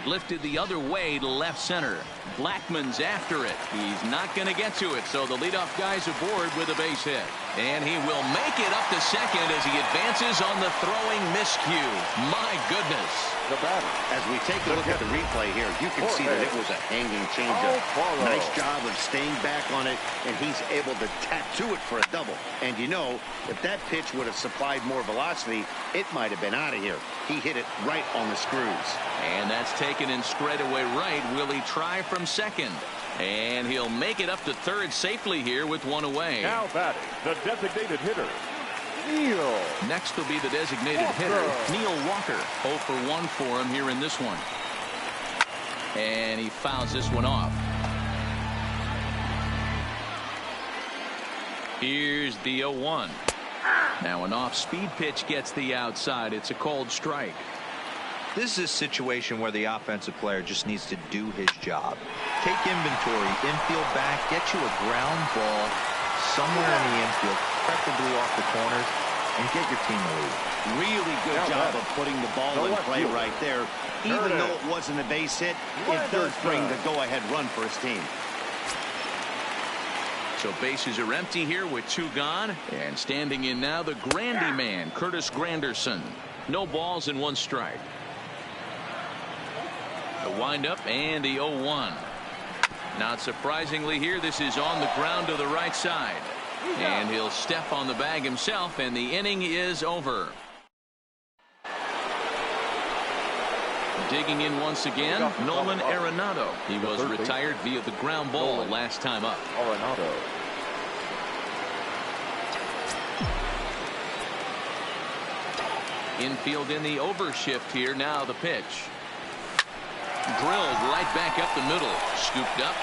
Lifted the other way to left center. Blackman's after it. He's not going to get to it, so the leadoff guy's aboard with a base hit. And he will make it up to second as he advances on the throwing miscue. My goodness. The batter. As we take a look at the replay here, you can see that it was a hanging changeup. Nice job of staying back on it, and he's able to tattoo it for a double. And you know, if that pitch would have supplied more velocity, it might have been out of here. He hit it right on the screws. And that's taken in straightaway right. Will he try from second? And he'll make it up to third safely here with 1 away. Now batting, the designated hitter, Neil. Next will be the designated hitter, Neil Walker. 0 for 1 for him here in this one. And he fouls this one off. Here's the 0-1. Now an off-speed pitch gets the outside. It's a called strike. This is a situation where the offensive player just needs to do his job. Take inventory, infield back, get you a ground ball somewhere in the infield, preferably off the corners, and get your team a lead. Really good job of putting the ball in play right there. Even though it wasn't a base hit, it does bring the go-ahead run for his team. So bases are empty here with 2 gone. And standing in now, the Grandy man, Curtis Granderson. No balls and 1 strike. The windup and the 0-1. Not surprisingly here, this is on the ground to the right side. And he'll step on the bag himself, and the inning is over. Digging in once again, Nolan Arenado. He was retired via the ground ball last time up. Arenado. Infield in the overshift here. Now the pitch. Drilled right back up the middle. Scooped up.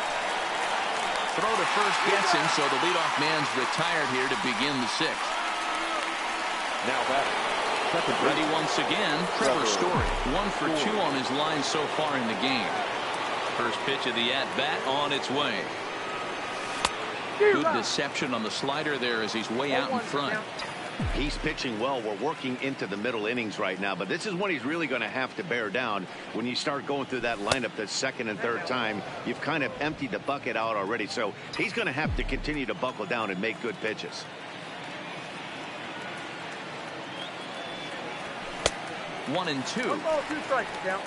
Throw to first gets him, so the leadoff man's retired here to begin the 6th. Now batting. Ready once again, Trevor Story. 1 for 2 on his line so far in the game. First pitch of the at-bat on its way. Good deception on the slider there as he's way out in front. He's pitching well. We're working into the middle innings right now, but this is when he's really going to have to bear down. When you start going through that lineup the second and third time, you've kind of emptied the bucket out already, so he's going to have to continue to buckle down and make good pitches. One and 2. 1 ball, 2 strikes, count.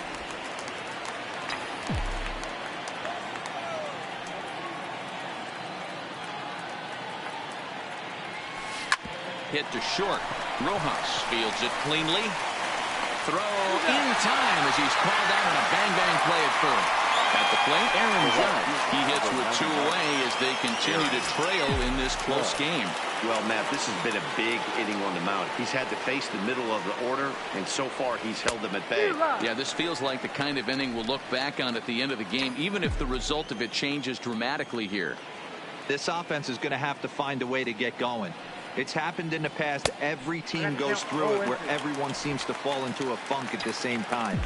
Hit to short. Rojas fields it cleanly. Throw in time as he's called out on a bang-bang play at first. At the plate, Aaron Judge. He hits with 2 away as they continue to trail in this close game. Well, Matt, this has been a big inning on the mound. He's had to face the middle of the order, and so far he's held them at bay. Yeah, this feels like the kind of inning we'll look back on at the end of the game, even if the result of it changes dramatically here. This offense is going to have to find a way to get going. It's happened in the past. Every team goes through it where everyone seems to fall into a funk at the same time.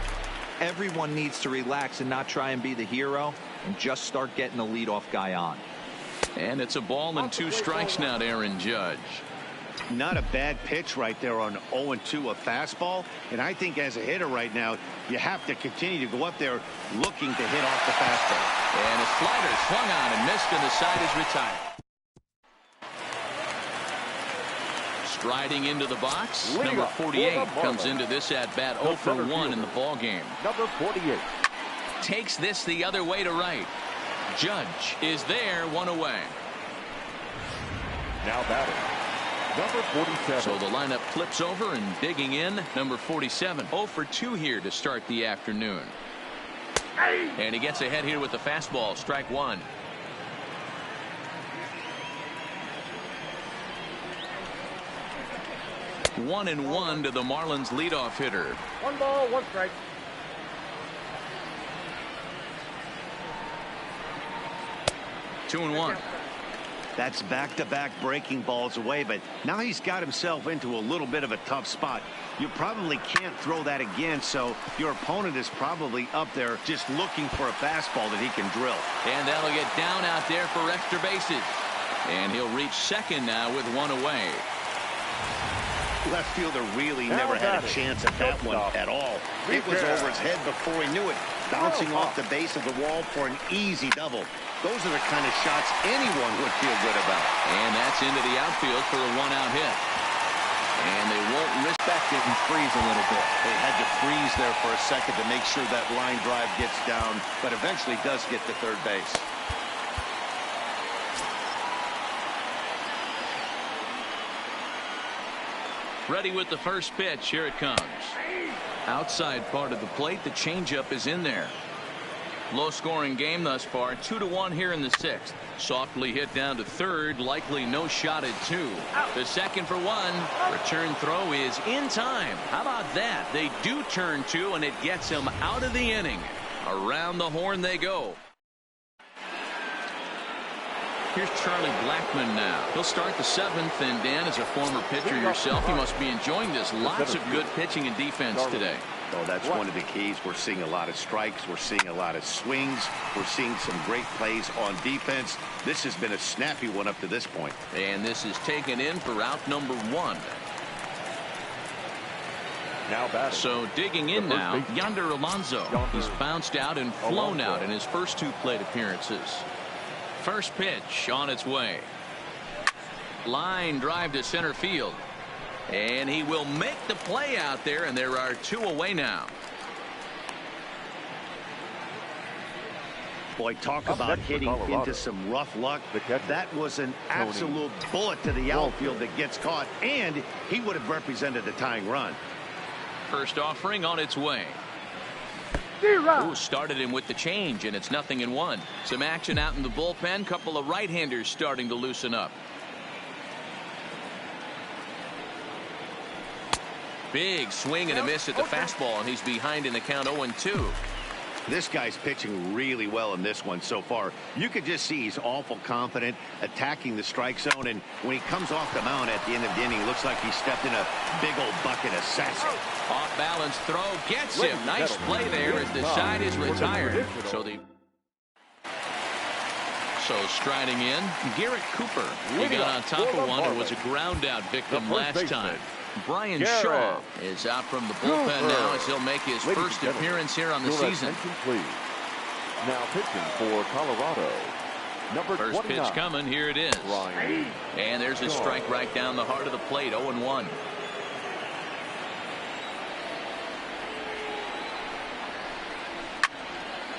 Everyone needs to relax and not try and be the hero and just start getting the leadoff guy on. And it's a ball and 2 strikes now to Aaron Judge. Not a bad pitch right there on 0-2, a fastball. And I think as a hitter right now, you have to continue to go up there looking to hit off the fastball. And a slider swung on and missed, and the side is retired. Striding into the box, number 48 comes into this at bat 0 for 1 in the ball game. Number 48 takes this the other way to right. Judge is there, 1 away. Now batting, number 47. So the lineup flips over, and digging in, number 47. 0 for 2 here to start the afternoon. And he gets ahead here with the fastball, strike 1. One and one to the Marlins leadoff hitter. 1 ball, 1 strike. Two and one. That's back-to-back breaking balls away, but now he's got himself into a little bit of a tough spot. You probably can't throw that again, so your opponent is probably up there just looking for a fastball that he can drill. And that'll get down out there for extra bases. And he'll reach second now with 1 away. Left fielder really never had a chance at that one at all. It was over his head before he knew it, bouncing off the base of the wall for an easy double. Those are the kind of shots anyone would feel good about. And that's into the outfield for a 1-out hit. And they won't respect it and freeze a little bit. They had to freeze there for a second to make sure that line drive gets down, but eventually does get to third base. Ready with the first pitch. Here it comes. Outside part of the plate. The changeup is in there. Low scoring game thus far. 2-1 here in the 6th. Softly hit down to third. Likely no shot at 2. The second for 1. Return throw is in time. How about that? They do turn 2, and it gets him out of the inning. Around the horn they go. Here's Charlie Blackmon now. He'll start the 7th, and Dan, as a former pitcher yourself, you must be enjoying this. Lots of good pitching and defense today. Oh, that's one of the keys. We're seeing a lot of strikes. We're seeing a lot of swings. We're seeing some great plays on defense. This has been a snappy one up to this point. And this is taken in for out number 1. Now batting. So digging in now, Yonder Alonso. He's bounced out and flown out in his first 2 plate appearances. First pitch on its way. Line drive to center field. And he will make the play out there, and there are 2 away now. Boy, talk about hitting into some rough luck. That was an absolute bullet to the outfield that gets caught, and he would have represented a tying run. First offering on its way. Ooh, started him with the change, and it's 0-1. Some action out in the bullpen. Couple of right-handers starting to loosen up. Big swing and a miss at the fastball, and he's behind in the count 0-2. This guy's pitching really well in this one so far. You could just see he's awful confident attacking the strike zone, and when he comes off the mound at the end of the inning, looks like he stepped in a big old bucket of sassy. Off balance throw gets him. Nice play there as the side is retired. So striding in, Garrett Cooper. He got on top of one and was a ground out victim last time. Brian Shaw is out from the bullpen now as he'll make his first appearance here on the season. Now pitching for Colorado, number 29. First pitch coming. Here it is. And there's a strike right down the heart of the plate. 0-1.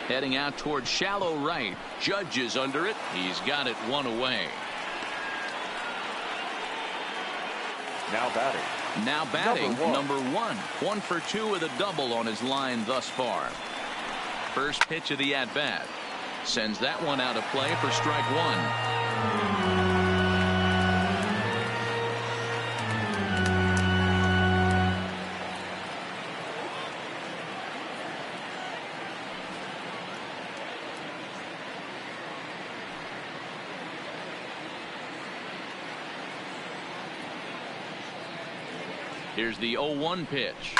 Heading out towards shallow right. Judge is under it. He's got it 1 away. Now batting, number 1. 1 for 2 with a double on his line thus far. First pitch of the at-bat. Sends that one out of play for strike 1. Here's the 0-1 pitch.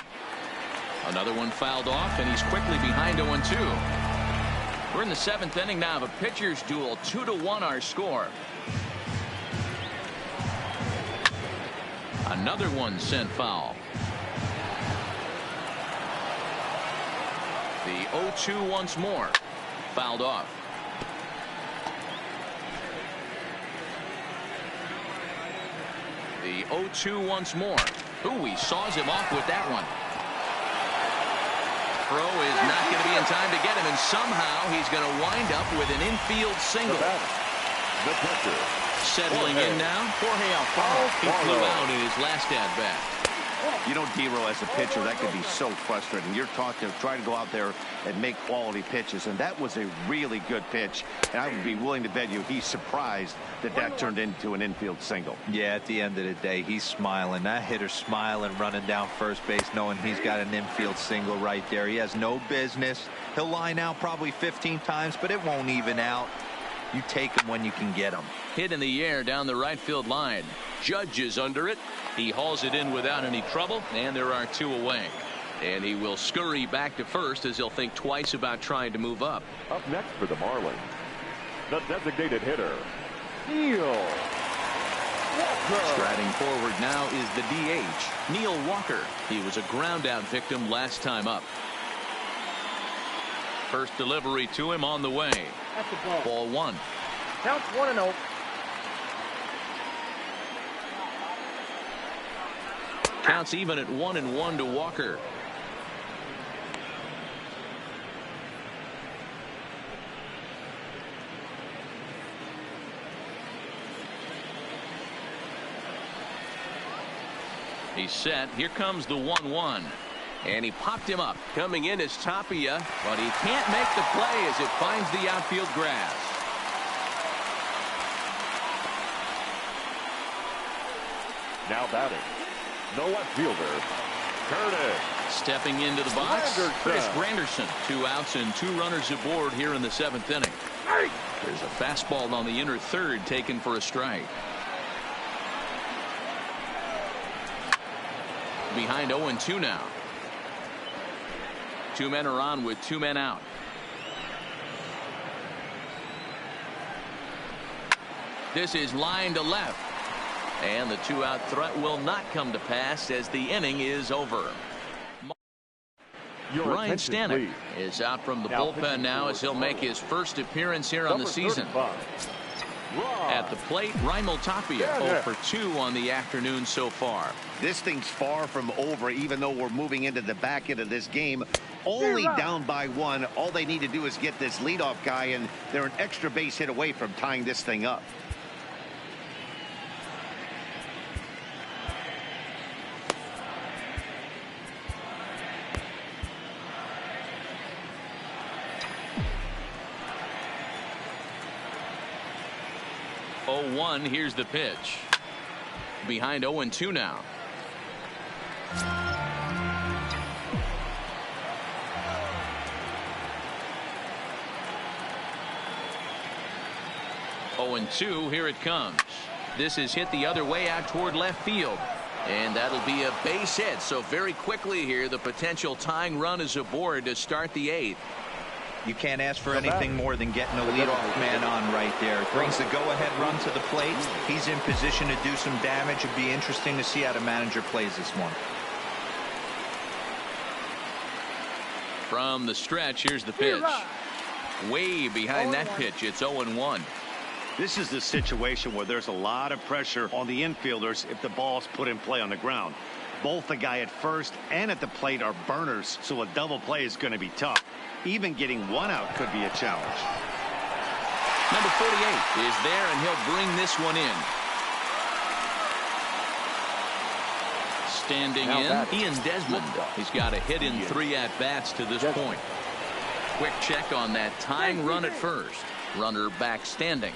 Another one fouled off, and he's quickly behind 0-2. We're in the 7th inning now of a pitcher's duel. 2-1 our score. Another one sent foul. The 0-2 once more. Fouled off. The 0-2 once more. Ooh, he saws him off with that one. Throw is not going to be in time to get him, and somehow he's going to wind up with an infield single. The catcher. Settling in now. Jorge Alfaro. He flew out in his last at-bat. You know, D-Row, as a pitcher, that could be so frustrating. You're taught to try to go out there and make quality pitches, and that was a really good pitch. And I would be willing to bet you he's surprised that that turned into an infield single. Yeah, at the end of the day, he's smiling. That hitter's smiling, running down first base, knowing he's got an infield single right there. He has no business. He'll line out probably 15 times, but it won't even out. You take him when you can get him. Hit in the air down the right field line. Judge is under it. He hauls it in without any trouble, and there are 2 away. And he will scurry back to first as he'll think twice about trying to move up. Up next for the Marlins, the designated hitter, Neil Walker. Striding forward now is the DH, Neil Walker. He was a ground-out victim last time up. First delivery to him on the way. That's the ball. Ball 1. Counts 1-0. Counts even at 1-1 to Walker. He's set. Here comes the 1-1. And he popped him up. Coming in is Tapia, but he can't make the play as it finds the outfield grass. Now batting, no left fielder, Curtis. Stepping into the box, Chris Granderson. 2 outs and 2 runners aboard here in the 7th inning. There's a fastball on the inner third taken for a strike. Behind 0-2 now. 2 men are on with 2 men out. This is line to left. And the 2-out threat will not come to pass as the inning is over. Ryan Stanek is out from the bullpen now as he'll make his first appearance here on the season. At the plate, Raimel Tapia 0 for 2 on the afternoon so far. This thing's far from over, even though we're moving into the back end of this game. Only down by 1. All they need to do is get this leadoff guy, and they're an extra base hit away from tying this thing up. Here's the pitch. Behind 0-2 now. Here it comes. This is hit the other way out toward left field. And that'll be a base hit. So very quickly here, the potential tying run is aboard to start the 8th. You can't ask for anything more than getting a leadoff man on right there. Brings the go-ahead run to the plate. He's in position to do some damage. It'd be interesting to see how the manager plays this one. From the stretch, here's the pitch. Way behind that pitch. It's 0-1. This is the situation where there's a lot of pressure on the infielders if the ball's put in play on the ground. Both the guy at first and at the plate are burners, so a double play is going to be tough. Even getting 1 out could be a challenge. Number 48 is there, and he'll bring this one in. Standing in, Ian Desmond. He's got a hit in 3 at-bats to this point. Quick check on that tying run at first. Runner back standing.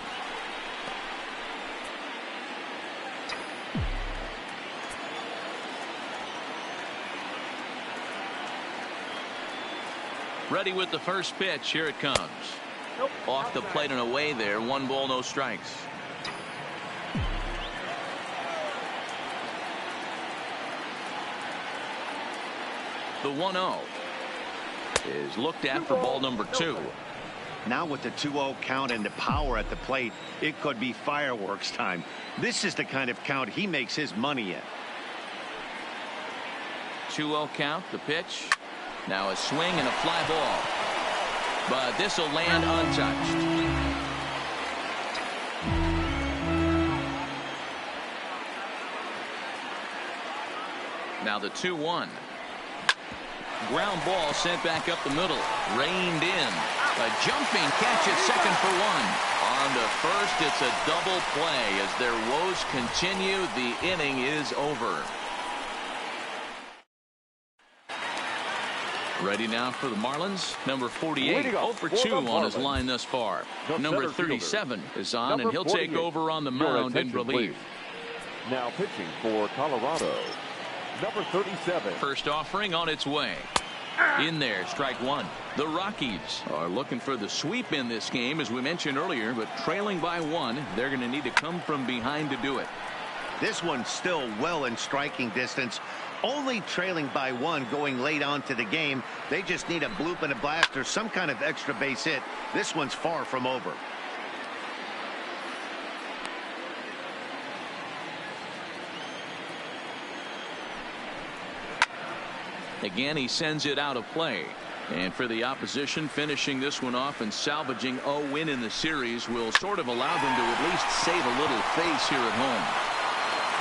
Ready with the first pitch. Here it comes. Off the plate and away there. 1 ball, no strikes. The 1-0 is looked at for ball number 2. Now with the 2-0 count and the power at the plate, it could be fireworks time. This is the kind of count he makes his money in. 2-0 count. The pitch. Now a swing and a fly ball. But this will land untouched. Now the 2-1. Ground ball sent back up the middle. Reined in. A jumping catch at second for one. On to first, it's a double play. As their woes continue, the inning is over. Ready now for the Marlins. Number 48, 0 for 2 on his line thus far. Number 37 is on, and he'll take over on the mound in relief. Now pitching for Colorado, number 37. First offering on its way. In there, strike one. The Rockies are looking for the sweep in this game, as we mentioned earlier, but trailing by one, they're going to need to come from behind to do it. This one's still well in striking distance. Only trailing by one going late on to the game. They just need a bloop and a blast or some kind of extra base hit. This one's far from over. Again, he sends it out of play. And for the opposition, finishing this one off and salvaging a win in the series will sort of allow them to at least save a little face here at home.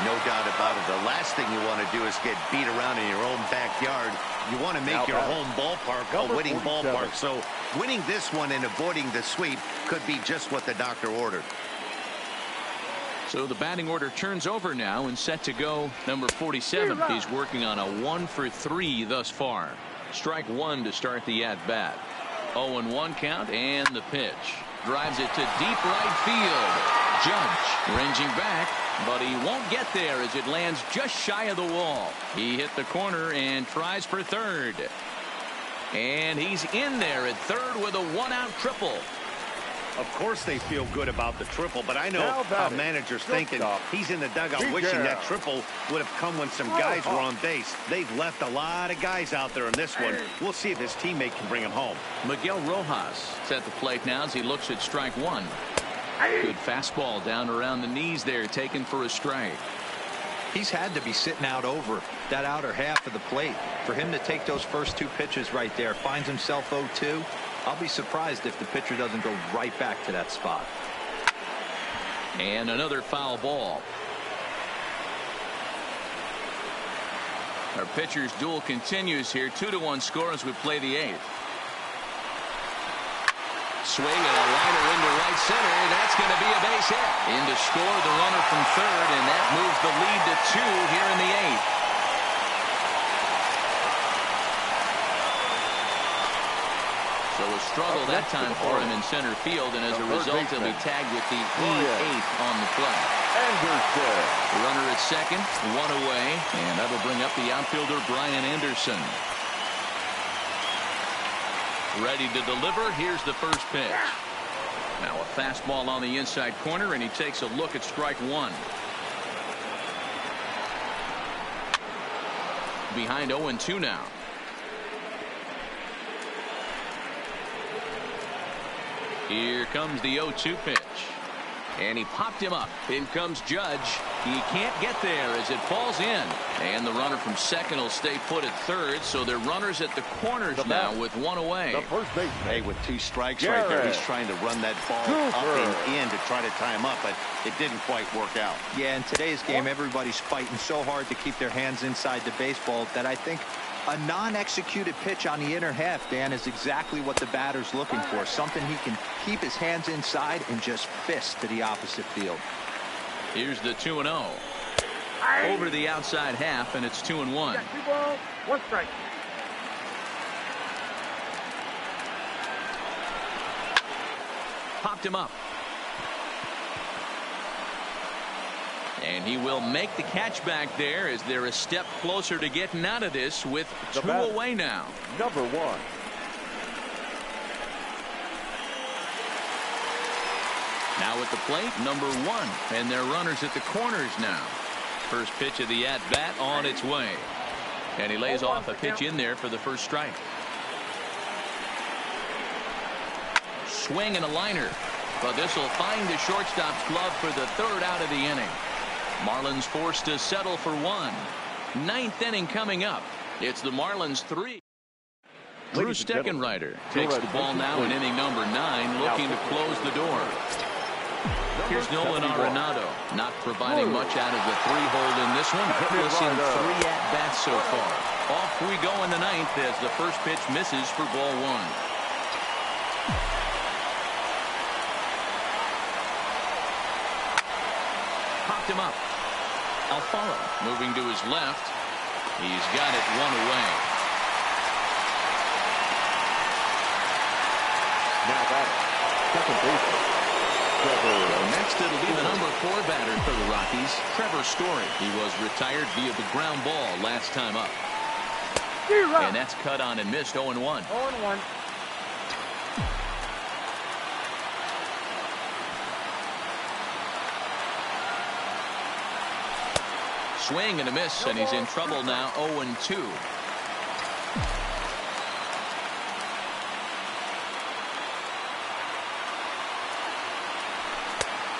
No doubt about it. The last thing you want to do is get beat around in your own backyard. You want to make your home ballpark a winning ballpark. So winning this one and avoiding the sweep could be just what the doctor ordered. So the batting order turns over now and set to go. Number 47. He's working on a 1 for 3 thus far. Strike one to start the at-bat. 0-1 count and the pitch. Drives it to deep right field. Judge ranging back, but he won't get there as it lands just shy of the wall. He hit the corner and tries for third. And he's in there at third with a 1-out triple. Of course they feel good about the triple, but I know how managers thinking. He's in the dugout wishing that triple would have come when some guys were on base. They've left a lot of guys out there in this one. We'll see if his teammate can bring him home. Miguel Rojas is at the plate now as he looks at strike one. Good fastball down around the knees there, taken for a strike. He's had to be sitting out over that outer half of the plate. For him to take those first two pitches right there, finds himself 0-2. I'll be surprised if the pitcher doesn't go right back to that spot. And another foul ball. Our pitcher's duel continues here. 2-1 score as we play the 8th. Swing and a liner into right center. That's going to be a base hit. In to score the runner from third, and that moves the lead to 2 here in the 8th. So a struggle that time for him in center field, and as a result he'll be tagged with the E8 on the play. Runner at second, one away, and that'll bring up the outfielder Brian Anderson. Ready to deliver. Here's the first pitch. Now a fastball on the inside corner, and he takes a look at strike one. Behind 0-2 now. Here comes the 0-2 pitch. And he popped him up. In comes Judge. He can't get there as it falls in. And the runner from second will stay put at third. So they're runners at the corners now with one away. The first baseman. Hey, with 2 strikes right there, he's trying to run that ball up and in to try to tie him up, but it didn't quite work out. Yeah, in today's game, everybody's fighting so hard to keep their hands inside the baseball that I think a non-executed pitch on the inner half, Dan, is exactly what the batter's looking for. Something he can keep his hands inside and just fist to the opposite field. Here's the 2-0. Over the outside half, and it's 2-1. 2 balls, 1 strike. Popped him up. And he will make the catch back there as they're a step closer to getting out of this with 2 away now. Number 1. Now at the plate, number 1. And they're runners at the corners now. First pitch of the at-bat on its way. And he lays off a pitch in there for the first strike. Swing and a liner. But this will find the shortstop's glove for the 3rd out of the inning. Marlins forced to settle for 1. 9th inning coming up. It's the Marlins 3. Drew Steckenrider takes the ball now in inning number 9, looking to close the door. Here's Nolan Arenado, not providing much out of the 3-hole in this one. Hitless in 3 at-bats so far. Off we go in the 9th as the first pitch misses for ball 1. Popped him up. Alfaro moving to his left. He's got it 1 away. Now batter, second baseman, Trevor. Next it'll be the number 4 batter for the Rockies, Trevor Story. He was retired via the ground ball last time up. And that's cut on and missed 0-1. 0-1. Swing and a miss, and he's in trouble now. 0-2.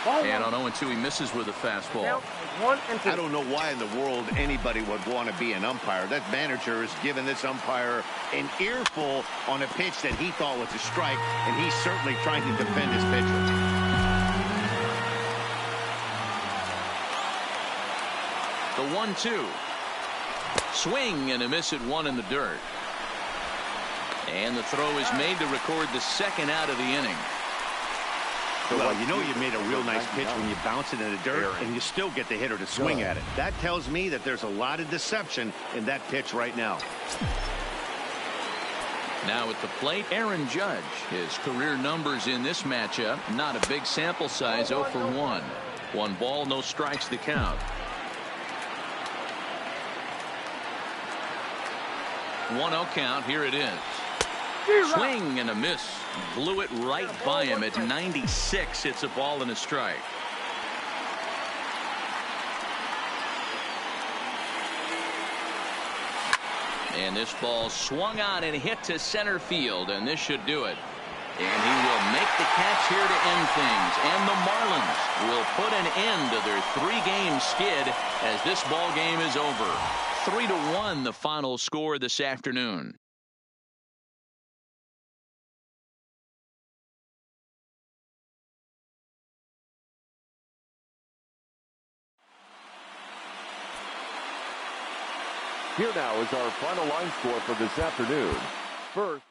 And on 0-2, he misses with a fastball. I don't know why in the world anybody would want to be an umpire. That manager has given this umpire an earful on a pitch that he thought was a strike, and he's certainly trying to defend his pitcher. The 1-2. Swing and a miss at 1 in the dirt. And the throw is made to record the second out of the inning. Well, you know you made a real nice pitch when you bounce it in the dirt and you still get the hitter to swing at it. That tells me that there's a lot of deception in that pitch right now. Now at the plate, Aaron Judge. His career numbers in this matchup, not a big sample size, 0 for 1. 1 ball, no strikes, the count. 1-0 count. Here it is. Swing and a miss. Blew it right by him at 96. It's a ball and a strike. And this ball swung on and hit to center field, and this should do it. And he will make the catch here to end things. And the Marlins will put an end to their 3-game skid as this ball game is over. 3-1 the final score this afternoon. Here now is our final line score for this afternoon. First,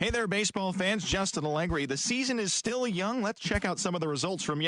Hey there, baseball fans. Justin Allegri. The season is still young. Let's check out some of the results from